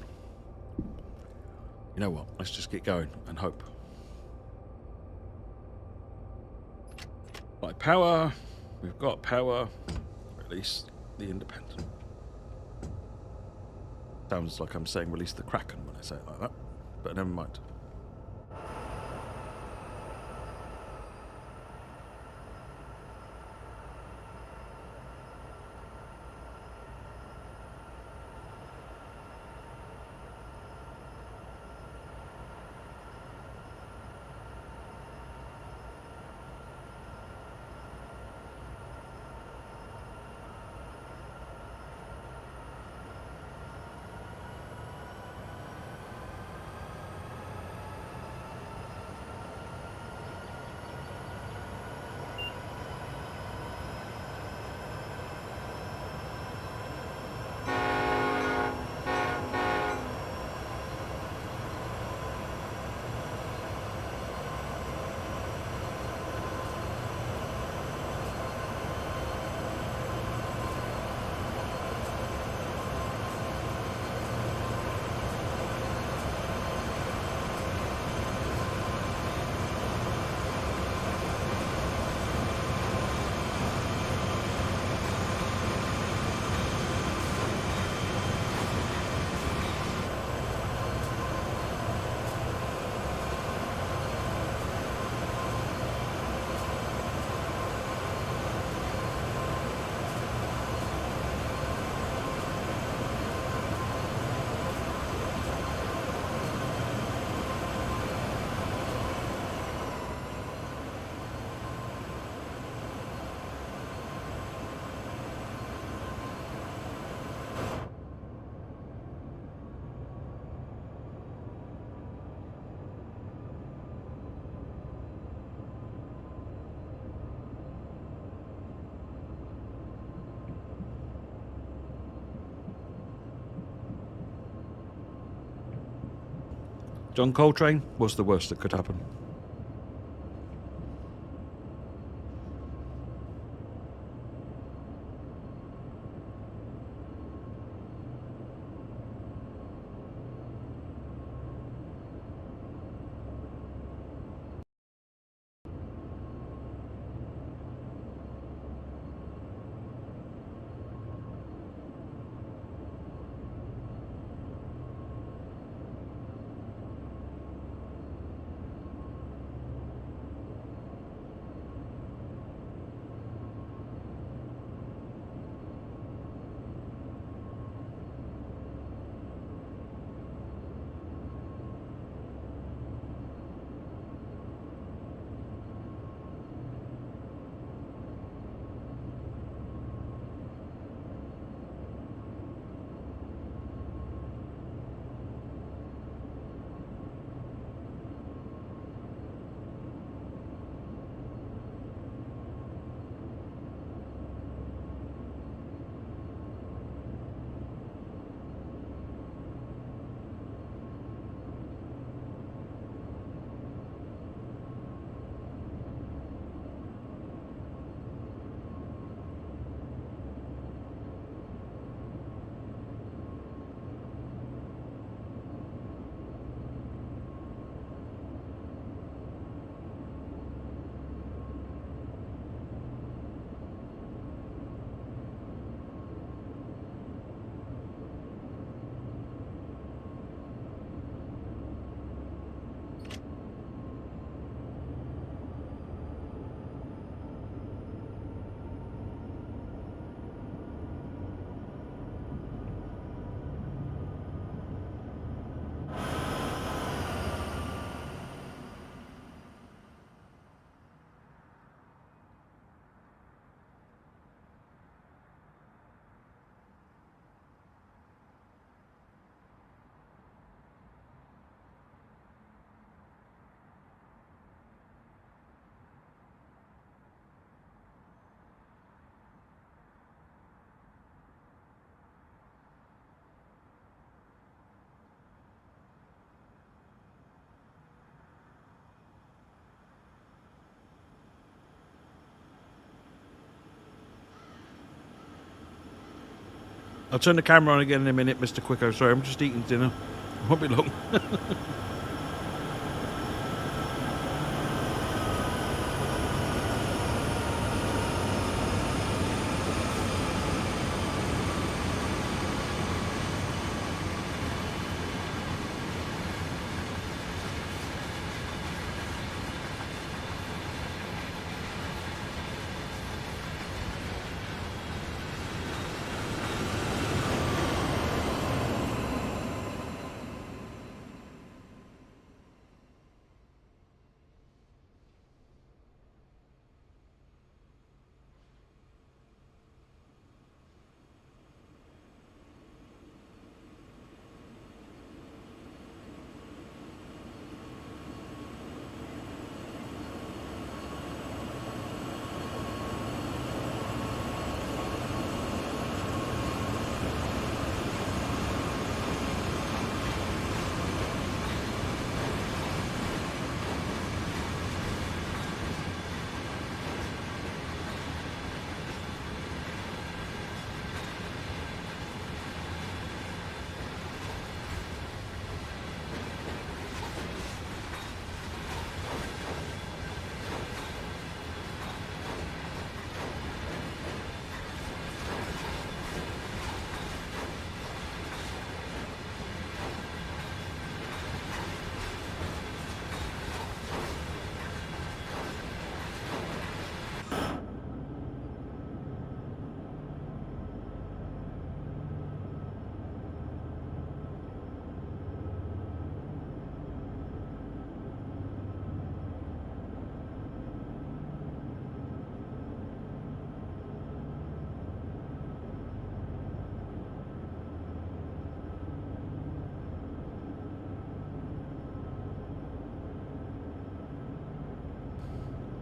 You know what? Let's just get going and hope. By power, we've got power. Release the independent. Sounds like I'm saying release the Kraken when I say it like that, but never mind. John Coltrane, what's the worst that could happen? I'll turn the camera on again in a minute, Mr. Quicko. Sorry, I'm just eating dinner. It won't be long.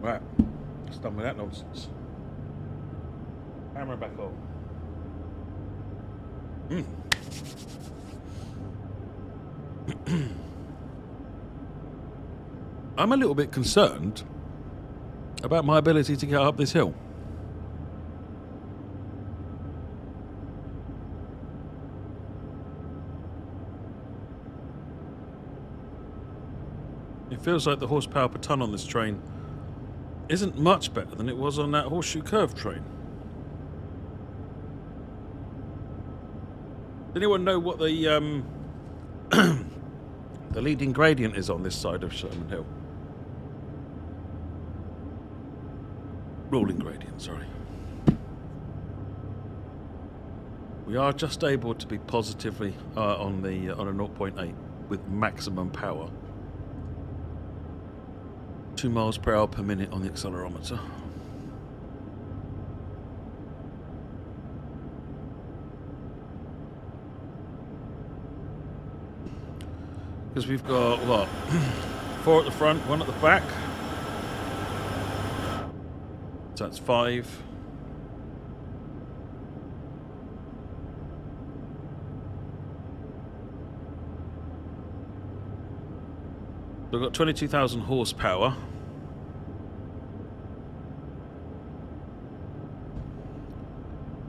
Right, it's done with that nonsense. Camera back on. I'm a little bit concerned about my ability to get up this hill. It feels like the horsepower per ton on this train isn't much better than it was on that horseshoe curve train. Does anyone know what the the leading gradient is on this side of Sherman Hill? Ruling gradient, sorry. We are just able to be positively on a 0.8 with maximum power. 2 miles per hour per minute on the accelerometer. Because we've got, what, 4 at the front, 1 at the back. So that's 5. So we've got 22,000 horsepower.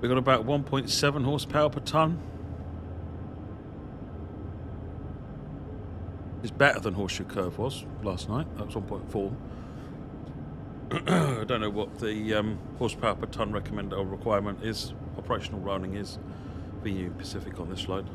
We've got about 1.7 horsepower per ton. It's better than Horseshoe Curve was last night. That was 1.4. I don't know what the horsepower per ton recommended or requirement is. Operational running is for Union Pacific on this slide.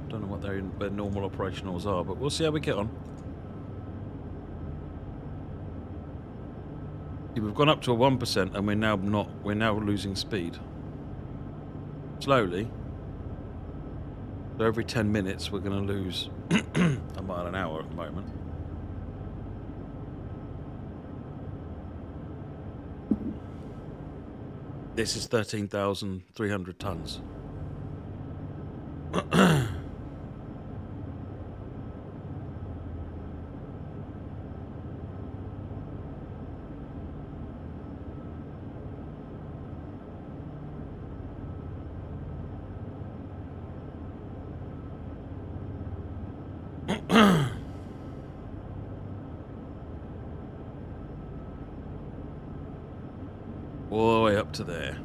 Don't know what their normal operationals are, but we'll see how we get on. Yeah, we've gone up to a 1% and we're now losing speed. Slowly. So every 10 minutes we're going to lose a mile an hour at the moment. This is 13,300 tons. All the way up to there.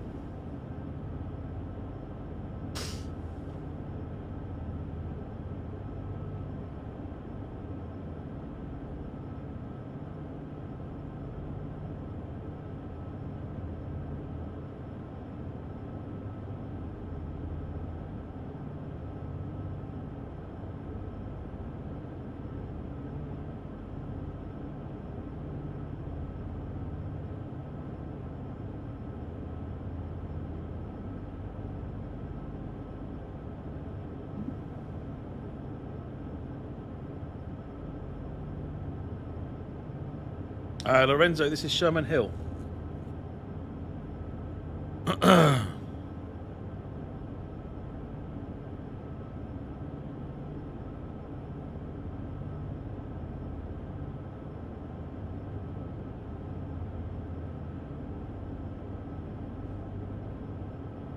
Lorenzo, this is Sherman Hill.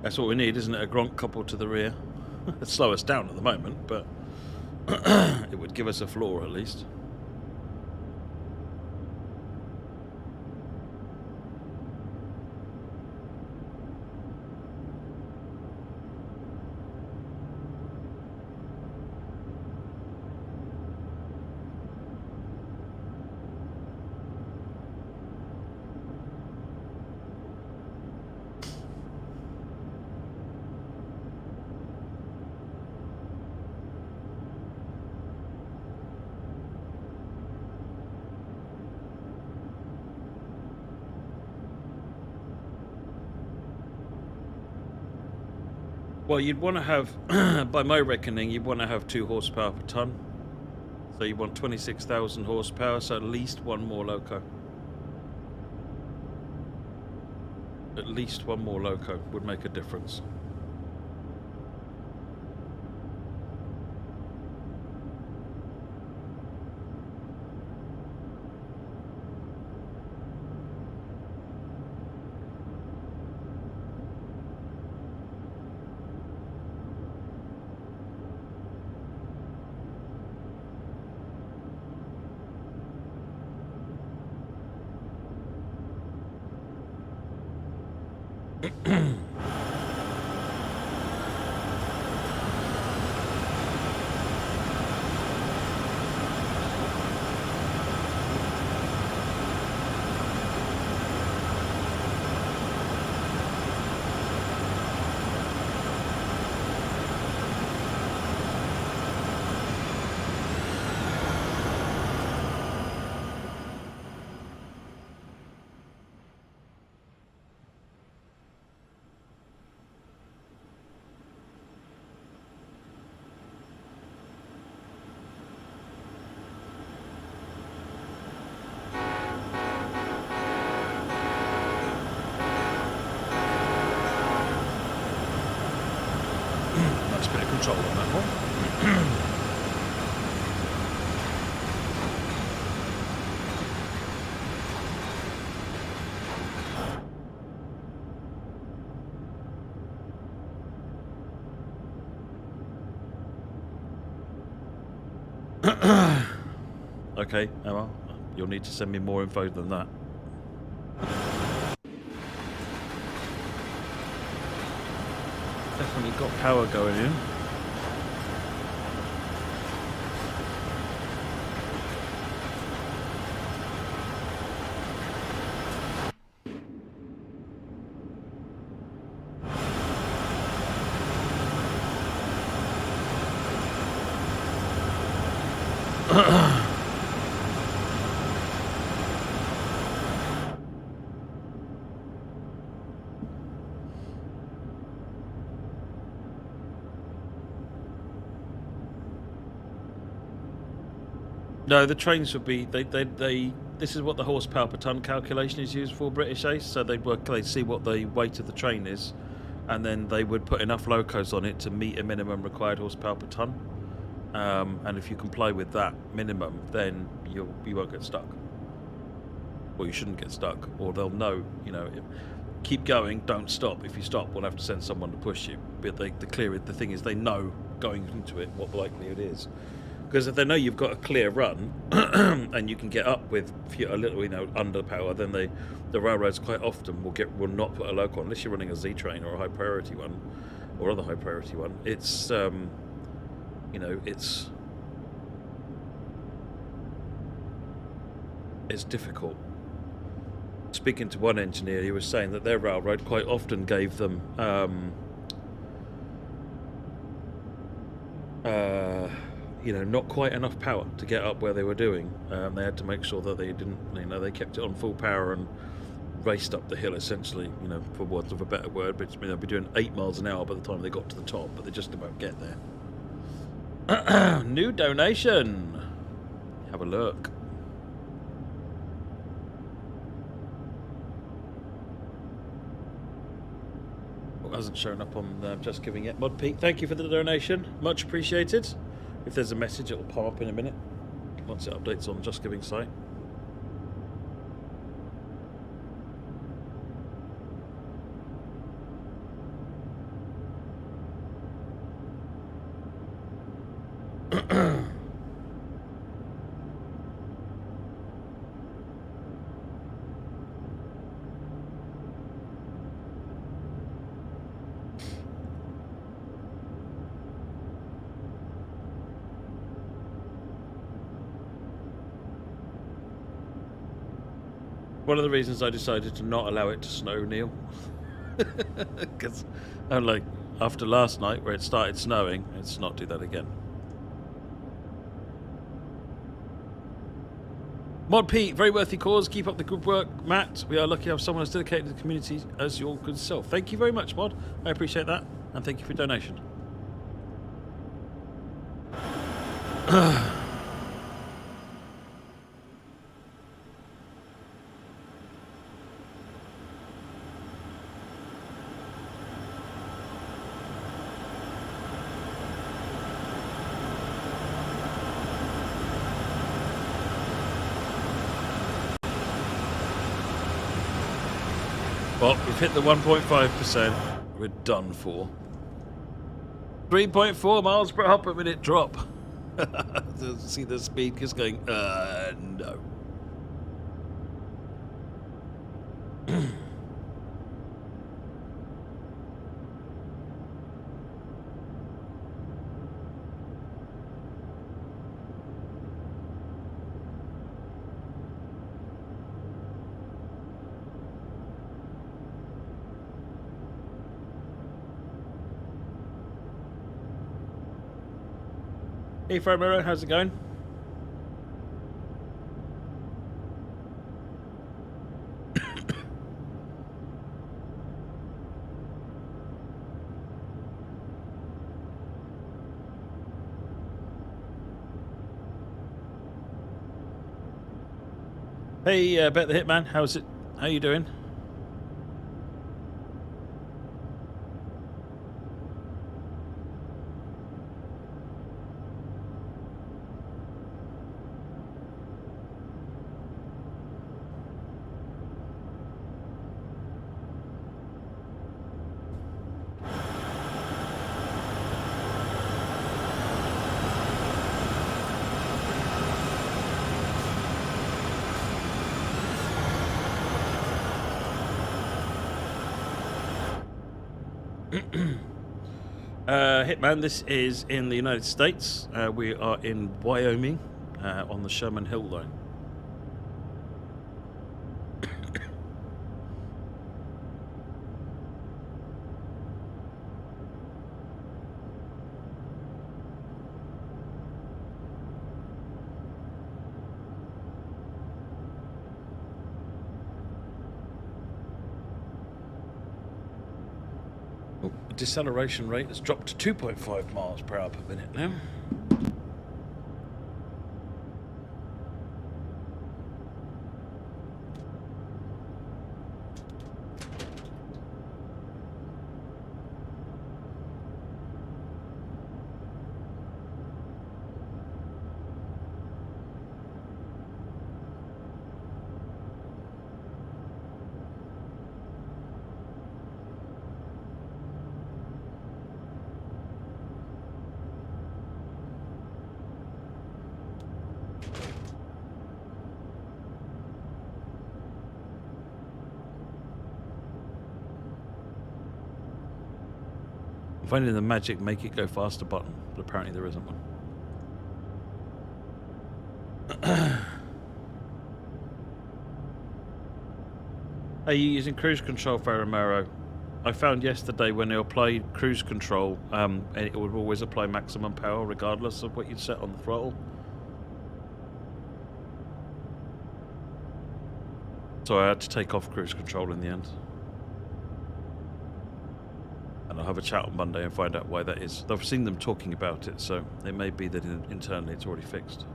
That's what we need, isn't it? A Gronk coupled to the rear. It'd slow us down at the moment, but it would give us a floor at least. Well, you'd want to have, by my reckoning, you'd want to have 2 horsepower per ton. So you want 26,000 horsepower, so at least one more loco. At least one more loco would make a difference. That's a bit of control on that one. Okay, well, you'll need to send me more info than that. Definitely got power going in. No, the trains would be this is what the horsepower per ton calculation is used for, British Ace. So they'd see what the weight of the train is, and then they would put enough locos on it to meet a minimum required horsepower per ton. And if you comply with that minimum, then you won't get stuck, or you shouldn't get stuck, or they'll know, keep going, don't stop. If you stop, we'll have to send someone to push you. But the thing is, they know going into it what the likelihood is. Because if they know you've got a clear run and you can get up with a little, under power, then the railroads quite often will not put a loco on unless you're running a Z train or a high priority one or other high priority one. It's it's difficult. Speaking to one engineer, he was saying that their railroad quite often gave them not quite enough power to get up where they were doing. They had to make sure that they didn't, they kept it on full power and raced up the hill, essentially, for want of a better word. But they'd be doing 8 miles an hour by the time they got to the top, but they just about get there. New donation. Have a look. Hasn't shown up on Just Giving yet. Mod Pete, thank you for the donation, much appreciated. If there's a message, it'll pop up in a minute once it updates on Just Giving site. One of the reasons I decided to not allow it to snow, Neil, because after last night where it started snowing, let's not do that again. Mod Pete, very worthy cause. Keep up the good work, Matt. We are lucky to have someone as dedicated to the community as your good self. Thank you very much, Mod. I appreciate that. And thank you for your donation. Well, we've hit the 1.5%. We're done for. 3.4 miles per hop per minute drop. See the speed just going, no. Hey, Framiro, how's it going? Hey, Bet the Hitman, how's it? How you doing? Hitman, this is in the United States. We are in Wyoming on the Sherman Hill line. Deceleration rate has dropped to 2.5 miles per hour per minute now. Finding the magic make it go faster button, but apparently there isn't one. Are you using cruise control, Faramaro? I found yesterday when I applied cruise control, it would always apply maximum power regardless of what you'd set on the throttle. So I had to take off cruise control in the end. And I'll have a chat on Monday and find out why that is. I've seen them talking about it, so it may be that internally it's already fixed.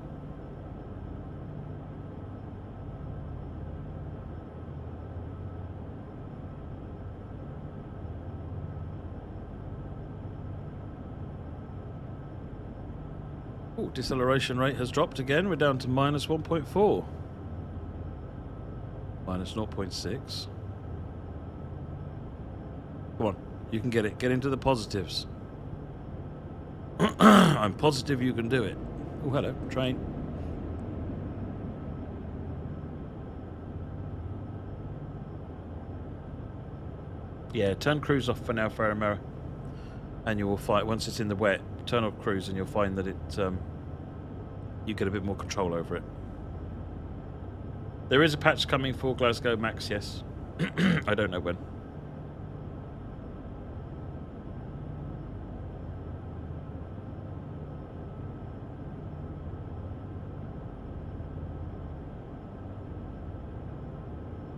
Oh, deceleration rate has dropped again. We're down to minus 1.4. Minus 0.6. Come on. You can get it. Get into the positives. I'm positive you can do it. Oh, hello. Train. Yeah, turn cruise off for now, Faramara. And you will find, once it's in the wet, turn off cruise and you'll find that it, you get a bit more control over it. There is a patch coming for Glasgow Max, yes. I don't know when.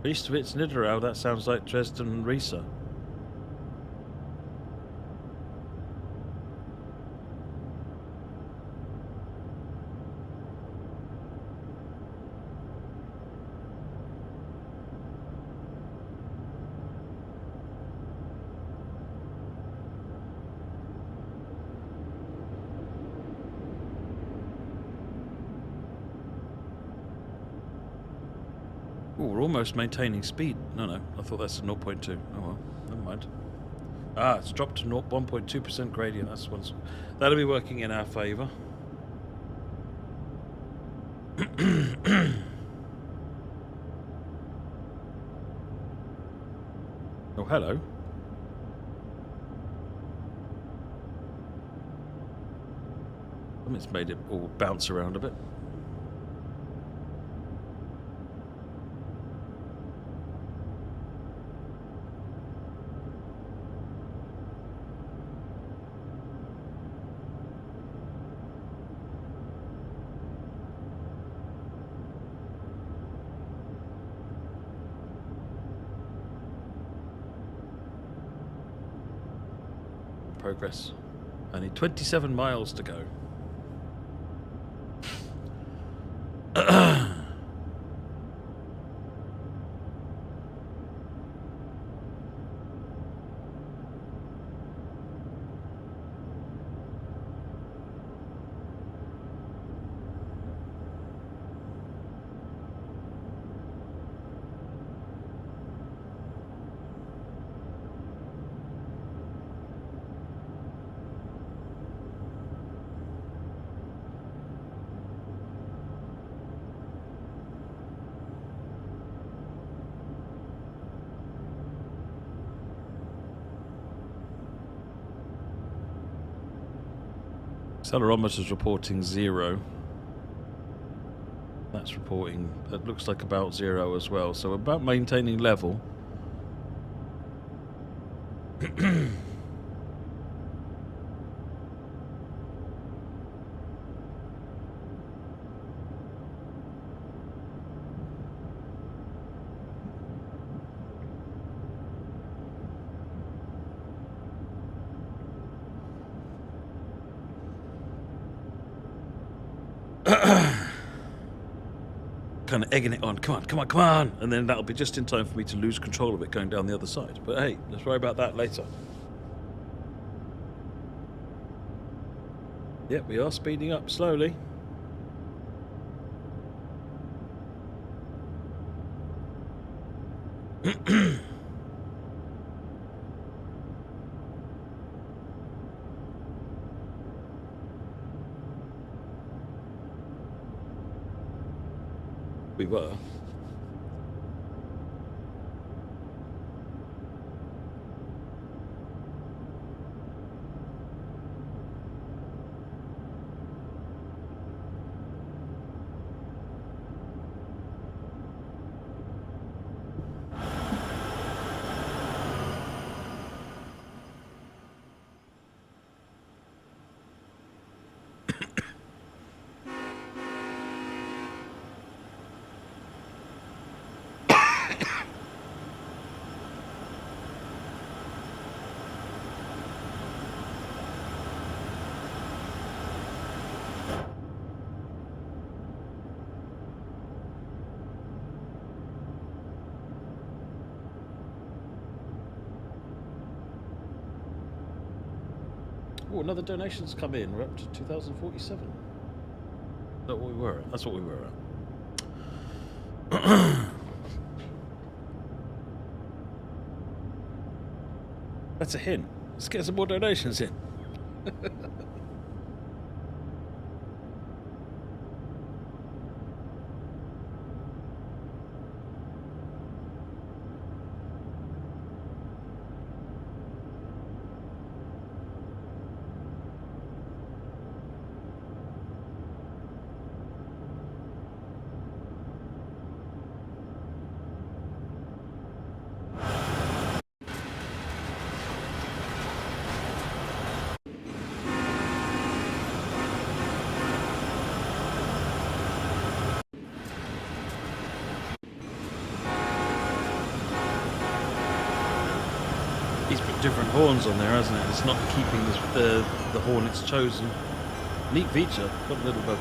East of it's Niederau, that sounds like Dresden and Riesa. we're almost maintaining speed. No, I thought that's a 0.2. Oh well, never mind. Ah, it's dropped to 1.2% gradient. That'll be working in our favour. Oh, hello. It's made it all bounce around a bit. Progress. Only 27 miles to go. Accelerometer is reporting 0. That's reporting, it looks like about 0 as well. So about maintaining level. Kind of egging it on. Come on. And then that'll be just in time for me to lose control of it going down the other side. But hey, let's worry about that later. Yep, we are speeding up slowly. We were. Oh, another donation's come in. We're up to 2,047. Is that what we were at? That's what we were at. That's a hint. Let's get some more donations in. He's put different horns on there, hasn't it? It's not keeping the horn it's chosen. Neat feature. Got a little bug.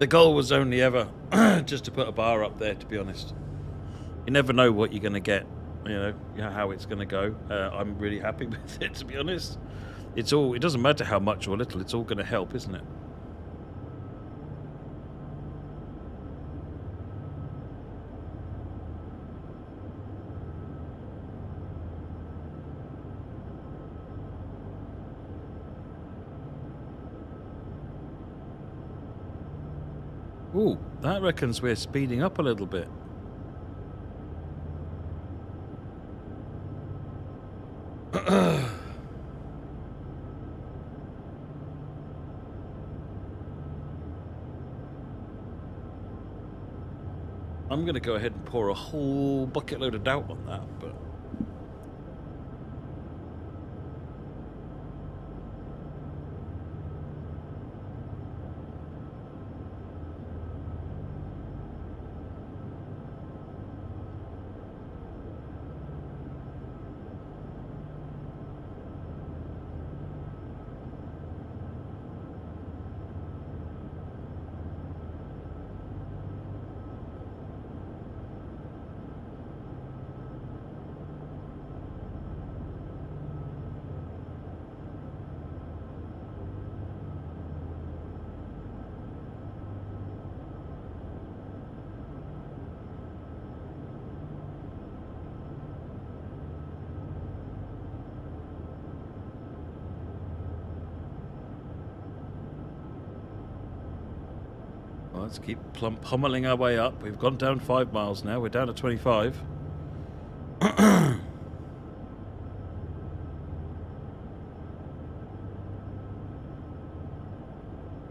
The goal was only ever just to put a bar up there, to be honest. You never know what you're going to get, how it's going to go. I'm really happy with it, to be honest. It doesn't matter how much or little, it's all going to help, isn't it? Ooh, that reckons we're speeding up a little bit. I'm going to go ahead and pour a whole bucket load of doubt on that, but... Let's keep pummeling our way up. We've gone down 5 miles now. We're down to 25.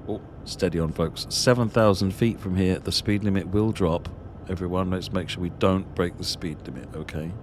Oh, steady on, folks. 7,000 feet from here, the speed limit will drop. Everyone, let's make sure we don't break the speed limit, okay?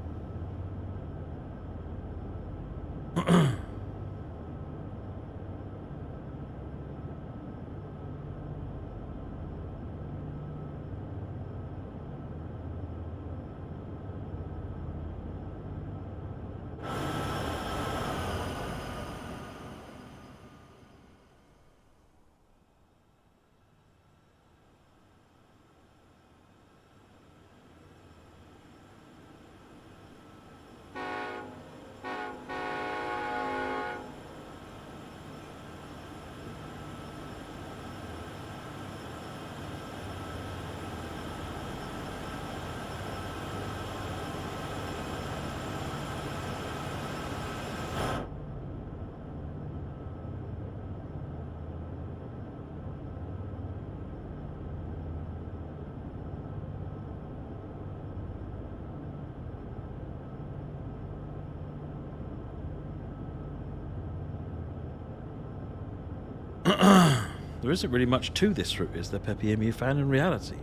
There isn't really much to this route, is there, Peppy Emu fan, in reality?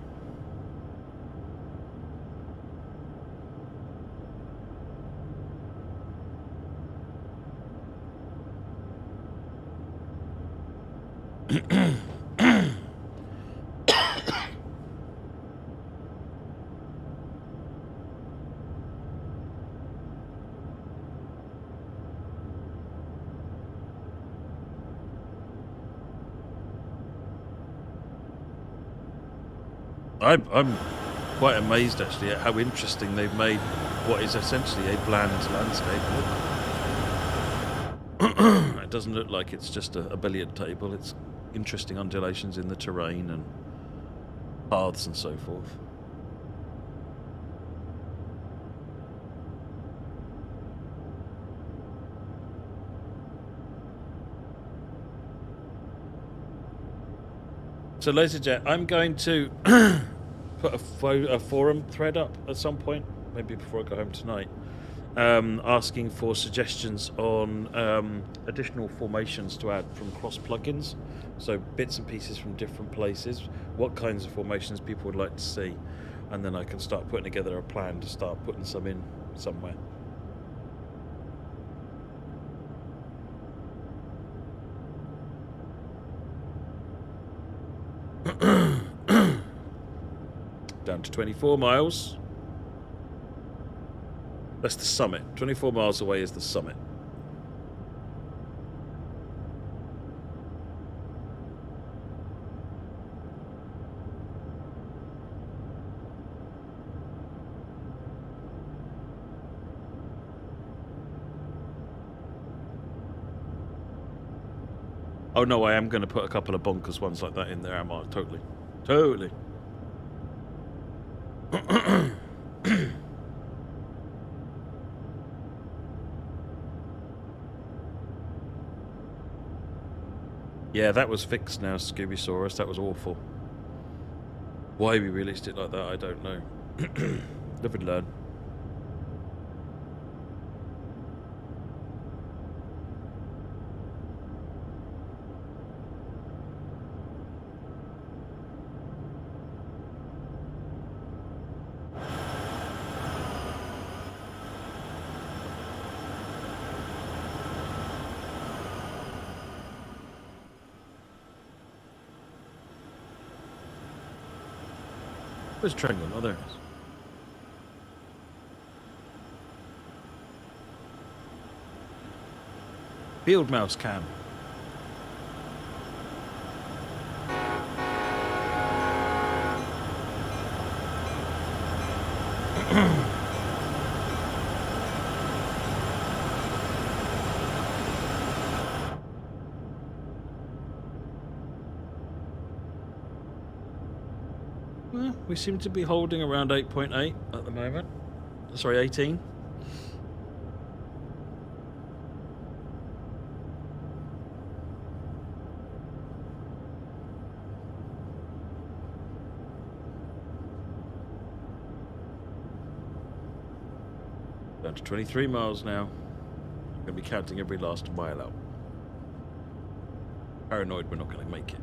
I'm quite amazed, actually, at how interesting they've made what is essentially a bland landscape look. It doesn't look like it's just a billiard table. It's interesting undulations in the terrain and paths and so forth. So, ladies and gentlemen, I'm going to put a forum thread up at some point, maybe before I go home tonight, asking for suggestions on additional formations to add from cross plugins. So bits and pieces from different places, what kinds of formations people would like to see, and then I can start putting together a plan to start putting some in somewhere. Down to 24 miles. That's the summit. 24 miles away is the summit. Oh no, I am going to put a couple of bonkers ones like that in there, am I? Totally. Totally. Yeah, that was fixed now, Scooby-Saurus. That was awful. Why we released it like that, I don't know. Live and learn. Where's train gone? Oh, there it is. Field mouse cam. Well, we seem to be holding around 8.8 at the moment. Sorry, 18. Down to 23 miles now. I'm going to be counting every last mile out. Paranoid we're not going to make it.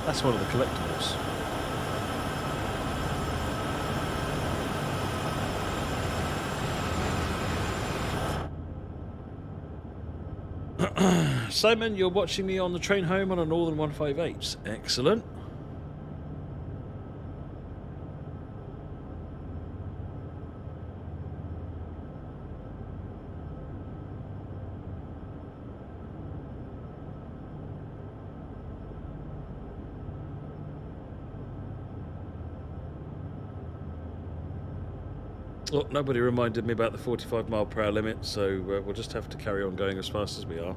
That's one of the collectibles. Simon, you're watching me on the train home on a Northern 158. Excellent. Look, nobody reminded me about the 45-mile-per-hour limit, so we'll just have to carry on going as fast as we are.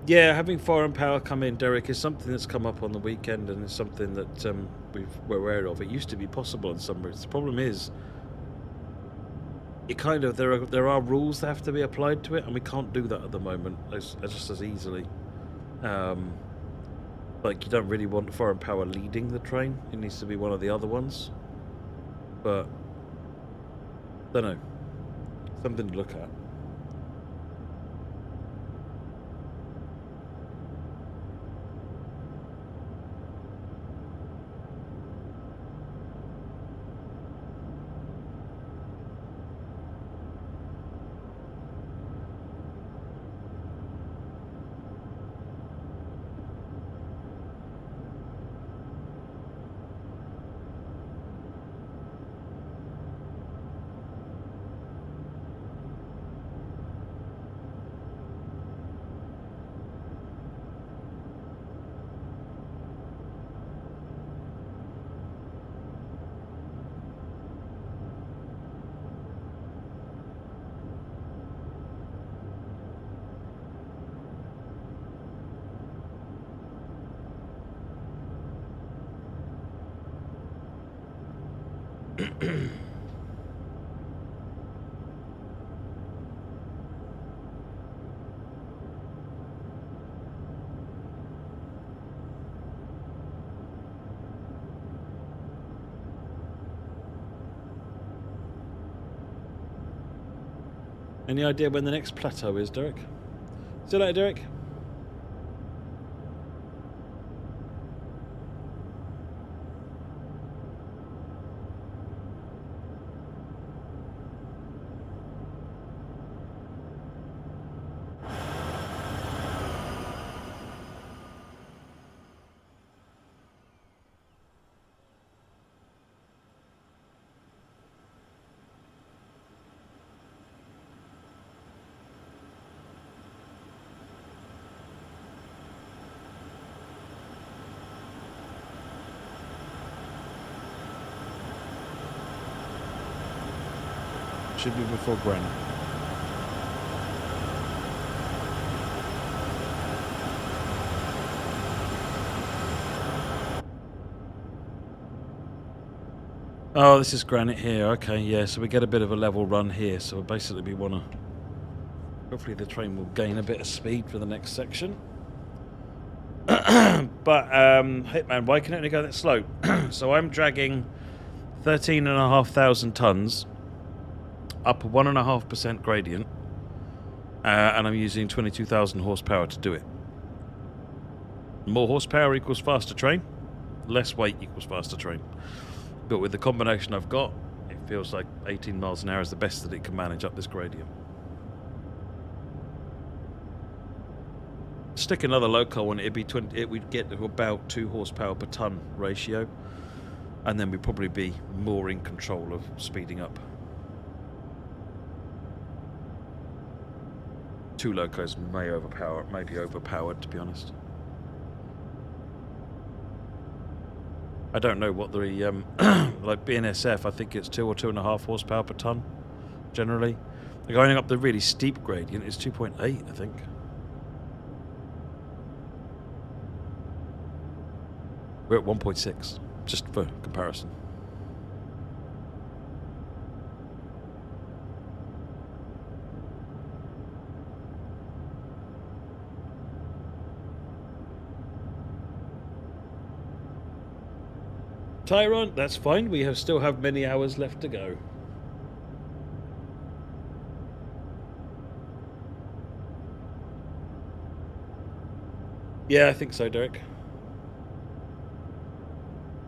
Yeah, having foreign power come in, Derek, is something that's come up on the weekend, and it's something that we're aware of. It used to be possible on some routes. The problem is, it kind of there are rules that have to be applied to it, and we can't do that at the moment just as easily. Like, you don't really want foreign power leading the train. It needs to be one of the other ones. But don't know. Something to look at. Any idea when the next plateau is, Derek? See you later, Derek. Should be before Granny. Oh, this is granite here. Okay, yeah, so we get a bit of a level run here. So basically we want to... Hopefully the train will gain a bit of speed for the next section. But, Hitman, why can it only go that slow? So I'm dragging 13,500 tons up a 1.5% gradient, and I'm using 22,000 horsepower to do it. More horsepower equals faster train, less weight equals faster train. But with the combination I've got, it feels like 18 miles an hour is the best that it can manage up this gradient. Stick another loco on it, we'd get to about 2 horsepower per ton ratio, and then we'd probably be more in control of speeding up. 2 locos may be overpowered, to be honest. I don't know what the like BNSF. I think it's 2 or 2.5 horsepower per ton, generally. Going up the really steep gradient is 2.8, I think. We're at 1.6, just for comparison. Tyron, that's fine. We still have many hours left to go. Yeah, I think so, Derek.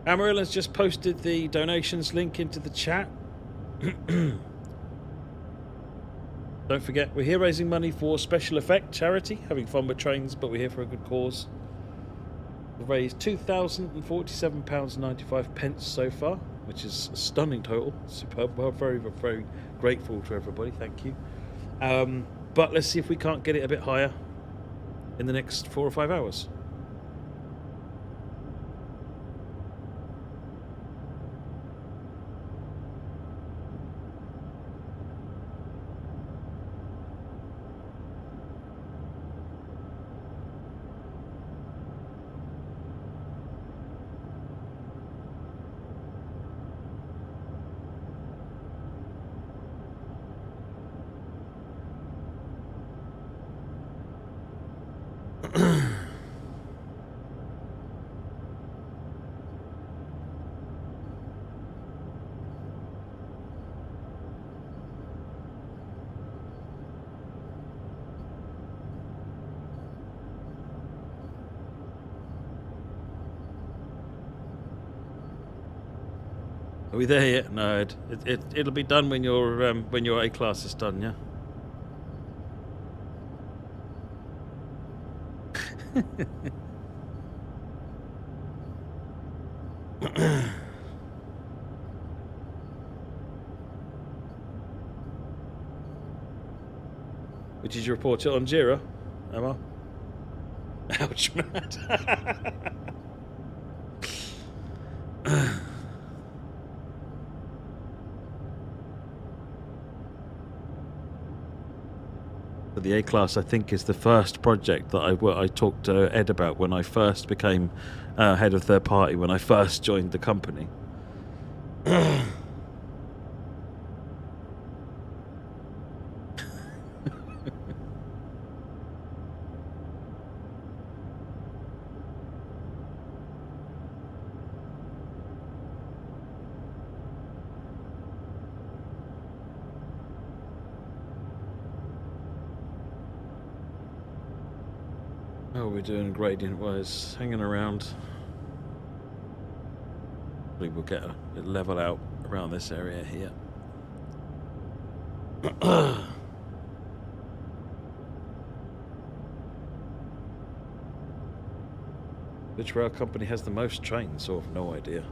Amarillo has just posted the donations link into the chat. Don't forget, we're here raising money for SpecialEffect charity, having fun with trains, but we're here for a good cause. We've raised £2,047.95 so far, which is a stunning total. Superb. We're very, very grateful to everybody. Thank you. But let's see if we can't get it a bit higher in the next 4 or 5 hours. Are we there yet? No, it'll be done when your A class is done, yeah. Which is your report on Jira, Emma? Ouch, Matt. The A class, I think, is the first project that I talked to Ed about when I first became head of third party, when I first joined the company. How are we doing gradient wise? Hanging around. We will get a level out around this area here. Which rail company has the most trains? Oh, no idea.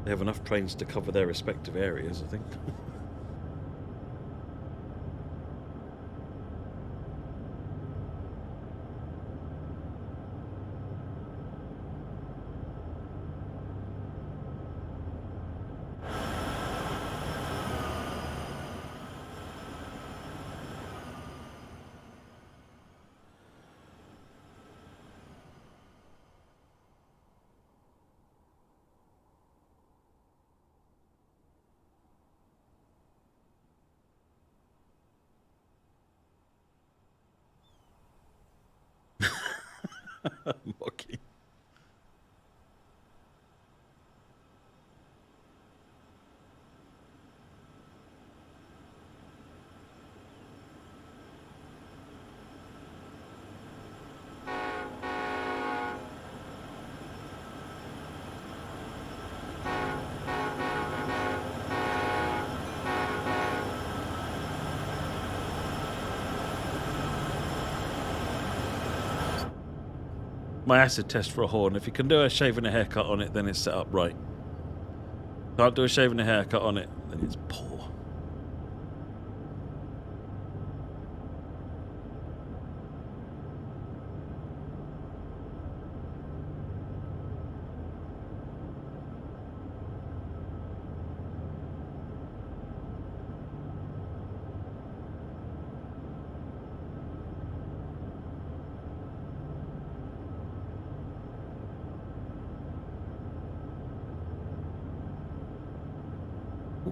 They have enough trains to cover their respective areas, I think. Mocking. My acid test for a horn. If you can do a shave and a haircut on it, then it's set up right. Can't do a shave and a haircut on it, then it's poor.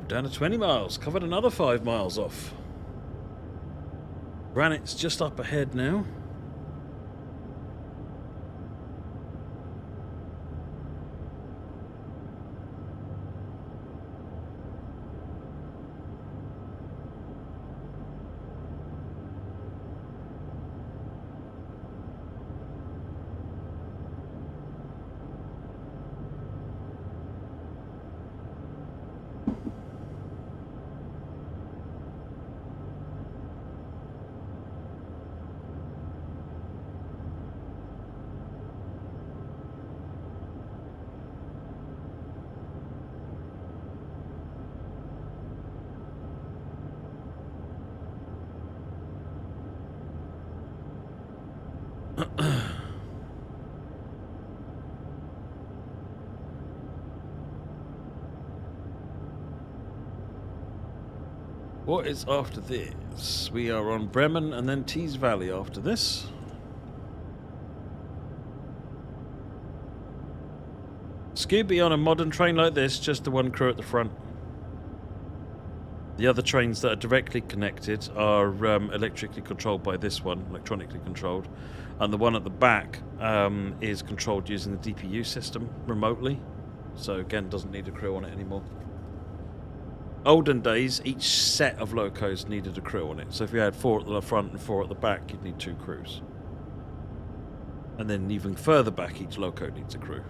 Down to 20 miles. Covered another 5 miles off. Granite's just up ahead now. What is after this? We are on Bremen and then Tees Valley after this. Scooby on a modern train like this, just the one crew at the front. The other trains that are directly connected are electrically controlled by this one, electronically controlled. And the one at the back is controlled using the DPU system remotely. So again, doesn't need a crew on it anymore. Olden days, each set of locos needed a crew on it. So if you had 4 at the front and 4 at the back, you'd need 2 crews. And then even further back, each loco needs a crew.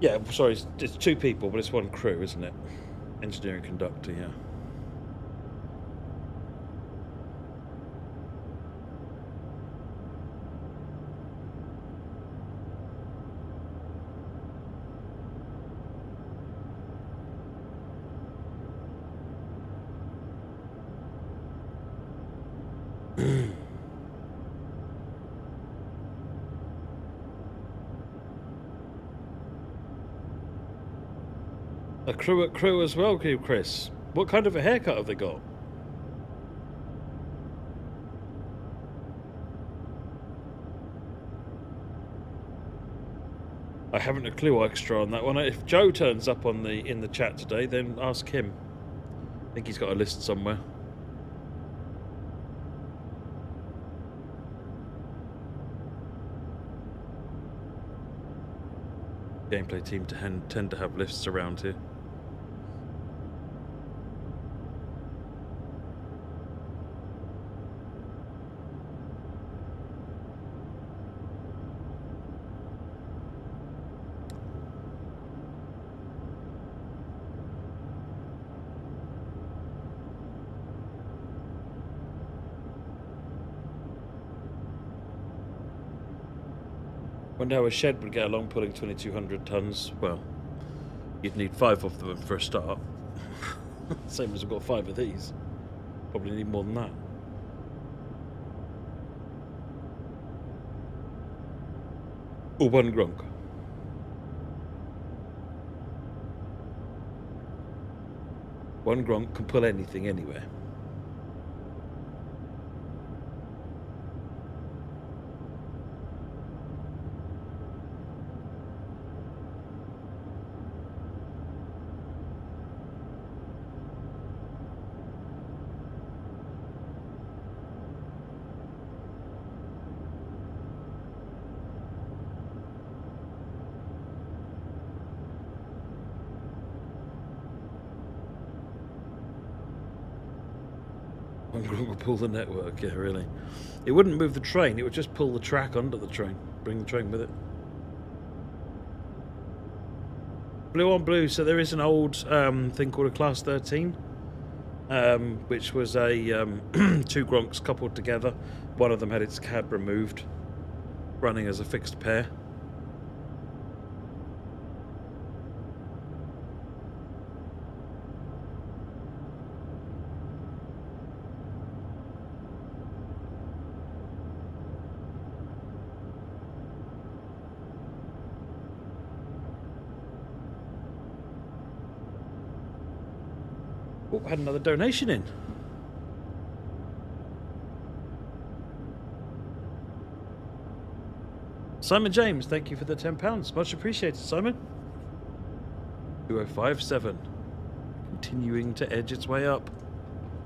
Yeah, sorry, it's 2 people, but it's 1 crew, isn't it? Engineering conductor, yeah. A crew at crew as well, Chris. What kind of a haircut have they got? I haven't a clue extra on that one. If Joe turns up on in the chat today, then ask him. I think he's got a list somewhere. Gameplay team tend to have lists around here. Wonder how a shed would get along pulling 2,200 tons. Well, you'd need 5 of them for a start. Same as we've got 5 of these. Probably need more than that. Or 1 Gronk. One Gronk can pull anything anywhere. One Gronk would pull the network, yeah, really. It wouldn't move the train, it would just pull the track under the train. Bring the train with it. Blue on blue, so there is an old thing called a Class 13, which was a 2 Gronks coupled together. One of them had its cab removed, running as a fixed pair. Oh, had another donation in. Simon James, thank you for the £10. Much appreciated, Simon. 2057. Continuing to edge its way up.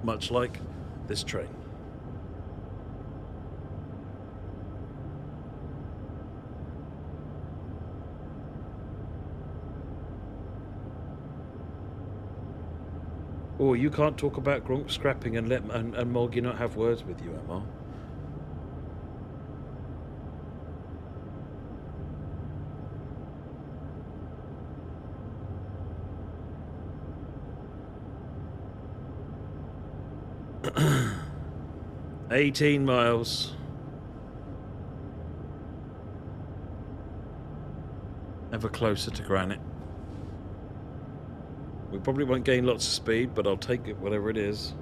Much like this train. Oh, you can't talk about Gronk scrapping and let and Moggy not have words with you, Emma. $18 miles. Ever closer to granite. We probably won't gain lots of speed, but I'll take it, whatever it is.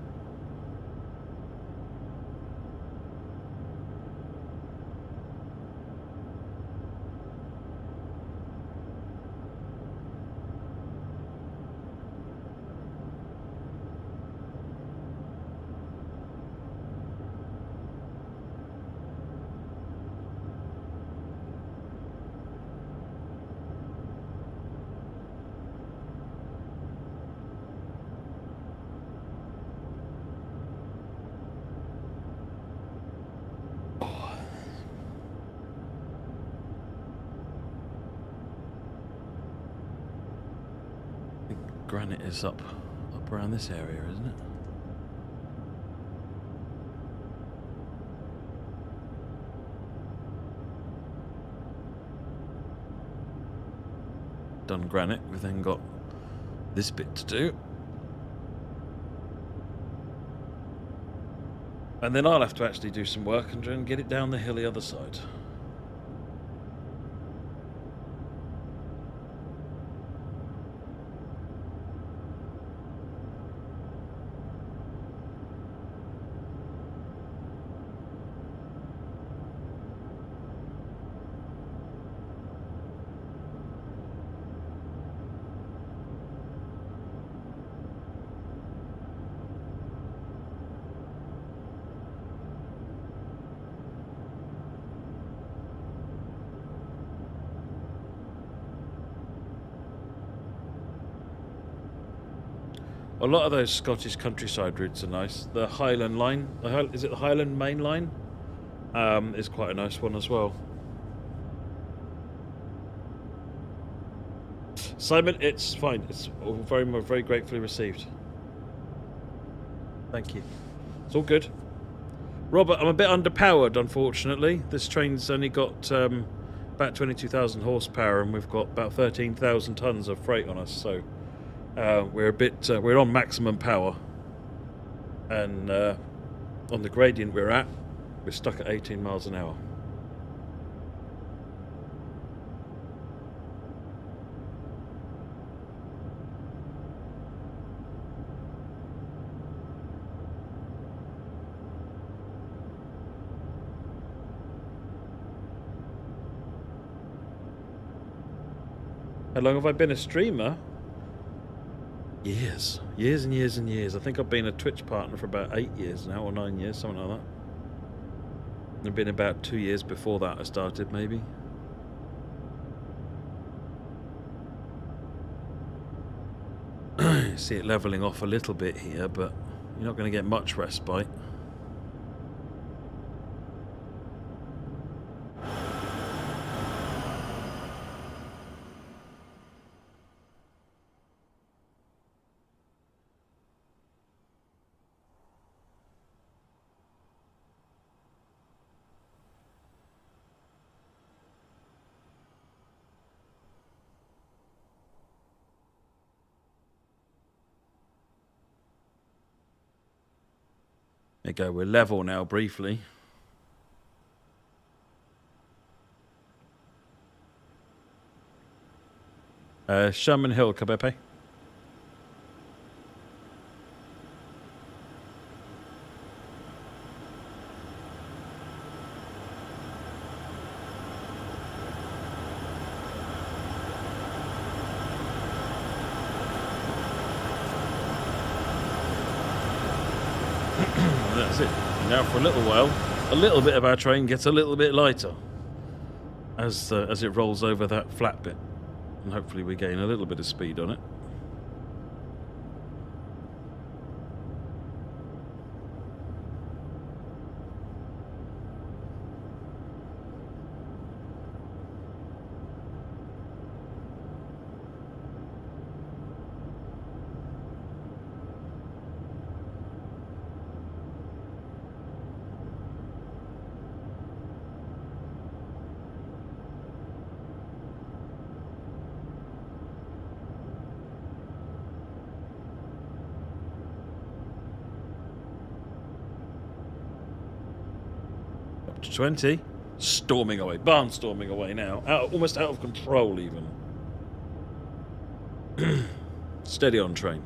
Granite is up around this area, isn't it? Done granite, we've then got this bit to do. And then I'll have to actually do some work and try and get it down the hill the other side. A lot of those Scottish countryside routes are nice. The Highland Line, is it the Highland Main Line? Is quite a nice one as well. Simon, it's fine. It's all very gratefully received. Thank you. It's all good. Robert, I'm a bit underpowered, unfortunately. This train's only got about 22,000 horsepower, and we've got about 13,000 tons of freight on us. So we're a bit we're on maximum power, and on the gradient we're stuck at 18 miles an hour. How long have I been a streamer? Years. Years and years and years. I think I've been a Twitch partner for about 8 years now, or 9 years, something like that. It's been about 2 years before that I started, maybe. See it levelling off a little bit here, but you're not going to get much respite. There you go, we're level now, briefly. Sherman Hill, Kabepe. That's it. Now for a little while, a little bit of our train gets a little bit lighter as it rolls over that flat bit, and hopefully we gain a little bit of speed on it. Up to 20, storming away, barnstorming away now, almost out of control even. Steady on, train.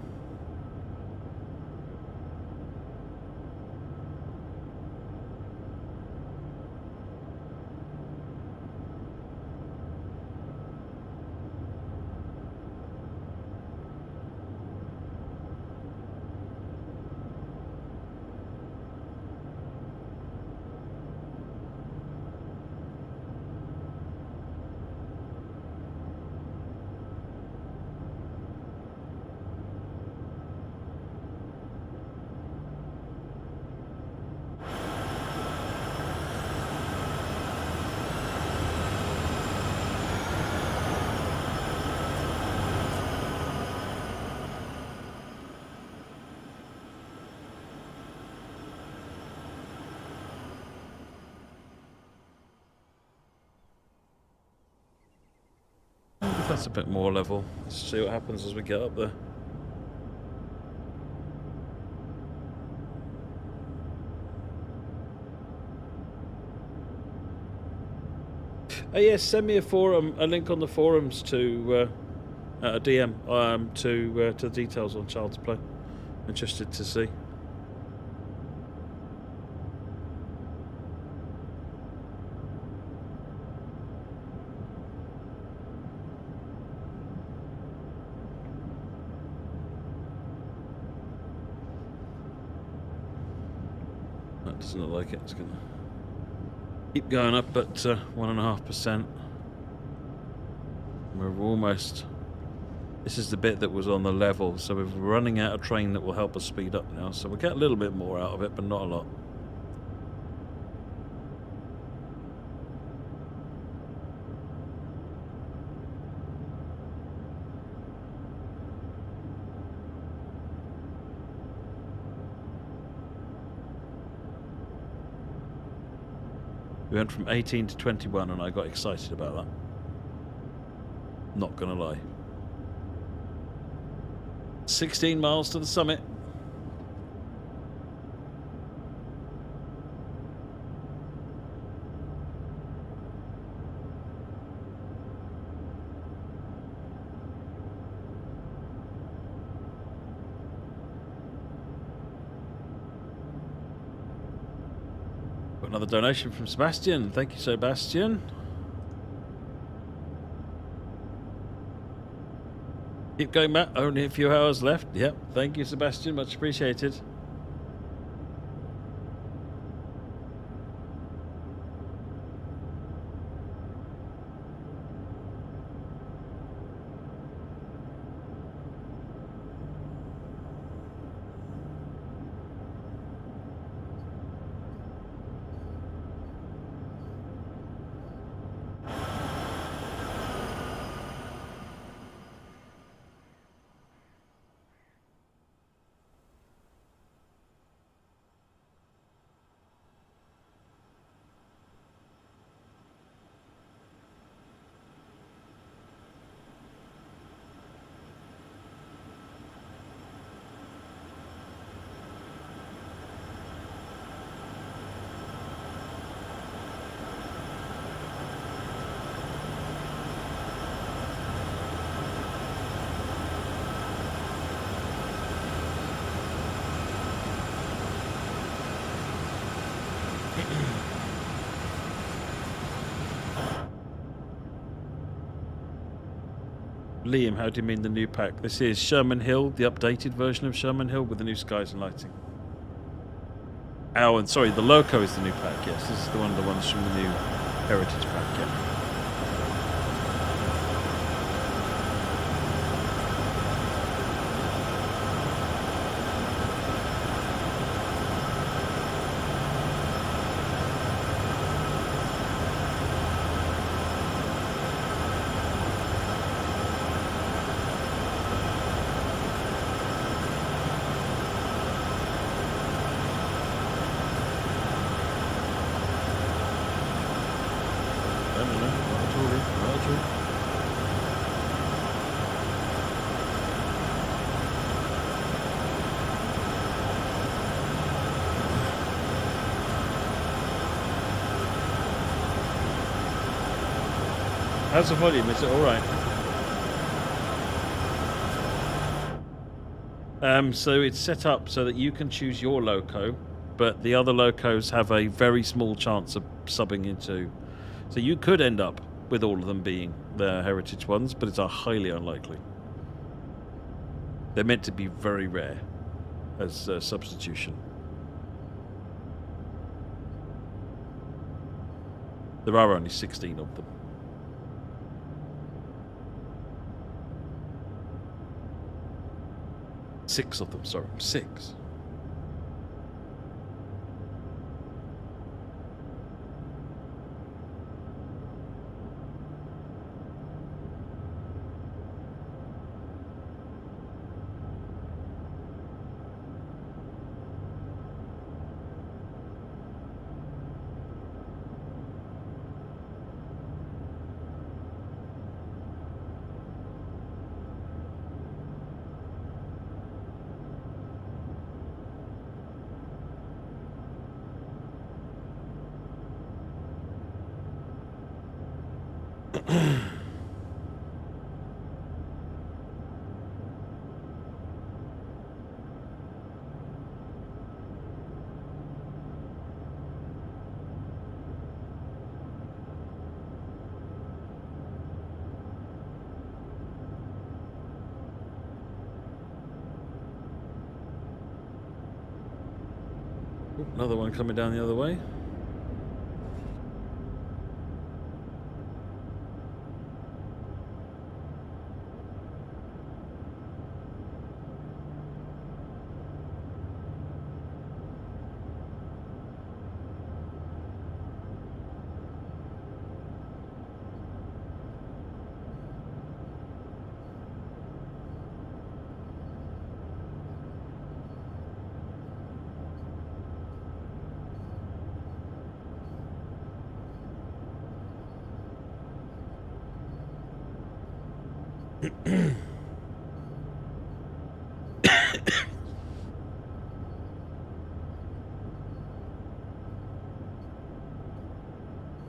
That's a bit more level. Let's see what happens as we get up there. Oh yes, send me a link on the forums to a DM to the details on Child's Play. Interested to see. That doesn't look like it. It's going to keep going up at 1.5%. We're almost This is the bit that was on the level, so we're running out of train that will help us speed up now. So we'll get a little bit more out of it, but not a lot. We went from 18 to 21 and I got excited about that. Not gonna lie. 16 miles to the summit. Got another donation from Sebastian. Thank you, Sebastian. Keep going, Matt. Only a few hours left. Yep. Thank you, Sebastian. Much appreciated. Liam, how do you mean the new pack? This is Sherman Hill, the updated version of Sherman Hill with the new skies and lighting. Oh, and sorry, the Loco is the new pack, yes. This is the one of the ones from the new Heritage pack, yeah. How's the volume? Is it alright? So it's set up so that you can choose your loco, but the other locos have a very small chance of subbing into. So you could end up with all of them being the heritage ones, but it's highly unlikely. They're meant to be very rare as a substitution. There are only 16 of them. 6 of them, sorry. 6. Another one coming down the other way.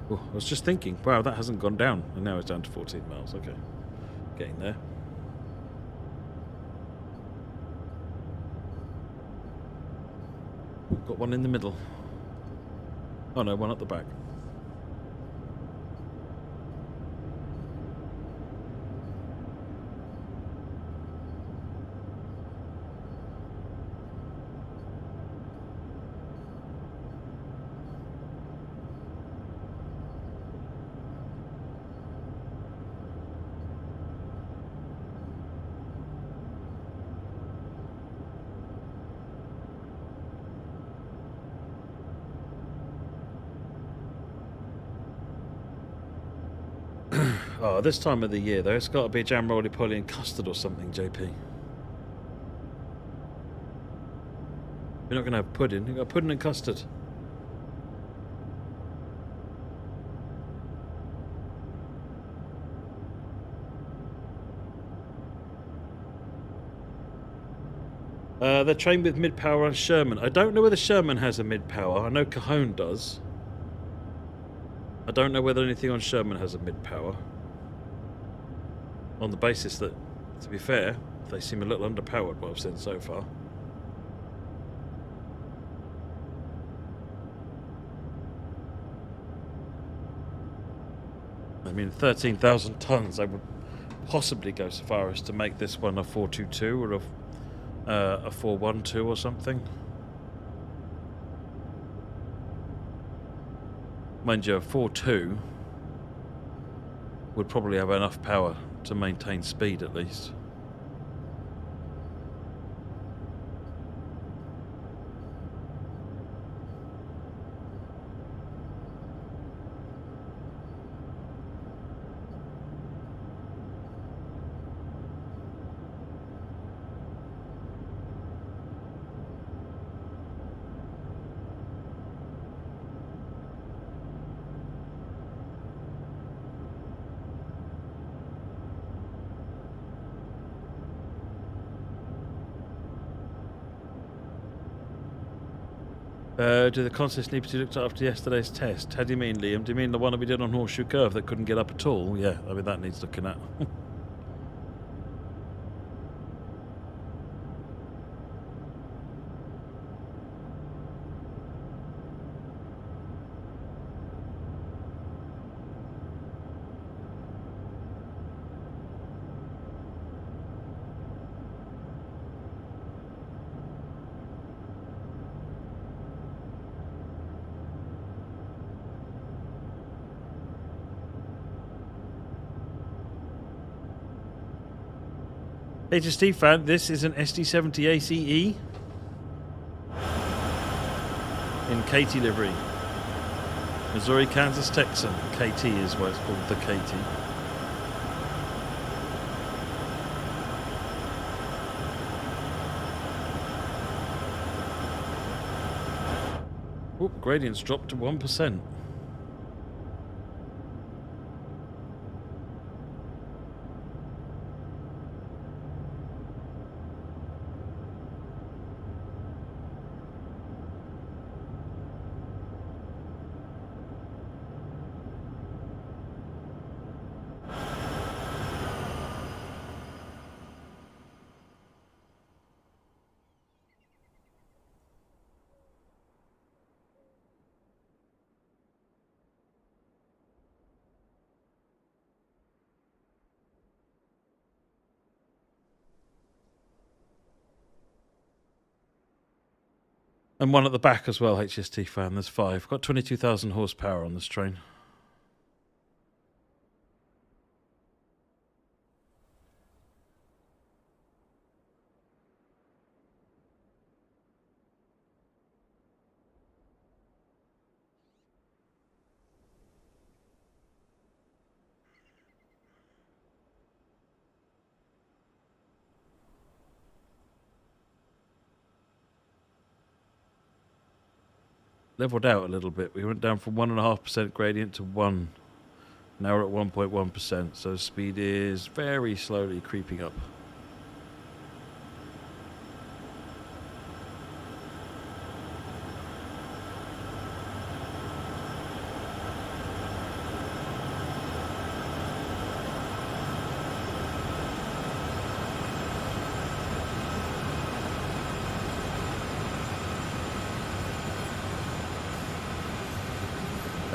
Oh, I was just thinking, wow, that hasn't gone down, and now it's down to 14 miles. Okay, getting there. Got one in the middle. Oh no, one at the back. Oh, this time of the year, though, it's got to be jam roly-poly and custard or something, JP. You're not going to have pudding. You've got pudding and custard. They're trained with mid-power on Sherman. I don't know whether Sherman has a mid-power. I know Cajon does. I don't know whether anything on Sherman has a mid-power. On the basis that, to be fair, they seem a little underpowered, what I've seen so far. I mean, 13,000 tons, I would possibly go so far as to make this one a 422 or a 412 or something. Mind you, a 4.2 would probably have enough power to maintain speed at least. Do the consoles need to be looked at after yesterday's test? How do you mean, Liam? Do you mean the one that we did on Horseshoe Curve that couldn't get up at all? Yeah, I mean, that needs looking at. Hey, to Steve fan, this is an SD70 ACE in KT livery. Missouri, Kansas, Texan. KT is what it's called, the KT. Oop, gradients dropped to 1%. And one at the back as well, HST fan. There's 5. Got 22,000 horsepower on this train. Leveled out a little bit. We went down from 1.5% gradient to 1 Now we're at 1.1%, so speed is very slowly creeping up.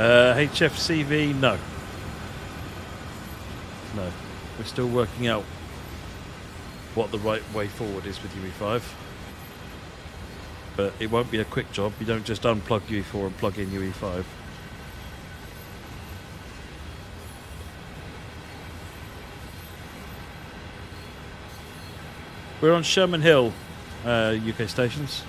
HFCV, no. No. We're still working out what the right way forward is with UE5. But it won't be a quick job. You don't just unplug UE4 and plug in UE5. We're on Sherman Hill, UK stations.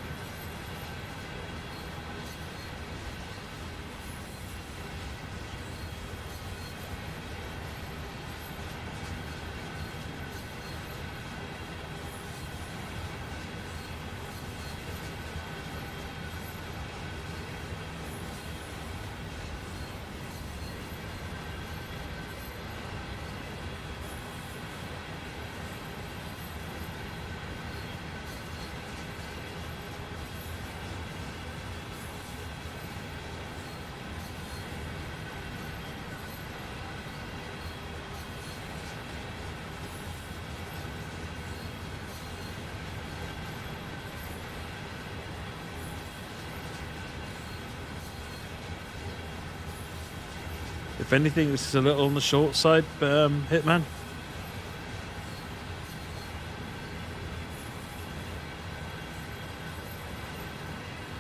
If anything, this is a little on the short side, Hitman.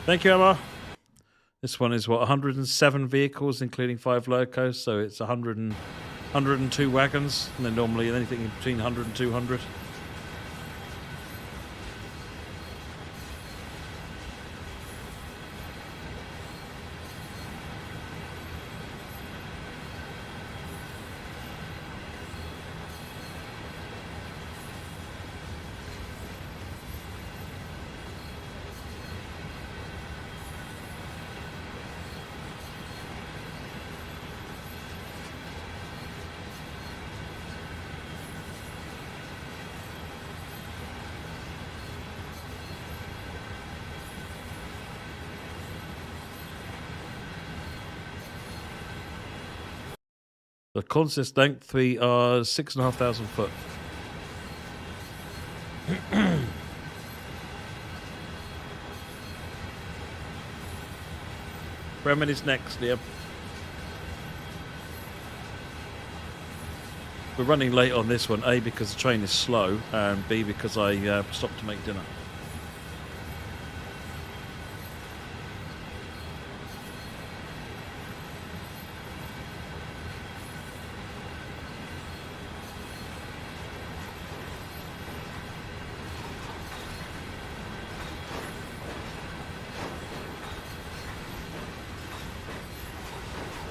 Thank you, Emma. This one is, what, 107 vehicles, including 5 locos, so it's 102 wagons, and then normally anything between 100 and 200. The consist length, we are 6,500 foot. Bremen is next, Liam. We're running late on this one, A, because the train is slow, and B, because I stopped to make dinner.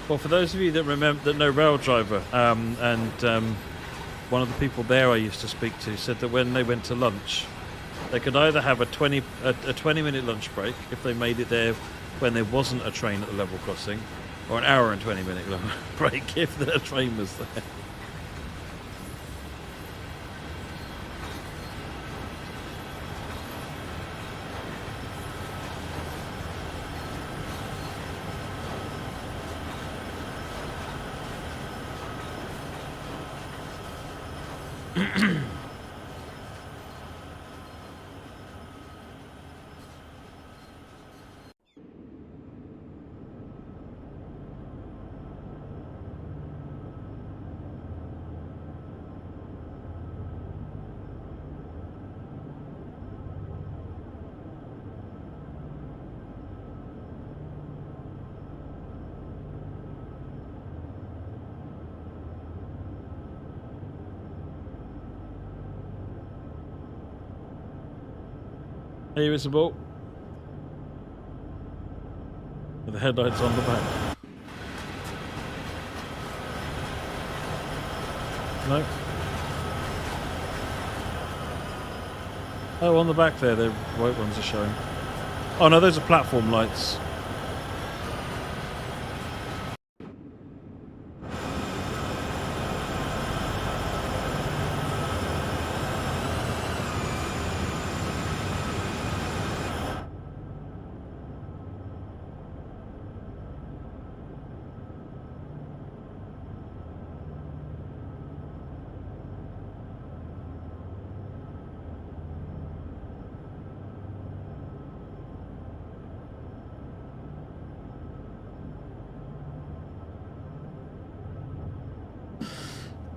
Well, for those of you that know Raildriver, and one of the people there I used to speak to said that when they went to lunch, they could either have a 20-minute lunch break if they made it there when there wasn't a train at the level crossing, or an hour and 20-minute break if the train was there. Here is a boat with the headlights on the back. No. Oh, on the back there, the white ones are showing. Oh no, those are platform lights.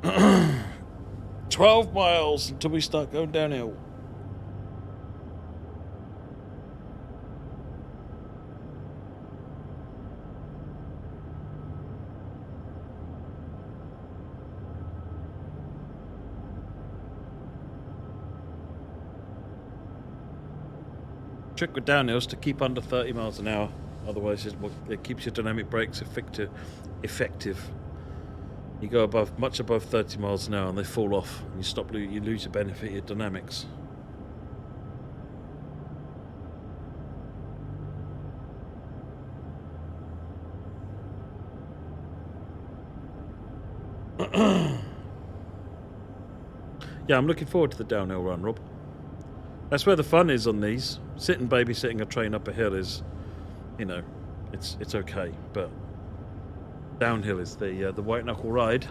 12 miles until we start going downhill. Trick with downhills to keep under 30 miles an hour. Otherwise, it keeps your dynamic brakes effective. You go much above 30 miles an hour, and they fall off. And you lose the benefit of your dynamics. Yeah, I'm looking forward to the downhill run, Rob. That's where the fun is on these. Sitting babysitting a train up a hill is, you know, it's okay, but downhill is the white knuckle ride.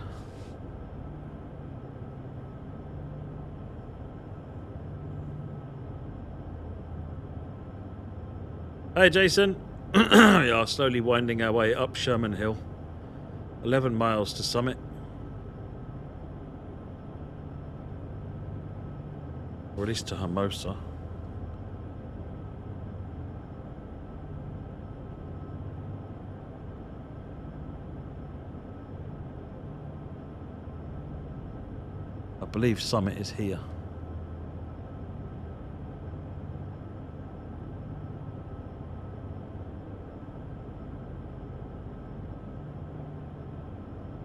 Hey, Jason. We are slowly winding our way up Sherman Hill. 11 miles to summit. Or at least to Hermosa. I believe summit is here.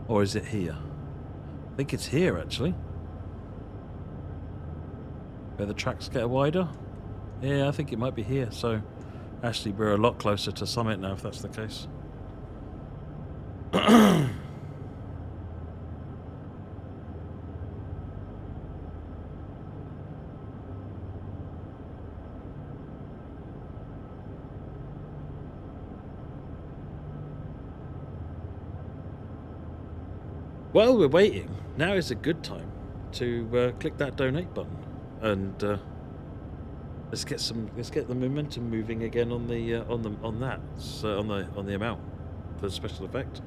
Or is it here? I think it's here, actually. Where the tracks get wider? Yeah, I think it might be here. So, actually, we're a lot closer to summit now, if that's the case. While we're waiting, now is a good time to click that donate button, and let's get the momentum moving again on the amount for the special effect.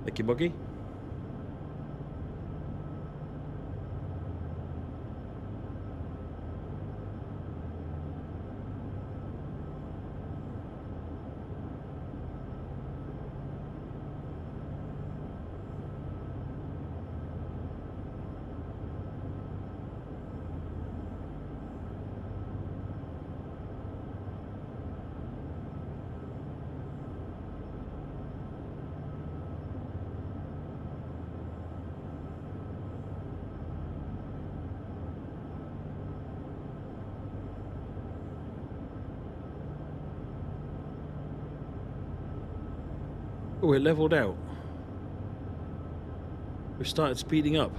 Thank you, Muggy. Oh, it leveled out. We've started speeding up.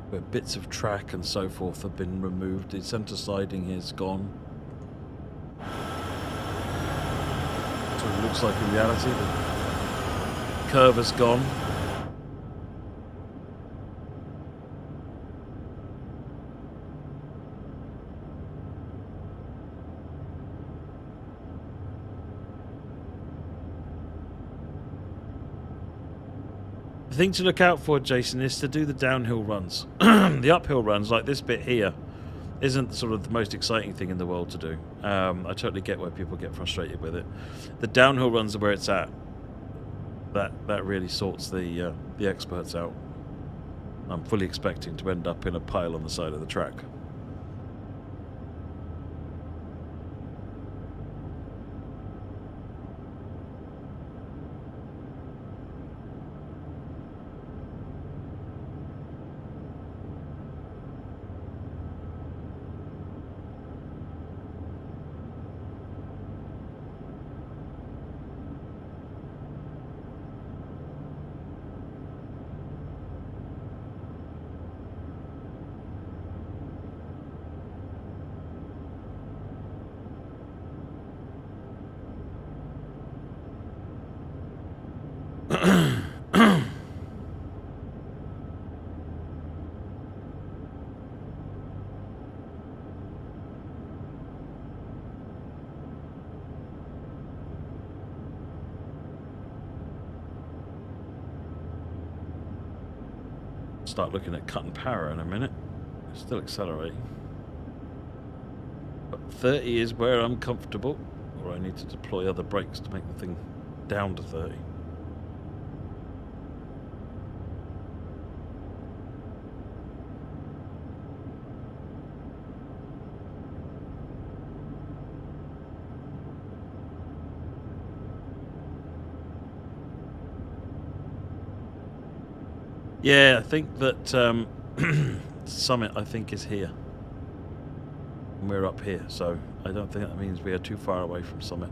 Where bits of track and so forth have been removed. The centre siding is gone. That's what it looks like in reality. The curve has gone. The thing to look out for, Jason, is to do the downhill runs. The uphill runs, like this bit here, isn't sort of the most exciting thing in the world to do. I totally get why people get frustrated with it. The downhill runs are where it's at. That really sorts the experts out. I'm fully expecting to end up in a pile on the side of the track. start looking at cutting power in a minute. Still accelerating. But 30 is where I'm comfortable, or I need to deploy other brakes to make the thing down to 30. Yeah, I think that Summit, I think, is here. And we're up here, so I don't think that means we are too far away from Summit.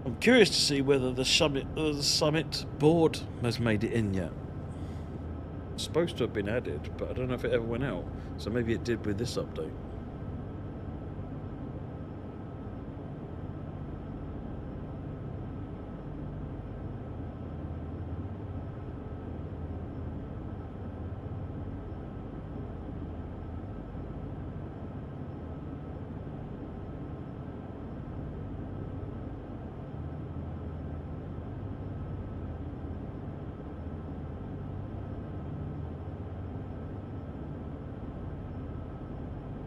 I'm curious to see whether the summit board has made it in yet. It's supposed to have been added, but I don't know if it ever went out. So maybe it did with this update.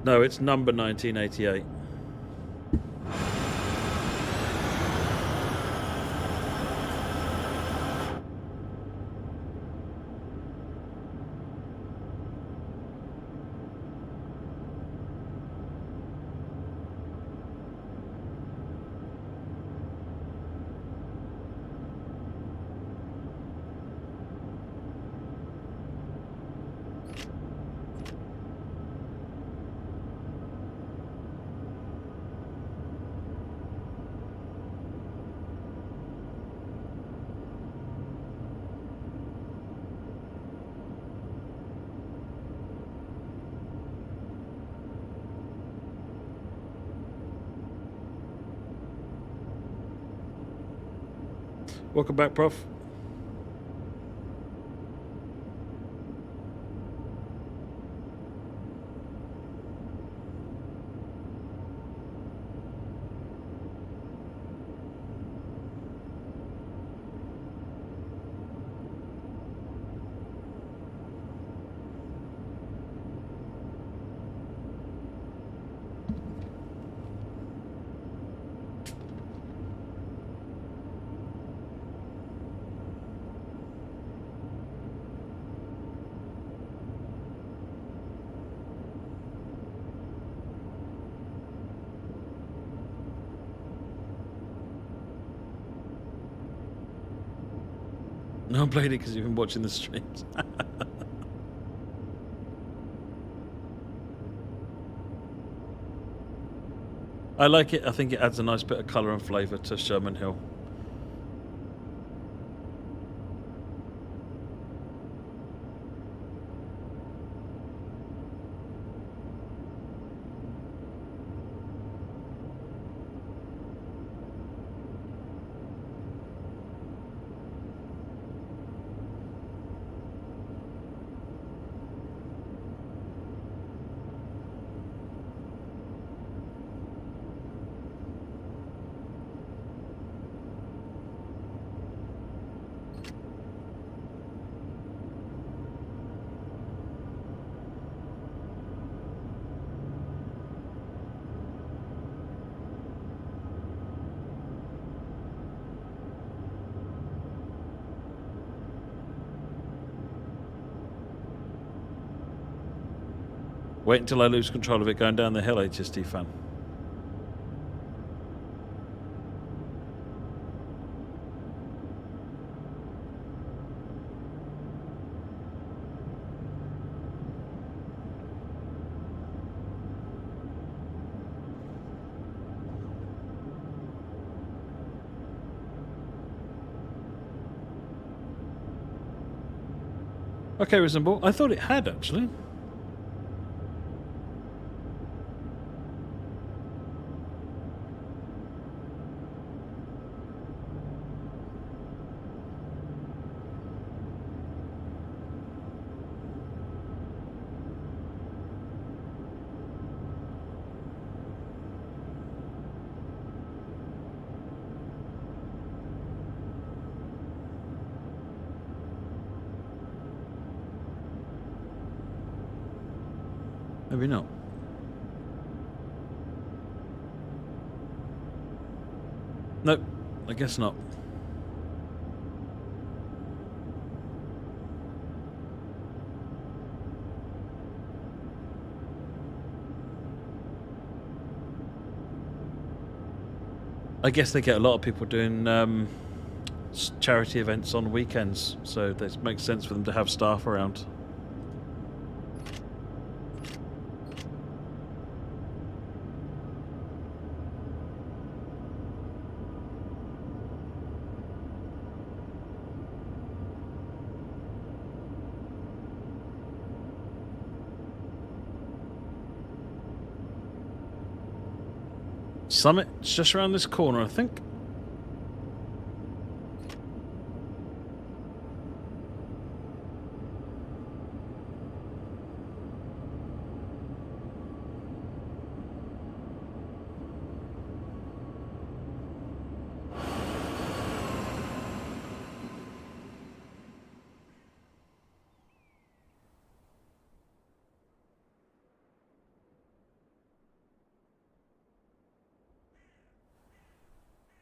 No, it's number 1988. Welcome back, Prof. No, I played it because you've been watching the streams. I like it. I think it adds a nice bit of colour and flavour to Sherman Hill. Wait until I lose control of it going down the hill, HST fan. Okay, Reasonable. I thought it had, actually. Maybe not. Nope, I guess not. I guess they get a lot of people doing charity events on weekends, so it makes sense for them to have staff around. Summit's just around this corner, I think.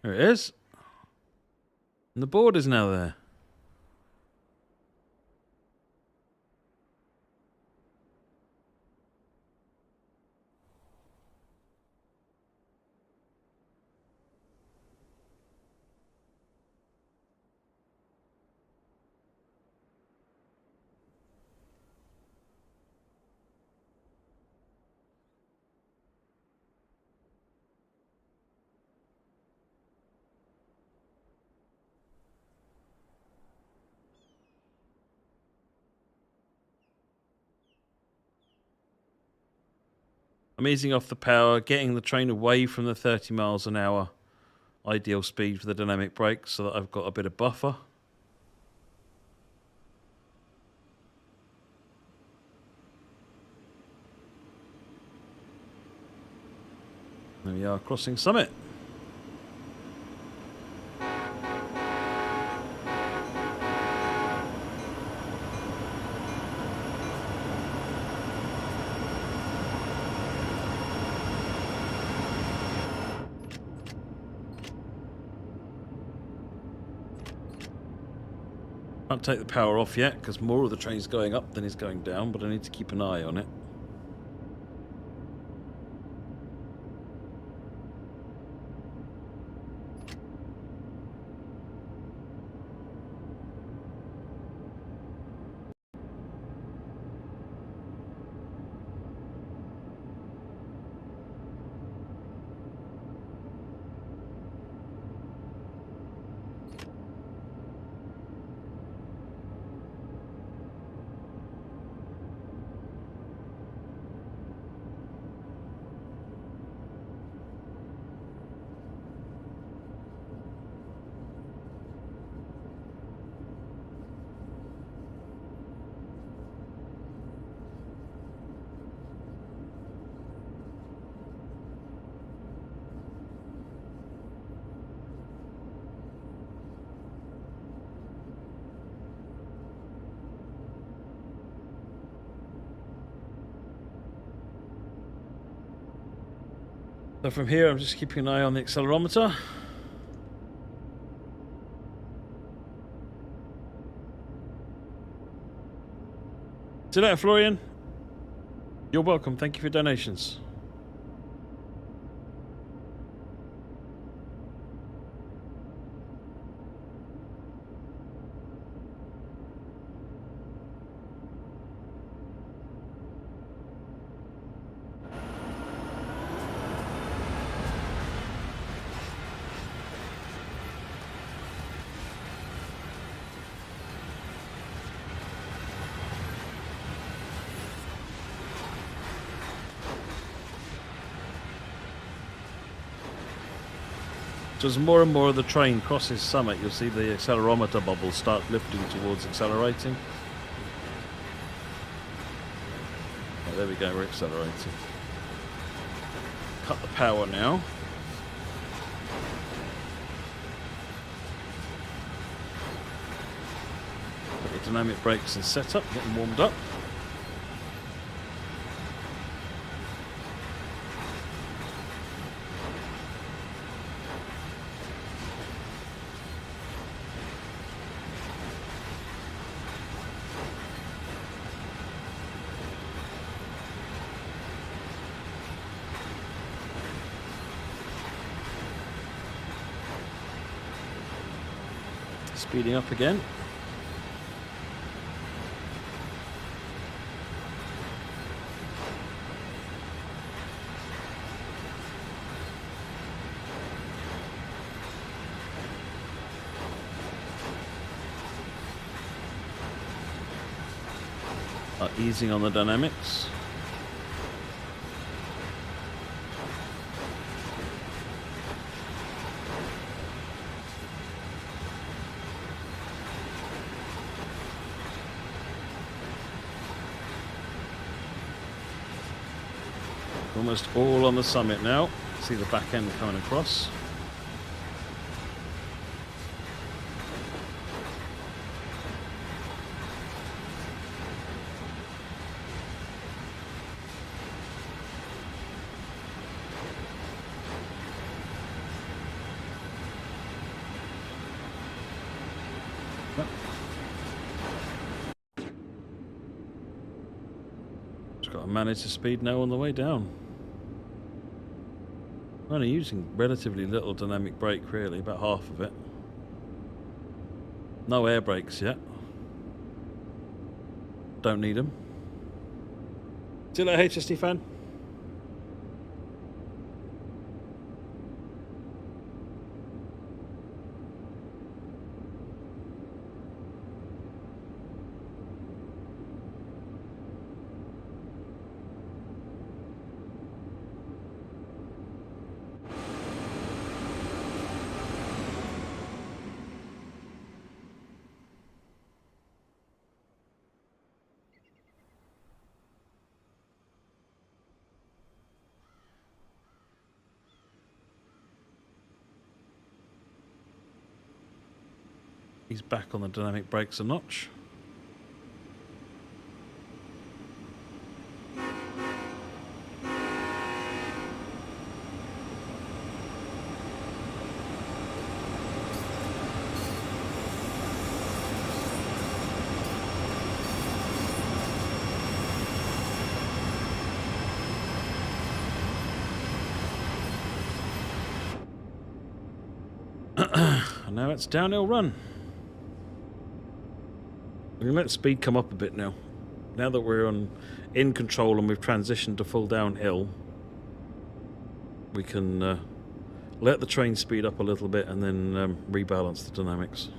There it is. And the board is now there. I'm easing off the power, getting the train away from the 30 miles an hour ideal speed for the dynamic brakes so that I've got a bit of buffer. There we are, crossing Summit. Can't take the power off yet because more of the train's going up than is going down, but I need to keep an eye on it. So from here, I'm just keeping an eye on the accelerometer. See you later, Florian. You're welcome. Thank you for donations. So as more and more of the train crosses summit, you'll see the accelerometer bubbles start lifting towards accelerating. Oh, there we go, we're accelerating. Cut the power now. Put the dynamic brakes in setup, getting warmed up. Speeding up again. Easing on the dynamics. Almost all on the summit now. See the back end coming across. Just got to manage the speed now on the way down. Only using relatively little dynamic brake, really, about half of it. No air brakes yet. Don't need them. See you later, HSD fan. He's back on the dynamic brakes a notch. And now it's downhill run. We can let speed come up a bit now. Now that we're in control and we've transitioned to full downhill, we can let the train speed up a little bit and then rebalance the dynamics.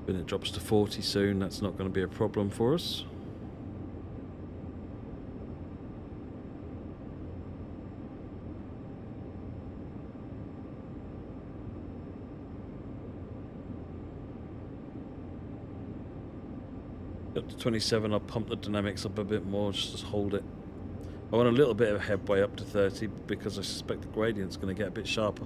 When it drops to 40 soon, that's not going to be a problem for us. Up to 27, I'll pump the dynamics up a bit more, just hold it. I want a little bit of headway up to 30 because I suspect the gradient's going to get a bit sharper.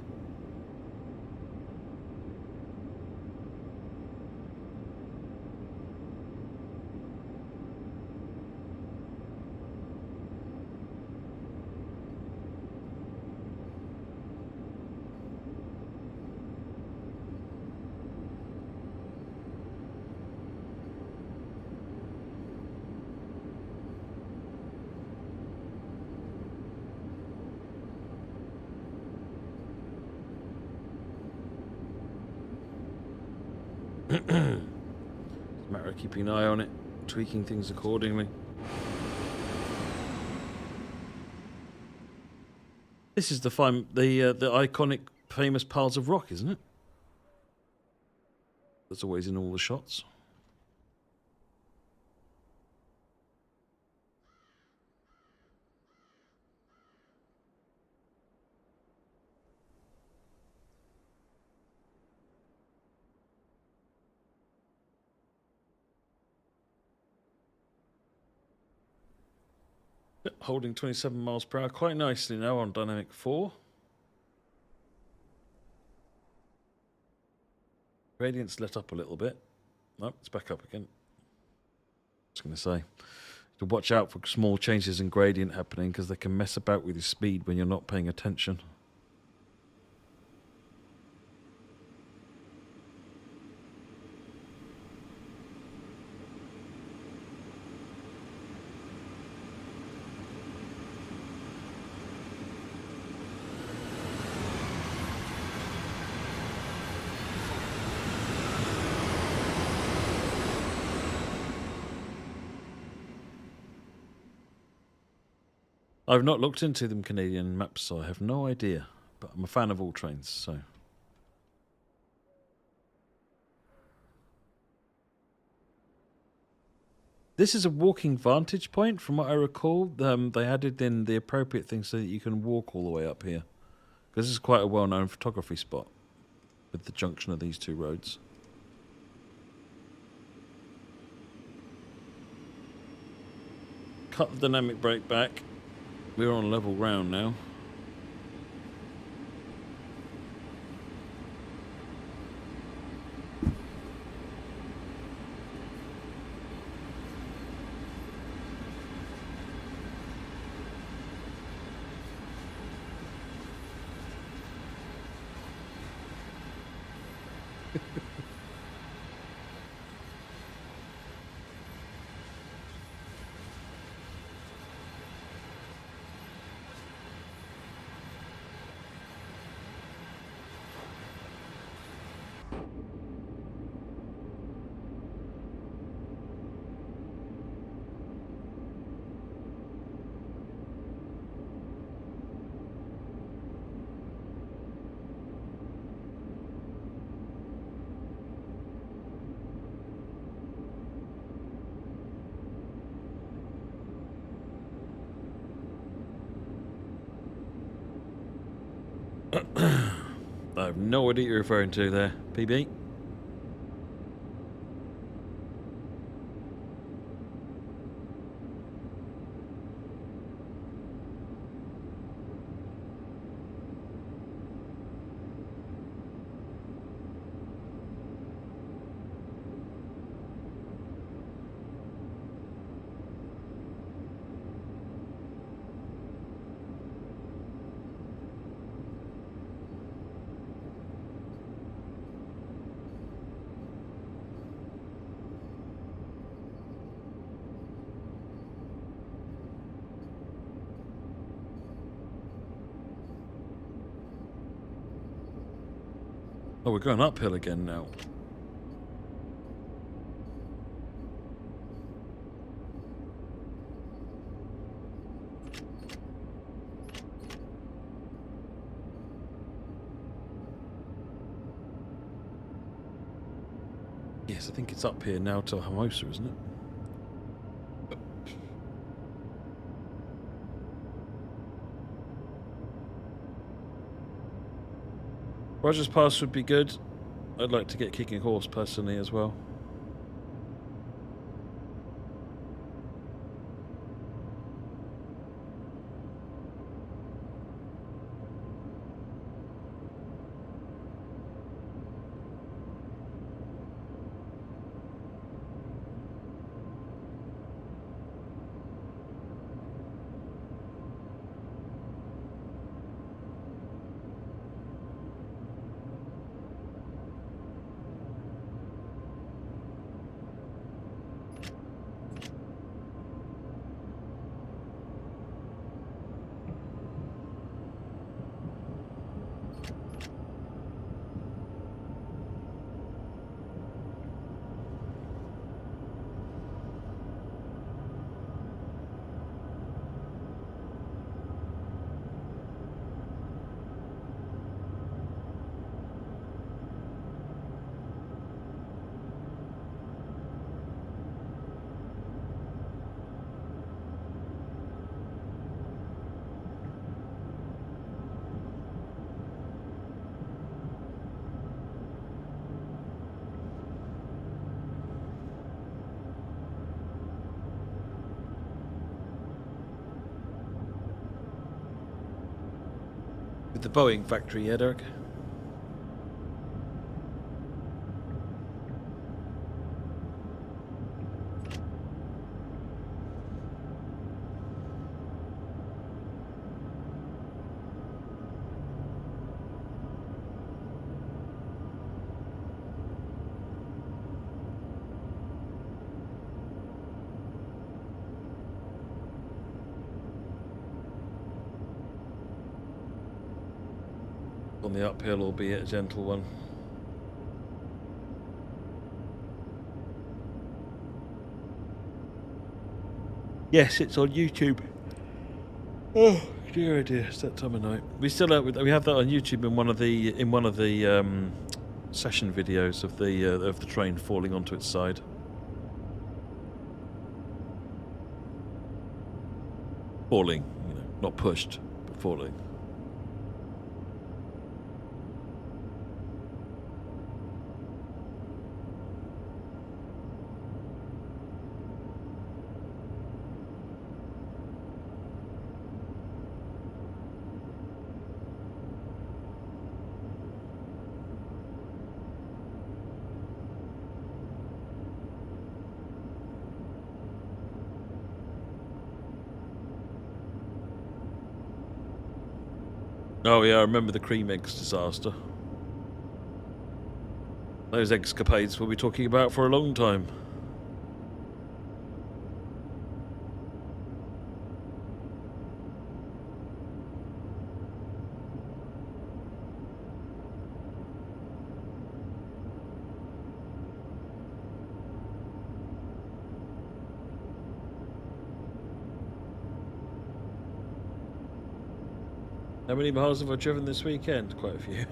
It's a matter of keeping an eye on it, tweaking things accordingly. This is the iconic, famous piles of rock, isn't it? That's always in all the shots. Holding 27 miles per hour quite nicely now on dynamic 4. Gradient's let up a little bit. Nope, it's back up again. I was going to say, to watch out for small changes in gradient happening because they can mess about with your speed when you're not paying attention. I've not looked into them Canadian maps, so I have no idea. But I'm a fan of all trains, so. This is a walking vantage point, from what I recall. They added in the appropriate things so that you can walk all the way up here. Because this is quite a well-known photography spot with the junction of these two roads. Cut the dynamic brake back. We're on level ground now. I have no idea what you're referring to there, PB. Oh, we're going uphill again now. Yes, I think it's up here now to Hermosa, isn't it? Rogers Pass would be good. I'd like to get Kicking Horse personally as well. With the Boeing factory, yeah, Derek? On the uphill, albeit a gentle one. Yes, it's on YouTube. Oh dear, dear, it's that time of night. We still we have that on YouTube in one of the session videos of the train falling onto its side. Falling, you know, not pushed, but falling. Oh yeah, I remember the cream eggs disaster. Those escapades we'll be talking about for a long time. How many miles have I driven this weekend? Quite a few.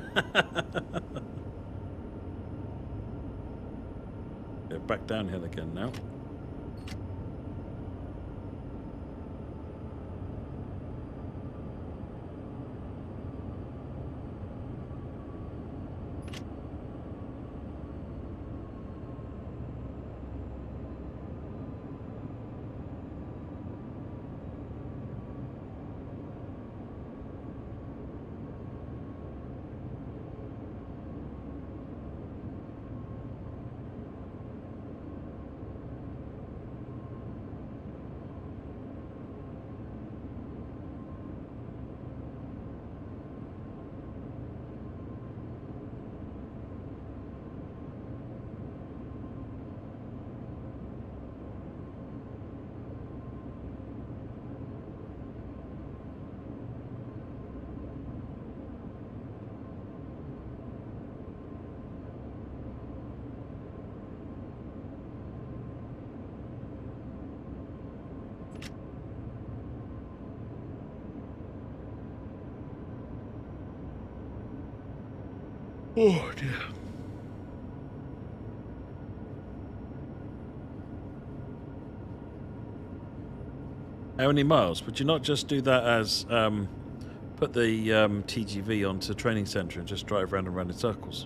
Yeah, back downhill again now. Oh dear. How many miles? Would you not just do that as put the TGV onto training centre and just drive round and round in circles?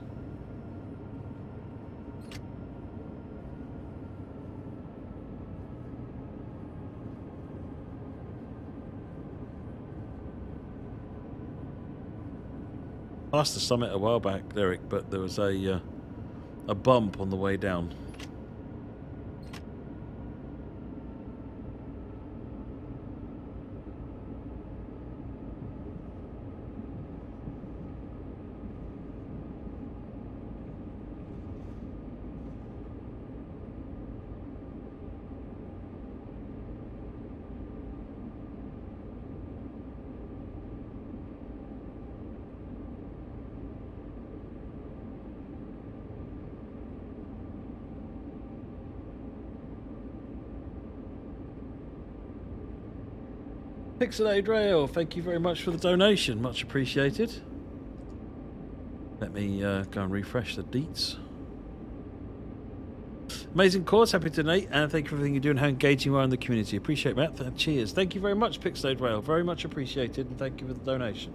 Past the summit a while back, Eric, but there was a bump on the way down. Pixelated Rail, thank you very much for the donation. Much appreciated. Let me go and refresh the deets. Amazing cause, happy to donate, and thank you for everything you do and how engaging you are in the community. Appreciate that. Cheers. Thank you very much, Pixelated Rail. Very much appreciated, and thank you for the donation.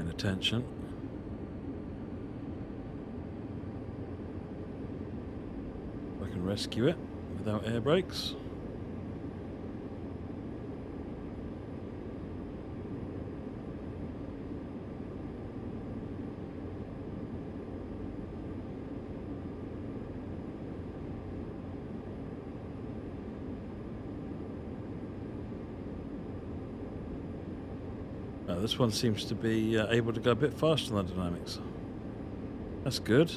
Attention. I can rescue it without air brakes. This one seems to be able to go a bit faster than the dynamics. That's good.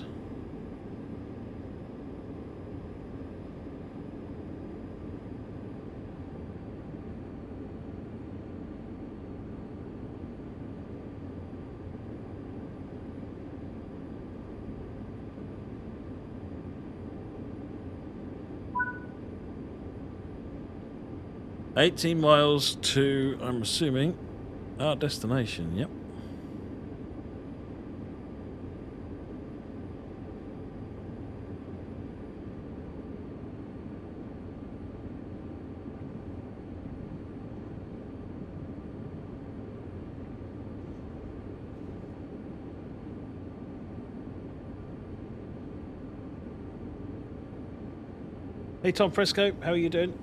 $18 miles to, I'm assuming, our destination, yep. Hey Tom Fresco, how are you doing?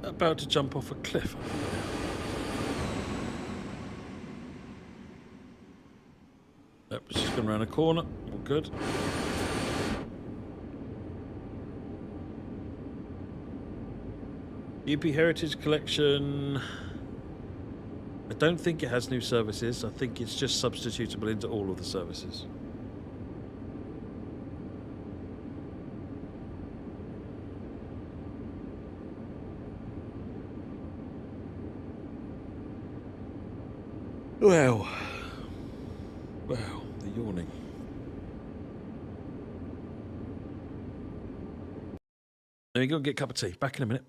About to jump off a cliff. Yep, just going around a corner. All good. UP Heritage Collection. I don't think it has new services. I think it's just substitutable into all of the services. Well, the yawning. Let me go and get a cup of tea. Back in a minute.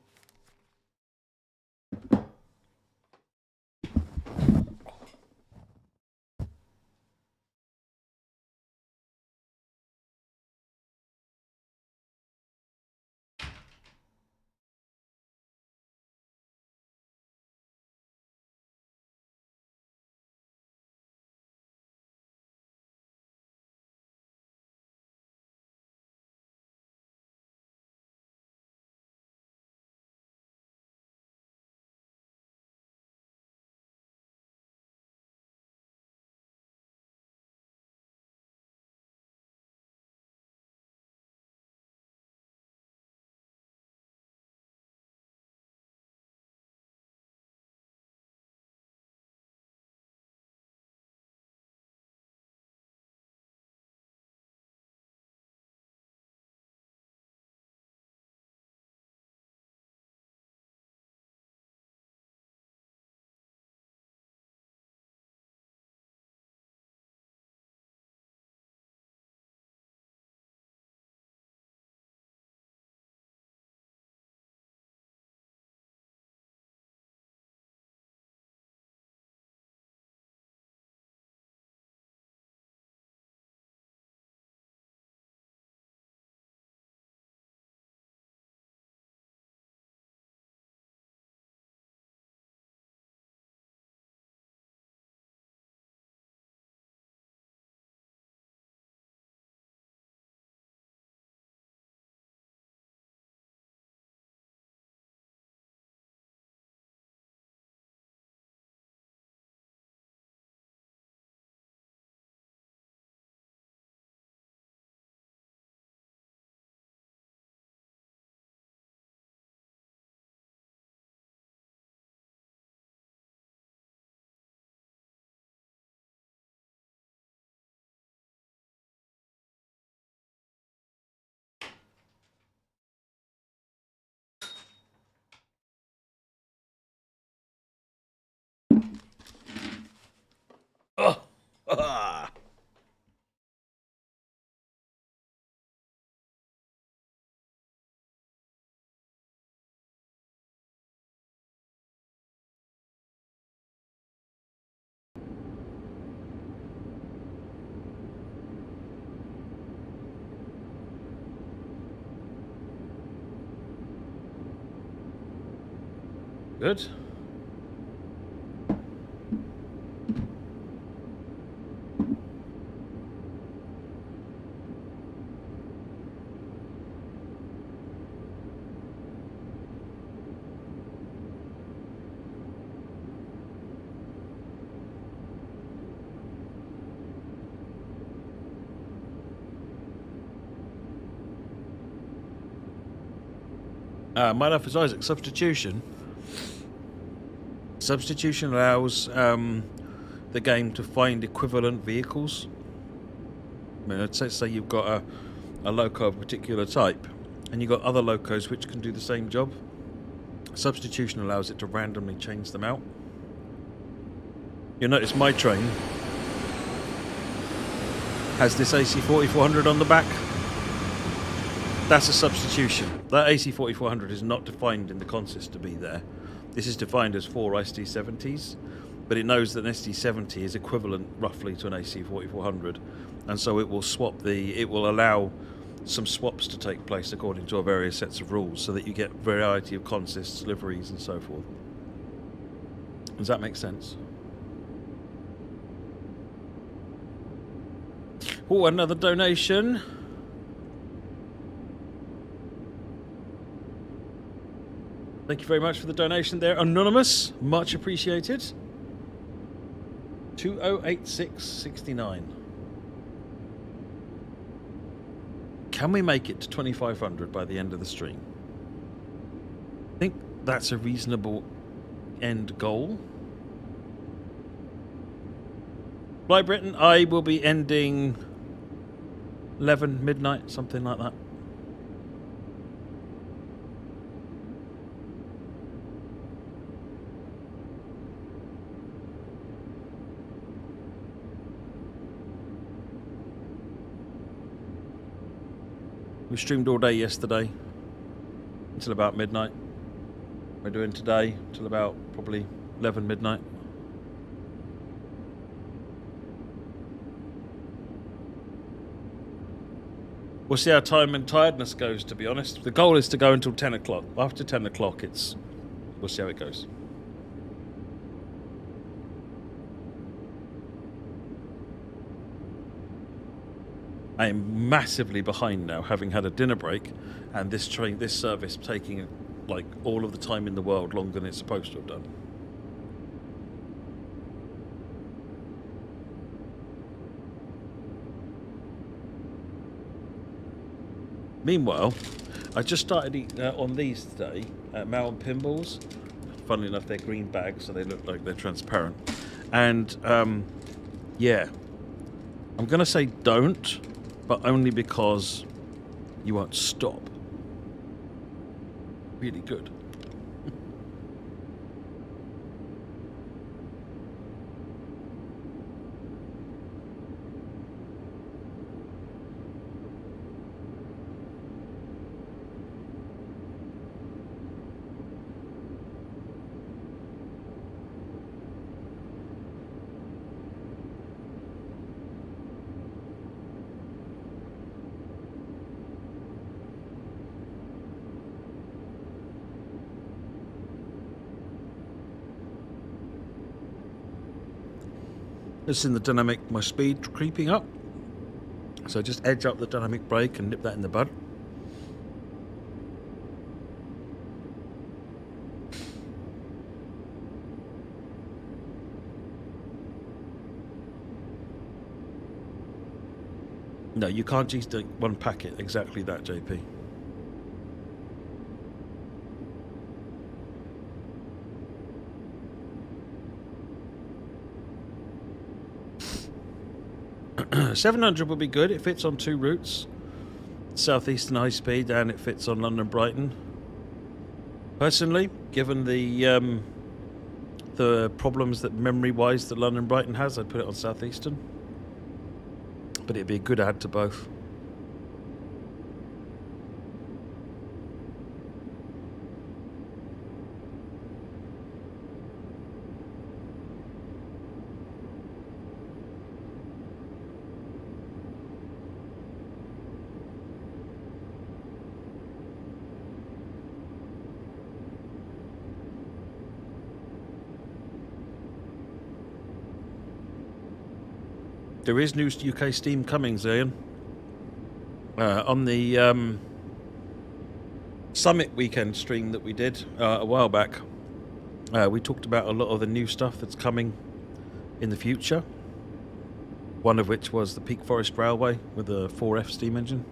Good. My life is Isaac. Substitution. Substitution allows the game to find equivalent vehicles. I mean, let's say you've got a loco of a particular type, and you've got other locos which can do the same job. Substitution allows it to randomly change them out. You'll notice my train has this AC4400 on the back. That's a substitution. That AC4400 is not defined in the consist to be there. This is defined as 4 SD70s, but it knows that an SD70 is equivalent roughly to an AC4400, and so it will allow some swaps to take place according to our various sets of rules, so that you get variety of consists, liveries, and so forth. Does that make sense? Oh, another donation. Thank you very much for the donation there, Anonymous. Much appreciated. 208669. Can we make it to 2500 by the end of the stream? I think that's a reasonable end goal. Fly Britain, I will be ending 11 midnight, something like that. We streamed all day yesterday until about midnight. We're doing today till about probably 11 midnight. We'll see how time and tiredness goes, to be honest. The goal is to go until 10 o'clock. After 10 o'clock, we'll see how it goes. I am massively behind now, having had a dinner break, and this service taking like all of the time in the world, longer than it's supposed to have done. Meanwhile, I just started on these today at Mountain Pinballs. Funnily enough, they're green bags, so they look like they're transparent. And yeah, I'm going to say don't, but only because you won't stop. Really good. This is in the dynamic, my speed creeping up. So just edge up the dynamic brake and nip that in the bud. No, you can't just one packet exactly that, JP. $700 would be good. It fits on 2 routes, Southeastern High Speed, and it fits on London Brighton. Personally, given the problems that memory-wise that London Brighton has, I'd put it on Southeastern. but it'd be a good add to both. There is new UK Steam coming, Ian. On the Summit weekend stream that we did a while back, we talked about a lot of the new stuff that's coming in the future. One of which was the Peak Forest Railway with the 4F steam engine.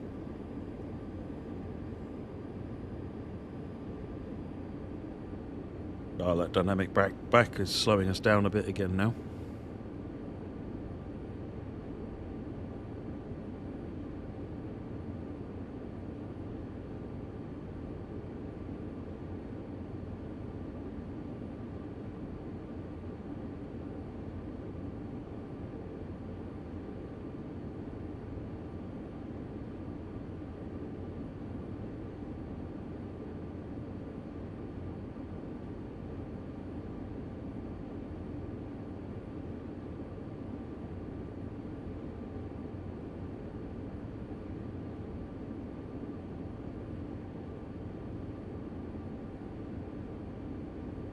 Oh, that dynamic back is slowing us down a bit again now.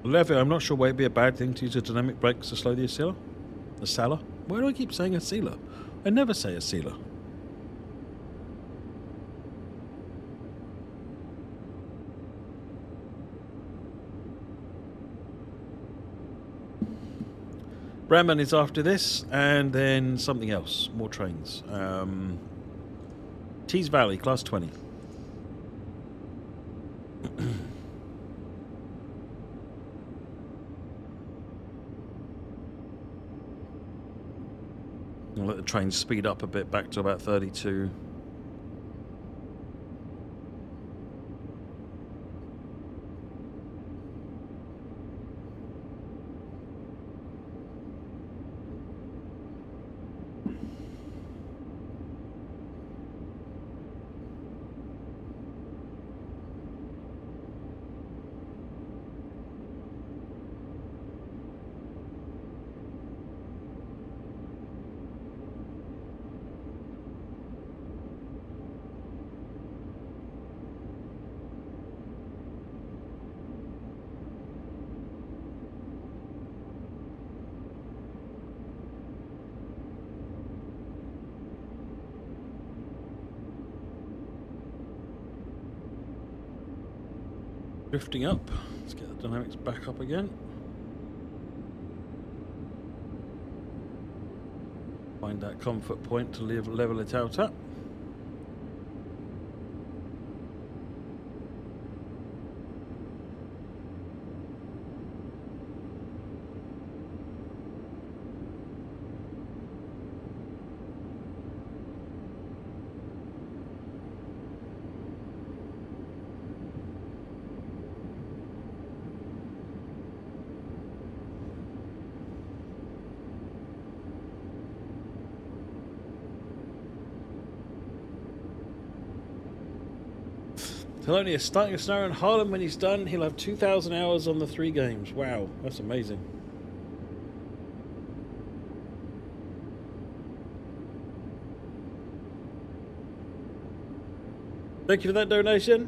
Levy, I'm not sure why it'd be a bad thing to use a dynamic brakes to slow the sealer. A sealer? Why do I keep saying a sealer? I never say a sealer. Bramman is after this, and then something else. More trains. Tees Valley, class 20. I'll let the train speed up a bit back to about 32. Drifting up. Let's get the dynamics back up again. Find that comfort point to level it out at. Thelonious starting a scenario in Harlem. When he's done, he'll have 2,000 hours on the 3 games. Wow, that's amazing. Thank you for that donation.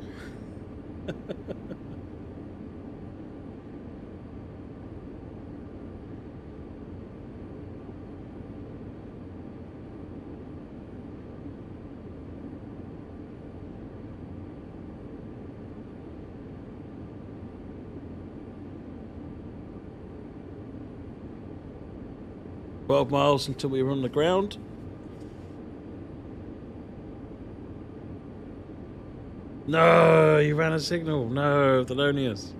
$12 miles until we were on the ground. No, you ran a signal. No, Thelonious.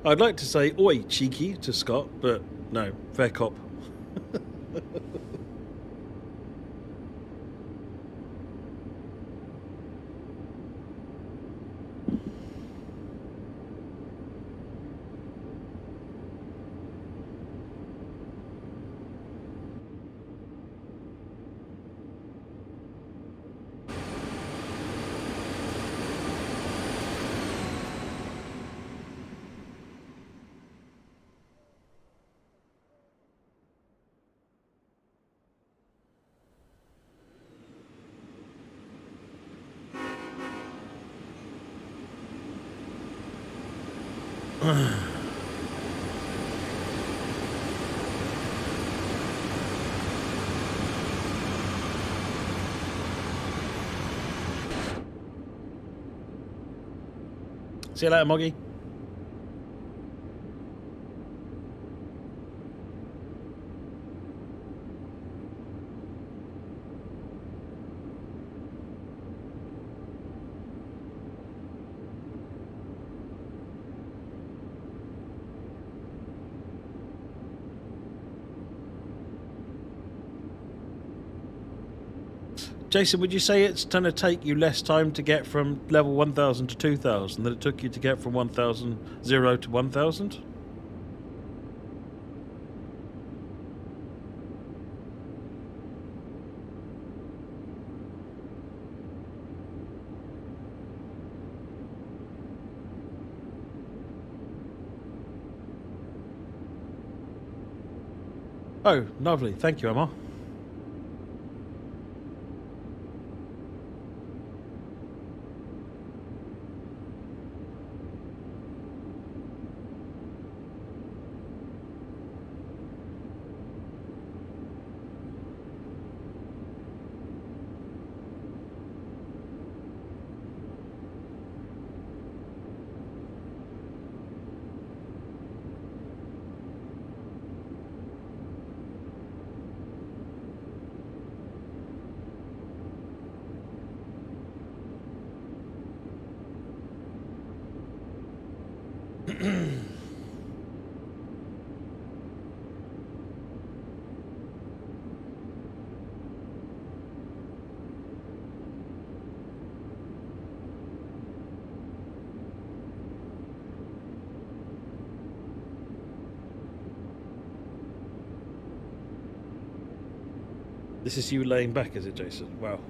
I'd like to say "Oi, cheeky" to Scott, but no, fair cop. See you later, Moggy. Jason, would you say it's going to take you less time to get from level 1000 to 2000 than it took you to get from 1000 to 1000? Oh, lovely. Thank you, Emma. This is you laying back, is it, Jason? Wow.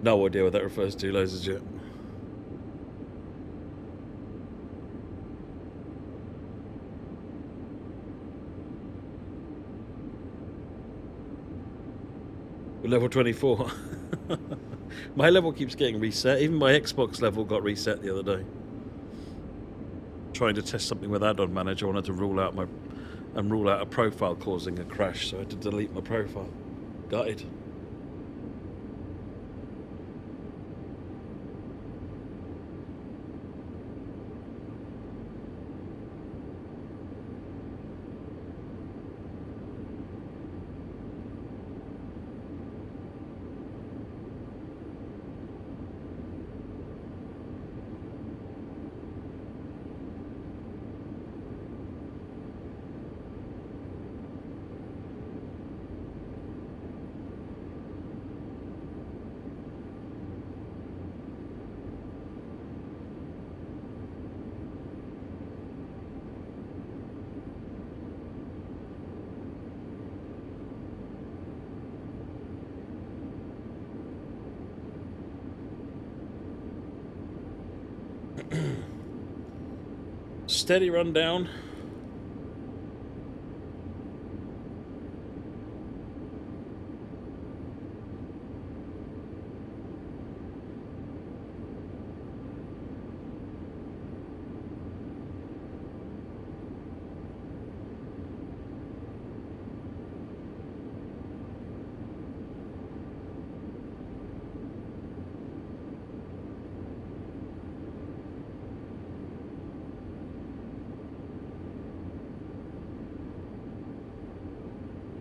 No idea what that refers to, ladies and gentlemen. Level 24. My level keeps getting reset. Even my Xbox level got reset the other day. Trying to test something with Add-on Manager, I wanted to rule out a profile causing a crash, so I had to delete my profile. Gutted. Steady run down.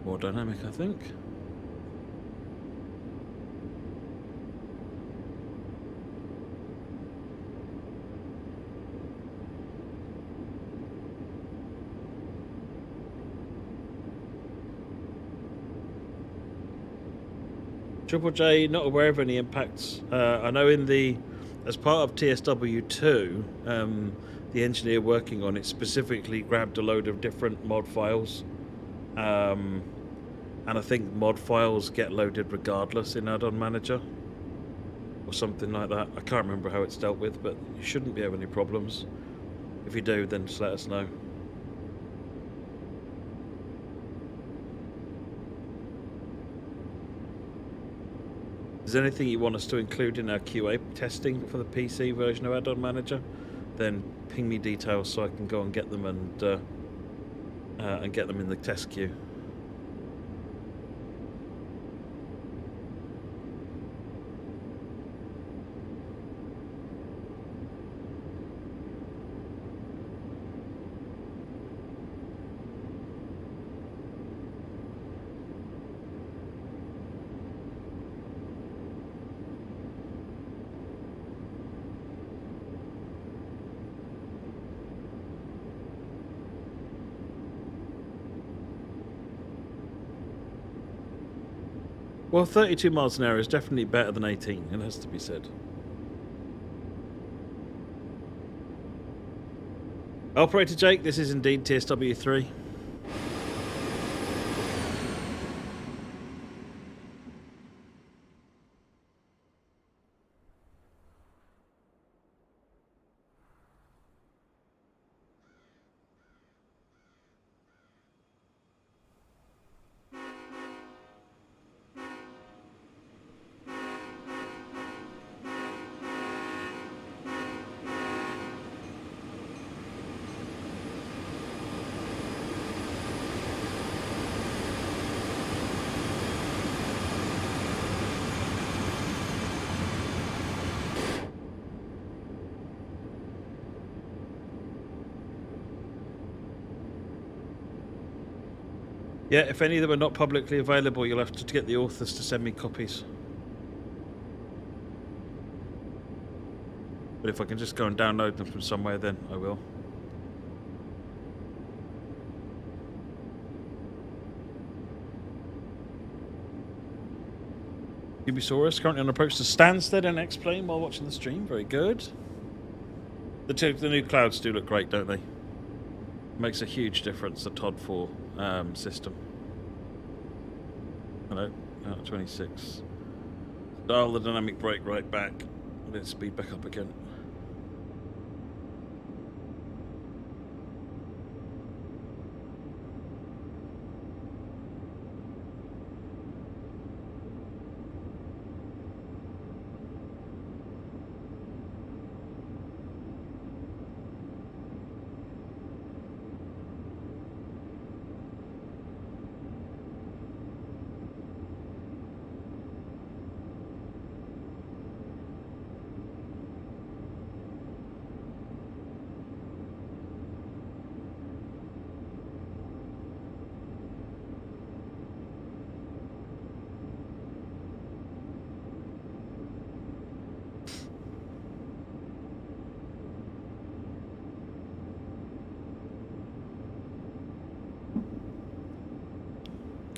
More dynamic, I think. Triple J, not aware of any impacts. I know as part of TSW2, the engineer working on it specifically grabbed a load of different mod files. And I think mod files get loaded regardless in Add-on Manager. Or something like that. I can't remember how it's dealt with, but you shouldn't be having any problems. If you do, then just let us know. If there's anything you want us to include in our QA testing for the PC version of Add-on Manager, then ping me details so I can go and get them and get them in the test queue. Well, 32 miles an hour is definitely better than 18, it has to be said. Operator Jake, this is indeed TSW3. Yeah, if any of them are not publicly available, you'll have to get the authors to send me copies. But if I can just go and download them from somewhere, then I will. Ubisaurus currently on approach to Stansted and X-Plane while watching the stream. Very good. The new clouds do look great, don't they? Makes a huge difference, the TOD 4 system. Hello, out of 26. Dial the dynamic brake right back. Let's speed back up again.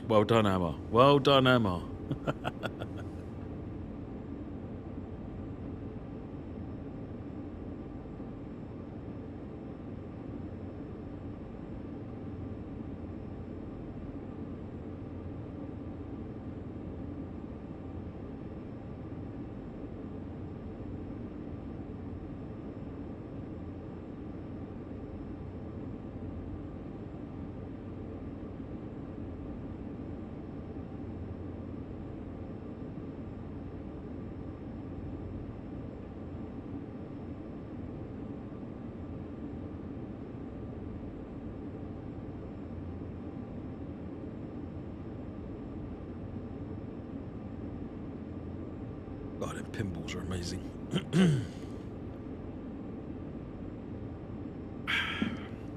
Well done, Emma. Well done, Emma. God, them pinballs are amazing.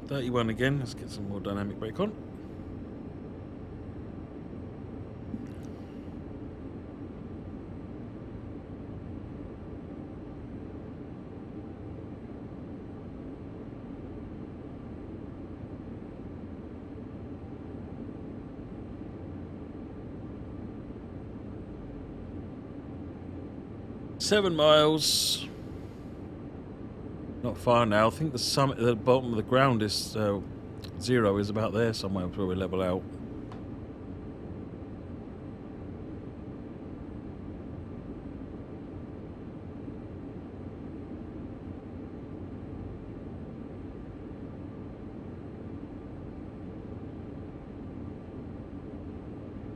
31 again. Let's get some more dynamic brake on. 7 miles. Not far now. I think the summit at the bottom of the ground is 0 is about there somewhere where we level out.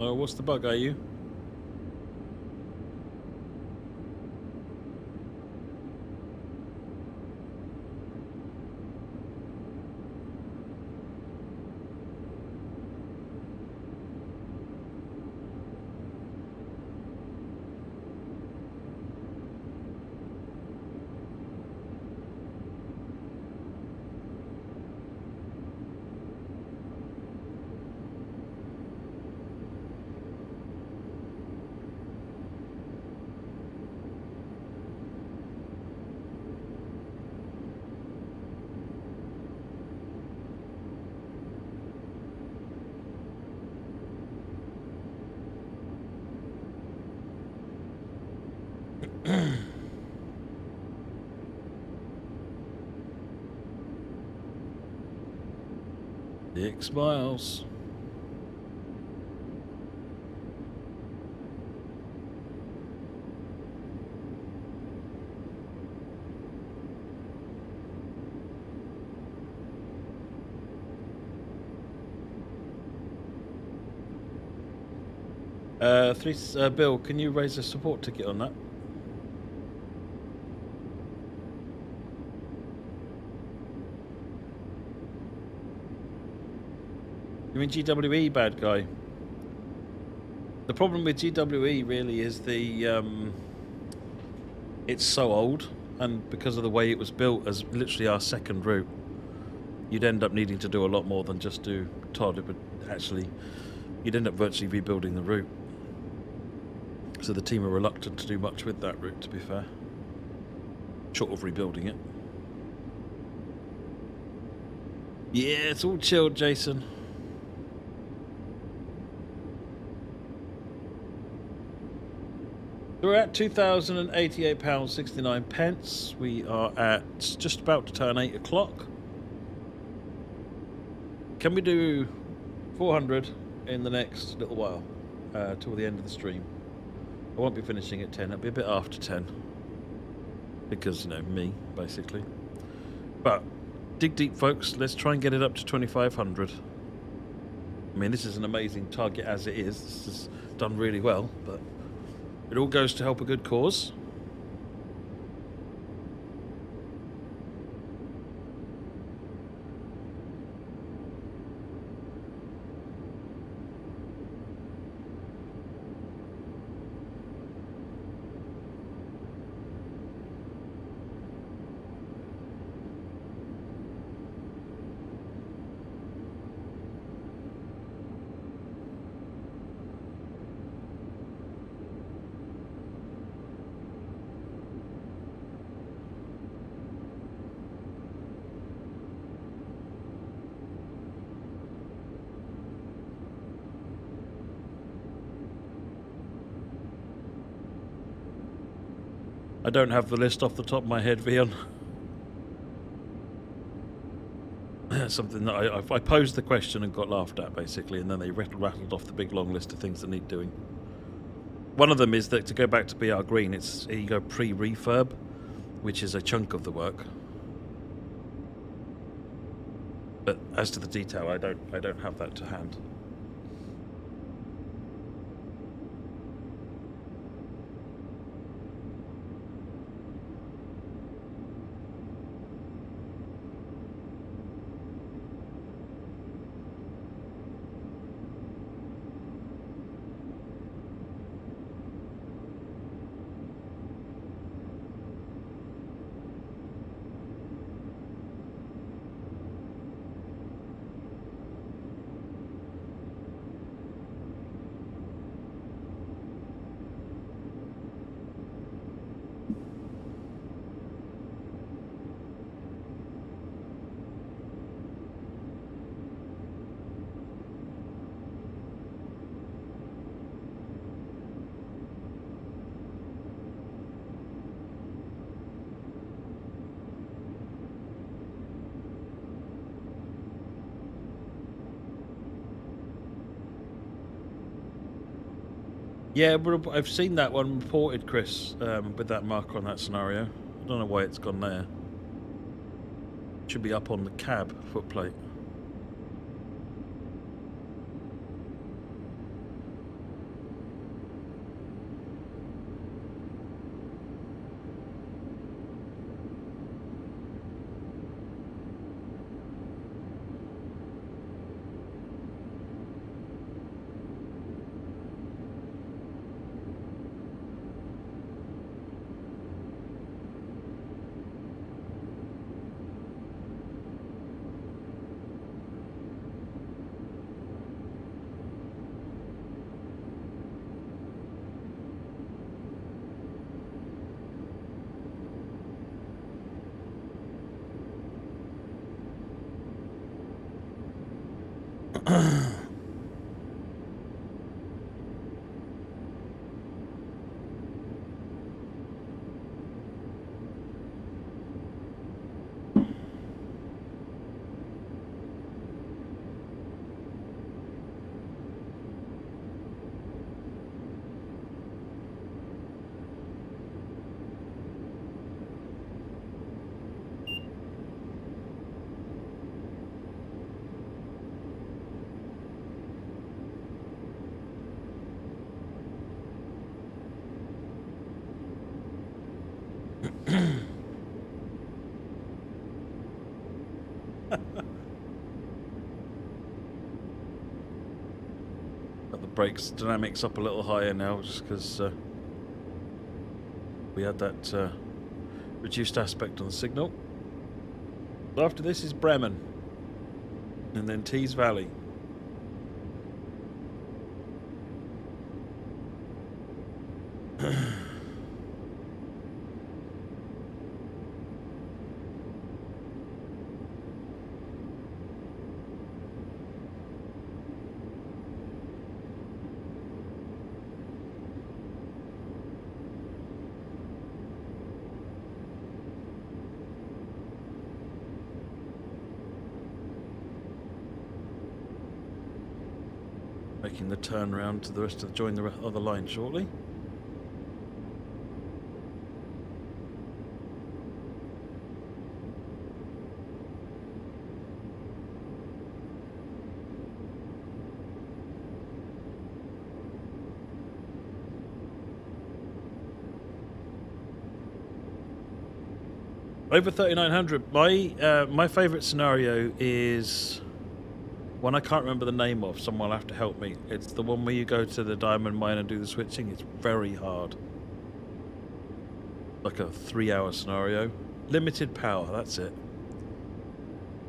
Oh, what's the bug, are you? Six miles. Bill, can you raise a support ticket on that? You mean GWE, bad guy? The problem with GWE really is it's so old, and because of the way it was built as literally our second route, you'd end up needing to do a lot more than just do Todd, but actually you'd end up virtually rebuilding the route. So the team are reluctant to do much with that route, to be fair. Short of rebuilding it. Yeah, it's all chilled, Jason. We're at £2,088.69. We are at just about to turn 8 o'clock. Can we do 400 in the next little while, till the end of the stream? I won't be finishing at 10. It'll be a bit after 10. Because, you know, me, basically. But, dig deep, folks. Let's try and get it up to 2,500. I mean, this is an amazing target as it is. This is done really well, but it all goes to help a good cause. I don't have the list off the top of my head, Vion. Something that I posed the question and got laughed at, basically, and then they rattled off the big long list of things that need doing. One of them is that to go back to BR Green, it's you go pre-refurb, which is a chunk of the work. But as to the detail, I don't have that to hand. Yeah, but I've seen that one reported, Chris, with that marker on that scenario. I don't know why it's gone there. Should be up on the cab footplate. Got the brakes dynamics up a little higher now, just because we had that reduced aspect on the signal. After this is Bremen, and then Tees Valley. Making the turn round to the rest of join the other line shortly. Over 3900. My favourite scenario is one I can't remember the name of. Someone will have to help me. It's the one where you go to the diamond mine and do the switching. It's very hard. Like a 3-hour scenario. Limited power, that's it.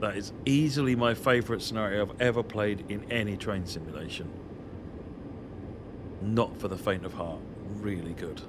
That is easily my favourite scenario I've ever played in any train simulation. Not for the faint of heart. Really good.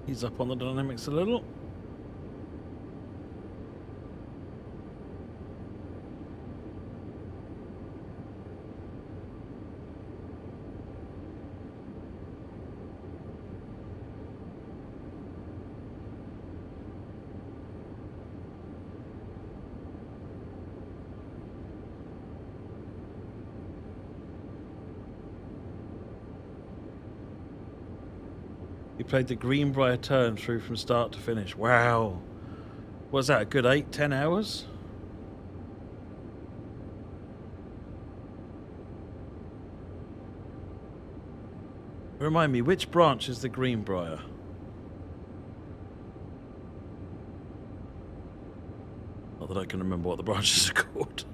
He's up on the dynamics a little. He played the Greenbrier turn through from start to finish. Wow. Was that a good 8-10 hours? Remind me, which branch is the Greenbrier? Not that I can remember what the branches are called.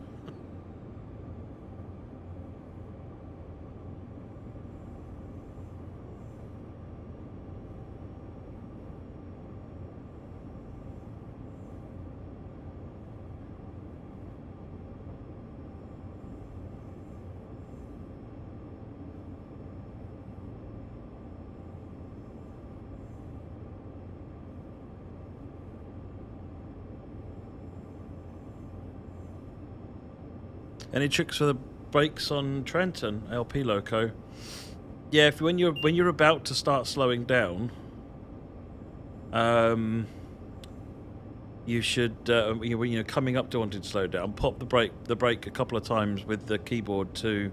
Any tricks for the brakes on Trenton LP Loco? Yeah, when you're about to start slowing down, you should when you're coming up to wanting to slow down, pop the brake a couple of times with the keyboard to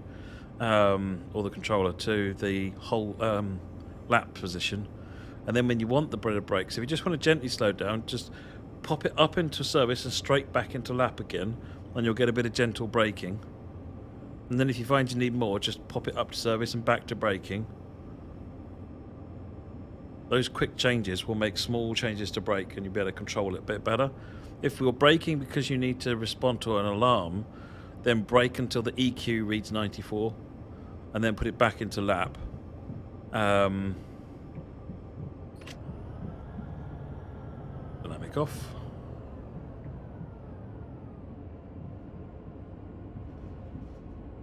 or the controller to the whole lap position, and then when you want the brakes, if you just want to gently slow down, just pop it up into service and straight back into lap again, and you'll get a bit of gentle braking. And then if you find you need more, just pop it up to service and back to braking. Those quick changes will make small changes to brake, and you'll be able to control it a bit better. If you're braking because you need to respond to an alarm, then brake until the EQ reads 94, and then put it back into lap. Dynamic off.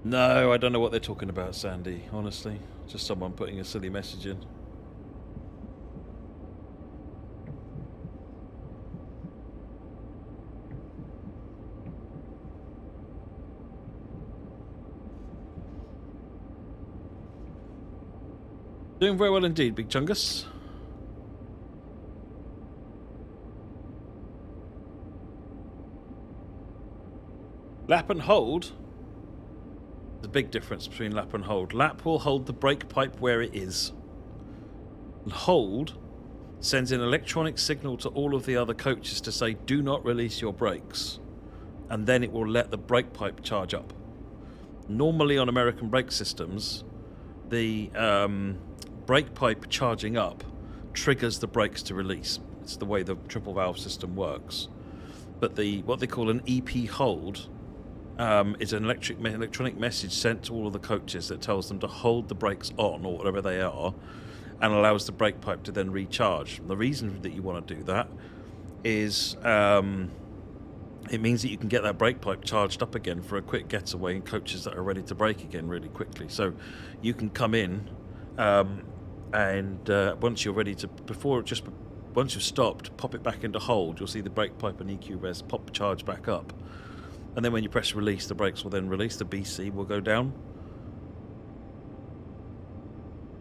No, I don't know what they're talking about, Sandy, honestly. Just someone putting a silly message in. Doing very well indeed, Big Chungus. Lap and hold. There's a big difference between lap and hold. Lap will hold the brake pipe where it is. And hold sends an electronic signal to all of the other coaches to say, do not release your brakes. And then it will let the brake pipe charge up. Normally on American brake systems, the brake pipe charging up triggers the brakes to release. It's the way the triple valve system works. But what they call an EP hold is an electronic message sent to all of the coaches that tells them to hold the brakes on, or whatever they are, and allows the brake pipe to then recharge. The reason that you want to do that is it means that you can get that brake pipe charged up again for a quick getaway in coaches that are ready to brake again really quickly. So you can come in and once you're ready to, once you've stopped, pop it back into hold. You'll see the brake pipe and EQ res pop charge back up. And then when you press release, the brakes will then release, the BC will go down.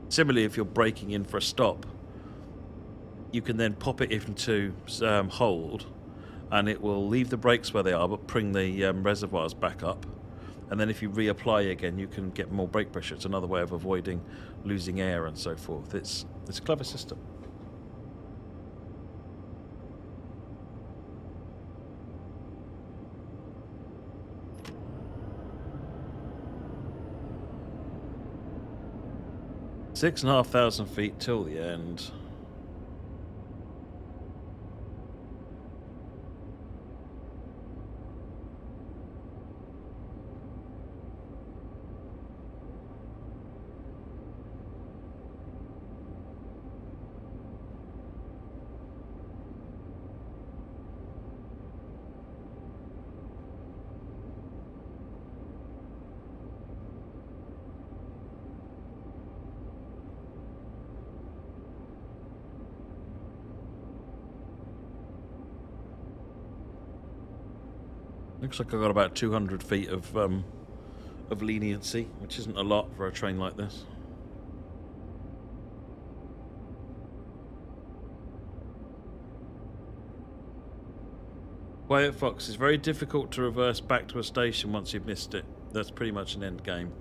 Similarly, if you're braking in for a stop, you can then pop it into hold, and it will leave the brakes where they are, but bring the reservoirs back up. And then if you reapply again, you can get more brake pressure. It's another way of avoiding losing air and so forth. It's a clever system. Six and a half thousand feet till the end. Looks like I've got about 200 feet of leniency, which isn't a lot for a train like this. Quiet Fox, it's very difficult to reverse back to a station once you've missed it. That's pretty much an end game.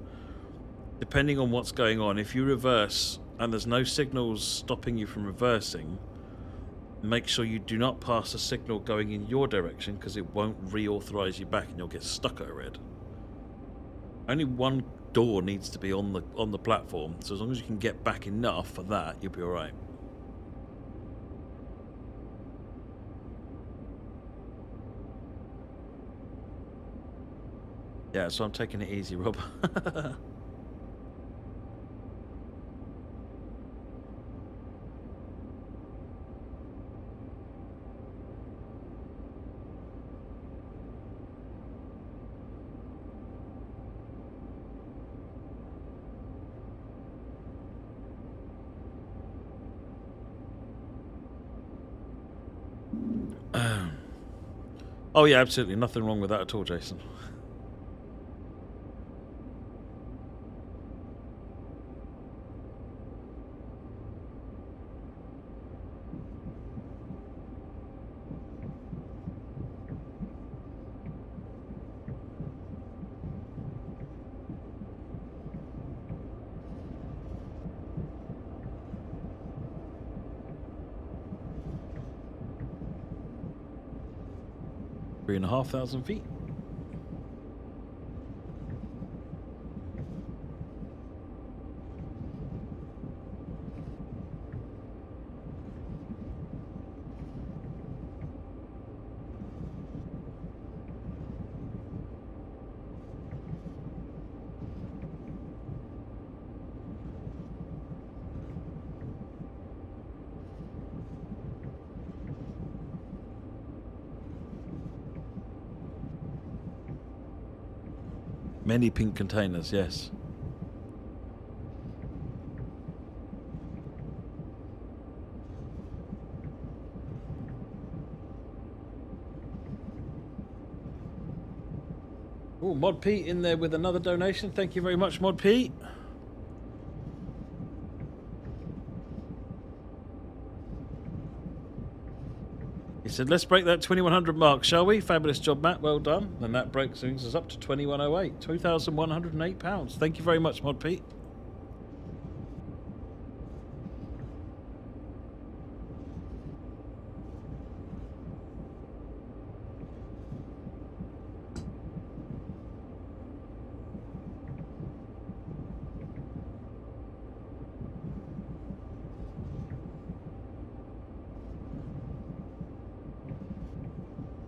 Depending on what's going on, if you reverse and there's no signals stopping you from reversing, make sure you do not pass a signal going in your direction, because it won't reauthorize you back and you'll get stuck at a red. Only one door needs to be on the platform, so as long as you can get back enough for that, you'll be alright. Yeah, so I'm taking it easy, Rob. Oh yeah, absolutely. Nothing wrong with that at all, Jason. 3,500 feet. Many pink containers, yes. Oh, Mod Pete in there with another donation. Thank you very much, Mod Pete. He said, let's break that 2100 mark, shall we? Fabulous job, Matt. Well done. And that brings us up to 2108. £2,108. Thank you very much, Mod Pete.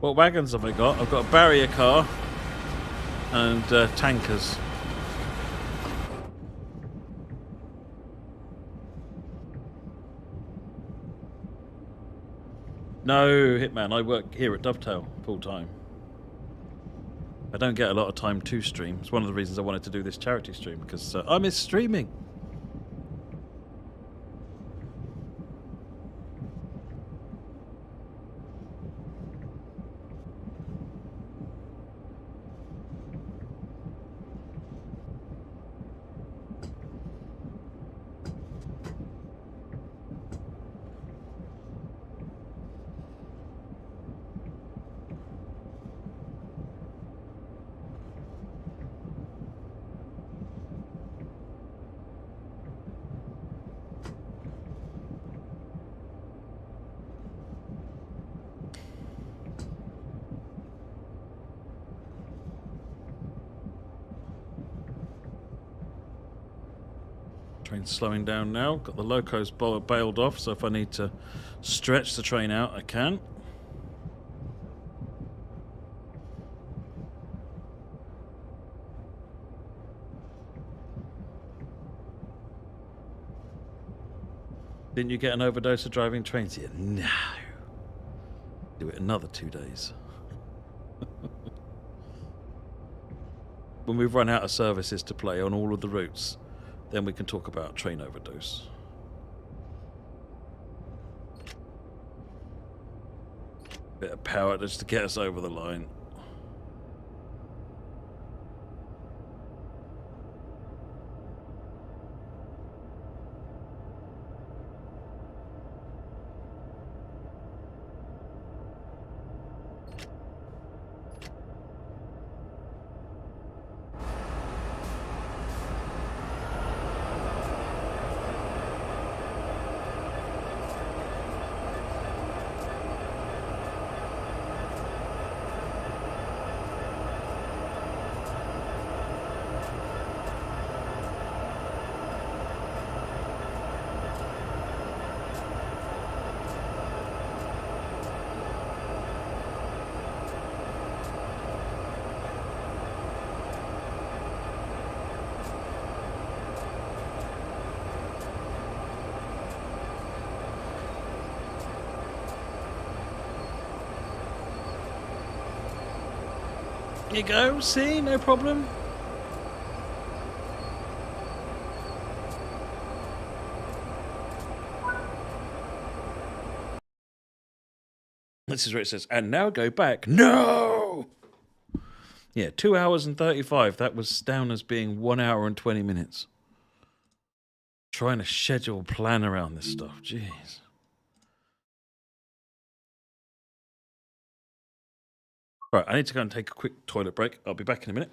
What wagons have I got? I've got a barrier car and tankers. No, Hitman, I work here at Dovetail full time. I don't get a lot of time to stream. It's one of the reasons I wanted to do this charity stream, because I miss streaming. Train's slowing down now. Got the locos bailed off, so if I need to stretch the train out, I can. Didn't you get an overdose of driving trains here? No. Do it another 2 days. When we've run out of services to play on all of the routes, then we can talk about train overdose. Bit of power just to get us over the line. You go, see, no problem. This is where it says, and now go back. No! Yeah, 2 hours and 35. That was down as being 1 hour and 20 minutes. Trying to schedule plan around this stuff. Jeez. Right, I need to go and take a quick toilet break. I'll be back in a minute.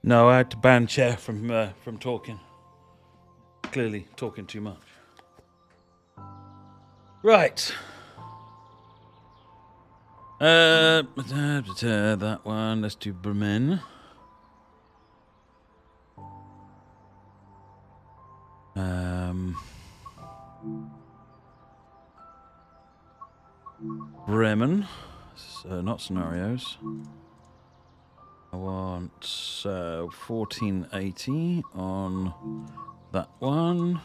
No, I had to ban Chair from talking. Clearly talking too much. Right. That one. Let's do Bremen. Bremen. So not scenarios. I want 1480 on that one.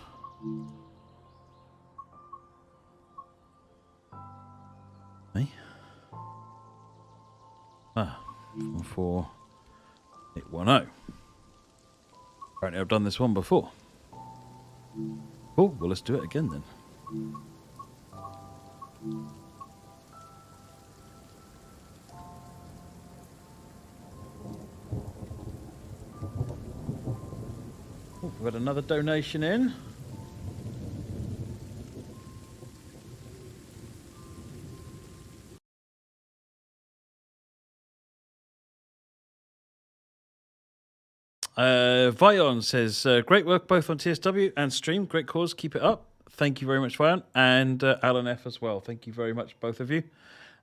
Hey. 4810. Apparently I've done this one before. Oh, well, let's do it again then. Oh, we've got another donation in. Vion says, great work both on TSW and stream. Great cause. Keep it up. Thank you very much, Vion. And Alan F as well. Thank you very much, both of you,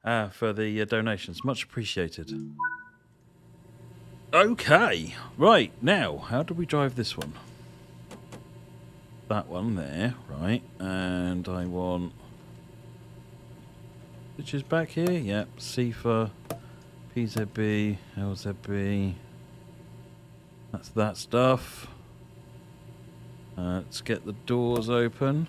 for the donations. Much appreciated. Okay. Right. Now, how do we drive this one? That one there. Right. And I want... which is back here. Yep. C for PZB, LZB... That's that stuff. Let's get the doors open.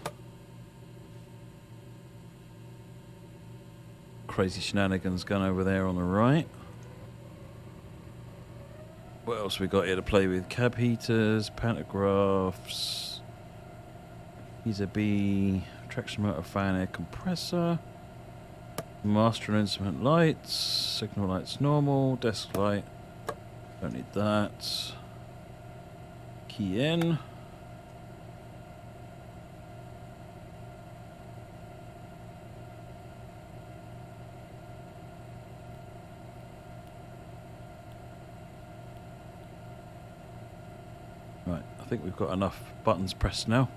Crazy shenanigans going over there on the right. What else we got here to play with? Cab heaters, pantographs, PZB, traction motor, fan, air compressor, master and instrument lights, signal lights normal, desk light. Don't need that. Key in. Right, I think we've got enough buttons pressed now.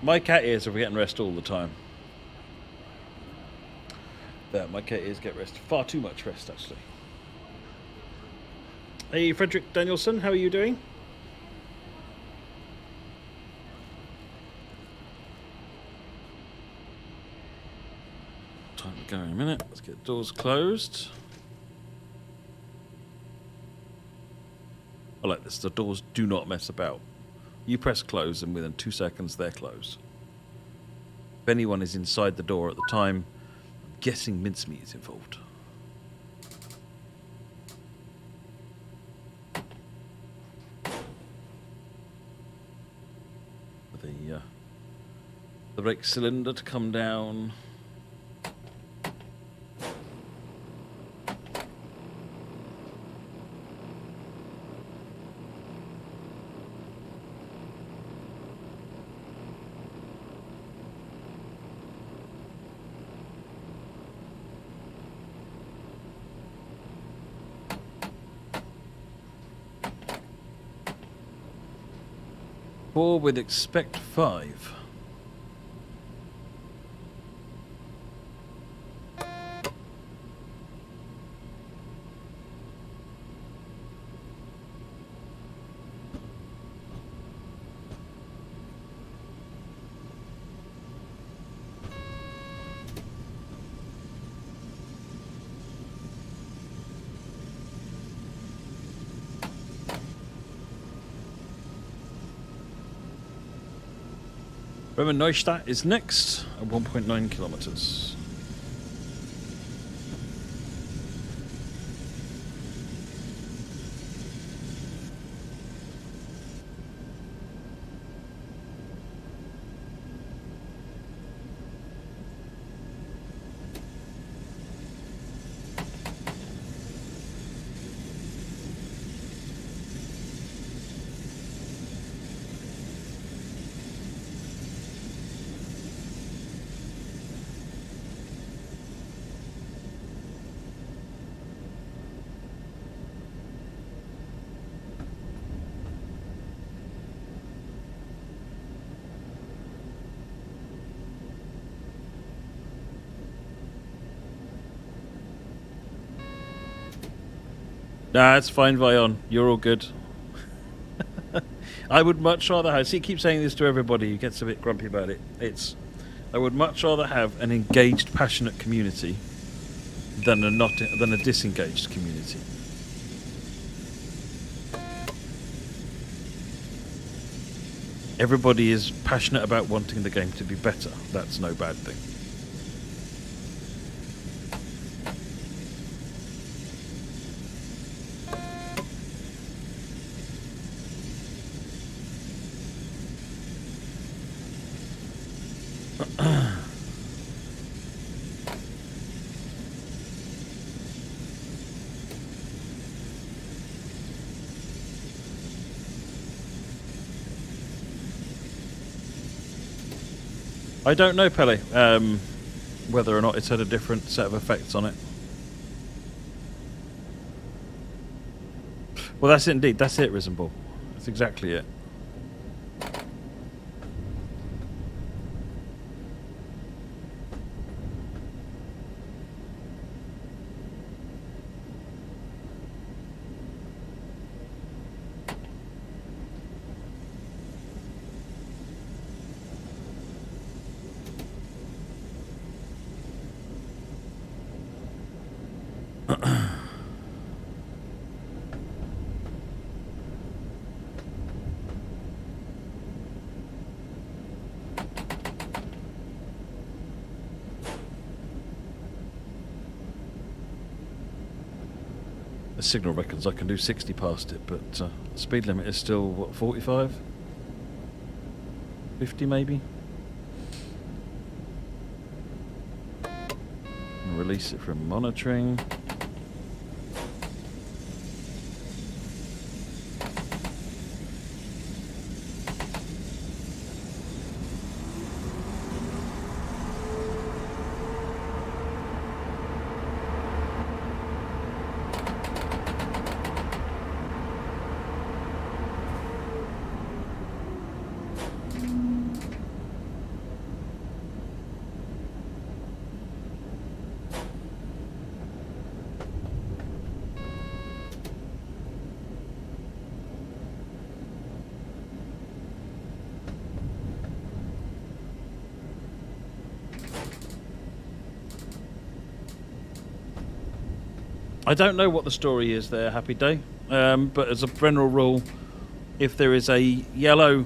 My cat ears are getting rest all the time. Yeah, my cat ears get rest. Far too much rest, actually. Hey, Frederick Danielson, how are you doing? Time to go in a minute. Let's get doors closed. I like this. The doors do not mess about. You press close and within 2 seconds they're closed. If anyone is inside the door at the time, I'm guessing mincemeat is involved. The brake cylinder to come down. Four with expect 5. Bremen Neustadt is next at 1.9 kilometers. Nah, it's fine, Vion. You're all good. I would much rather have... See, keep saying this to everybody who gets a bit grumpy about it. I would much rather have an engaged, passionate community than a disengaged community. Everybody is passionate about wanting the game to be better. That's no bad thing. I don't know, Pele, whether or not it's had a different set of effects on it. Well, that's it indeed. That's it, Risen Ball. That's exactly it. The signal reckons I can do 60 past it, but the speed limit is still, what, 45? 50 maybe? And release it from monitoring. I don't know what the story is there, Happy Day, but as a general rule, if there is a yellow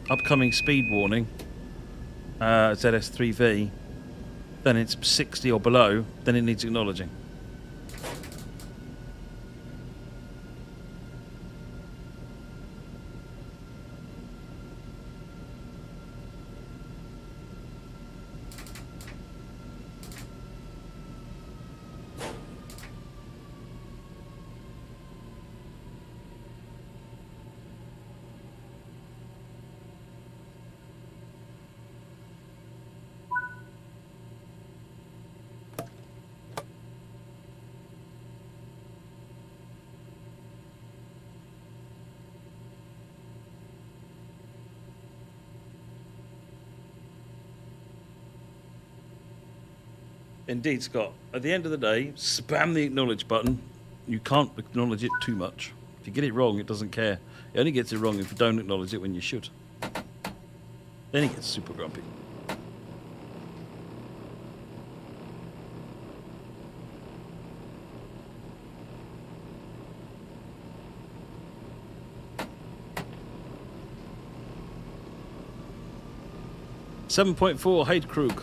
upcoming speed warning, ZS3V, then it's 60 or below, then it needs acknowledging. Indeed, Scott. At the end of the day, spam the acknowledge button. You can't acknowledge it too much. If you get it wrong, it doesn't care. It only gets it wrong if you don't acknowledge it when you should. Then it gets super grumpy. .4 Heidkrug.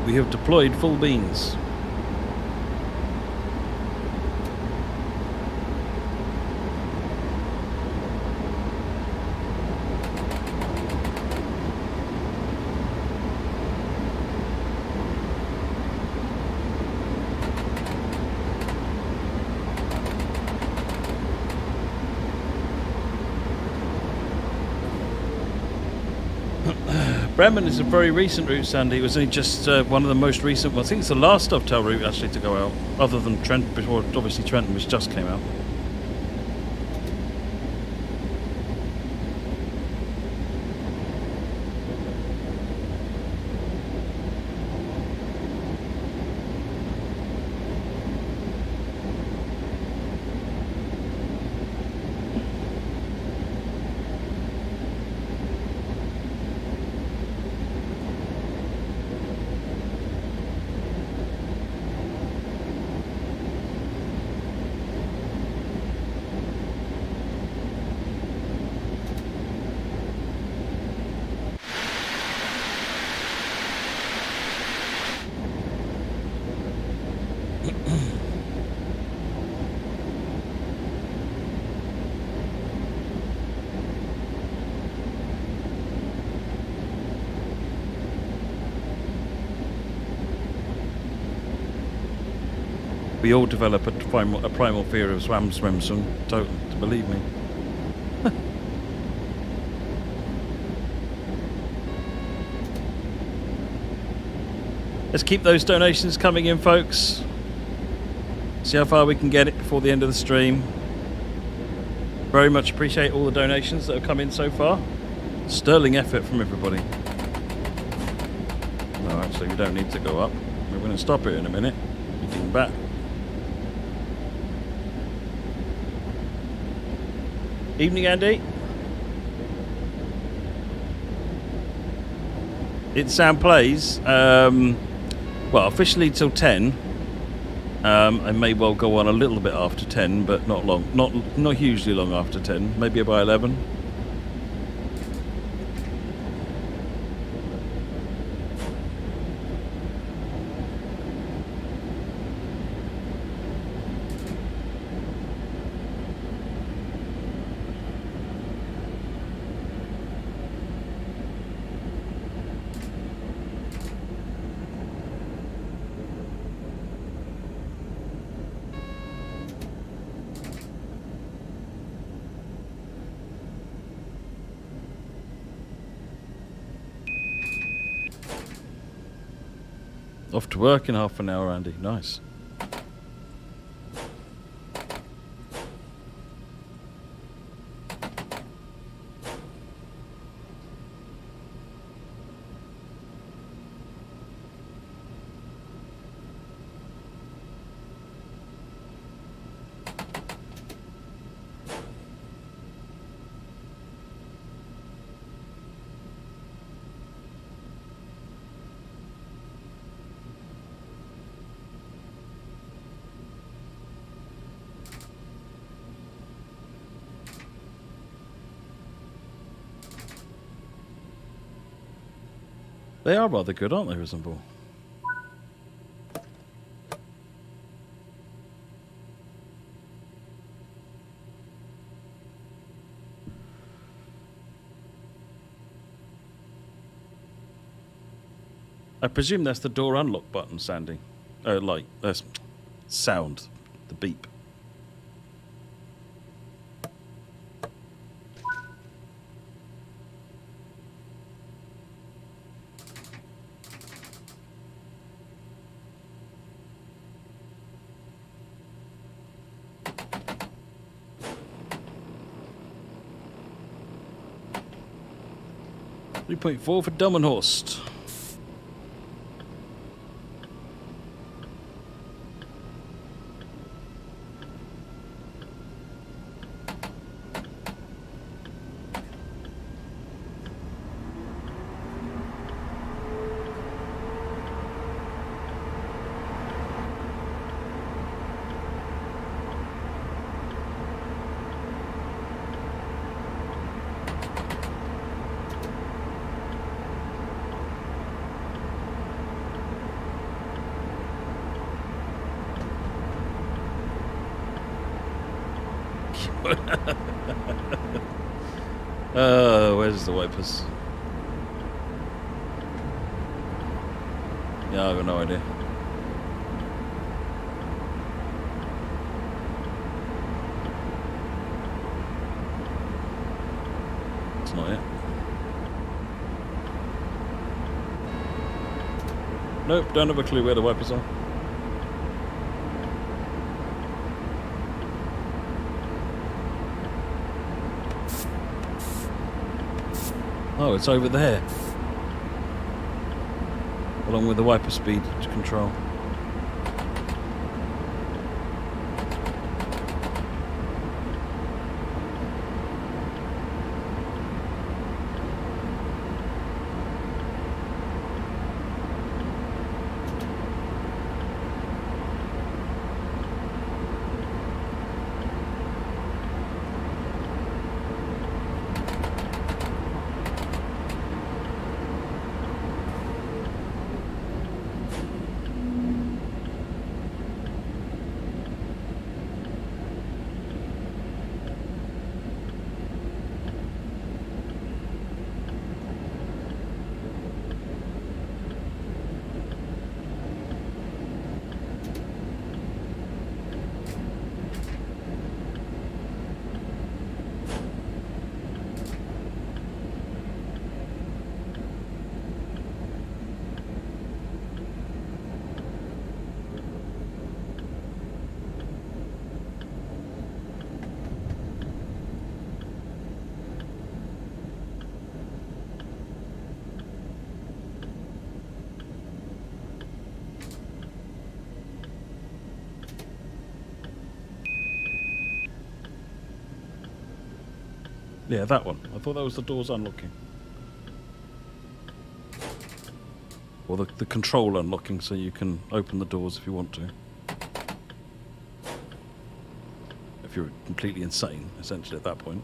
We have deployed full beans. Bremen is a very recent route, Sandy. It was only just one of the most recent. Well, I think it's the last Dovetail route actually to go out, other than Trent. Before, obviously, Trenton, which just came out. We all develop a primal fear of swamswimson. Don't believe me. Let's keep those donations coming in, folks. See how far we can get it before the end of the stream. Very much appreciate all the donations that have come in so far. Sterling effort from everybody. No, actually, we don't need to go up. We're going to stop it in a minute. Getting back. Evening, Andy. It's Sound Plays. Well, officially till 10. I may well go on a little bit after 10, but not long. Not hugely long after 10. Maybe by 11. Off to work in half an hour, Andy. Nice. They are rather good, aren't they, Reasonable? I presume that's the door unlock button, Sandy. Light. That's sound. The beep. .4 for Delmenhorst. Where's the wipers? Yeah, I've got no idea. It's not it. Nope, don't have a clue where the wipers are. Oh, it's over there. Along with the wiper speed control. Yeah, that one. I thought that was the doors unlocking. Or the control unlocking so you can open the doors if you want to. If you're completely insane, essentially, at that point.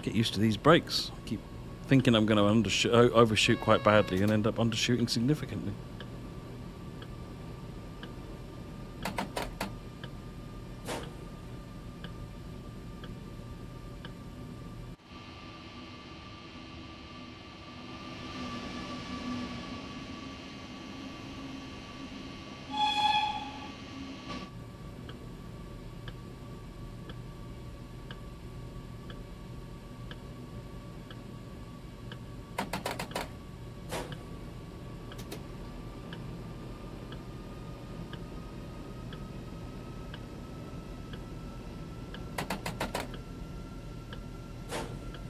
Get used to these brakes. I keep thinking I'm going to overshoot quite badly and end up undershooting significantly.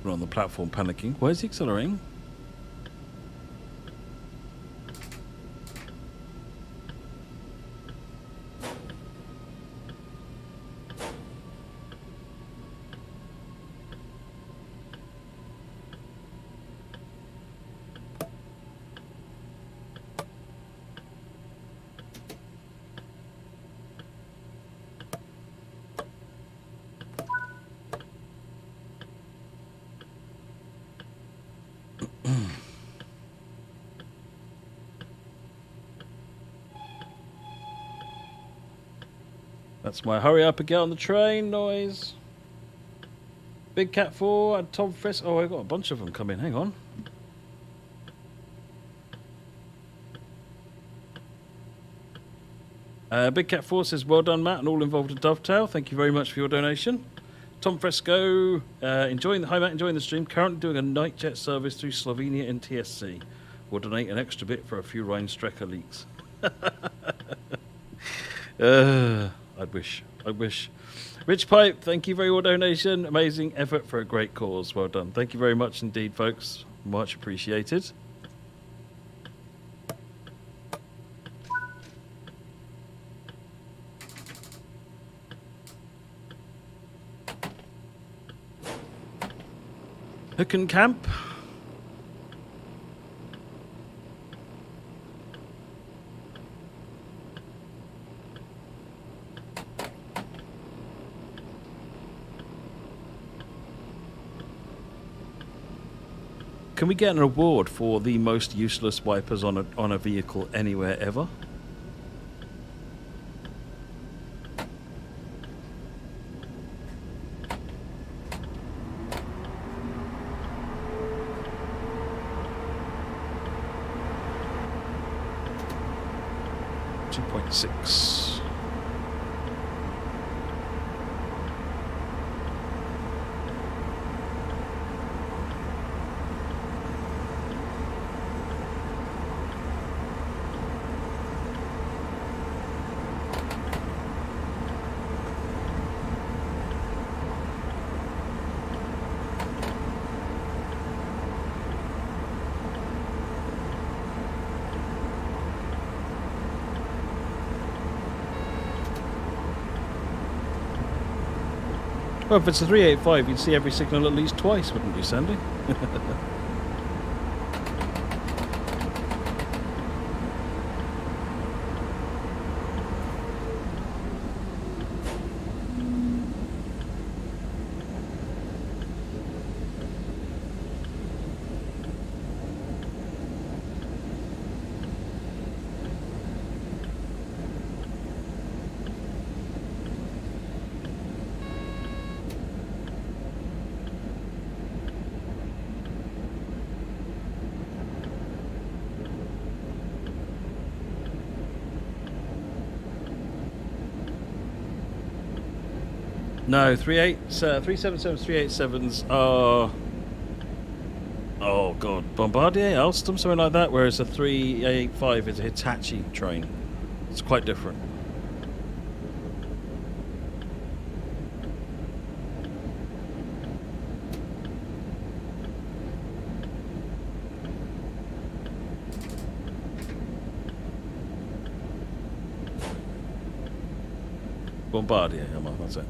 We're on the platform panicking. Where's he accelerating? That's my hurry up and get on the train noise. Big Cat 4 and Tom Frisk. Oh, I've got a bunch of them coming. Hang on. Big Cat 4 says, well done, Matt, and all involved at Dovetail. Thank you very much for your donation. Tom Fresco, hi Matt, enjoying the stream. Currently doing a night jet service through Slovenia NTSC. Will donate an extra bit for a few Rhine Strecker leaks. I wish. Rich Pipe, thank you for your donation. Amazing effort for a great cause. Well done. Thank you very much indeed, folks. Much appreciated. Hook and Camp. Can we get an award for the most useless wipers on a vehicle anywhere ever? .6. Well, if it's a 385, you'd see every signal at least twice, wouldn't you, Sandy? No, 377s, 387s are... Oh, God. Bombardier, Alstom, something like that, whereas a 385 is a Hitachi train. It's quite different. Bombardier, that's it.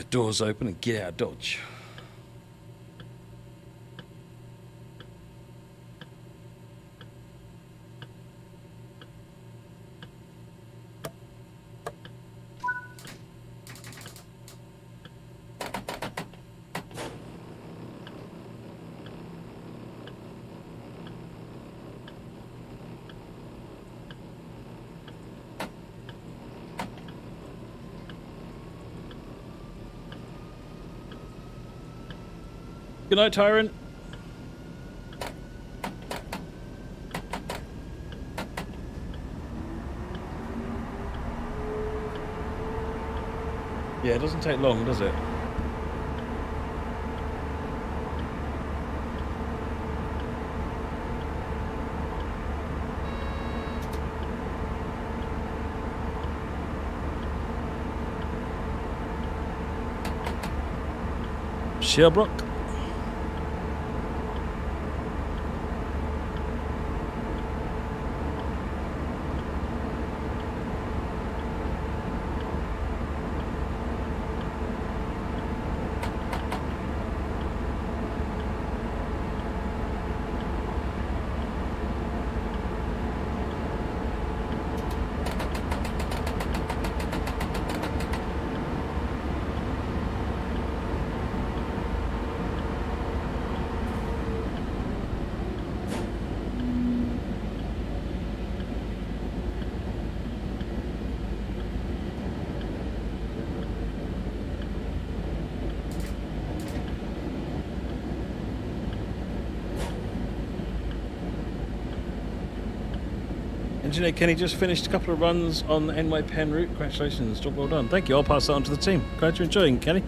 Doors open and get out of Dodge. Good night, Tyrant. Yeah, it doesn't take long, does it? Sherbrooke. Engineer Kenny just finished a couple of runs on the NY Pen route. Congratulations, job well done. Thank you. I'll pass that on to the team. Glad you're enjoying, Kenny.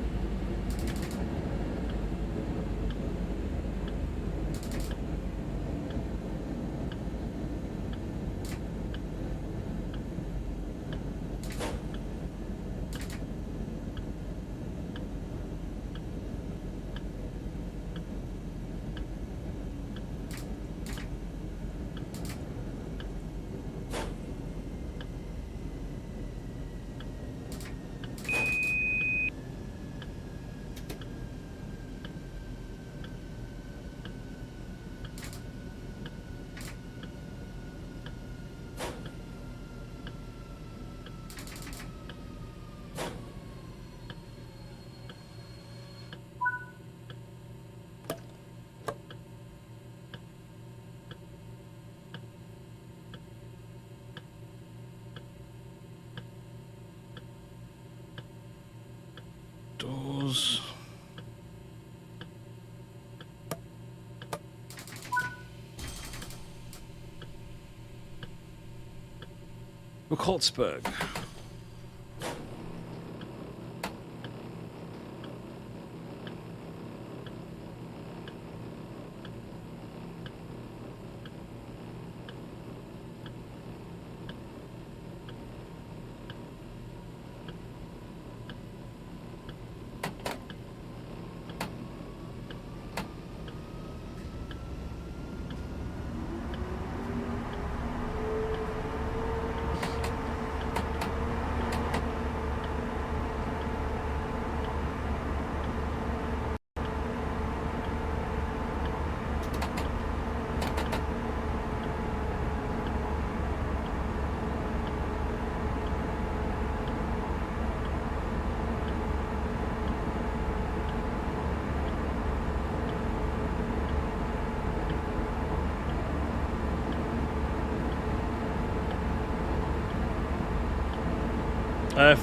Doors. Koltzberg.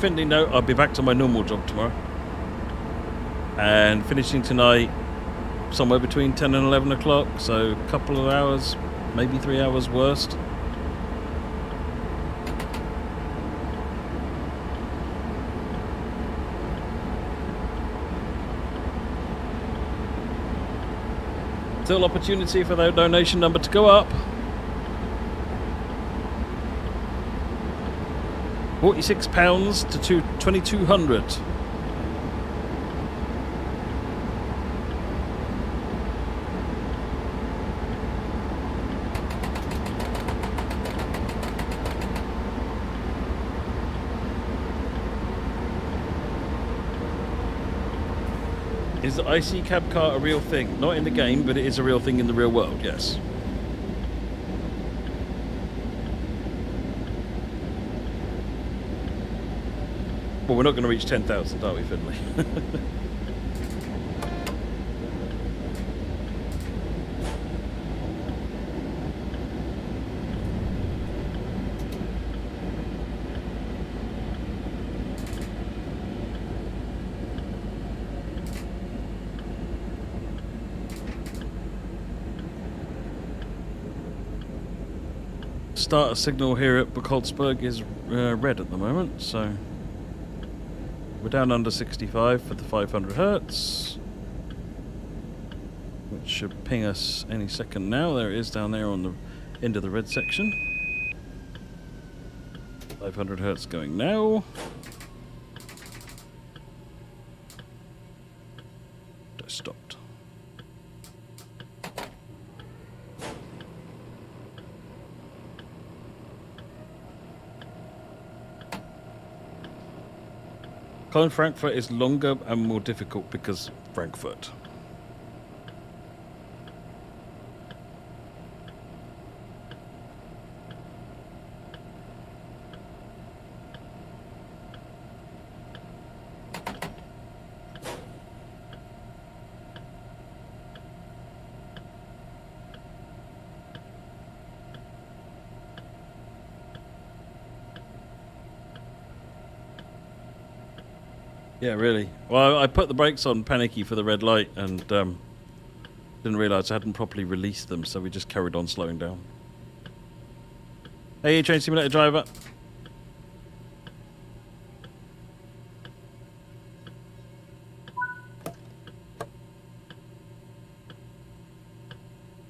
Finley, no, I'll be back to my normal job tomorrow. And finishing tonight somewhere between 10 and 11 o'clock, so a couple of hours, maybe 3 hours worst. Still opportunity for that donation number to go up. £46 to 2,200. Is the IC cab car a real thing? Not in the game, but it is a real thing in the real world, yes. Well, we're not going to reach 10,000, are we, Finley? Starter signal here at Bukoltzberg is red at the moment, so we're down under 65 for the 500 hertz, which should ping us any second now. There it is down there on the end of the red section. 500 hertz going now. Just stopped. Cologne Frankfurt is longer and more difficult because Frankfurt. Yeah, really. Well, I put the brakes on panicky for the red light and didn't realise I hadn't properly released them, so we just carried on slowing down. Hey, Train Simulator driver.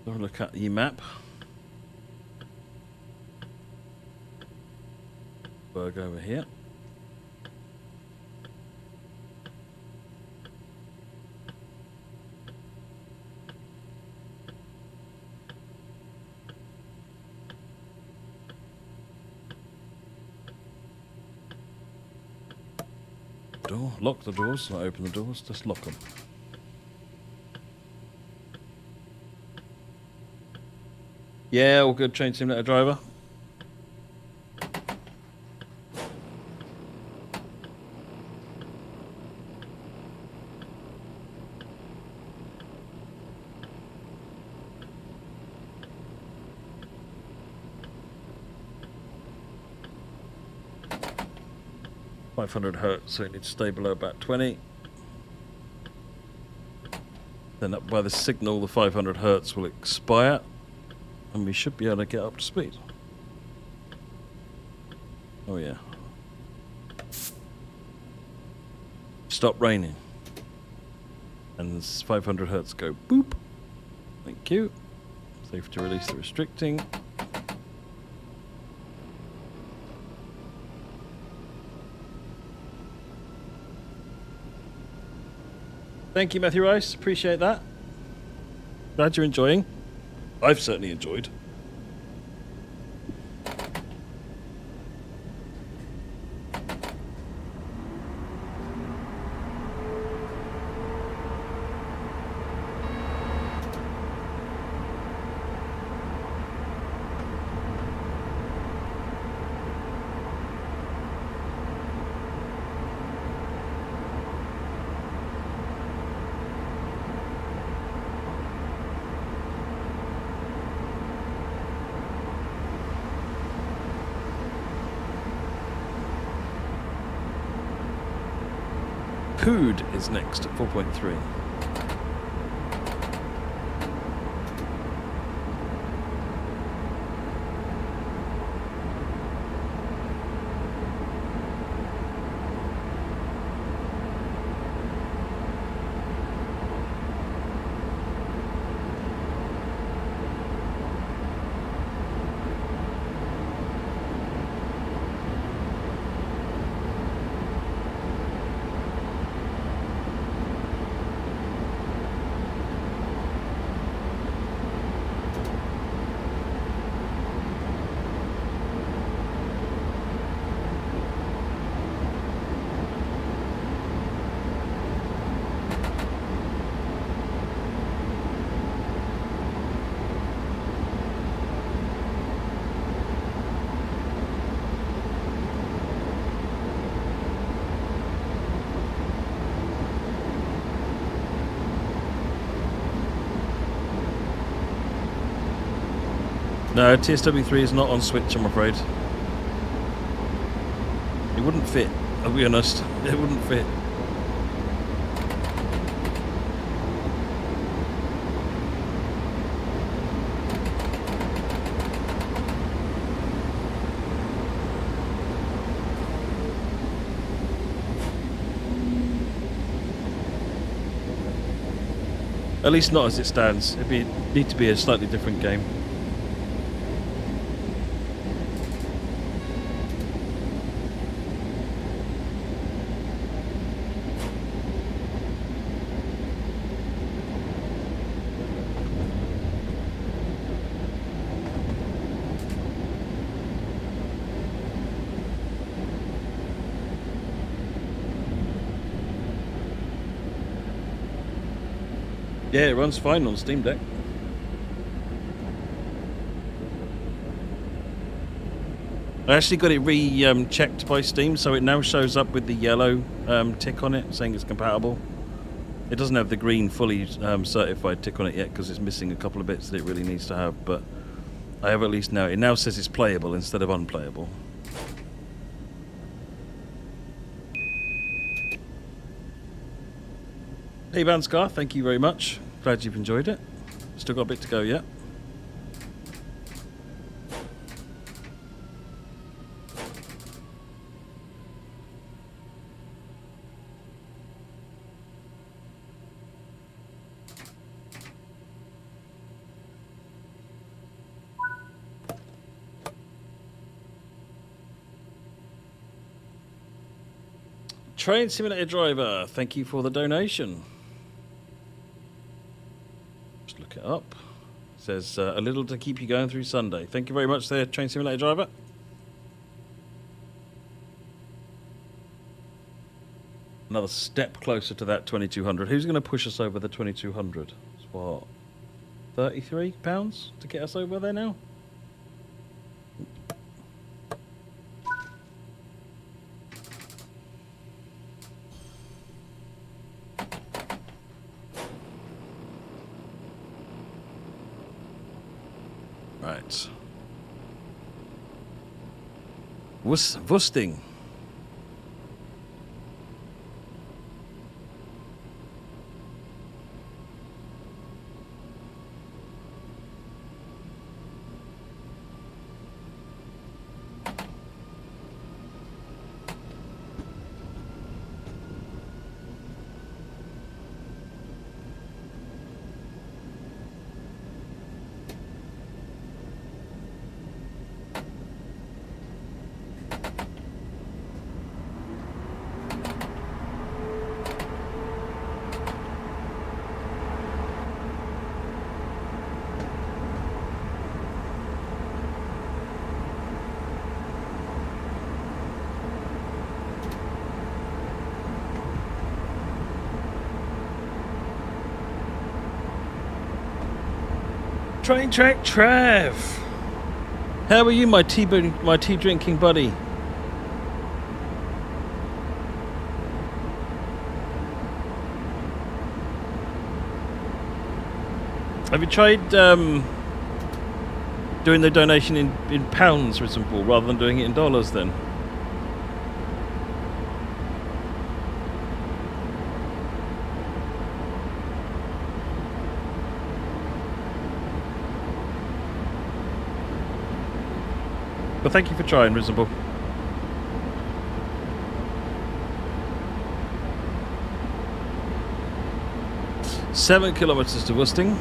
Have a look at the map. Berg over here. Door. Lock the doors, not open the doors, just lock them. Yeah, all good, Train Simulator driver. £500, so it needs to stay below about 20. Then up by the signal, the 500 hertz will expire, and we should be able to get up to speed. Oh yeah. Stop raining. And this 500 hertz go boop. Thank you. Safe to release the restricting. Thank you, Matthew Rice. Appreciate that. Glad you're enjoying. I've certainly enjoyed. Hood is next at 4.3. No, TSW3 is not on Switch, I'm afraid. It wouldn't fit, I'll be honest. It wouldn't fit. At least not as it stands. It'd need to be a slightly different game. Yeah, it runs fine on Steam Deck. I actually got it re-checked by Steam, so it now shows up with the yellow tick on it, saying it's compatible. It doesn't have the green fully certified tick on it yet, because it's missing a couple of bits that it really needs to have, but I have at least now. It now says it's playable instead of unplayable. Hey Vanscar, thank you very much. Glad you've enjoyed it. Still got a bit to go yet. Train Simulator Driver, thank you for the donation. Just look it up. It says a little to keep you going through Sunday. Thank you very much there, Train Simulator Driver. Another step closer to that 2200. Who's going to push us over the 2200? It's what, £33 to get us over there now? Right. Wusting. Train Track Trav. How are you, my tea drinking buddy? Have you tried doing the donation in pounds, for example, rather than doing it in dollars then? But thank you for trying, Reasonable. Seven kilometers to Wusting.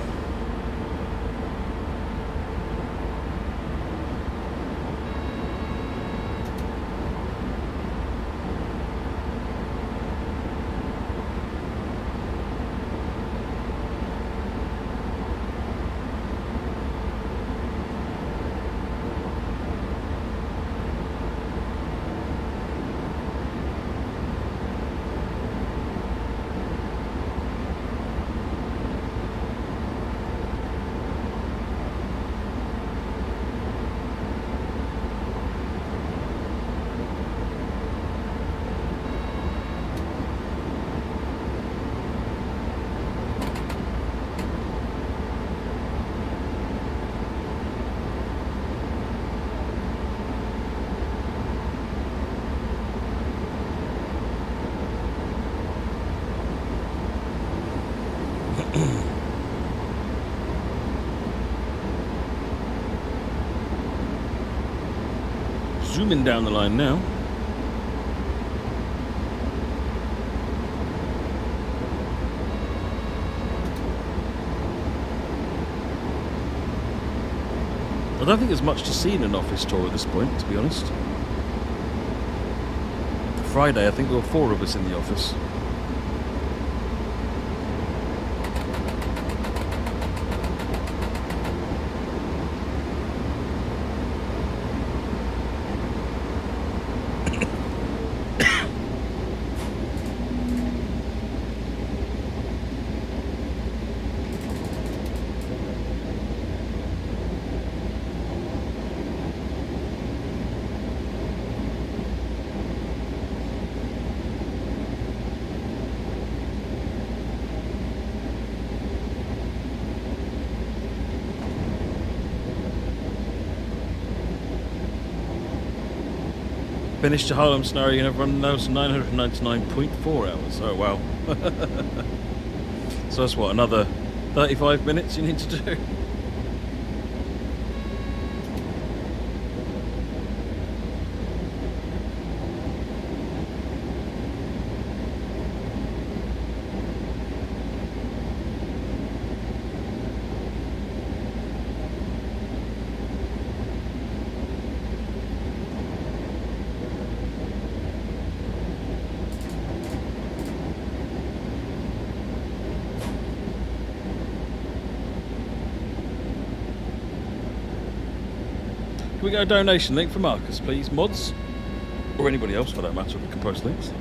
Zooming down the line now. I don't think there's much to see in an office tour at this point, to be honest. Friday, I think there were 4 of us in the office. Finished the Harlem scenario and everyone knows 999.4 hours. Oh wow. So that's what, another 35 minutes you need to do? Can we get a donation link for Marcus, please, mods? Or anybody else for that matter that can post links.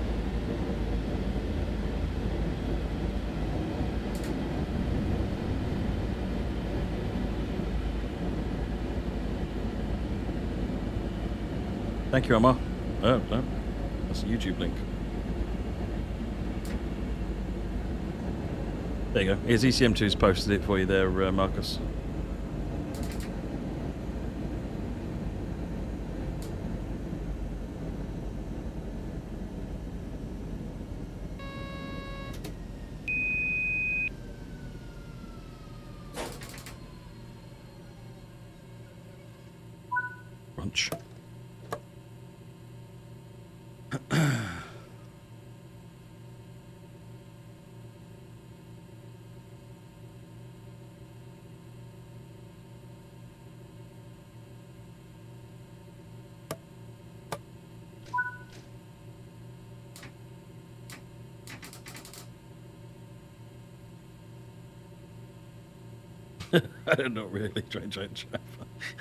Thank you, Emma. Oh, no. That's a YouTube link. There you go. Here's ECM2's posted it for you there, Marcus. Crunch. Not really. Train.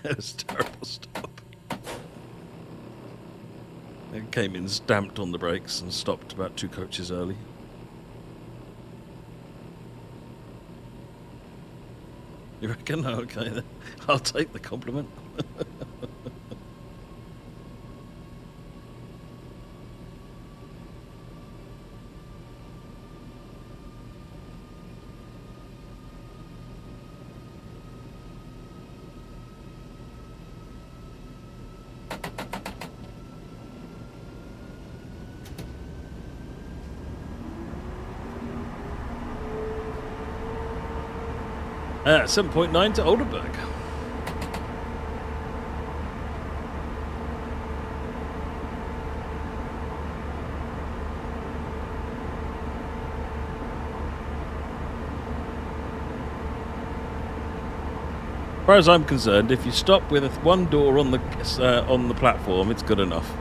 That's terrible stuff. It came in, stamped on the brakes, and stopped about 2 coaches early. You reckon? Okay, then. I'll take the compliment. At 7.9 to Oldenburg. As far as I'm concerned, if you stop with one door on the platform, it's good enough.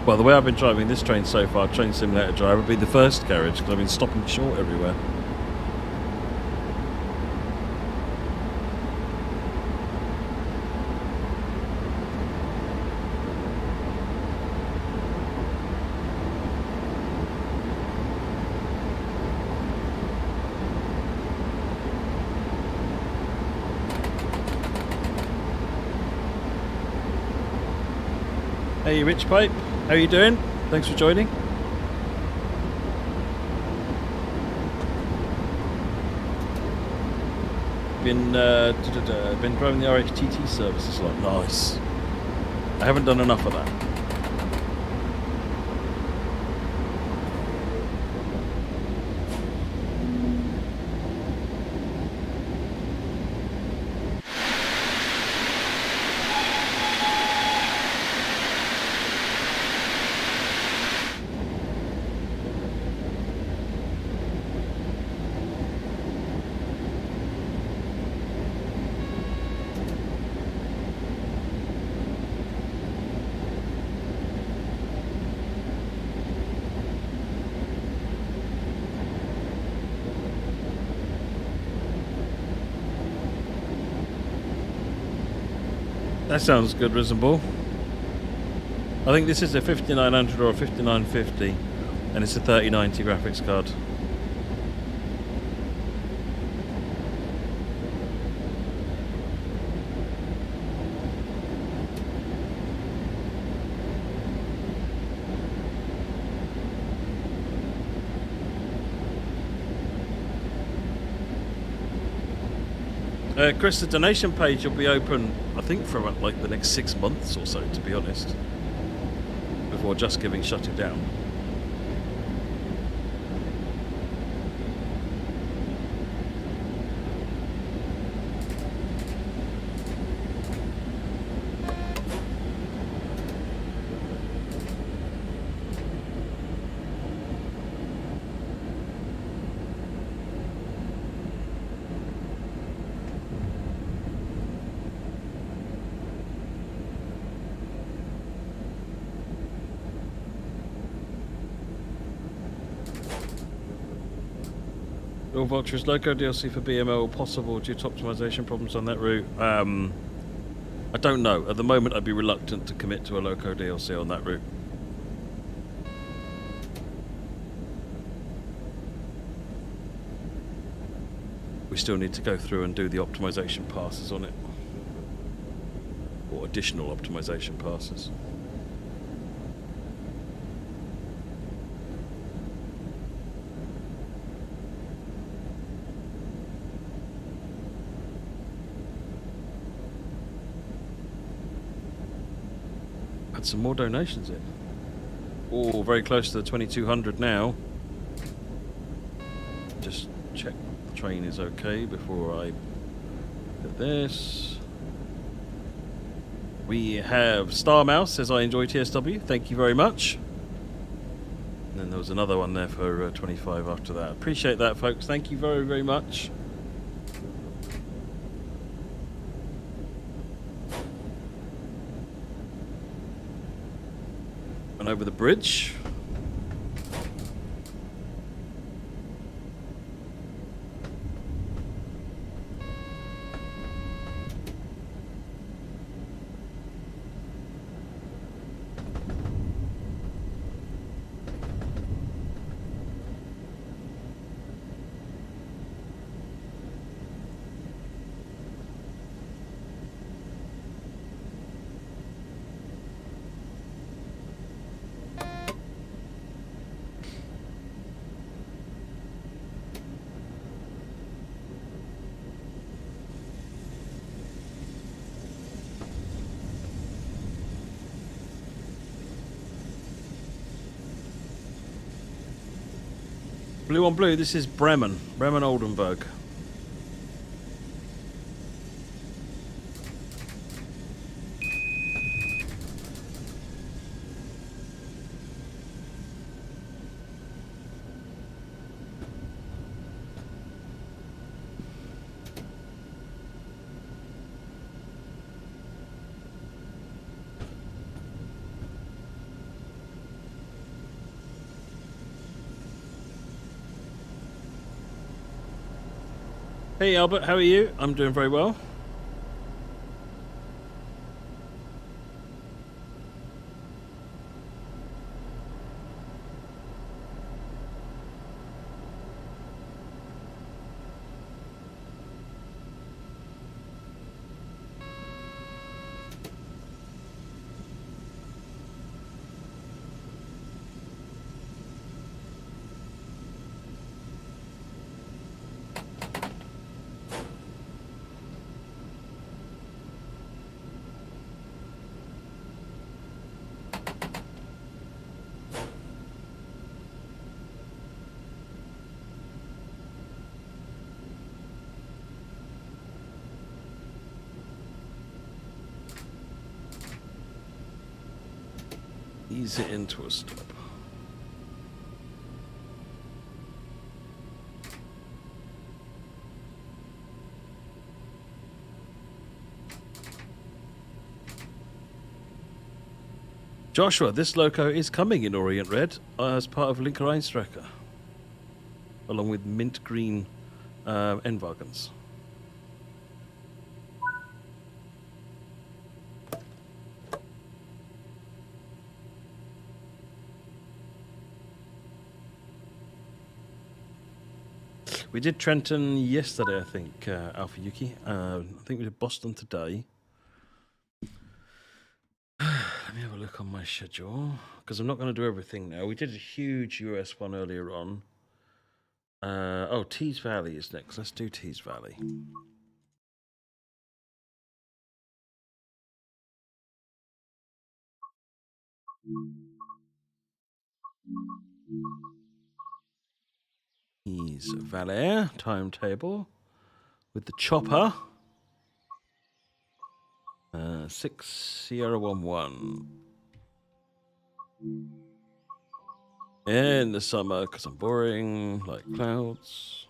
Well, the way I've been driving this train so far, Train Simulator driver, would be the first carriage because I've been stopping short everywhere. Hey, Rich Pipe. How are you doing? Thanks for joining. Been driving the RHTT services a lot. Nice. I haven't done enough of that. That sounds good, Risen Ball. I think this is a 5900 or a 5950, and it's a 3090 graphics card. Chris, the donation page will be open, I think, for like the next 6 months or so, to be honest, before Just Giving shut it down. Will Vulture's loco DLC for BML possible due to optimization problems on that route? I don't know. At the moment, I'd be reluctant to commit to a loco DLC on that route. We still need to go through and do the optimization passes on it. Or additional optimization passes. Had some more donations in. Oh, very close to the 2200 now. Just check the train is okay before I get this. We have Star Mouse says I enjoy TSW. Thank you very much. And then there was another one there for 25 after that. Appreciate that, folks. Thank you very, very much. And over the bridge. Blue on blue, this is Bremen Oldenburg. Hey Albert, how are you? I'm doing very well. Ease it into a stop. Joshua, this loco is coming in Orient Red as part of Linker Einstrecker, along with mint green Endwagons. We did Trenton yesterday, I think, Alpha Yuki. I think we did Boston today. Let me have a look on my schedule, because I'm not going to do everything now. We did a huge US one earlier on. Oh, Tees Valley is next. Let's do Tees Valley. Tees Valley timetable with the chopper. 6 Sierra 11. In the summer, because I'm boring, like clouds.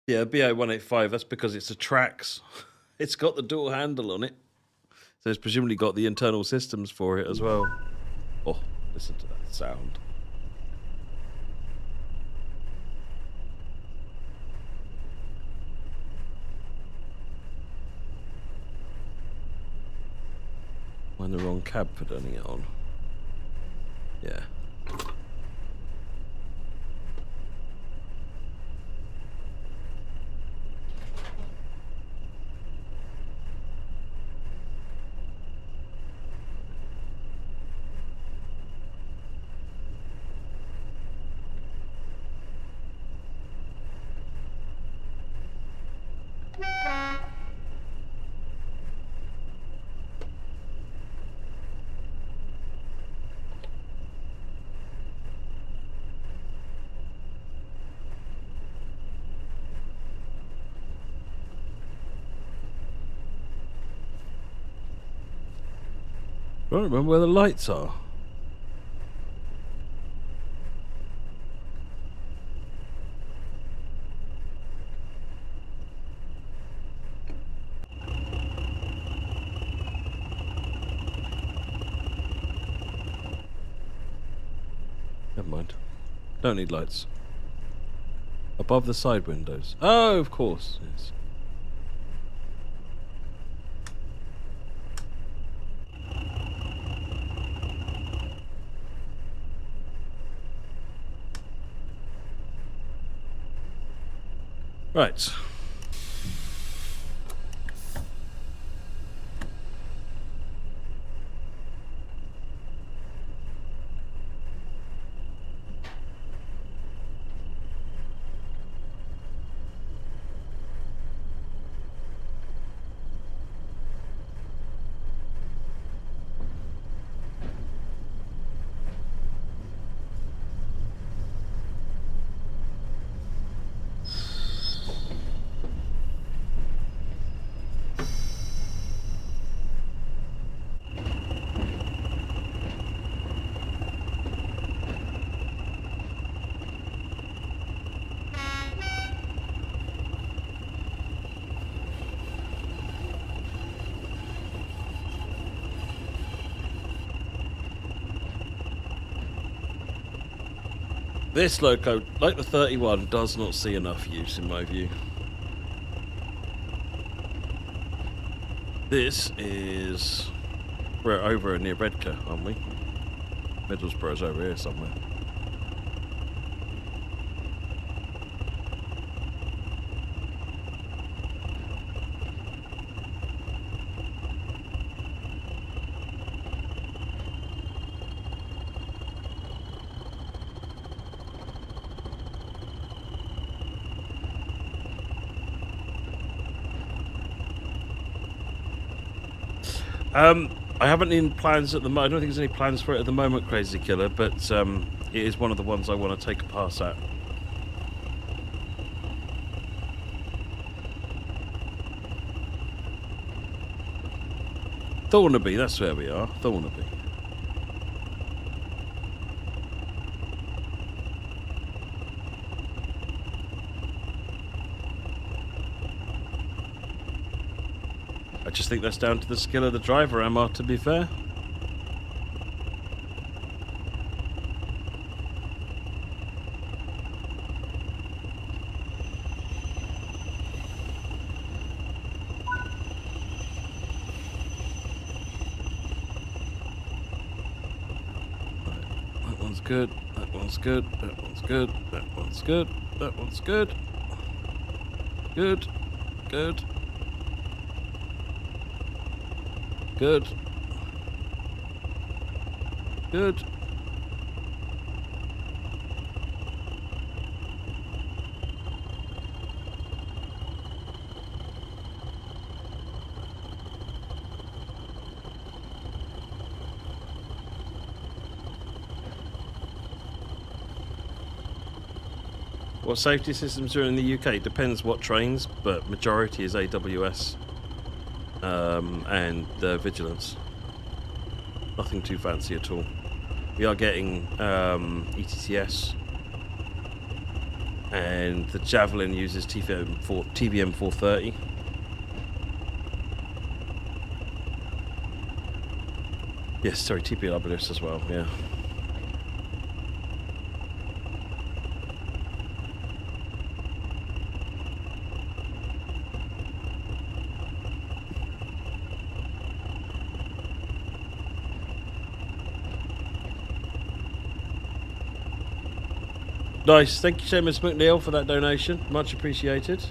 Yeah, BA185, that's because it's a Trax. It's got the dual handle on it. So it's presumably got the internal systems for it as well. Oh, listen to that sound. I'm in the wrong cab for turning it on. Yeah. I don't remember where the lights are. Never mind. Don't need lights. Above the side windows. Oh, of course. Yes. Right. This loco, like the 31, does not see enough use in my view. This is... We're over near Redcar, aren't we? Middlesbrough's over here somewhere. I haven't any plans at the moment. I don't think there's any plans for it at the moment, Crazy Killer, but it is one of the ones I want to take a pass at. Thornaby, that's where we are. Thornaby. I just think that's down to the skill of the driver, Emma, to be fair. That one's good, that one's good, that one's good, that one's good, that one's good. Good, good. Good. Good. What safety systems are in the UK? Depends what trains, but majority is AWS. And vigilance. Nothing too fancy at all. We are getting ETCS And the Javelin uses TVM 430. Yes, sorry, TP Obelisk as well, yeah. Nice, thank you so much, McNeil, for that donation. Much appreciated.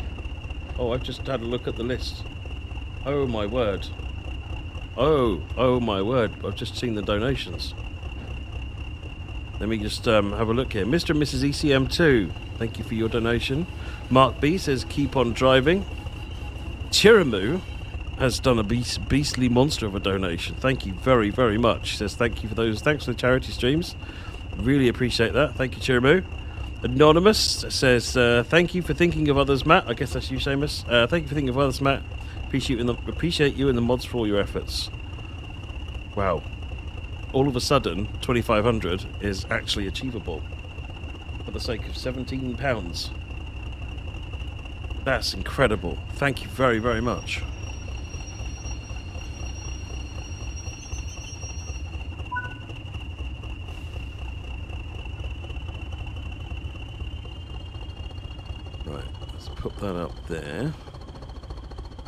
Oh, I've just had a look at the list. Oh my word. Oh my word. I've just seen the donations. Let me just have a look here. Mr. and Mrs. ECM2, thank you for your donation. Mark B says, keep on driving. Chiramu has done a beastly monster of a donation. Thank you very, very much. He says, thank you for those. Thanks for the charity streams. Really appreciate that. Thank you, Chiramu. Anonymous says, thank you for thinking of others, Matt. I guess that's you, Seamus. Thank you for thinking of others, Matt. Appreciate you and the mods for all your efforts. Wow. All of a sudden, 2,500 is actually achievable for the sake of £17. That's incredible. Thank you very, very much. Right, let's put that up there.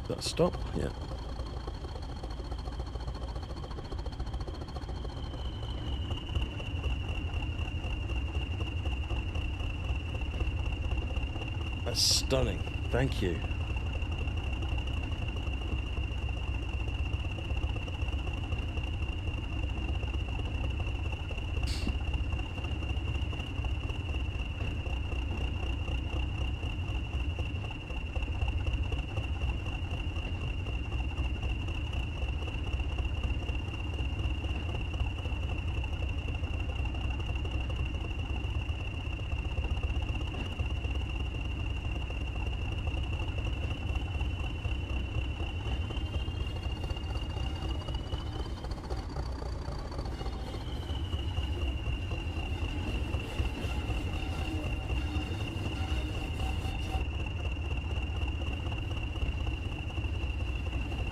That stop? Yeah. That's stunning. Thank you.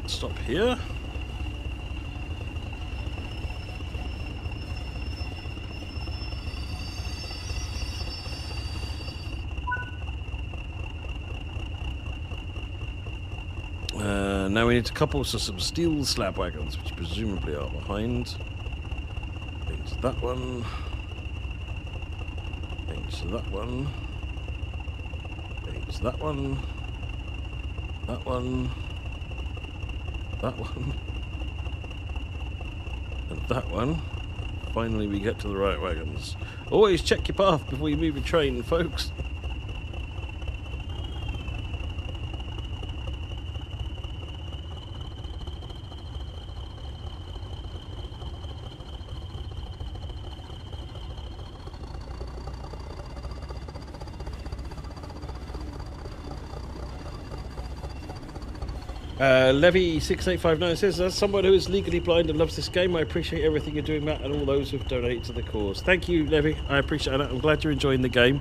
Stop here. Now we need to couple to some steel slab wagons, which presumably are behind. Into that one. Into that one. Into that one. That one. That one. And that one. Finally we get to the right wagons. Always check your path before you move your train, folks. Levy6859 says, as someone who is legally blind and loves this game, I appreciate everything you're doing, Matt, and all those who've donated to the cause. Thank you, Levy. I appreciate it. I'm glad you're enjoying the game.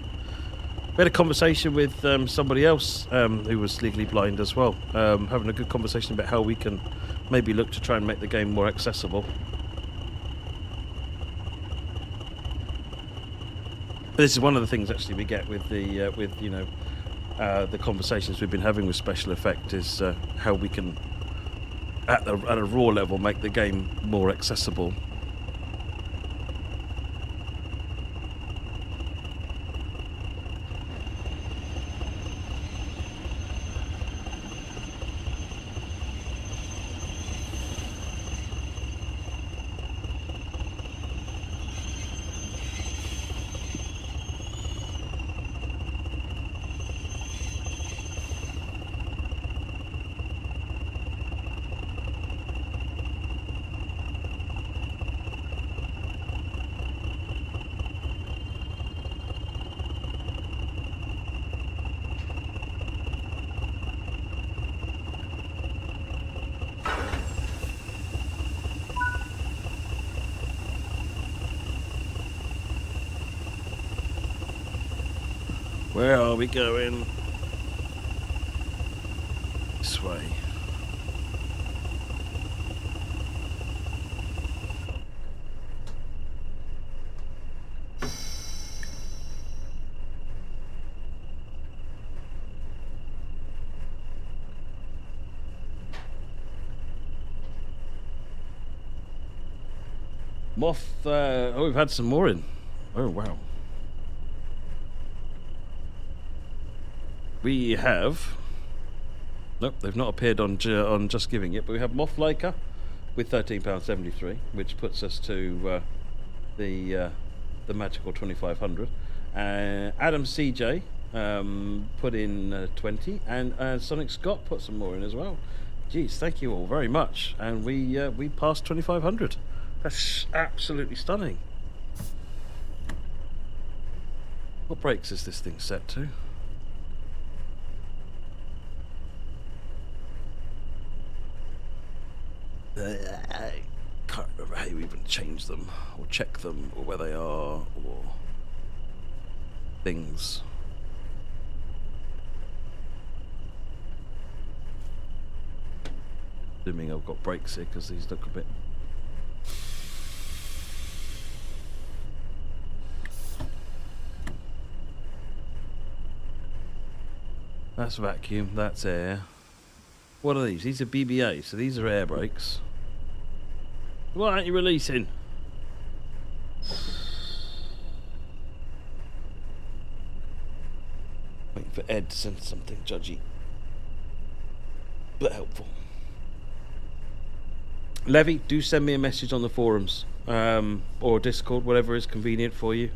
We had a conversation with somebody else who was legally blind as well, having a good conversation about how we can maybe look to try and make the game more accessible. But this is one of the things actually we get with the the conversations we've been having with SpecialEffect is how we can, at a raw level, make the game more accessible. Where are we going? This way. Moth, oh, we've had some more in. Oh, wow. We have... Nope, they've not appeared on Just Giving yet, but we have Moth Laker with £13.73, which puts us to the magical 2,500. Adam CJ put in 20, and Sonic Scott put some more in as well. Geez, thank you all very much, and we passed 2,500. That's absolutely stunning. What brakes is this thing set to? I can't remember how you even change them, or check them, or where they are, or things. Assuming I've got brakes here because these look a bit... That's vacuum, that's air. What are these? These are BBA, so these are air brakes. Why aren't you releasing? Waiting for Ed to send something judgy, but helpful. Levy, do send me a message on the forums or Discord, whatever is convenient for you,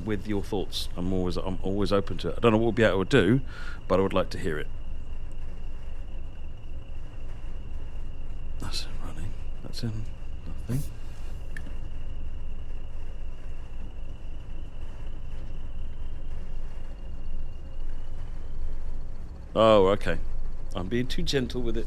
with your thoughts. I'm always open to it. I don't know what we'll be able to do, but I would like to hear it. That's in running. That's in nothing. Oh, okay. I'm being too gentle with it.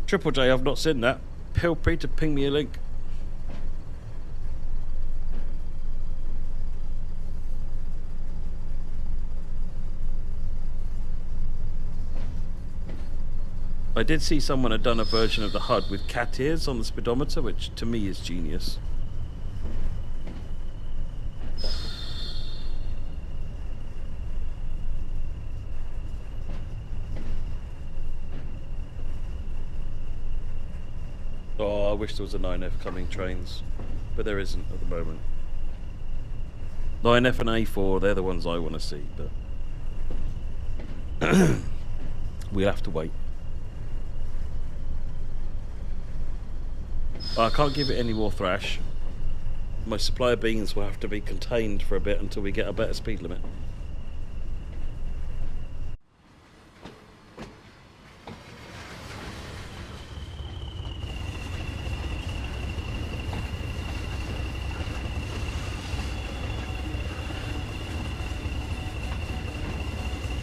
Triple J, I've not seen that. Feel free to ping me a link. I did see someone had done a version of the HUD with cat ears on the speedometer, which to me is genius. Oh, I wish there was a 9F coming trains, but there isn't at the moment. 9F and A4, they're the ones I want to see, but we'll have to wait. I can't give it any more thrash. My supply of beans will have to be contained for a bit until we get a better speed limit.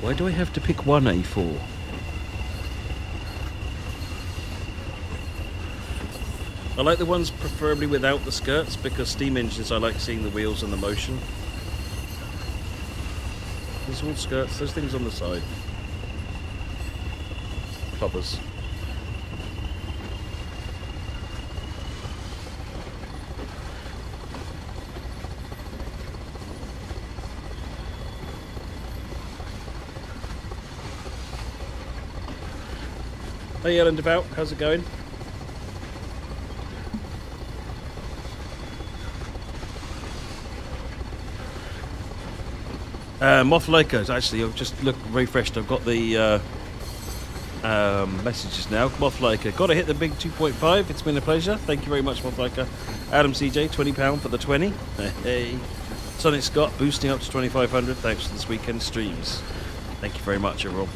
Why do I have to pick one A4? I like the ones preferably without the skirts, because steam engines I like seeing the wheels and the motion. There's all skirts, there's things on the side. Clubbers. Hey Ellen Devout, how's it going? Moth Lakers, actually, I've just refreshed. I've got the messages now. Moth Laker, got to hit the big 2.5. It's been a pleasure. Thank you very much, Moth Laker. Adam CJ, £20 for the 20. Hey. Sonic Scott, boosting up to 2,500. Thanks for this weekend streams. Thank you very much, everyone.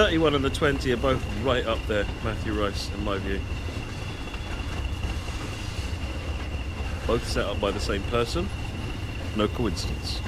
31 and the 20 are both right up there, Matthew Rice, in my view. Both set up by the same person. No coincidence.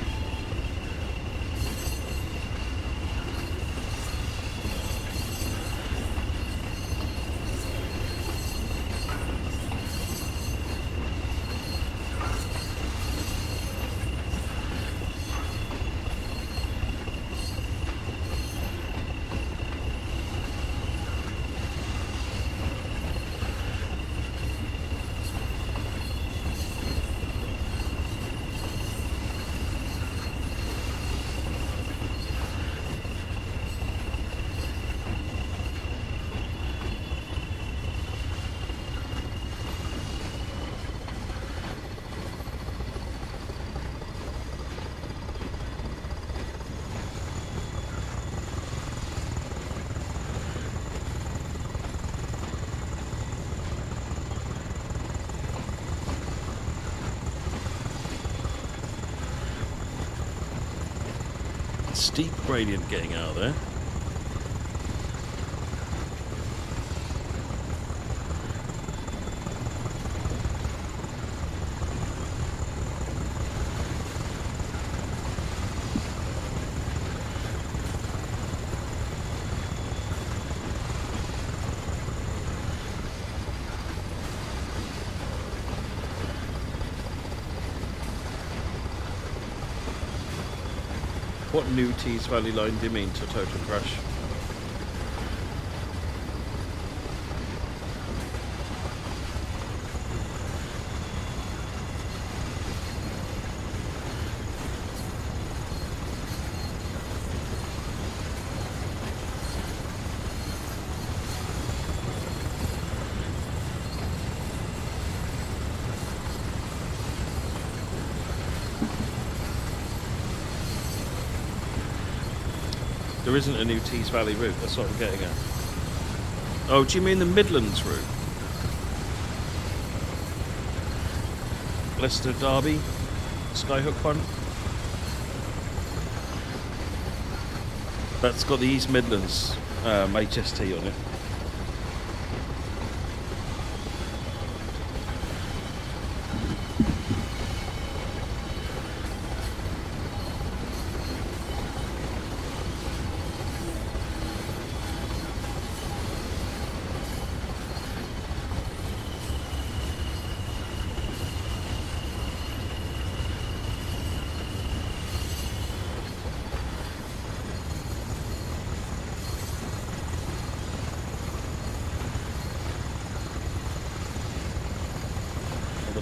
Steep gradient getting out there. What new Tees Valley line do you mean to Total Crash? There isn't a new Tees Valley route, that's what I'm getting at. Oh, do you mean the Midlands route? Leicester Derby? Skyhook one? That's got the East Midlands HST on it.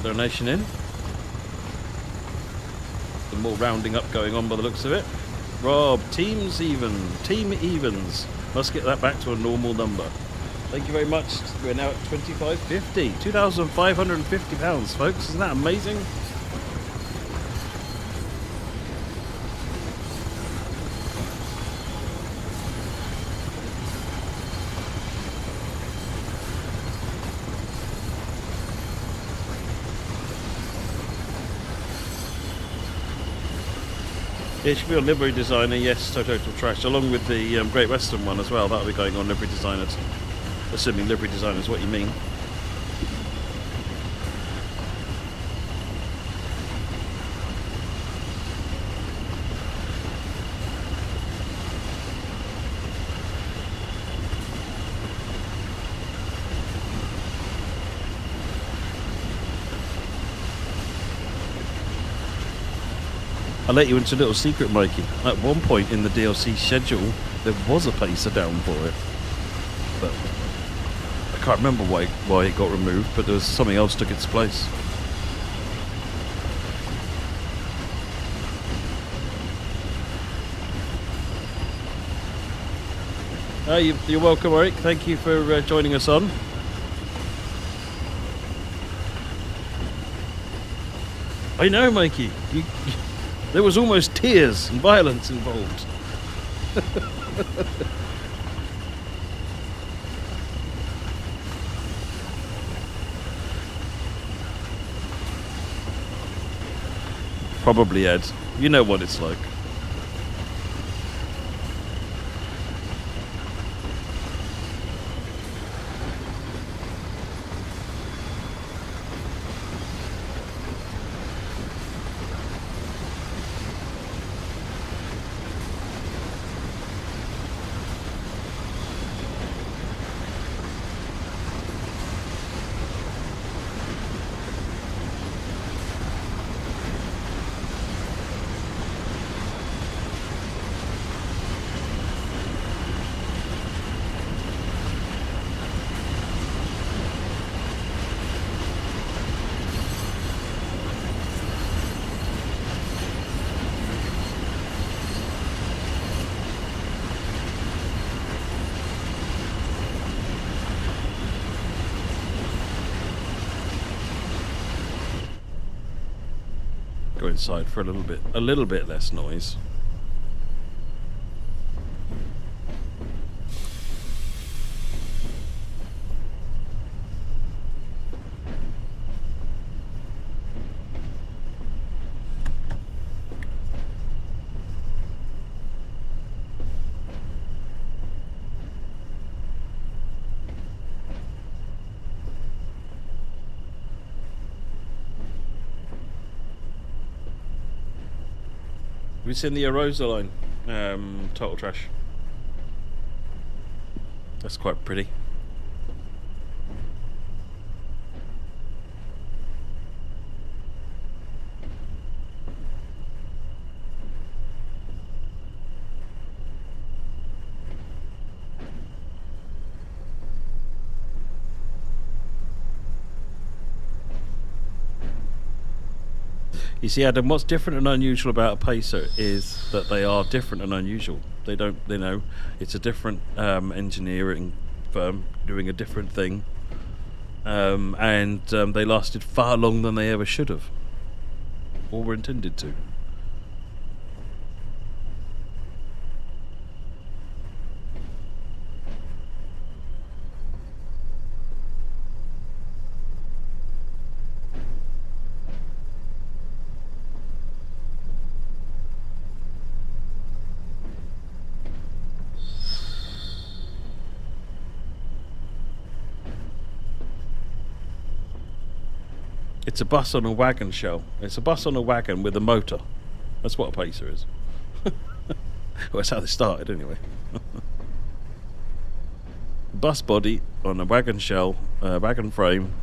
Donation in. Some more rounding up going on by the looks of it. Rob, team evens. Must get that back to a normal number. Thank you very much. We're now at £25.50. £2,550, folks. Isn't that amazing? It should be on Livery Designer, yes, Total Trash, along with the Great Western one as well. That'll be going on Livery Designers, assuming Livery Designer is what you mean. I'll let you into a little secret, Mikey. At one point in the DLC schedule, there was a pacer down for it. But I can't remember why it got removed, but there was something else took its place. You're welcome, Eric. Thank you for joining us on. I know, Mikey. There was almost tears and violence involved. Probably, Ed. You know what it's like. Go inside for a little bit less noise. Have you seen the Arosa line? Total Trash. That's quite pretty. You see, Adam, what's different and unusual about a pacer is that they are different and unusual. They don't, you know, it's a different engineering firm doing a different thing, and they lasted far longer than they ever should have, or were intended to. It's a bus on a wagon shell. It's a bus on a wagon with a motor. That's what a pacer is. Well, that's how they started anyway. Bus body on a wagon shell, wagon frame.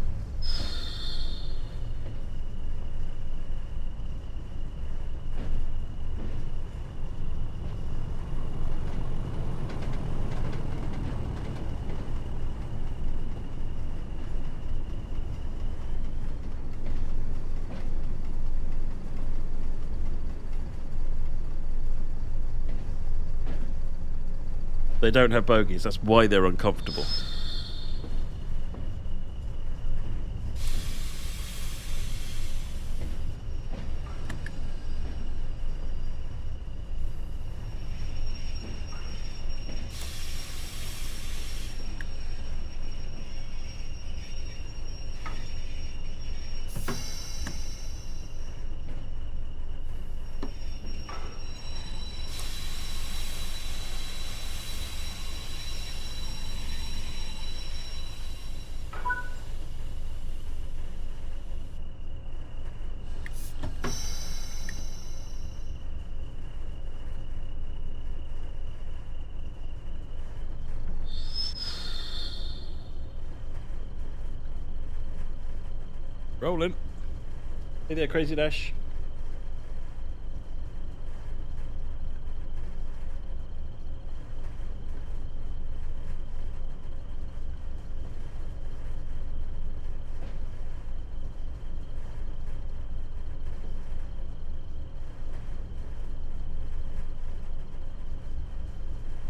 They don't have bogies, that's why they're uncomfortable. Rolling. Hey there, Crazy Dash.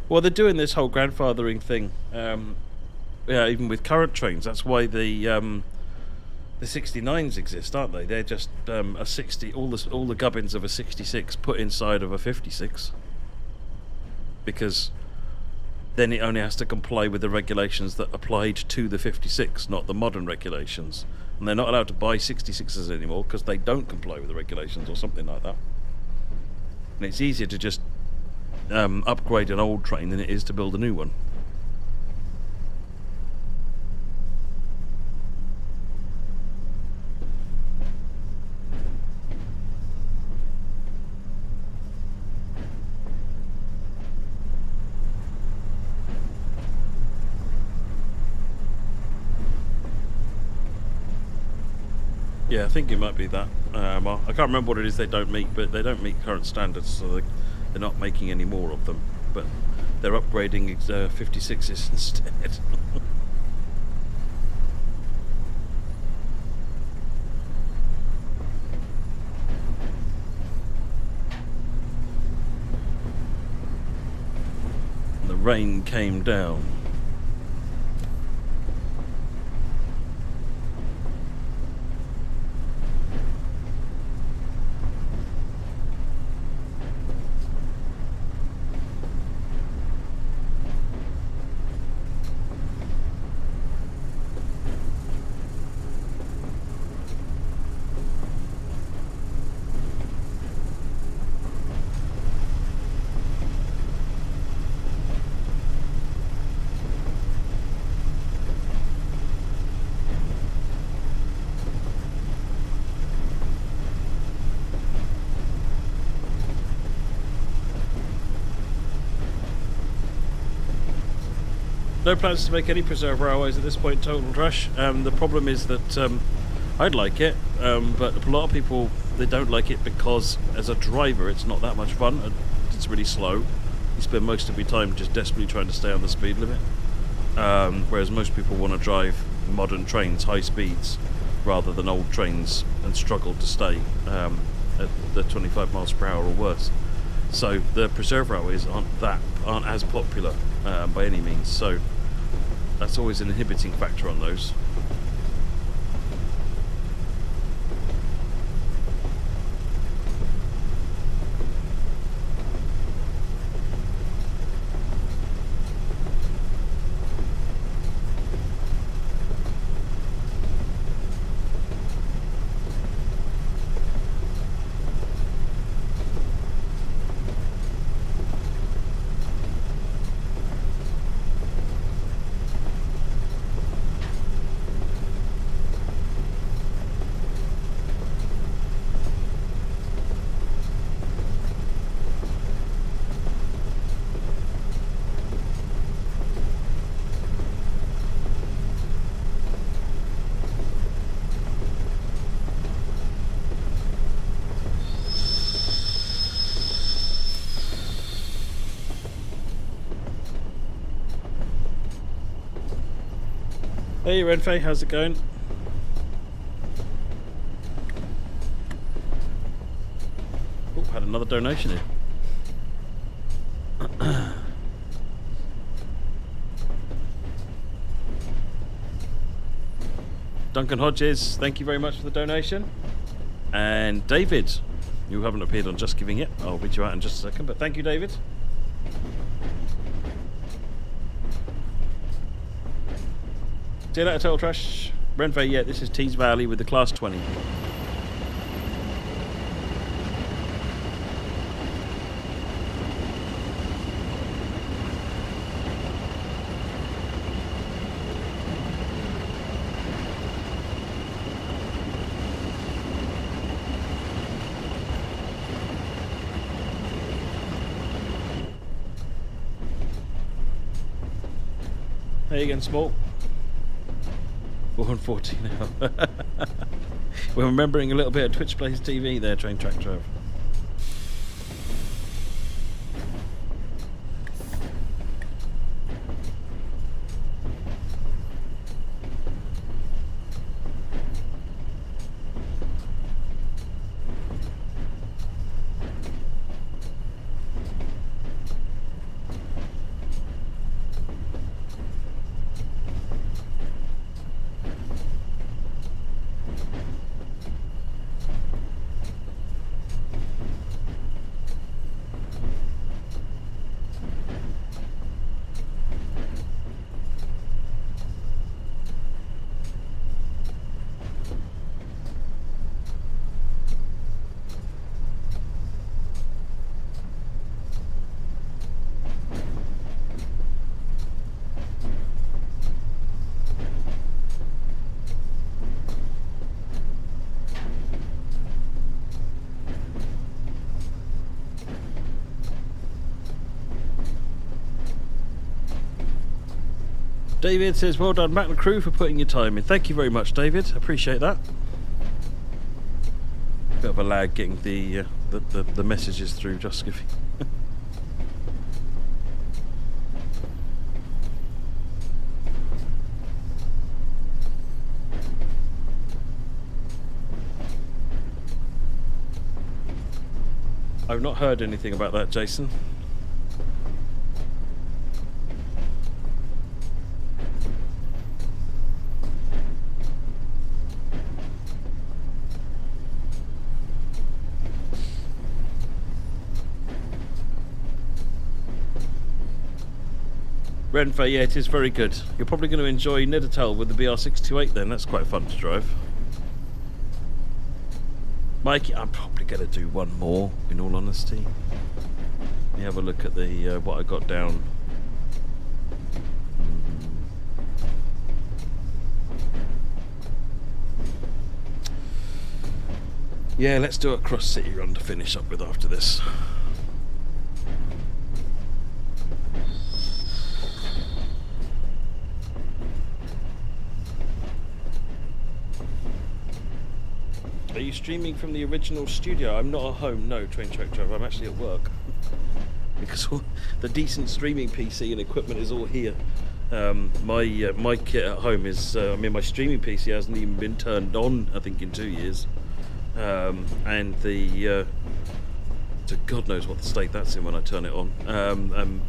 Well, they're doing this whole grandfathering thing. Yeah, even with current trains. That's why the 69s exist, aren't they? They're just a 60. All the gubbins of a 66 put inside of a 56, because then it only has to comply with the regulations that applied to the 56, not the modern regulations. And they're not allowed to buy 66s anymore because they don't comply with the regulations or something like that. And it's easier to just upgrade an old train than it is to build a new one. Yeah, I think it might be that. I can't remember what it is they don't meet, but they don't meet current standards, so they're not making any more of them. But they're upgrading 56s instead. The rain came down. No plans to make any preserve railways at this point, Total Trash. The problem is that I'd like it, but a lot of people, they don't like it because as a driver it's not that much fun. It's really slow. You spend most of your time just desperately trying to stay on the speed limit. Whereas most people want to drive modern trains, high speeds, rather than old trains and struggle to stay at the 25 miles per hour or worse. So the preserve railways aren't as popular by any means. So that's always an inhibiting factor on those. Hey Renfei, how's it going? Oh, had another donation in. Duncan Hodges, thank you very much for the donation. And David, you haven't appeared on Just Giving yet. I'll read you out in just a second, but thank you, David. See you later, Total Trash. Renfei, yeah, this is Tees Valley with the Class 20. Hey again, Small. 140 now. We're remembering a little bit of Twitch Plays TV there, Train Track Drive. David says, well done, Mac and crew, for putting your time in. Thank you very much, David. Appreciate that. Bit of a lag getting the messages through Just Giving. I've not heard anything about that, Jason. Renfei, yeah, it is very good. You're probably going to enjoy Nidatel with the BR628 then. That's quite fun to drive. Mikey, I'm probably going to do one more, in all honesty. Let me have a look at the what I got down. Yeah, let's do a cross-city run to finish up with after this. Are you streaming from the original studio? I'm not at home, no, Train Truck Driver. I'm actually at work. Because all the decent streaming PC and equipment is all here. My kit at home is, my streaming PC hasn't even been turned on, I think, in 2 years. And so God knows what the state that's in when I turn it on.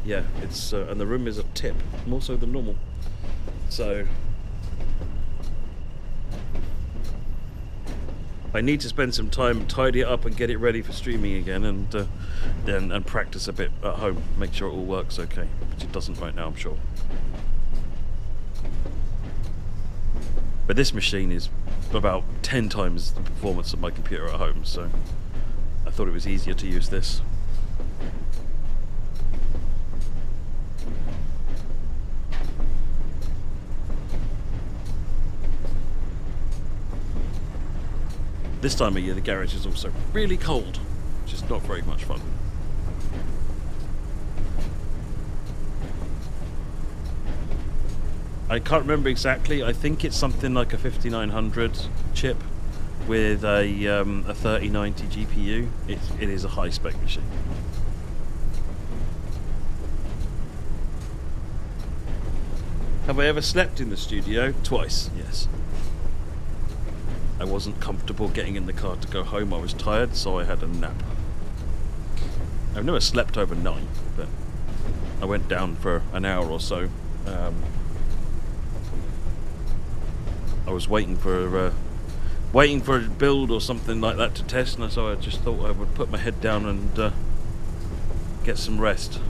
Yeah, it's and the room is a tip, more so than normal. So I need to spend some time, tidy it up and get it ready for streaming again, and practice a bit at home, make sure it all works okay, which it doesn't right now, I'm sure. But this machine is about 10 times the performance of my computer at home, so I thought it was easier to use this. This time of year the garage is also really cold, which is not very much fun. I can't remember exactly, I think it's something like a 5900 chip with a 3090 GPU. It is a high spec machine. Have I ever slept in the studio? Twice, yes. I wasn't comfortable getting in the car to go home. I was tired, so I had a nap. I've never slept overnight, but I went down for an hour or so. I was waiting for a build or something like that to test, and so I just thought I would put my head down and get some rest.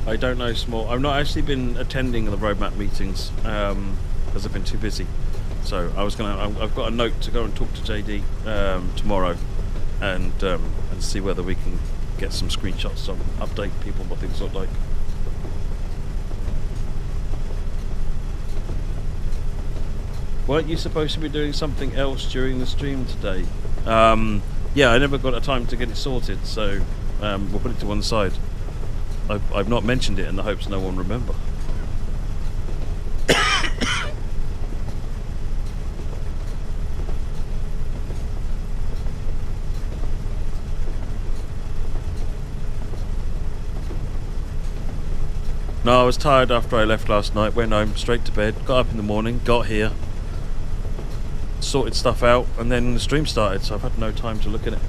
I don't know, Small. I've not actually been attending the roadmap meetings because I've been too busy. So I've got a note to go and talk to JD tomorrow and see whether we can get some screenshots and update people what things look like. Weren't you supposed to be doing something else during the stream today? Yeah, I never got a time to get it sorted, so we'll put it to one side. I've not mentioned it in the hopes no one will remember. No, I was tired after I left last night, went home, straight to bed, got up in the morning, got here, sorted stuff out, and then the stream started, so I've had no time to look at it.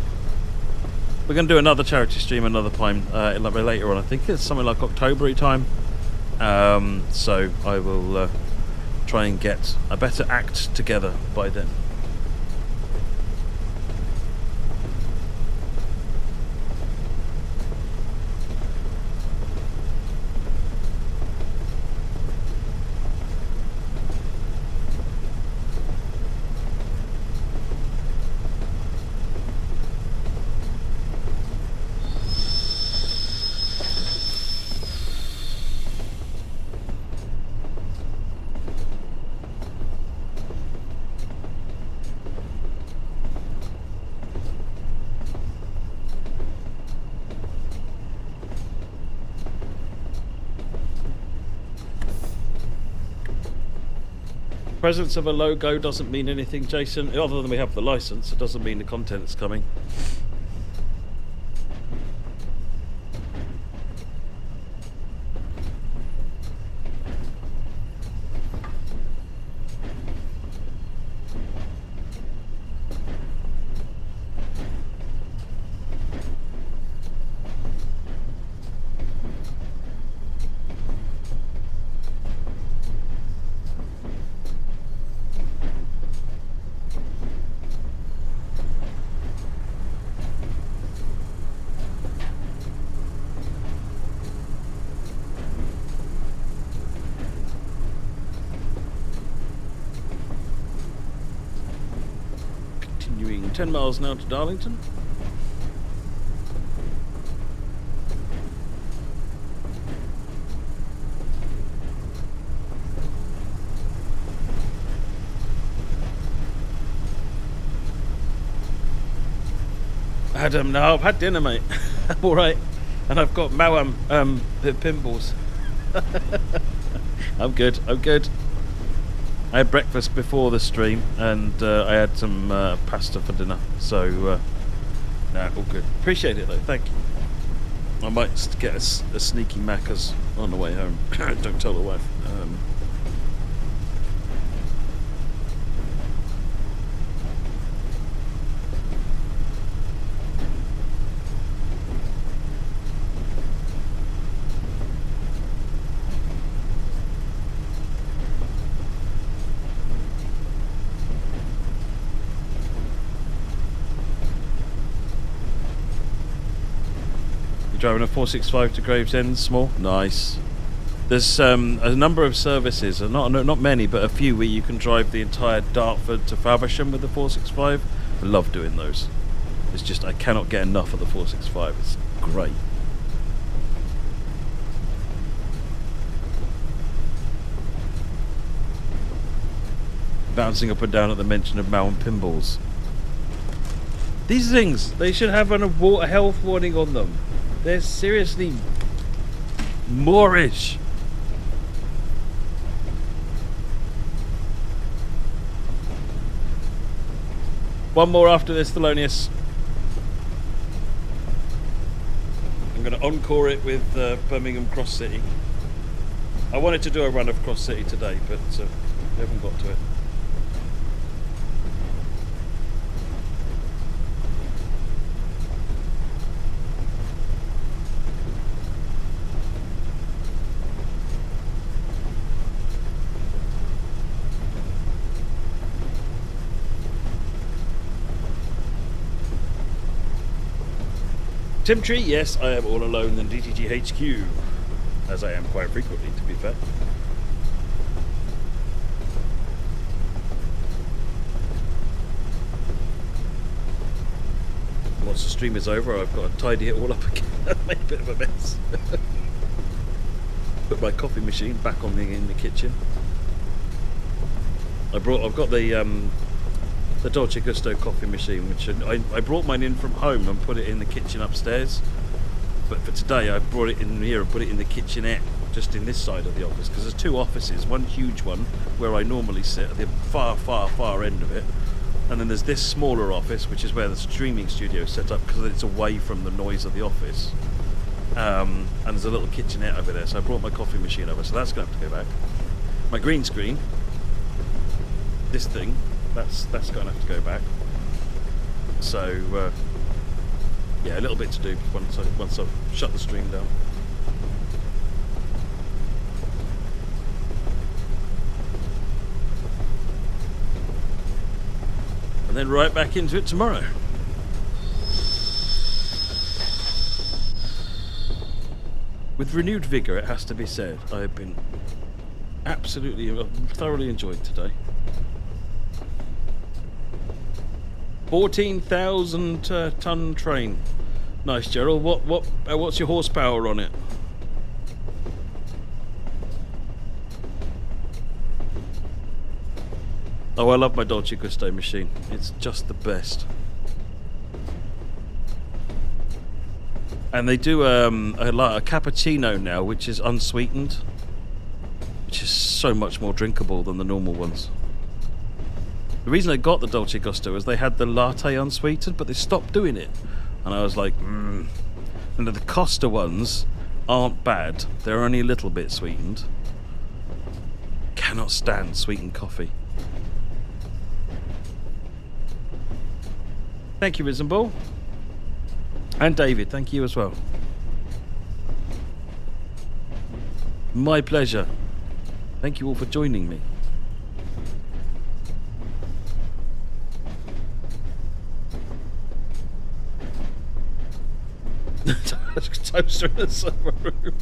We're going to do another charity stream another time, later on. I think it's something like October time. So I will try and get a better act together by then. Presence of a logo doesn't mean anything, Jason, other than we have the license. It doesn't mean the content's coming. 10 miles now to Darlington. Adam, no, I've had dinner, mate. I'm alright. And I've got Mawam pinballs. I'm good, I'm good. I had breakfast before the stream, and I had some pasta for dinner. So, no, all good. Appreciate it, though, thank you. I might get a sneaky Macca's on the way home. Don't tell the wife. Driving a 465 to Gravesend, small, nice. There's a number of services, not many, but a few where you can drive the entire Dartford to Faversham with the 465. I love doing those. It's just I cannot get enough of the 465. It's great. Bouncing up and down at the mention of Malin pinballs. These things, they should have a health warning on them. They're seriously Moorish. One more after this, Thelonious. I'm going to encore it with Birmingham Cross City. I wanted to do a run of Cross City today, but we haven't got to it. Tim Tree, yes, I am all alone in DTG HQ, as I am quite frequently, to be fair. Once the stream is over, I've got to tidy it all up again. I've made a bit of a mess. Put my coffee machine back on in the kitchen. I've got the Dolce Gusto coffee machine, which I brought mine in from home and put it in the kitchen upstairs. But for today, I brought it in here and put it in the kitchenette, just in this side of the office, because there's two offices. One huge one, where I normally sit at the far, far, far end of it. And then there's this smaller office, which is where the streaming studio is set up, because it's away from the noise of the office. And there's a little kitchenette over there, so I brought my coffee machine over, so that's going to have to go back. My green screen, this thing, that's going to have to go back. So yeah, a little bit to do once I've shut the stream down. And then right back into it tomorrow. With renewed vigour, it has to be said. I have been thoroughly enjoyed today. 14,000 ton train. Nice, Gerald. What's your horsepower on it? Oh, I love my Dolce Gusto machine. It's just the best. And they do a cappuccino now, which is unsweetened, which is so much more drinkable than the normal ones. The reason I got the Dolce Gusto is they had the latte unsweetened, but they stopped doing it. And I was like, And the Costa ones aren't bad. They're only a little bit sweetened. Cannot stand sweetened coffee. Thank you, Risenball. And David, thank you as well. My pleasure. Thank you all for joining me. Toaster in the summer room.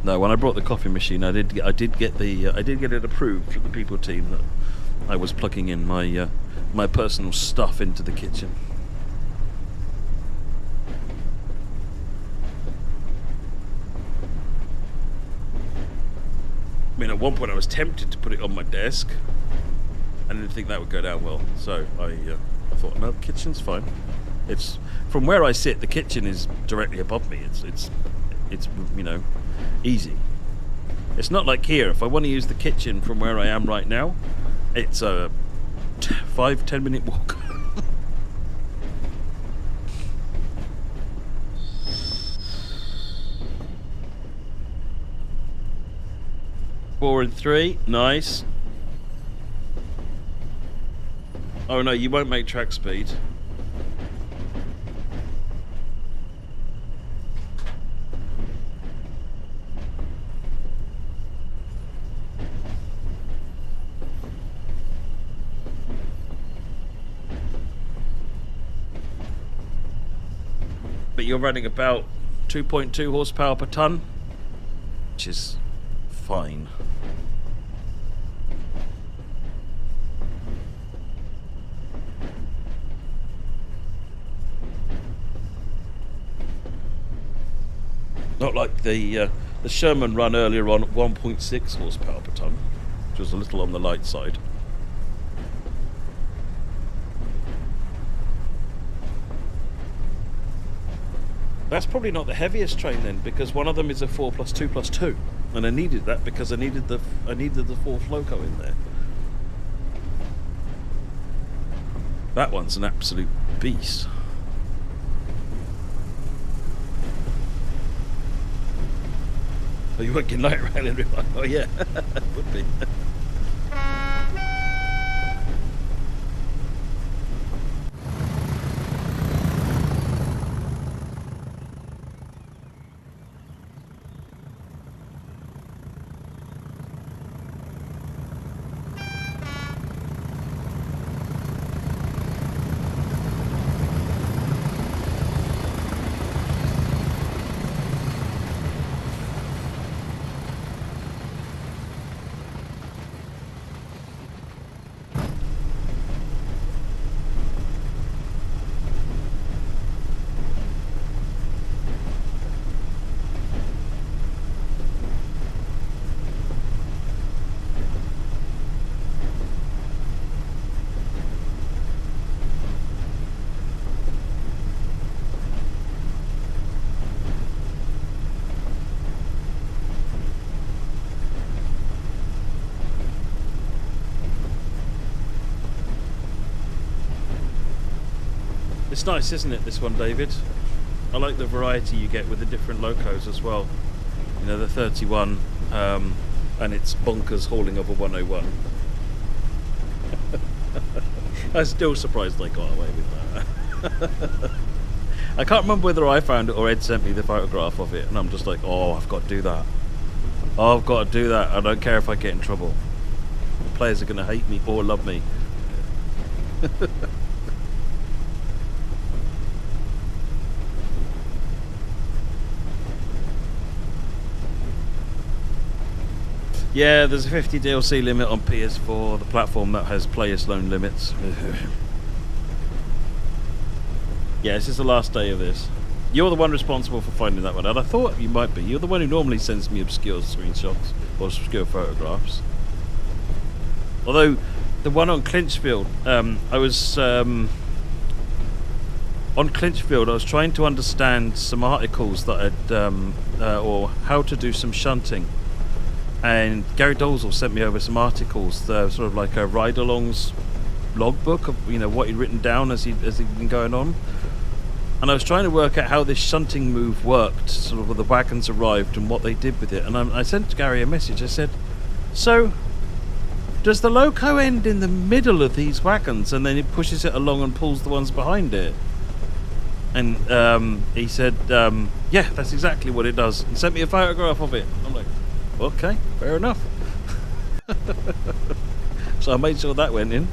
No, when I brought the coffee machine, I did get it approved from the people team that I was plugging in my my personal stuff into the kitchen. I mean, at one point I was tempted to put it on my desk. I didn't think that would go down well, so I thought, no, the kitchen's fine. It's from where I sit, the kitchen is directly above me. It's you know, easy. It's not like here. If I want to use the kitchen from where I am right now, it's a 5-10 minute walk. Four and 3, nice. Oh no, you won't make track speed. But you're running about 2.2 horsepower per ton, which is fine. Not like the Sherman run earlier on at 1.6 horsepower per ton, which was a little on the light side. That's probably not the heaviest train then, because one of them is a 4+2+2, and I needed that because I needed the fourth loco in there. That one's an absolute beast. Oh, you working light rail in real life? Oh yeah, would be. It's nice, isn't it, this one, David? I like the variety you get with the different locos as well. You know, the 31, and it's bonkers hauling of a 101. I'm still surprised I got away with that. I can't remember whether I found it or Ed sent me the photograph of it, and I'm just like, oh, I've got to do that. Oh, I've got to do that. I don't care if I get in trouble. The players are going to hate me or love me. Yeah, there's a 50 DLC limit on PS4, the platform that has players loan limits. Yeah, this is the last day of this. You're the one responsible for finding that one, and I thought you might be. You're the one who normally sends me obscure screenshots or obscure photographs. Although, the one on Clinchfield, I was... on Clinchfield, I was trying to understand some articles that had... or how to do some shunting. And Gary Dolezal sent me over some articles, sort of like a ride-alongs logbook of, you know, what he'd written down as he'd been going on. And I was trying to work out how this shunting move worked, sort of when the wagons arrived and what they did with it. And I sent Gary a message. I said, so, does the loco end in the middle of these wagons and then it pushes it along and pulls the ones behind it? And he said, yeah, that's exactly what it does. He sent me a photograph of it. I'm like, okay, fair enough. So I made sure that went in.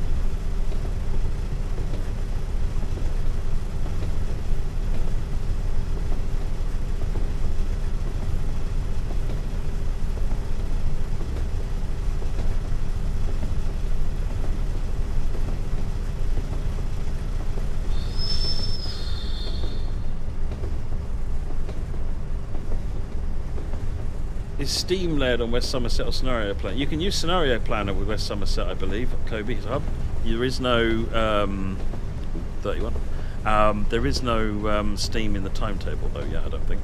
Is Steam led on West Somerset or Scenario Planner? You can use Scenario Planner with West Somerset, I believe, at Kobe's Hub. There is no 31. There is no Steam in the timetable though yet, I don't think.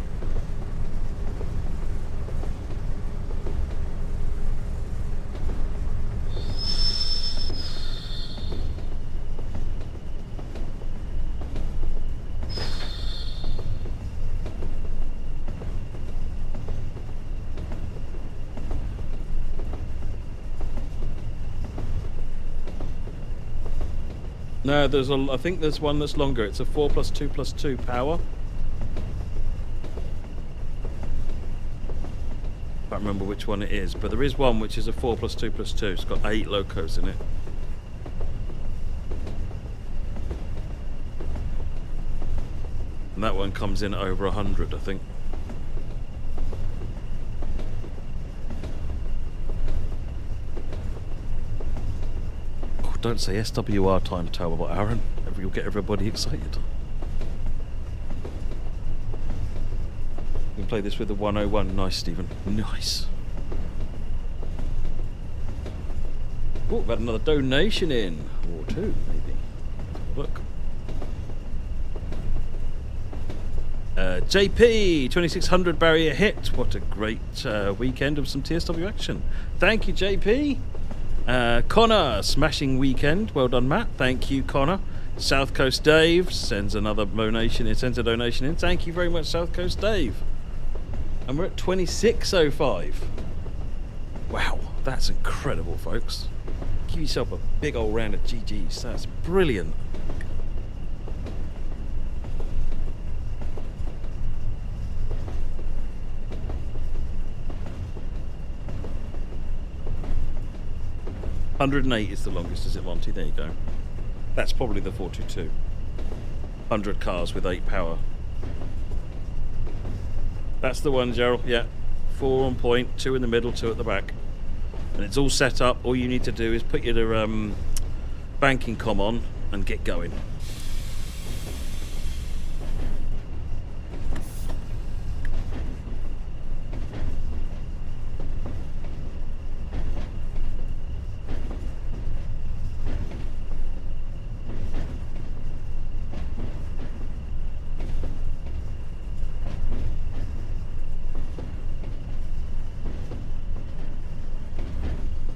No, I think there's one that's longer. It's a 4+2+2 power. Can't remember which one it is, but there is one which is a 4+2+2. It's got 8 locos in it. And that one comes in at over 100, I think. Don't say SWR timetable, Aaron. You'll get everybody excited. We can play this with the 101. Nice, Stephen. Nice. Oh, we've had another donation in. Or two, maybe. Look. JP, 2600 barrier hit. What a great weekend of some TSW action. Thank you, JP. Connor, smashing weekend. Well done, Matt. Thank you, Connor. South Coast Dave sends another donation. It sends a donation in. Thank you very much, South Coast Dave. And we're at 2605. Wow, that's incredible, folks. Give yourself a big old round of GGs. That's brilliant. $108 is the longest, is it, Monty? There you go. That's probably the 422. 100 cars with 8 power. That's the one, Gerald. Yeah. 4 on point, 2 in the middle, 2 at the back. And it's all set up. All you need to do is put your banking comm on and get going.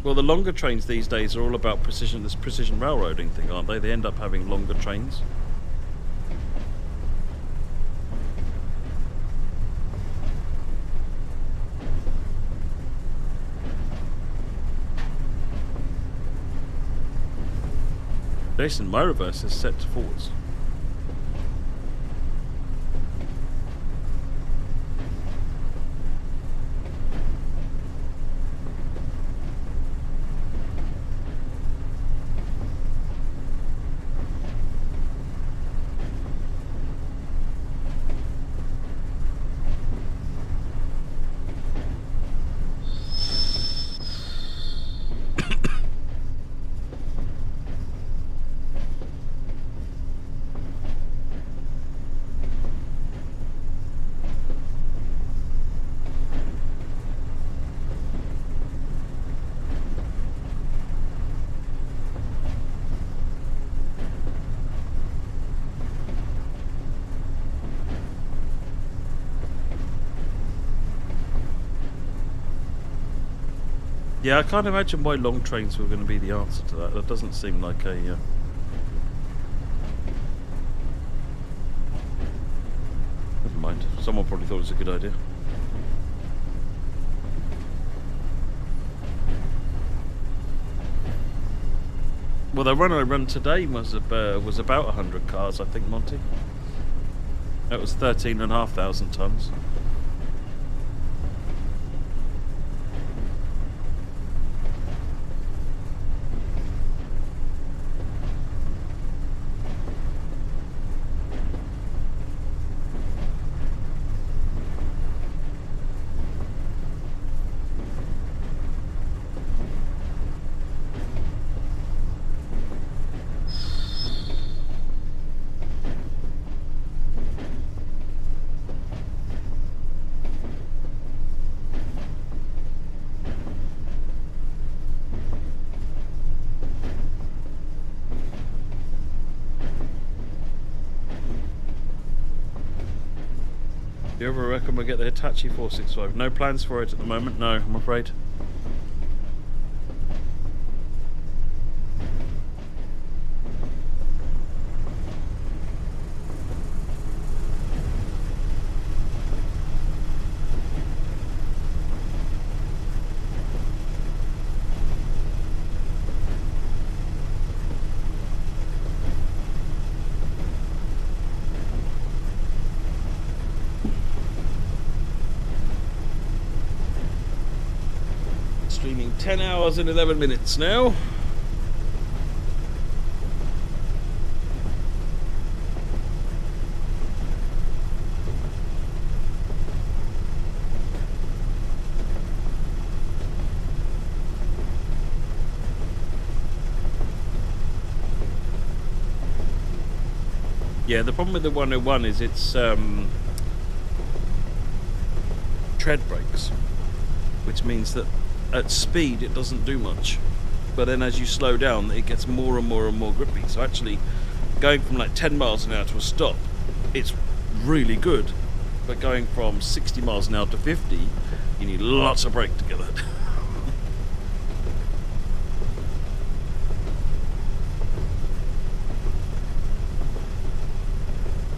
Well, the longer trains these days are all about precision. This precision railroading thing, aren't they? They end up having longer trains. Jason, my reverse is set to forwards. Yeah, I can't imagine why long trains were going to be the answer to that. That doesn't seem like a... Never mind. Someone probably thought it was a good idea. Well, the run I ran today was about 100 cars, I think, Monty. That was 13,500 tons. Do you ever reckon we'll get the Hitachi 465? No plans for it at the moment, no, I'm afraid. Streaming 10 hours and 11 minutes now. Yeah, the problem with the 101 is it's tread brakes, which means that at speed it doesn't do much, but then as you slow down it gets more and more and more grippy. So actually going from like 10 miles an hour to a stop, it's really good, but going from 60 miles an hour to 50, you need lots of brake to get that.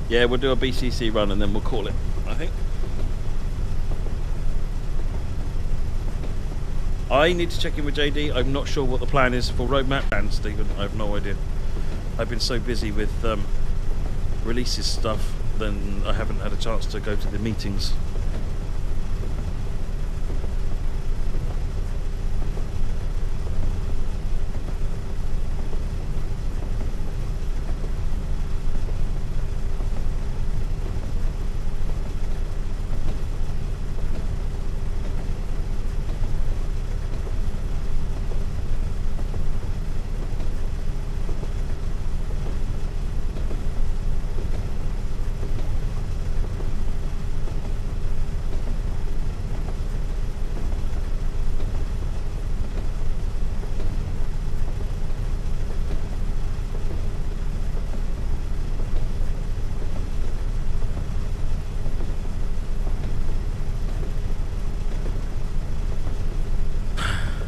Yeah, we'll do a BCC run and then we'll call it, I think. I need to check in with JD. I'm not sure what the plan is for roadmap, and Stephen, I have no idea. I've been so busy with releases stuff, then I haven't had a chance to go to the meetings.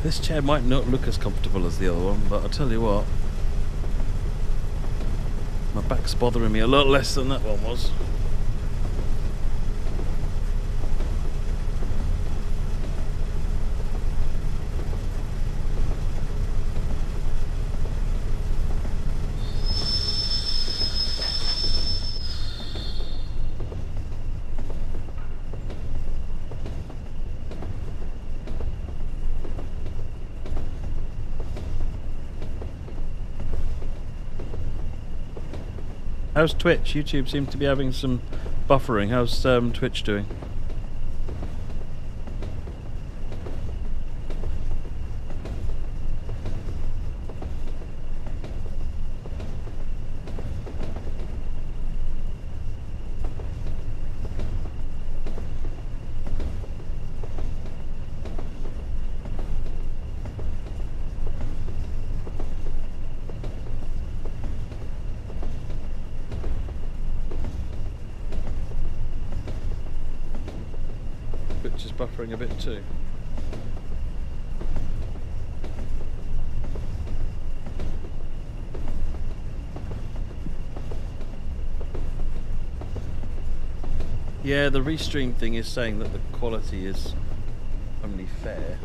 This chair might not look as comfortable as the other one, but I'll tell you what, my back's bothering me a lot less than that one was. How's Twitch? YouTube seems to be having some buffering. How's Twitch doing? Is buffering a bit too. Yeah, the restream thing is saying that the quality is only fair.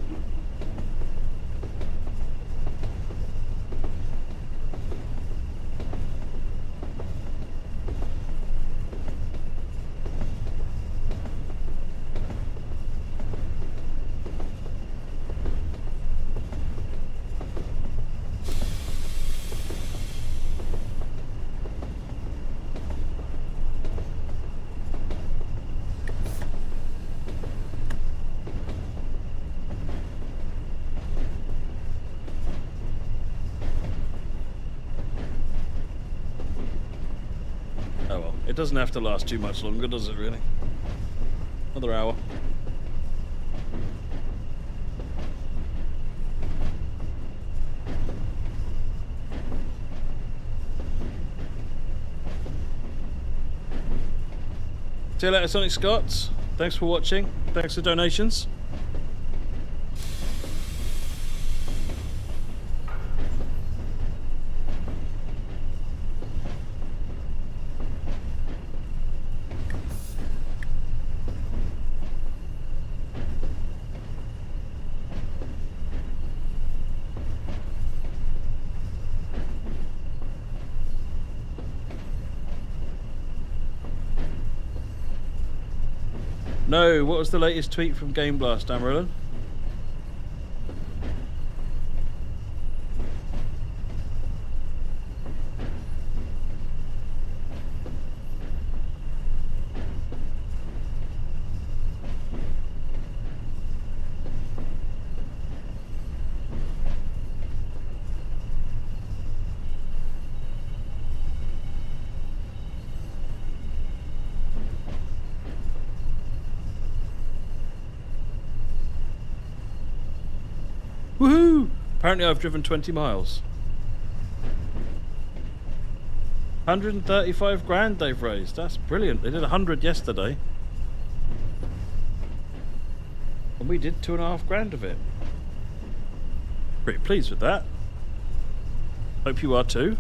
It doesn't have to last too much longer, does it really? Another hour. See you later, Sonic Scots. Thanks for watching. Thanks for donations. No, what was the latest tweet from GameBlast, Amarilyn? Woohoo! Apparently I've driven 20 miles. 135 grand they've raised. That's brilliant. They did 100 yesterday. And we did 2.5 grand of it. Pretty pleased with that. Hope you are too.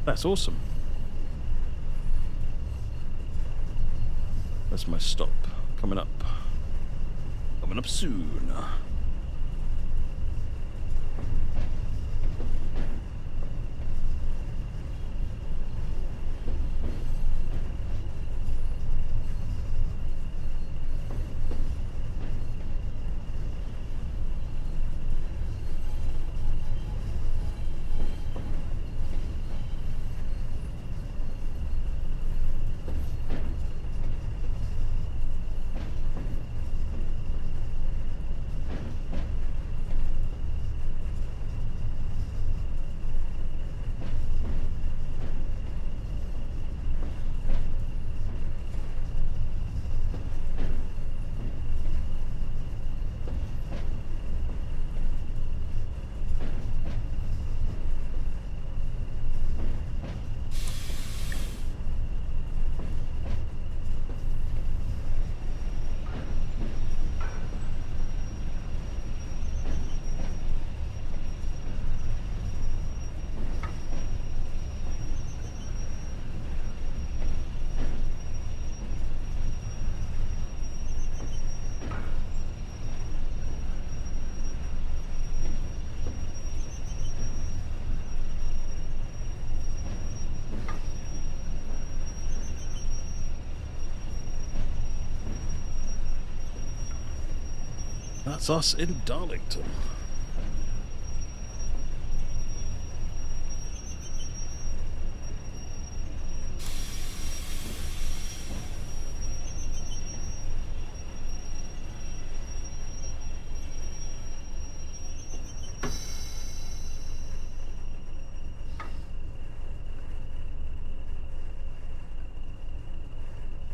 That's awesome. That's my stop. Coming up. Coming up soon. That's us in Darlington.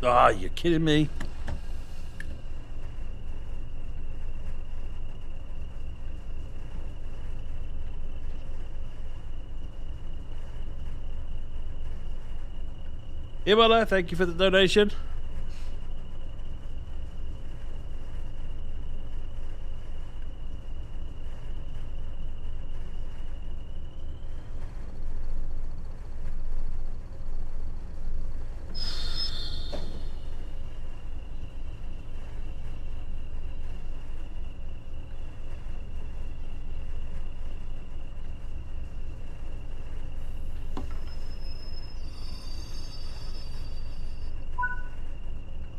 Ah, you're kidding me. Imola, thank you for the donation.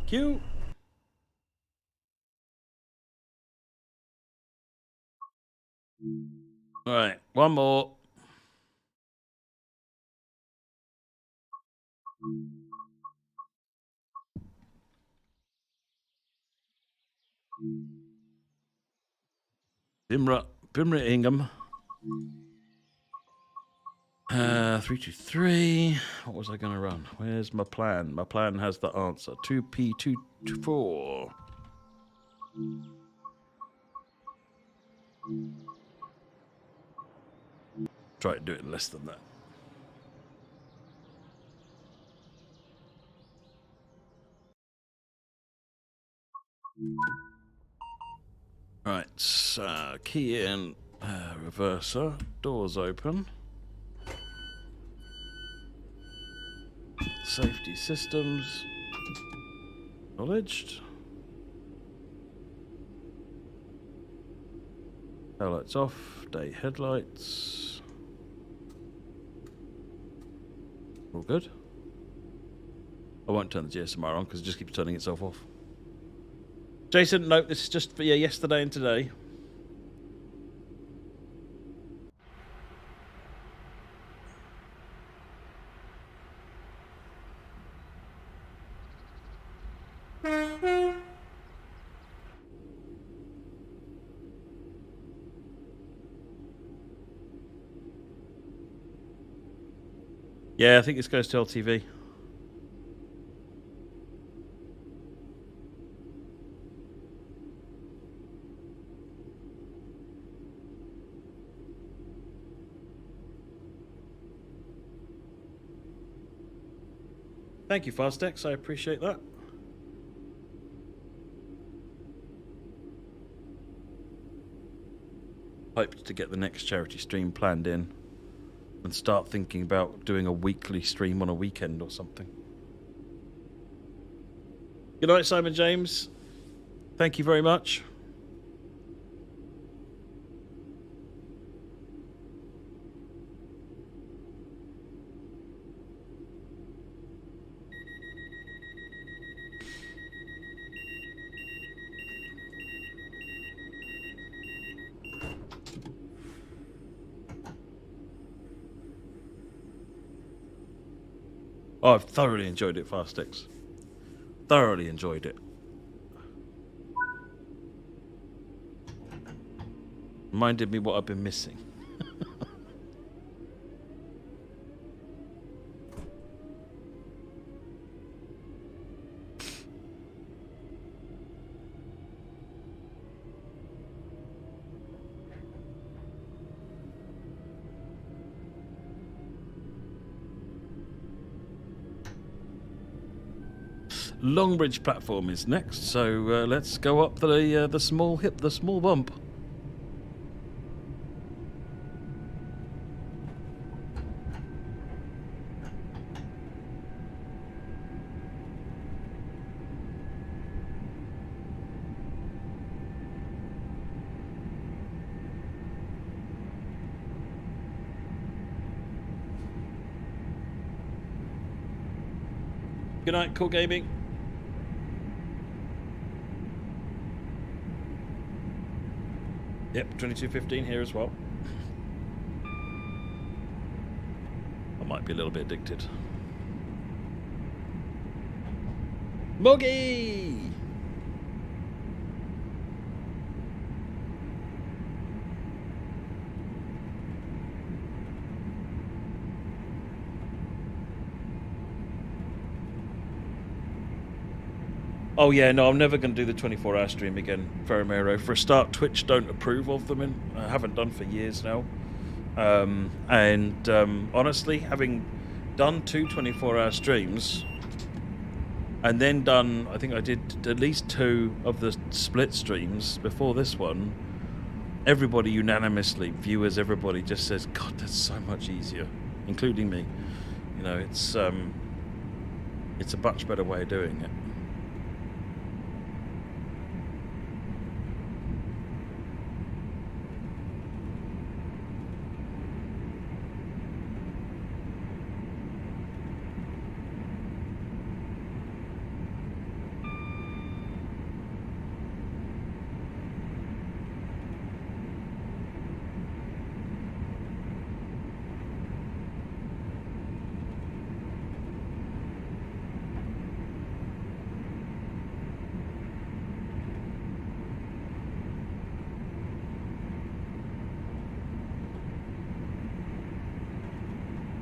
Cute. All right, one more. Bimra Ingham. 323. What was I going to run? Where's my plan? My plan has the answer. 2P24. Try to do it in less than that. Right, so key in, reverser, doors open. Safety systems, acknowledged. Taillights off, day headlights. All good. I won't turn the GSMR on because it just keeps turning itself off. Jason, no, this is just for yesterday and today. Yeah, I think this goes to LTV. Thank you, Fastex. I appreciate that. Hoped to get the next charity stream planned in and start thinking about doing a weekly stream on a weekend or something. Good night, Simon James. Thank you very much. Oh, I've thoroughly enjoyed it, Fastex. Thoroughly enjoyed it. Reminded me what I've been missing. Longbridge platform is next, so let's go up the small bump. Good night, Cool Gaming. Yep, 2215 here as well. I might be a little bit addicted. Moggy! Oh yeah, no, I'm never going to do the 24-hour stream again, Ferromero. For a start, Twitch don't approve of them, and I haven't done for years now. Honestly, having done 2 24-hour streams, and then done, I think I did at least 2 of the split streams before this one, everybody unanimously, viewers, everybody just says, God, that's so much easier, including me. You know, it's a much better way of doing it.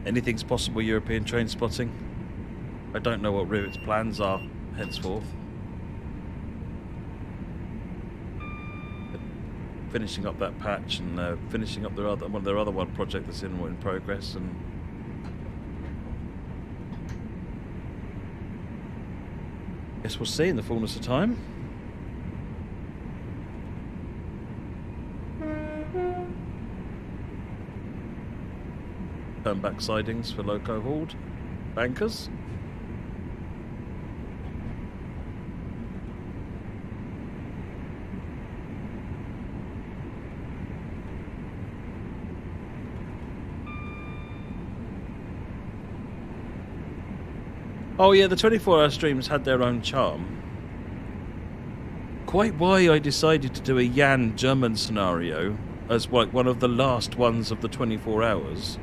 Anything's possible European train spotting. I don't know what Rivet's plans are henceforth. finishing up that patch and finishing up one of their other project that's in progress, and guess we'll see in the fullness of time. Turn back sidings for loco hauled bankers. Oh yeah, the 24-hour streams had their own charm. Quite why I decided to do a Jan German scenario as like one of the last ones of the 24 hours.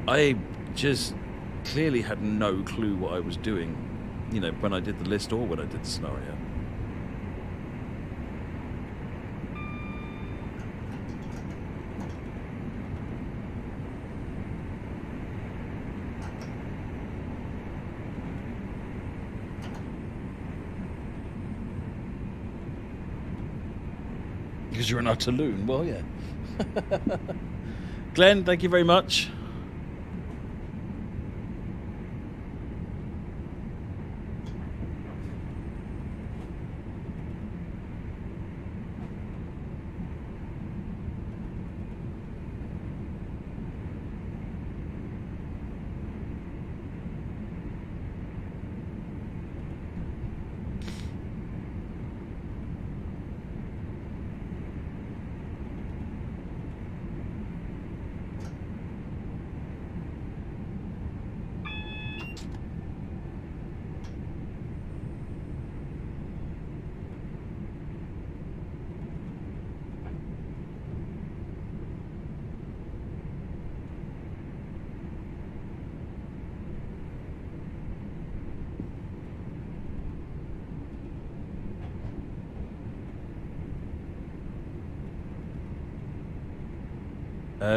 I just clearly had no clue what I was doing, you know, when I did the list or when I did the scenario. Because you're an utter loon. Well, yeah. Glenn, thank you very much.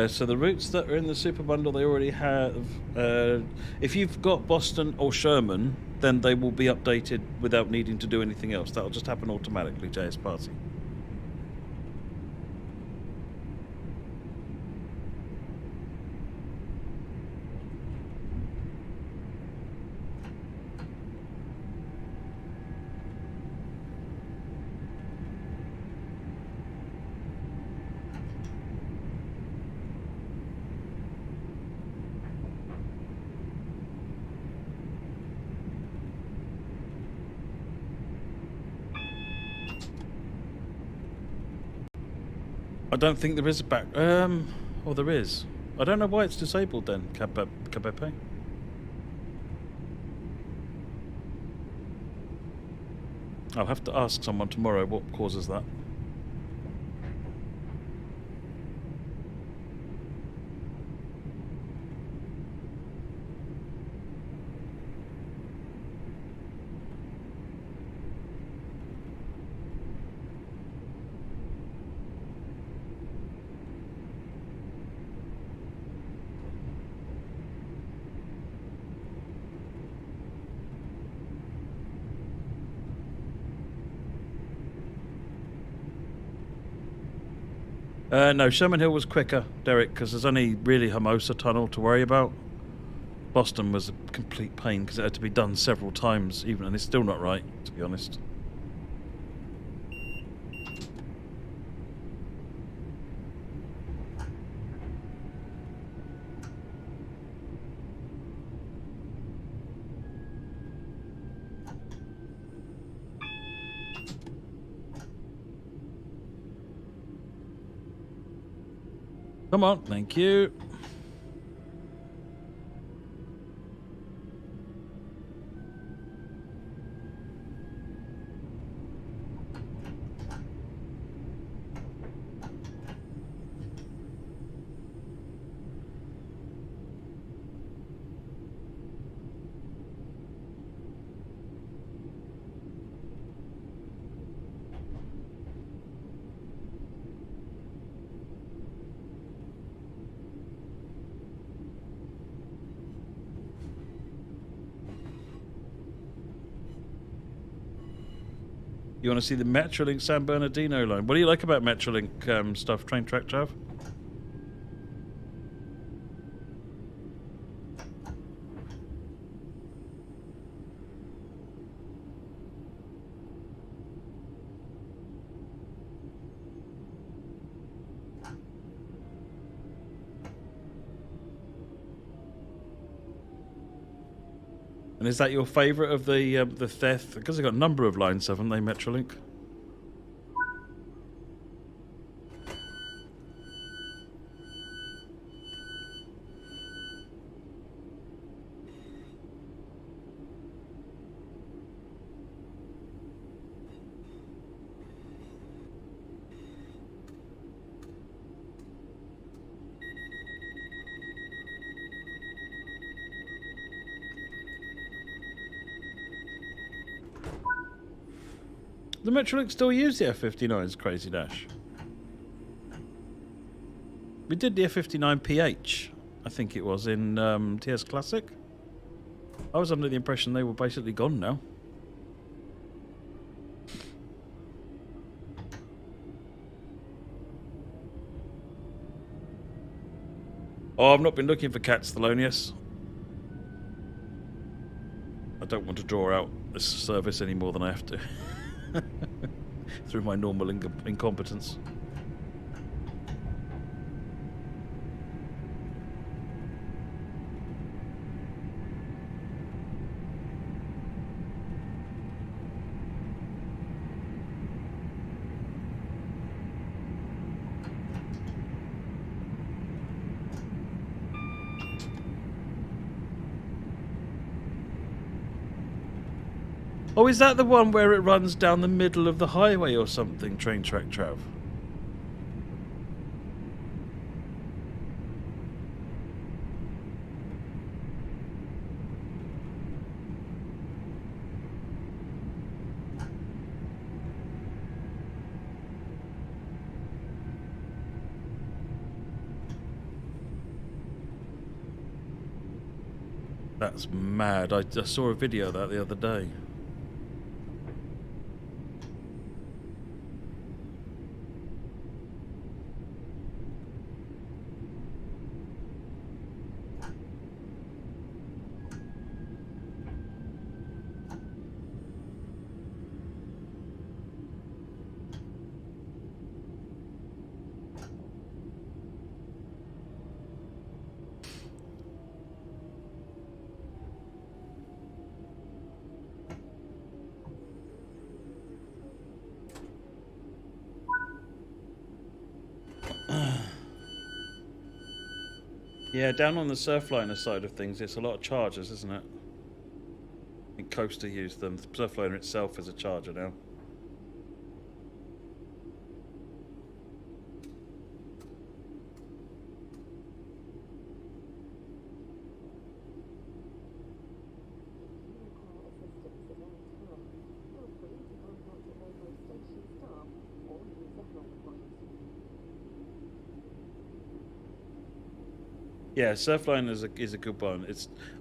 So the routes that are in the super bundle, they already have. If you've got Boston or Sherman, then they will be updated without needing to do anything else. That'll just happen automatically, JS Party. I don't think there is a back. Or there is. I don't know why it's disabled then, Cabepe. I'll have to ask someone tomorrow what causes that. No, Sherman Hill was quicker, Derek, because there's only really Hermosa Tunnel to worry about. Boston was a complete pain because it had to be done several times, even, and it's still not right, to be honest. Come on, thank you. You want to see the Metrolink San Bernardino line? What do you like about Metrolink stuff, Train Track Trav? And is that your favourite of the theft? Because they've got a number of lines, haven't they, Metrolink? The Metrolink still use the F-59's Crazy Dash. We did the F-59PH, I think it was, in TS Classic. I was under the impression they were basically gone now. Oh, I've not been looking for cats, Thelonious. I don't want to draw out this service any more than I have to. Through my normal incompetence. Oh, is that the one where it runs down the middle of the highway or something, Train Track Trav? That's mad. I just saw a video of that the other day. Yeah, down on the Surfliner side of things, it's a lot of chargers, isn't it? I think Coaster used them. The Surfliner itself is a charger now. Yeah, Surfliner is a good one.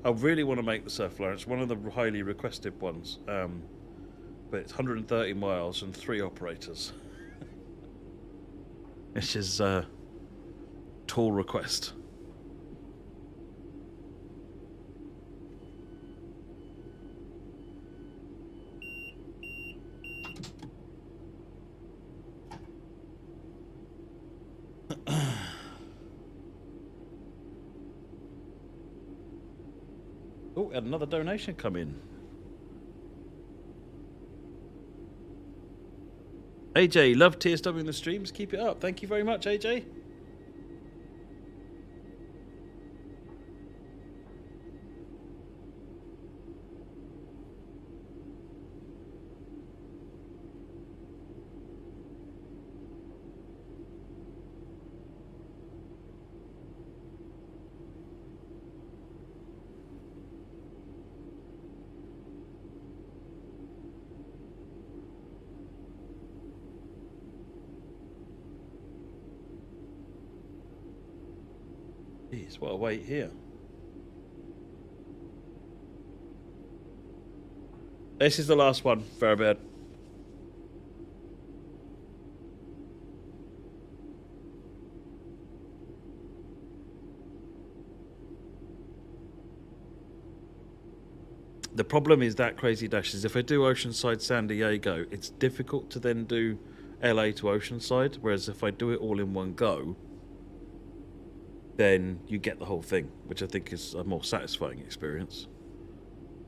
I really want to make the Surfliner. It's one of the highly requested ones. But it's 130 miles and 3 operators. Which is a tall request. Oh, had another donation come in. AJ, love TSW in the streams. Keep it up. Thank you very much, AJ. Jeez, what a wait here. This is the last one, Fairbeard. The problem is that Crazy Dash is if I do Oceanside San Diego, it's difficult to then do LA to Oceanside, whereas if I do it all in one go, then you get the whole thing, which I think is a more satisfying experience.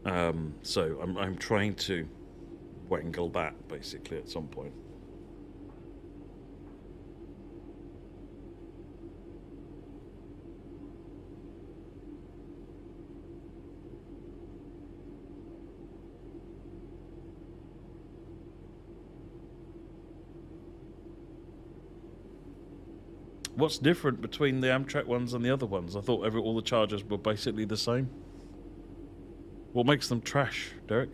So I'm trying to wangle that basically at some point. What's different between the Amtrak ones and the other ones? I thought all the chargers were basically the same. What makes them trash, Derek?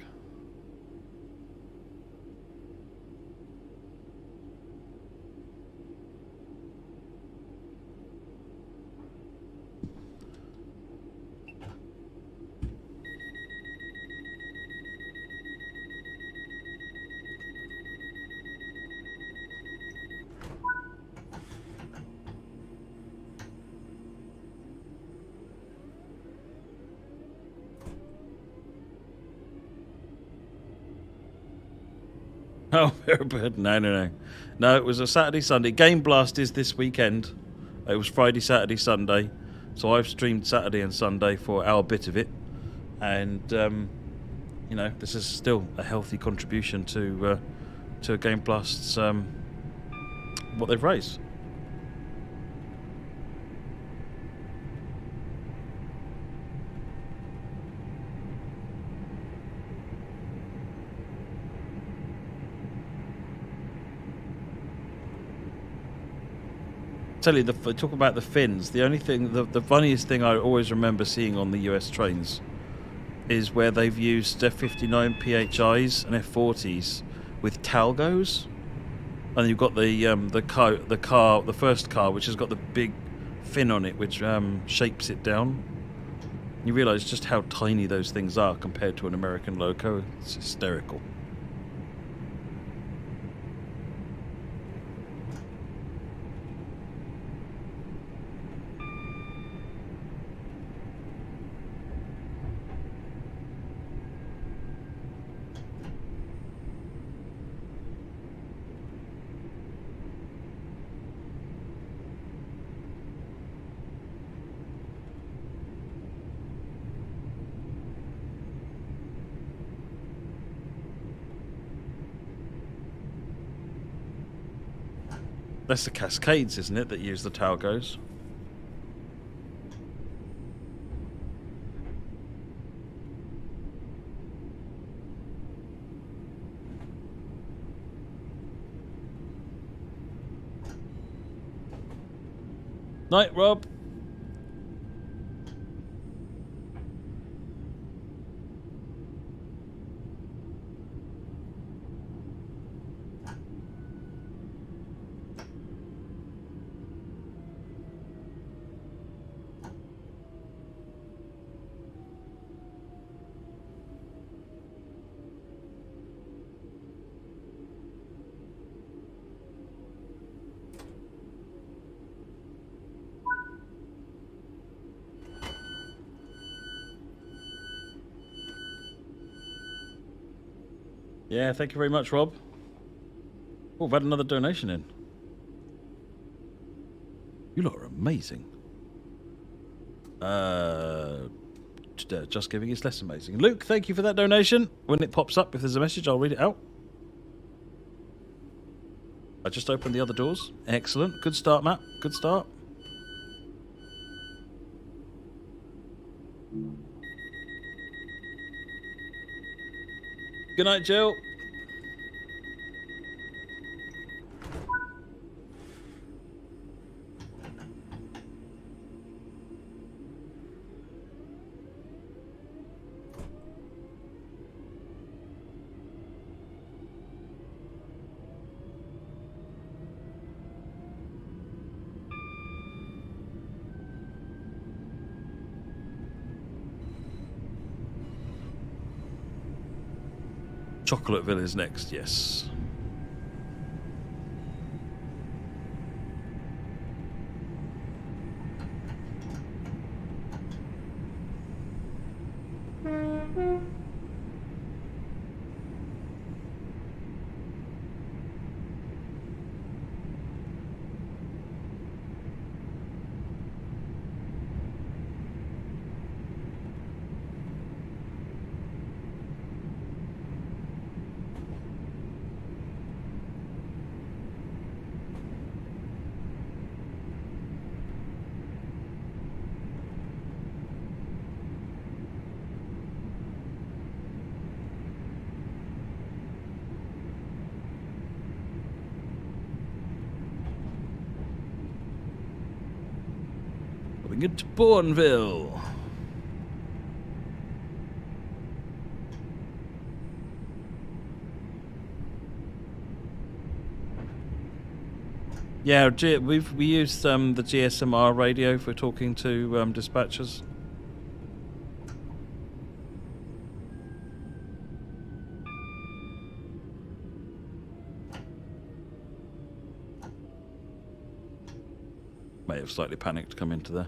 Oh, no. No, it was a Saturday, Sunday. Game Blast is this weekend. It was Friday, Saturday, Sunday. So I've streamed Saturday and Sunday for our bit of it. And, you know, this is still a healthy contribution to Game Blast's, what they've raised. Tell you, talk about the fins. The only thing, the funniest thing I always remember seeing on the US trains is where they've used F-59 PHIs and F-40s with Talgos, and you've got the first car, which has got the big fin on it, which shapes it down. You realise just how tiny those things are compared to an American loco. It's hysterical. That's the Cascades, isn't it, that use the Talgos? Night, Rob. Yeah, thank you very much, Rob. Oh, we've had another donation in. You lot are amazing. Just Giving is less amazing. Luke, thank you for that donation. When it pops up, if there's a message, I'll read it out. I just opened the other doors. Excellent. Good start, Matt. Good start. Good night, Jill. Chocolateville is next, yes. Moving into Bourneville. Yeah, we used the GSMR radio for talking to dispatchers. May have slightly panicked to come into there.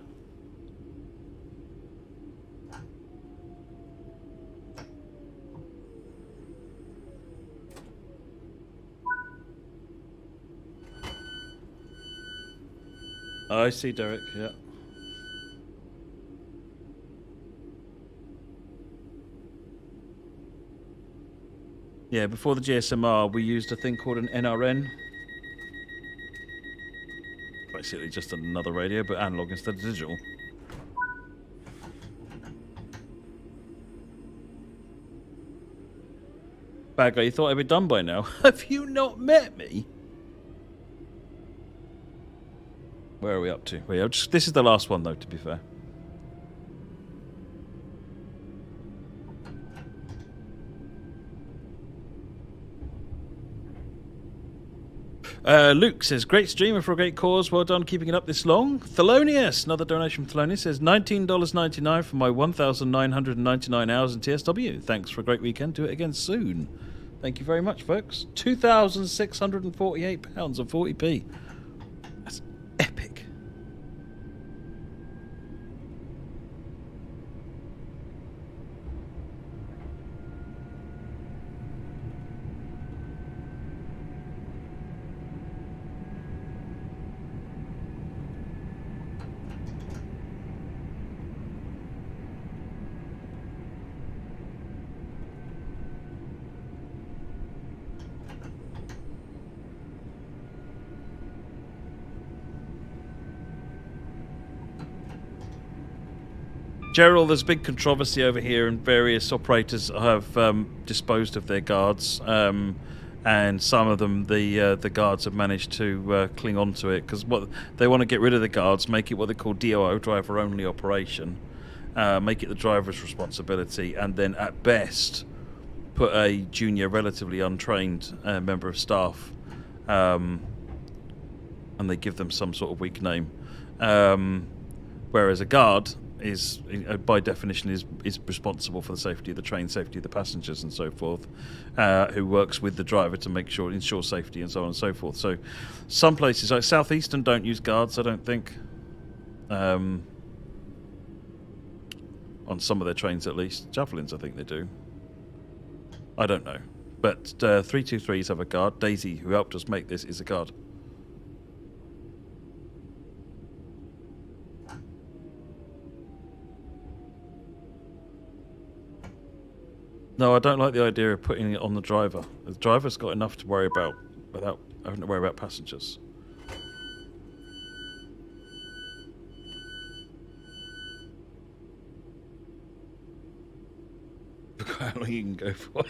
I see, Derek, yeah. Yeah, before the GSMR, we used a thing called an NRN. Basically just another radio, but analog instead of digital. Bad guy, you thought I'd be done by now? Have you not met me? Where are we up to? This is the last one, though, to be fair. Luke says, great streamer for a great cause. Well done keeping it up this long. Thelonious, another donation from Thelonious, says $19.99 for my 1,999 hours in TSW. Thanks for a great weekend. Do it again soon. Thank you very much, folks. £2,648 and 40p. That's epic. Gerald, there's big controversy over here, and various operators have disposed of their guards, and some of them, the guards have managed to cling on to it because what they want to get rid of the guards, make it what they call DOO, driver-only operation, make it the driver's responsibility, and then at best put a junior, relatively untrained member of staff, and they give them some sort of weak name, whereas a guard is, by definition, is responsible for the safety of the train, safety of the passengers, and so forth, who works with the driver to ensure safety and so on and so forth. So, some places like Southeastern don't use guards, I don't think, on some of their trains at least. Javelins, I think they do. I don't know, but 323s have a guard. Daisy, who helped us make this, is a guard. No, I don't like the idea of putting it on the driver. The driver's got enough to worry about without having to worry about passengers. Look how long you can go for.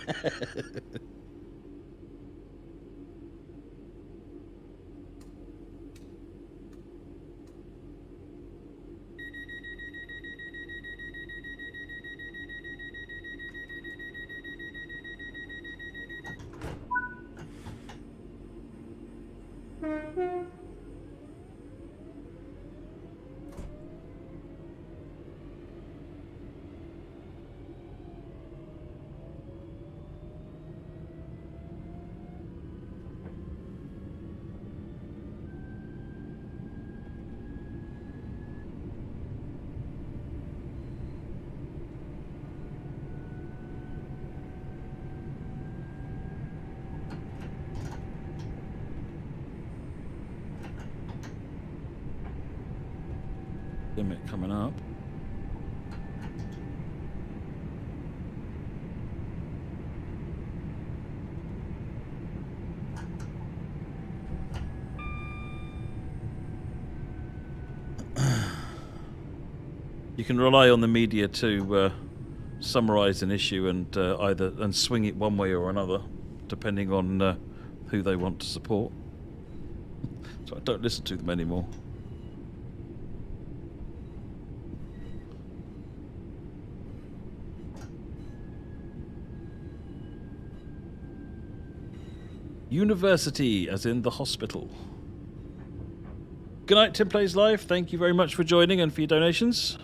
Limit coming up. You can rely on the media to summarize an issue and swing it one way or another, depending on who they want to support. So I don't listen to them anymore. University, as in the hospital. Good night, Tim Plays Live. Thank you very much for joining and for your donations.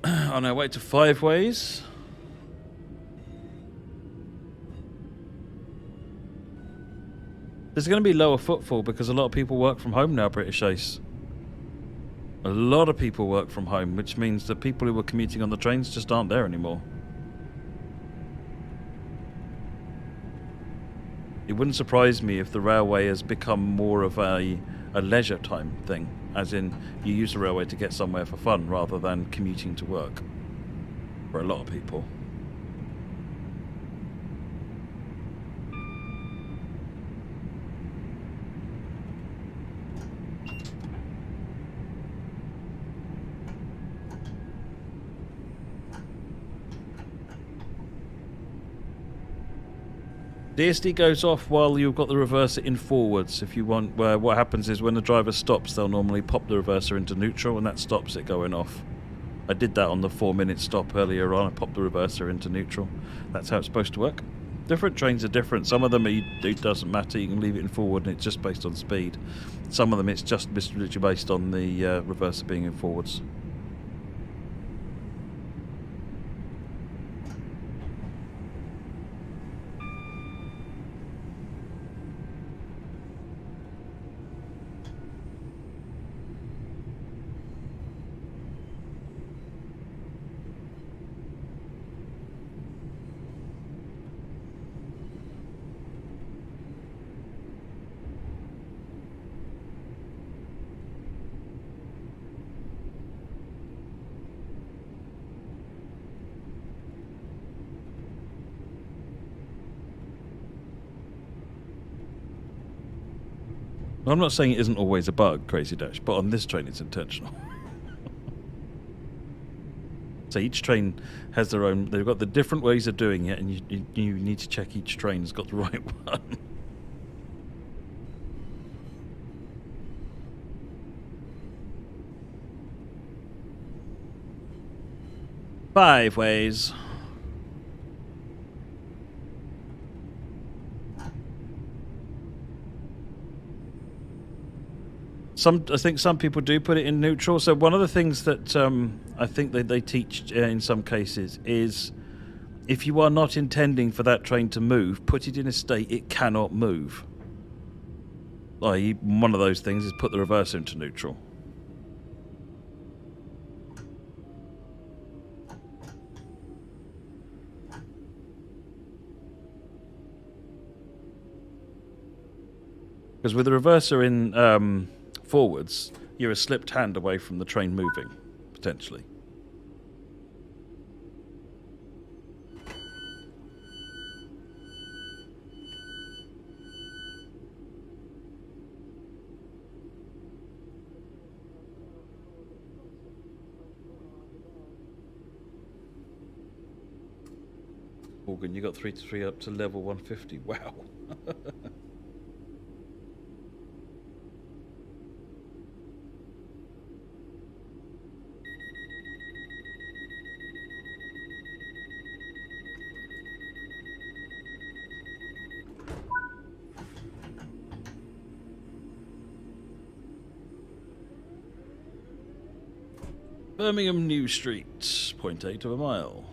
On our way to 5 ways. There's going to be lower footfall because a lot of people work from home now, British Ace. A lot of people work from home, which means that people who were commuting on the trains just aren't there anymore. It wouldn't surprise me if the railway has become more of a leisure time thing, as in you use the railway to get somewhere for fun rather than commuting to work for a lot of people. DSD goes off while you've got the reverser in forwards. If you want, what happens is when the driver stops, they'll normally pop the reverser into neutral, and that stops it going off. I did that on the 4-minute stop earlier on. I popped the reverser into neutral. That's how it's supposed to work. Different trains are different. Some of them it doesn't matter. You can leave it in forward, and it's just based on speed. Some of them it's just literally based on the reverser being in forwards. I'm not saying it isn't always a bug, Crazy Dash, but on this train it's intentional. So each train has their own... They've got the different ways of doing it, and you need to check each train has got the right one. 5 ways. I think some people do put it in neutral. So one of the things that I think that they teach in some cases is if you are not intending for that train to move, put it in a state it cannot move. I.e., one of those things is put the reverser into neutral. Because with the reverser in forwards, you're a slipped hand away from the train moving, potentially. Morgan, you got 3 to 3 up to level 150. Wow. Birmingham New Street, 0.8 of a mile.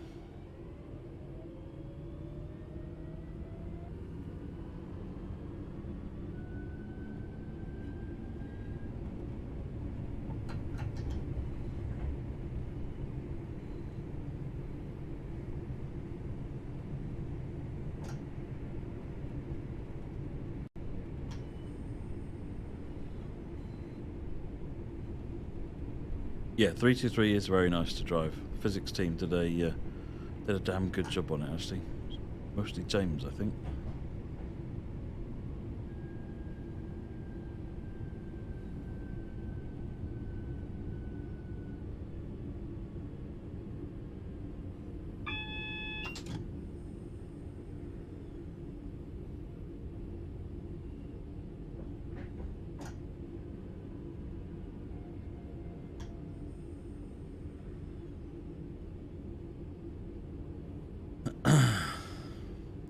Yeah, 323 is very nice to drive. Physics team did a damn good job on it, actually. Mostly James, I think.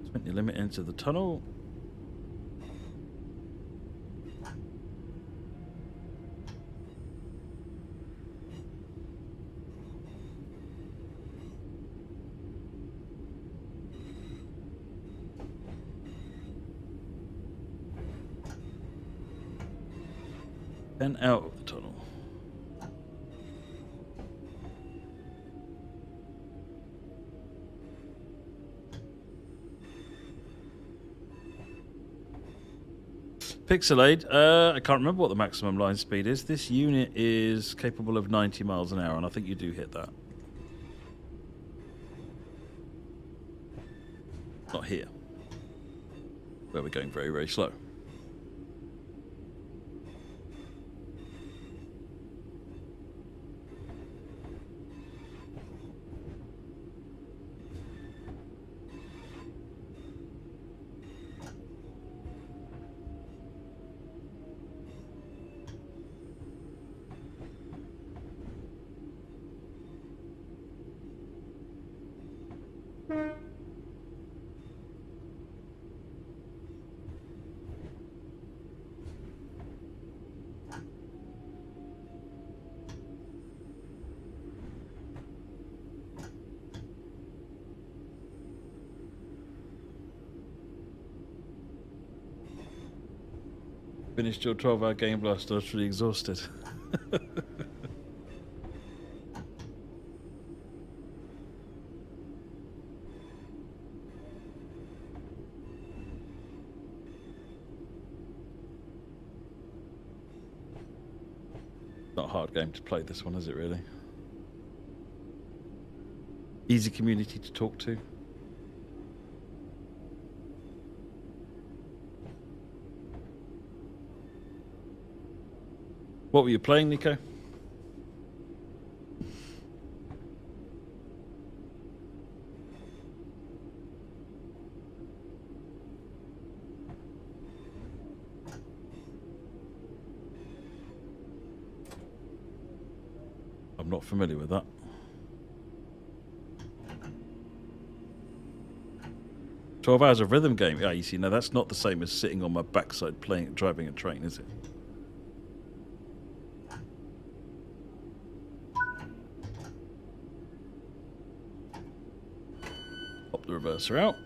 Spent your limit into the tunnel. Then out of the tunnel. Pixelade, I can't remember what the maximum line speed is. This unit is capable of 90 miles an hour, and I think you do hit that. Not here, where we're going very, very slow. Finished your 12-hour game blast, utterly exhausted. Not a hard game to play, this one, is it really? Easy community to talk to. What were you playing, Nico? I'm not familiar with that. "12 hours of rhythm game." Yeah, you see, now that's not the same as sitting on my backside driving a train, is it? Pop the reverser out.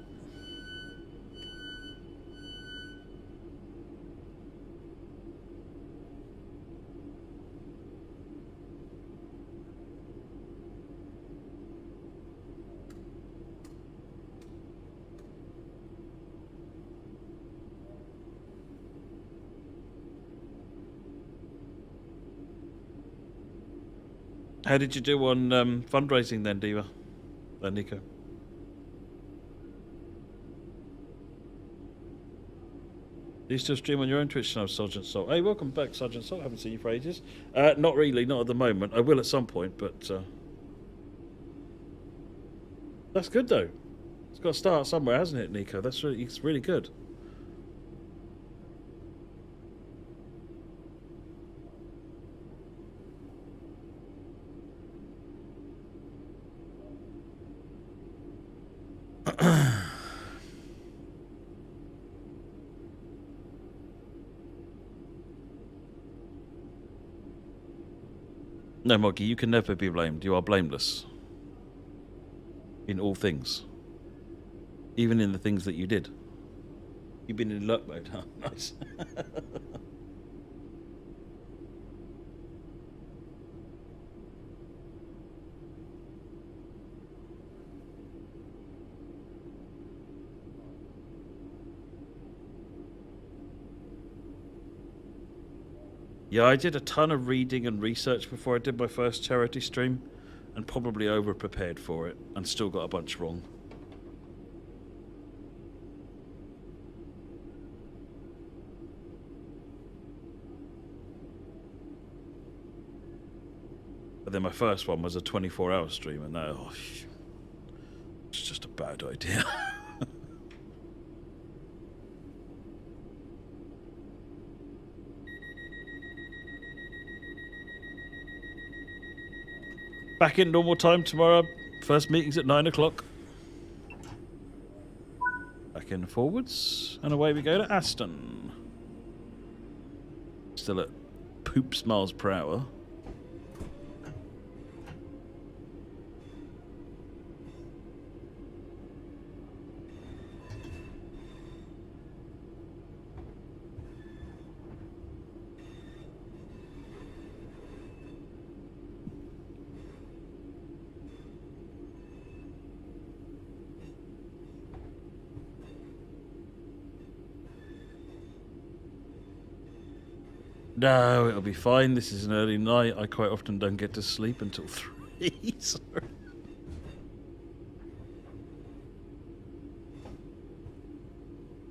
How did you do on fundraising then, Diva? Nico? Do you still stream on your own Twitch channel, Sergeant Salt? Hey, welcome back, Sergeant Salt. Haven't seen you for ages. Not really, not at the moment. I will at some point, but that's good though. It's got to start somewhere, hasn't it, Nico? It's really good. No, Moggy, you can never be blamed. You are blameless. In all things. Even in the things that you did. You've been in alert mode, huh? Nice. Yeah, I did a ton of reading and research before I did my first charity stream, and probably over-prepared for it, and still got a bunch wrong. But then my first one was a 24-hour stream, and now it's just a bad idea. Back in normal time tomorrow. First meeting's at 9 o'clock. Back in forwards, and away we go to Aston. Still at poops miles per hour. No, it'll be fine. This is an early night. I quite often don't get to sleep until 3. So.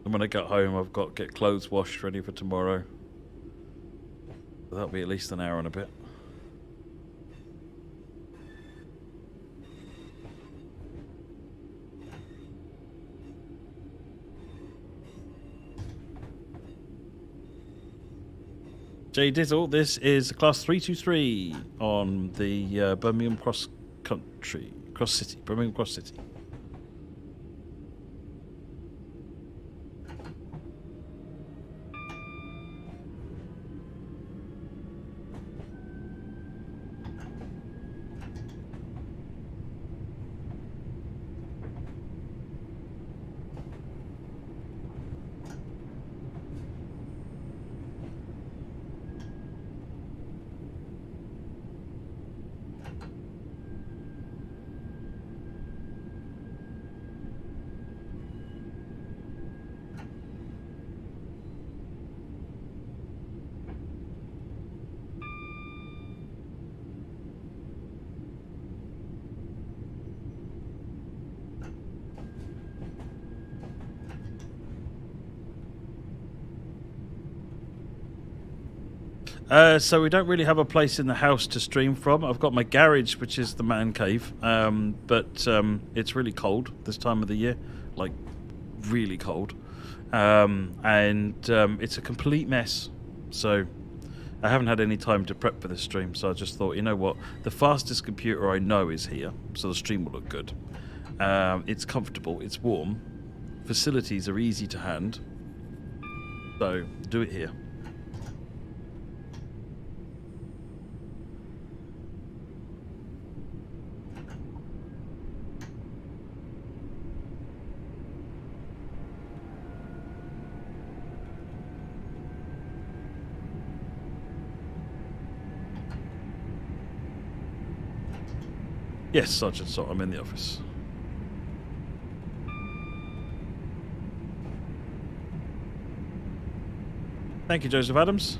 And when I get home, I've got to get clothes washed ready for tomorrow. So that'll be at least an hour and a bit. J Dizzle, this is class 323 on the Birmingham Cross City, Birmingham Cross City. So we don't really have a place in the house to stream from. I've got my garage, which is the man cave, but it's really cold this time of the year, like really cold, and it's a complete mess. So I haven't had any time to prep for this stream, so I just thought, you know what, the fastest computer I know is here, so the stream will look good. It's comfortable, it's warm, facilities are easy to hand, so do it here. Yes, Sergeant Salt, I'm in the office. Thank you, Joseph Adams.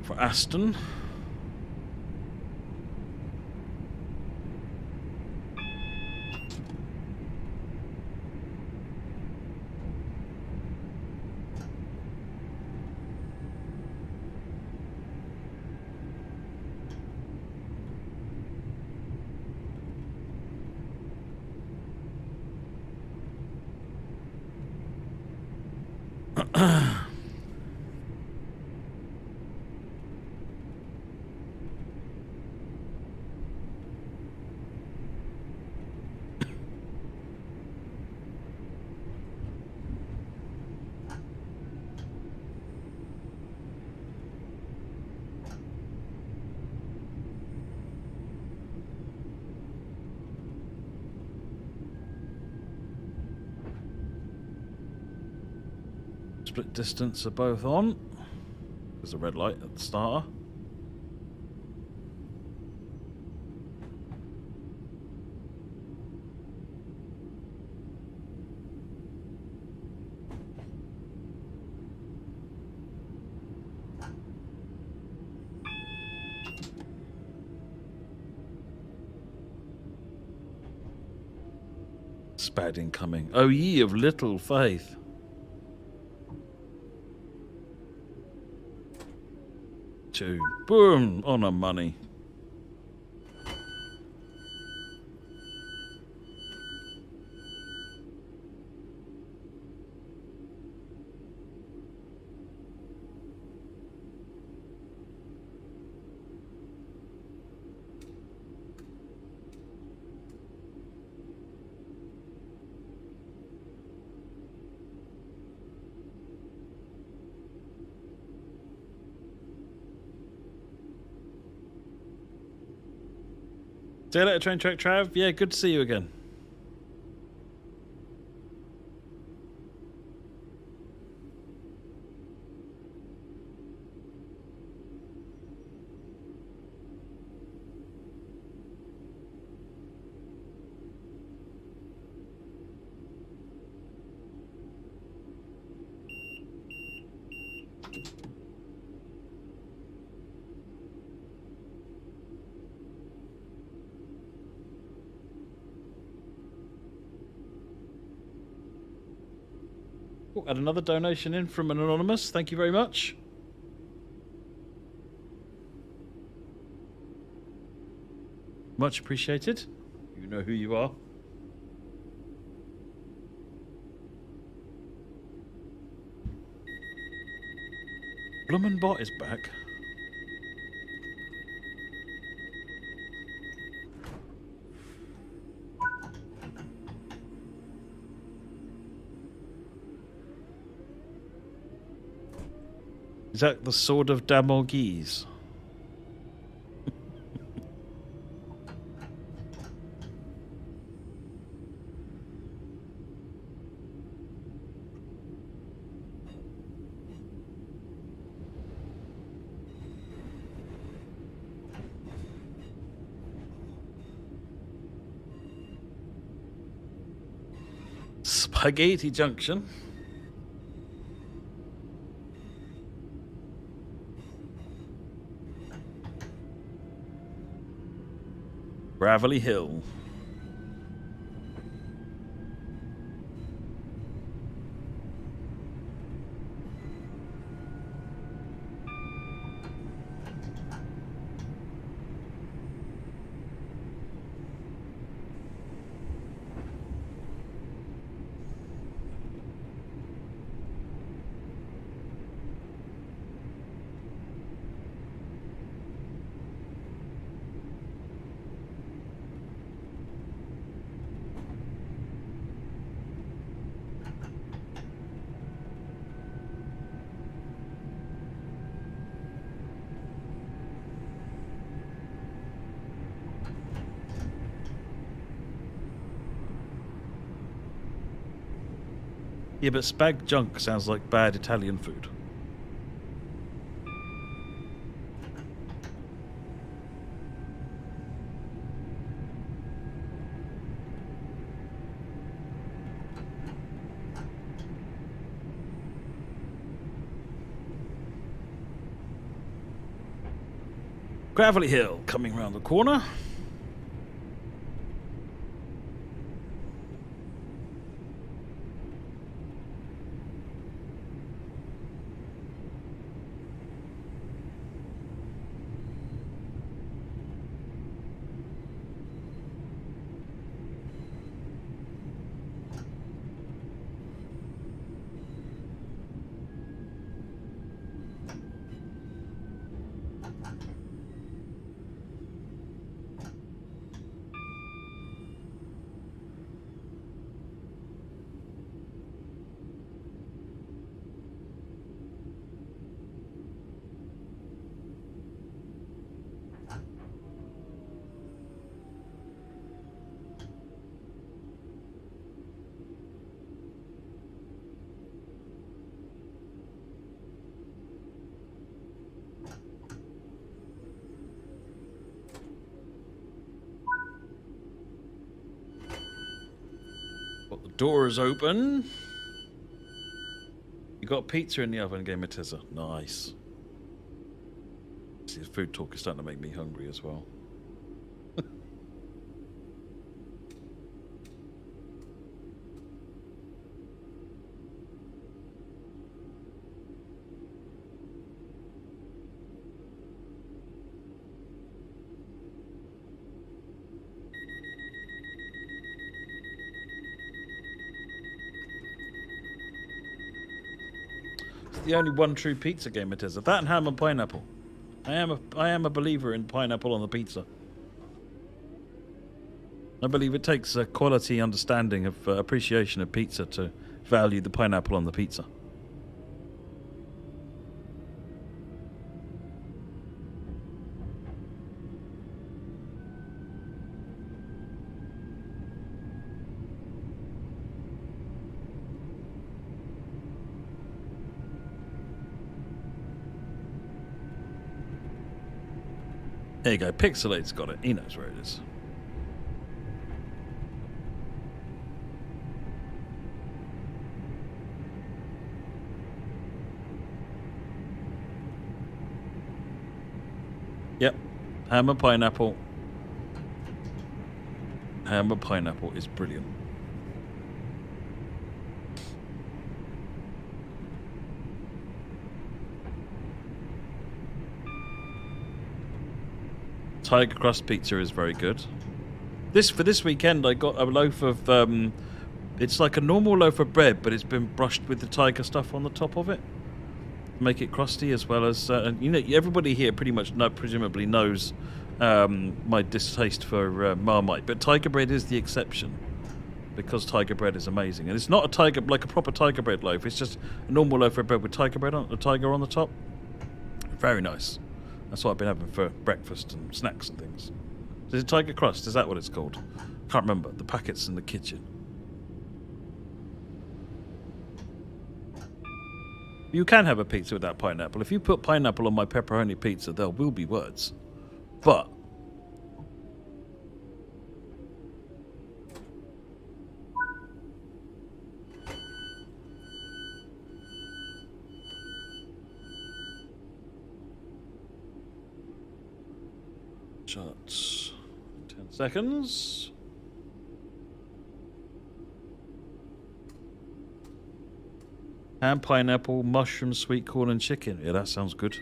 for Aston. Split distance are both on. There's a red light at the starter. Spad incoming. Oh, ye of little faith. Two. Boom! On a money. See you later, Train Track Trav. Yeah, good to see you again. Oh, and another donation in from an anonymous. Thank you very much. Much appreciated. You know who you are. Blumenbot is back. Is that the Sword of Damorgese? Spaghetti Junction. Gravelly Hill. Yeah, but spag junk sounds like bad Italian food. Gravelly Hill coming round the corner. The door is open. You got pizza in the oven, Gamer Tizza. Nice. See, the food talk is starting to make me hungry as well. The only one true pizza game it is. That and ham and pineapple. I am a believer in pineapple on the pizza. I believe it takes a quality understanding of appreciation of pizza to value the pineapple on the pizza. There you go, Pixelate's got it. He knows where it is. Yep, ham and pineapple. Ham and pineapple is brilliant. Tiger crust pizza is very good. For this weekend, I got a loaf of. It's like a normal loaf of bread, but it's been brushed with the tiger stuff on the top of it, make it crusty, as well as you know, everybody here pretty much presumably knows my distaste for Marmite, but tiger bread is the exception because tiger bread is amazing, and it's not a tiger like a proper tiger bread loaf. It's just a normal loaf of bread with tiger bread on a tiger on the top. Very nice. That's what I've been having for breakfast and snacks and things. Is it tiger crust? Is that what it's called? Can't remember. The packet's in the kitchen. You can have a pizza without pineapple. If you put pineapple on my pepperoni pizza, there will be words. But shots. 10 seconds. Ham, pineapple, mushroom, sweet corn, and chicken. Yeah, that sounds good.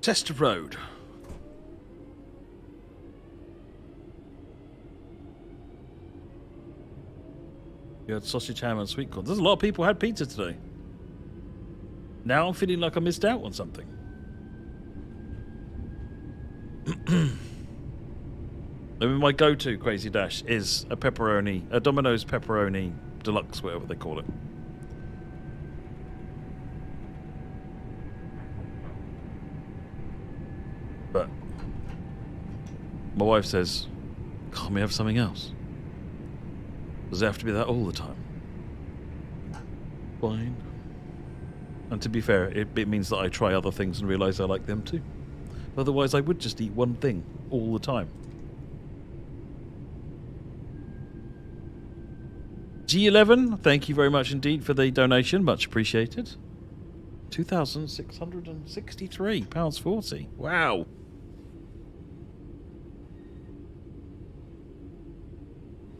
Chester Road. You had sausage, ham, and sweet corn. There's a lot of people who had pizza today. Now I'm feeling like I missed out on something. I mean, my go-to Crazy Dash is a pepperoni, a Domino's pepperoni deluxe, whatever they call it. But my wife says, can't we have something else? Does it have to be that all the time? Fine. And to be fair, it means that I try other things and realise I like them too. Otherwise, I would just eat one thing all the time. G11, thank you very much indeed for the donation. Much appreciated. £2,663.40. Wow.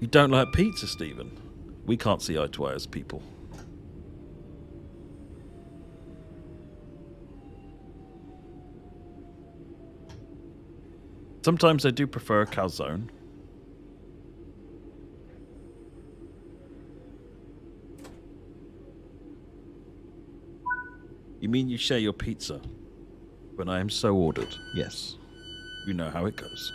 You don't like pizza, Stephen? We can't see eye to eye as people. Sometimes I do prefer a calzone. You mean you share your pizza? When I am so ordered, yes. You know how it goes.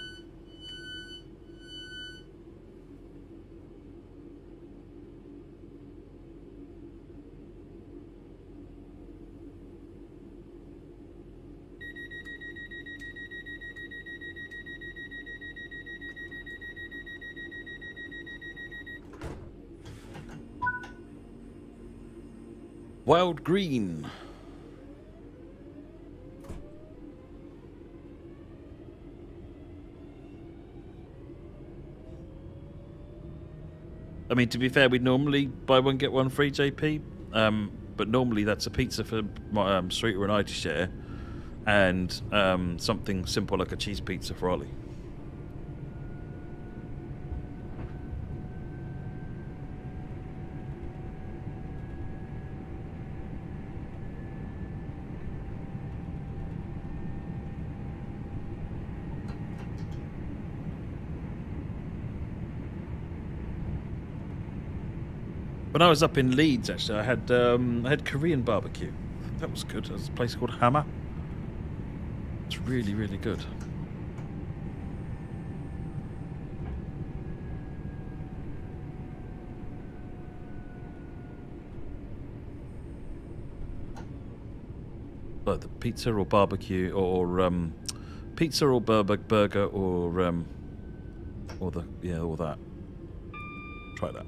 Wild green. I mean, to be fair, we'd normally buy one get one free, JP. But normally that's a pizza for Sweeter and I to share, and something simple like a cheese pizza for Ollie. When I was up in Leeds, actually, I had Korean barbecue. That was good. There's a place called Hammer. It's really, really good. Like the pizza or barbecue, or pizza or burger, or that. Try that.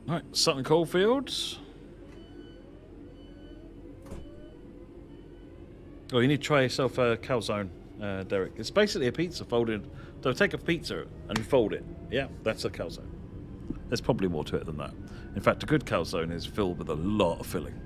Right, Sutton Coldfields. Oh, you need to try yourself a calzone, Derek. It's basically a pizza folded. So take a pizza and fold it. Yeah, that's a calzone. There's probably more to it than that. In fact, a good calzone is filled with a lot of filling.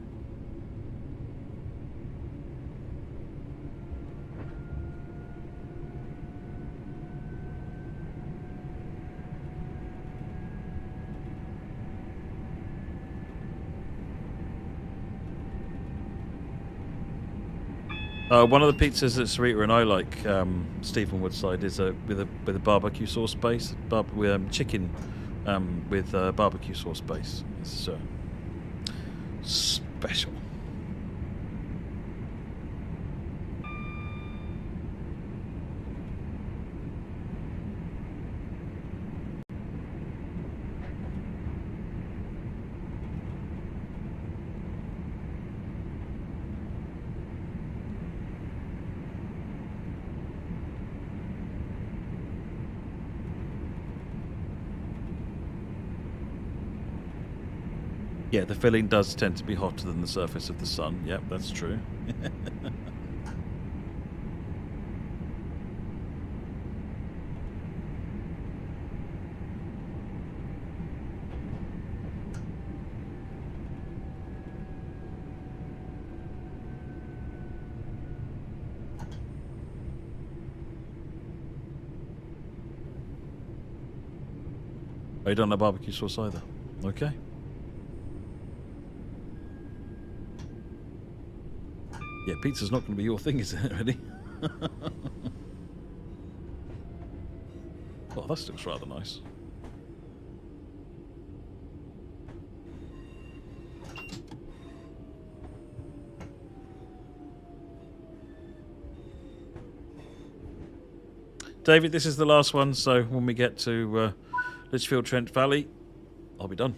One of the pizzas that Sarita and I like, Stephen Woodside, is with a barbecue sauce base, chicken with barbecue sauce base. It's special. Yeah, the filling does tend to be hotter than the surface of the sun. Yep, that's true. Oh, you don't have barbecue sauce either? Okay. Yeah, pizza's not going to be your thing, is it, really? Oh, this looks rather nice. David, this is the last one, so when we get to Litchfield Trent Valley, I'll be done.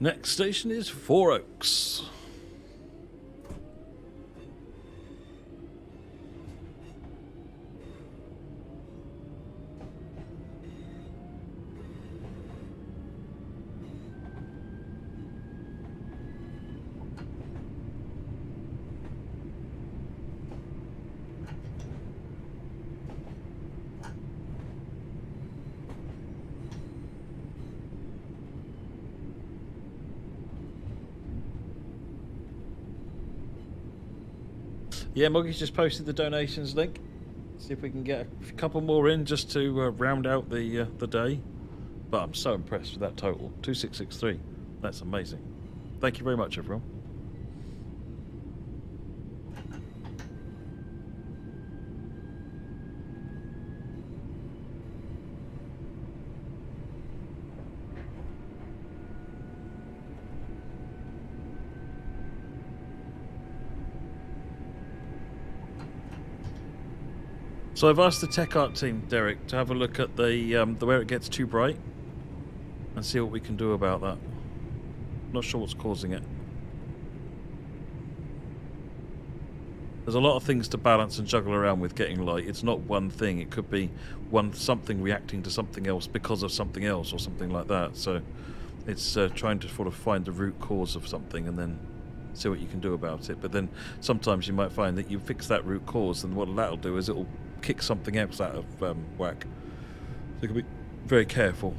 Next station is Four Oaks. Yeah, Moggy's just posted the donations link. See if we can get a couple more in just to round out the day. But I'm so impressed with that total. 2663. That's amazing. Thank you very much, everyone. So I've asked the tech art team, Derek, to have a look at the where it gets too bright and see what we can do about that. Not sure what's causing it. There's a lot of things to balance and juggle around with getting light. It's not one thing. It could be something reacting to something else because of something else or something like that. So it's trying to sort of find the root cause of something and then see what you can do about it. But then sometimes you might find that you fix that root cause, and what that'll do is it'll kick something else out of whack. So you can be very careful.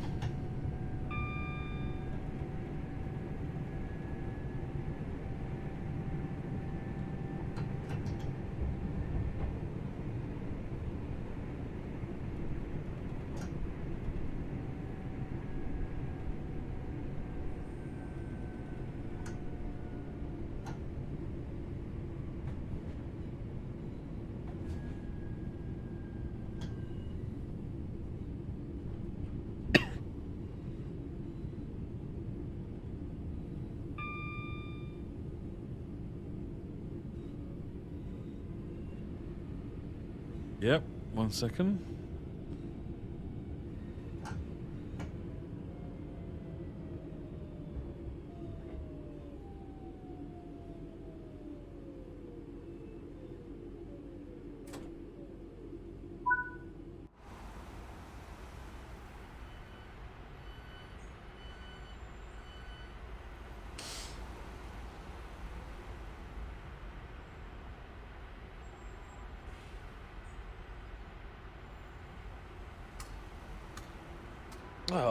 Yep, 1 second.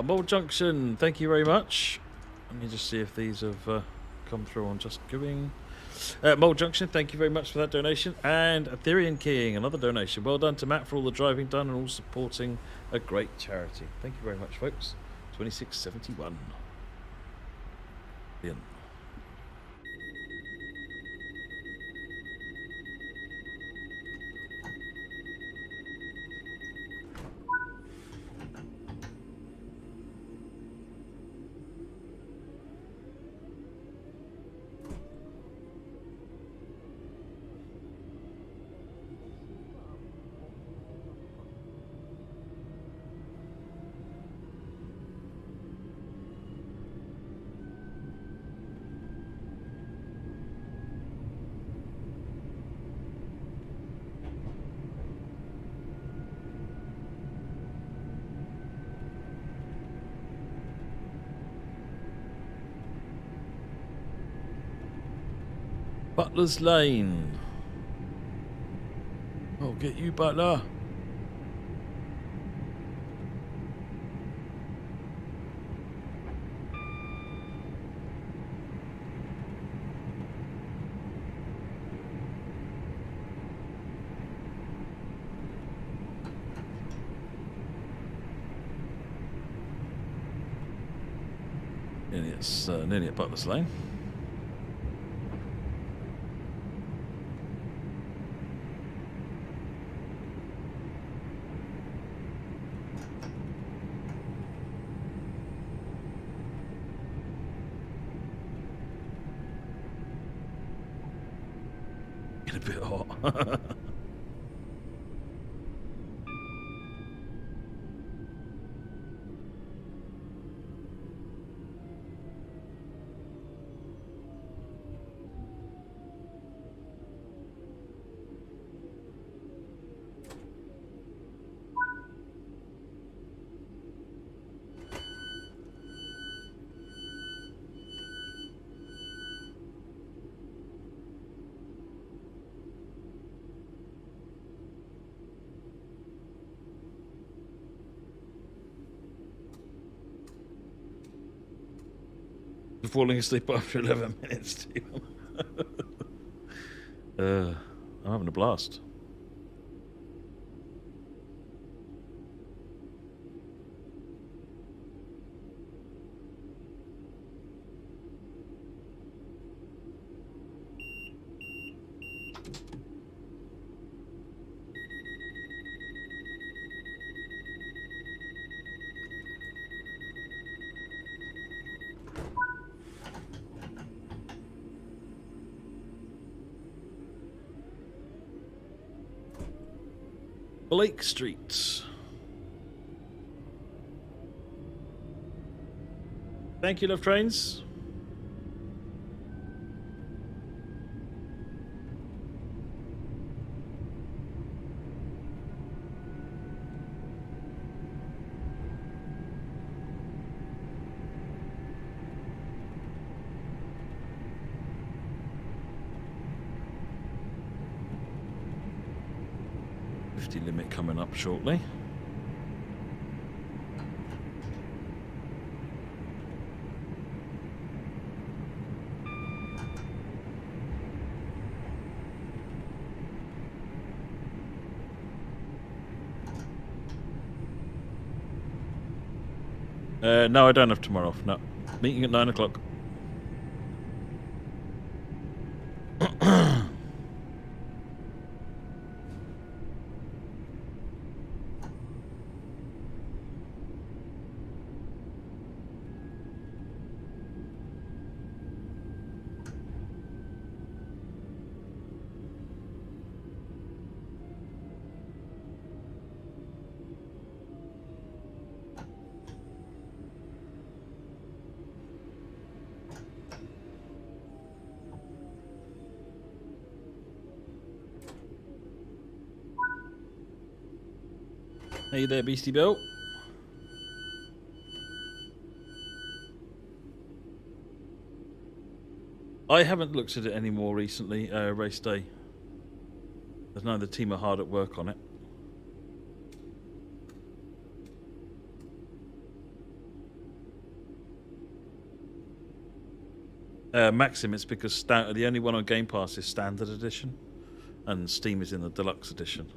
Mold Junction, thank you very much. Let me just see if these have come through on Just Giving. Mold Junction, thank you very much for that donation. And Ethereum King, another donation. Well done to Matt for all the driving done and all supporting a great charity. Thank you very much, folks. 2671. Brilliant. Butler's Lane. I'll get you, Butler. Nearly at Butler's Lane. Getting a bit hot. Falling asleep after 11 minutes, too. I'm having a blast. Blake Street. Thank you, Love Trains. Limit coming up shortly. No, I don't have tomorrow off. No, meeting at 9 o'clock. Hey there, Beastie Bill. I haven't looked at it any more recently, race day. There's no, the team are hard at work on it. Maxim, it's because the only one on Game Pass is Standard Edition, and Steam is in the Deluxe Edition.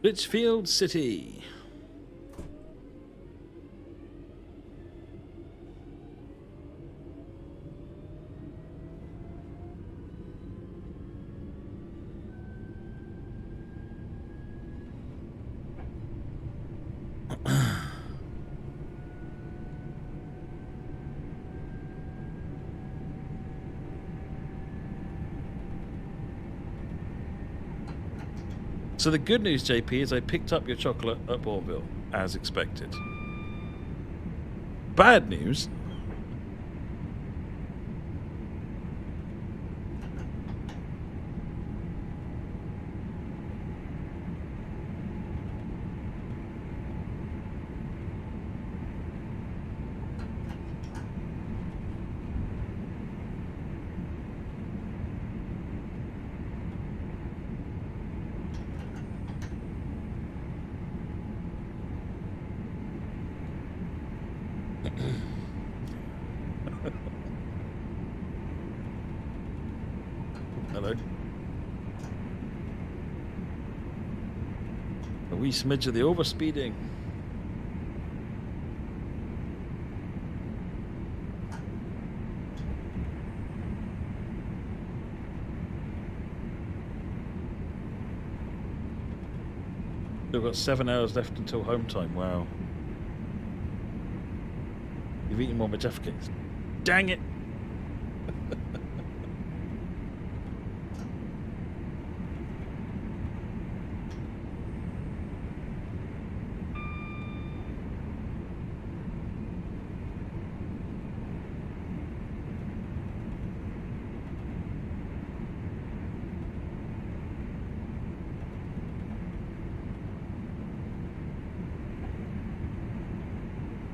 Litchfield City. So the good news, JP, is I picked up your chocolate at Bourville, as expected. Bad news... Hello. A wee smidge of the overspeeding. We've got 7 hours left until home time. Wow. You've eaten more Jaffa cakes. Dang it!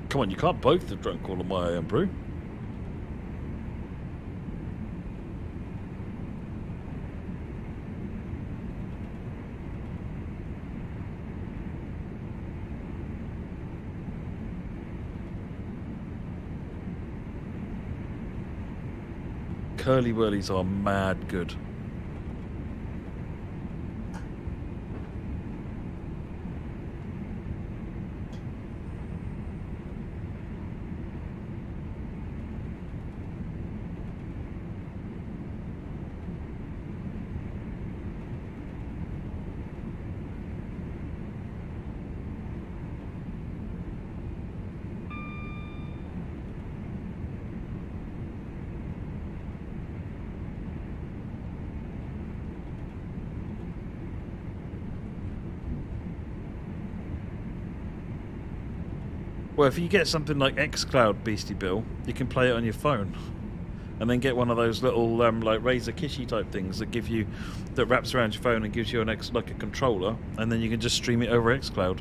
Come on, you can't both have drunk all of my brew. Curly Whirlies are mad good. Well, if you get something like xCloud, Beastie Bill, you can play it on your phone, and then get one of those little like Razer Kishi type things that give you, that wraps around your phone and gives you like a controller, and then you can just stream it over xCloud.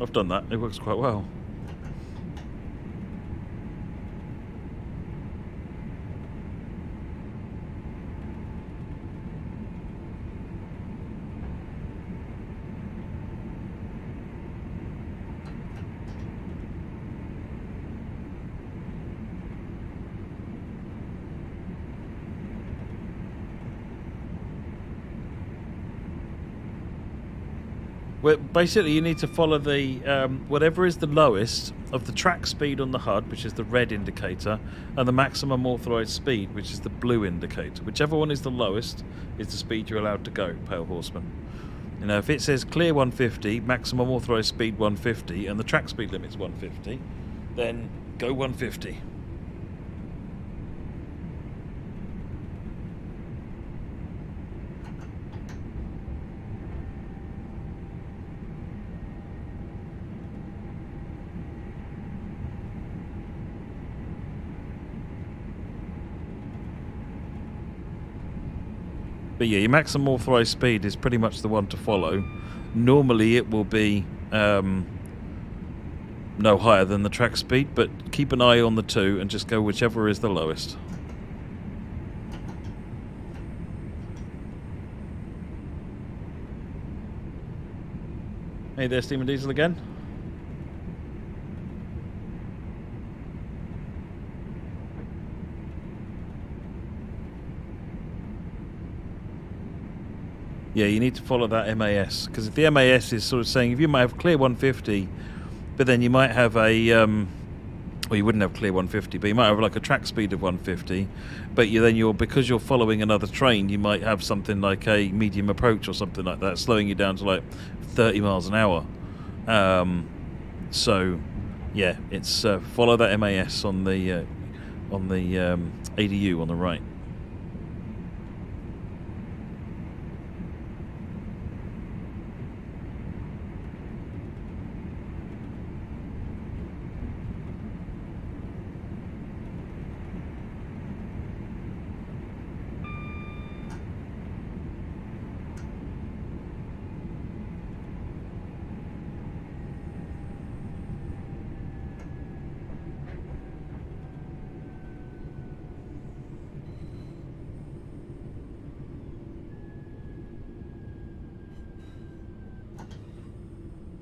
I've done that. It works quite well. Well, basically, you need to follow the whatever is the lowest of the track speed on the HUD, which is the red indicator, and the maximum authorized speed, which is the blue indicator. Whichever one is the lowest is the speed you're allowed to go, Pale Horseman. You know, if it says clear 150, maximum authorized speed 150, and the track speed limit's 150, then go 150. But yeah, your maximum authorized speed is pretty much the one to follow. Normally it will be no higher than the track speed, but keep an eye on the two and just go whichever is the lowest. Hey there, Steam and Diesel again. Yeah, you need to follow that MAS, because if the MAS is sort of saying, if you might have clear 150, but then you might have a, well, you wouldn't have clear 150, but you might have like a track speed of 150, but because you're following another train, you might have something like a medium approach or something like that, slowing you down to like 30 miles an hour. So, yeah, it's follow that MAS on the ADU on the right.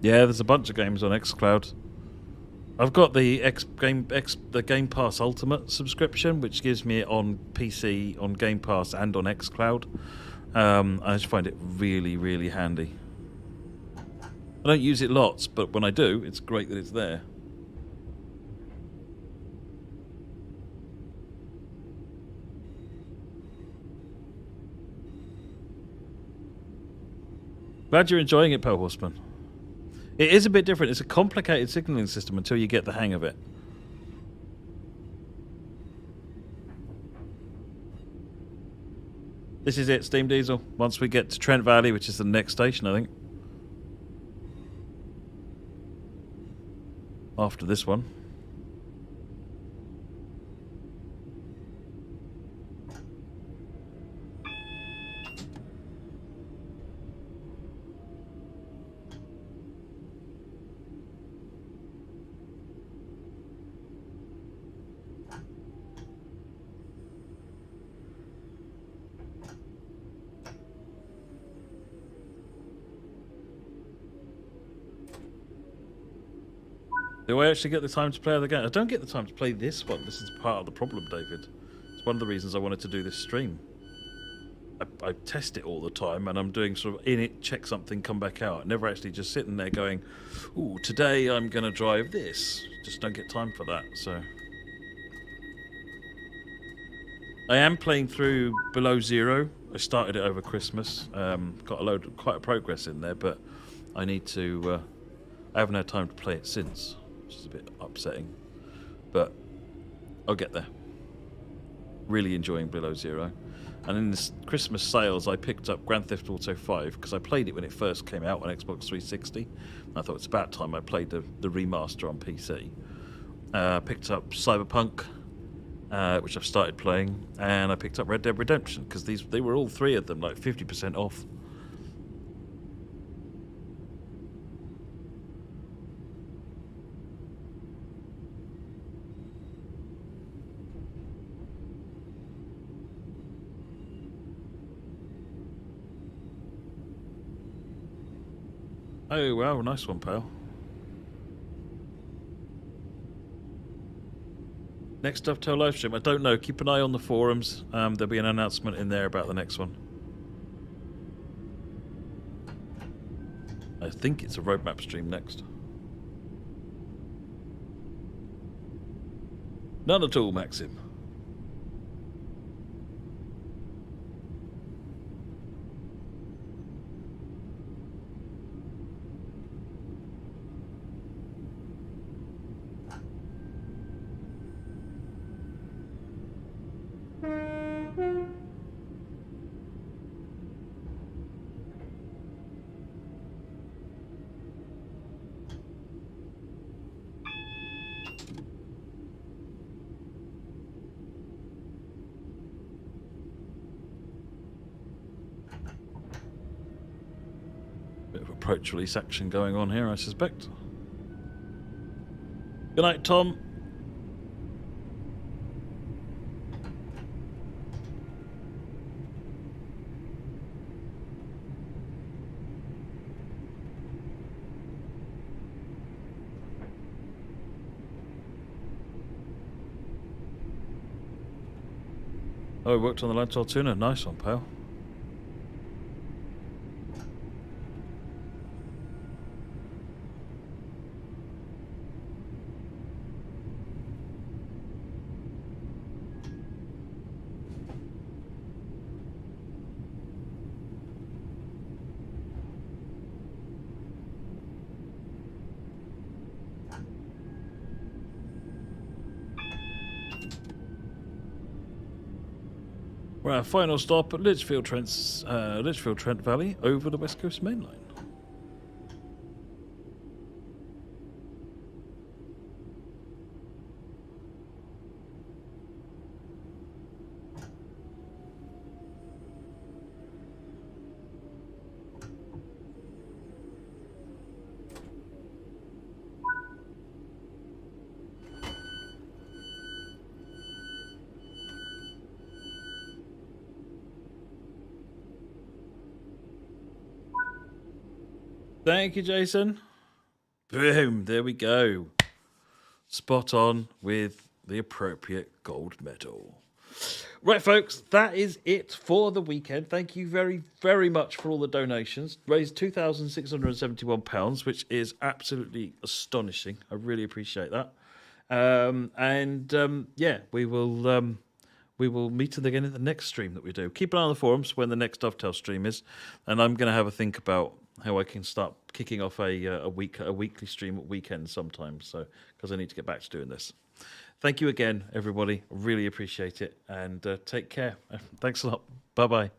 Yeah, there's a bunch of games on xCloud. I've got the Game Pass Ultimate subscription, which gives me it on PC, on Game Pass, and on xCloud. I just find it really, really handy. I don't use it lots, but when I do, it's great that it's there. Glad you're enjoying it, Pale Horseman. It is a bit different. It's a complicated signaling system until you get the hang of it. This is it, Steam Diesel. Once we get to Trent Valley, which is the next station, I think. After this one. Do I actually get the time to play the game? I don't get the time to play this one. This is part of the problem, David. It's one of the reasons I wanted to do this stream. I test it all the time, and I'm doing sort of in it, check something, come back out. Never actually just sitting there going, ooh, today I'm going to drive this. Just don't get time for that, so... I am playing through Below Zero. I started it over Christmas. Got quite a progress in there, but I need to... I haven't had time to play it since, which is a bit upsetting. But I'll get there. Really enjoying Below Zero. And in this Christmas sales, I picked up Grand Theft Auto 5 because I played it when it first came out on Xbox 360. I thought it's about time I played the remaster on PC. Picked up Cyberpunk, which I've started playing, and I picked up Red Dead Redemption because they were all three of them like 50% off. Oh, wow, nice one, pal. Next Dovetail live stream, I don't know. Keep an eye on the forums. There'll be an announcement in there about the next one. I think it's a roadmap stream next. None at all, Maxim. Approach release action going on here, I suspect. Good night, Tom. Oh, I worked on the Lantal Tuna. Nice one, pal. We're our final stop at Litchfield Trent Valley over the West Coast Main Line. Thank you, Jason. Boom, there we go. Spot on with the appropriate gold medal. Right, folks, that is it for the weekend. Thank you very, very much for all the donations. Raised £2,671, which is absolutely astonishing. I really appreciate that. Yeah, we will meet again in the next stream that we do. Keep an eye on the forums when the next Dovetail stream is, and I'm going to have a think about how I can start kicking off a weekly stream at weekends sometimes. So because I need to get back to doing this. Thank you again, everybody. Really appreciate it, and take care. Thanks a lot. Bye bye.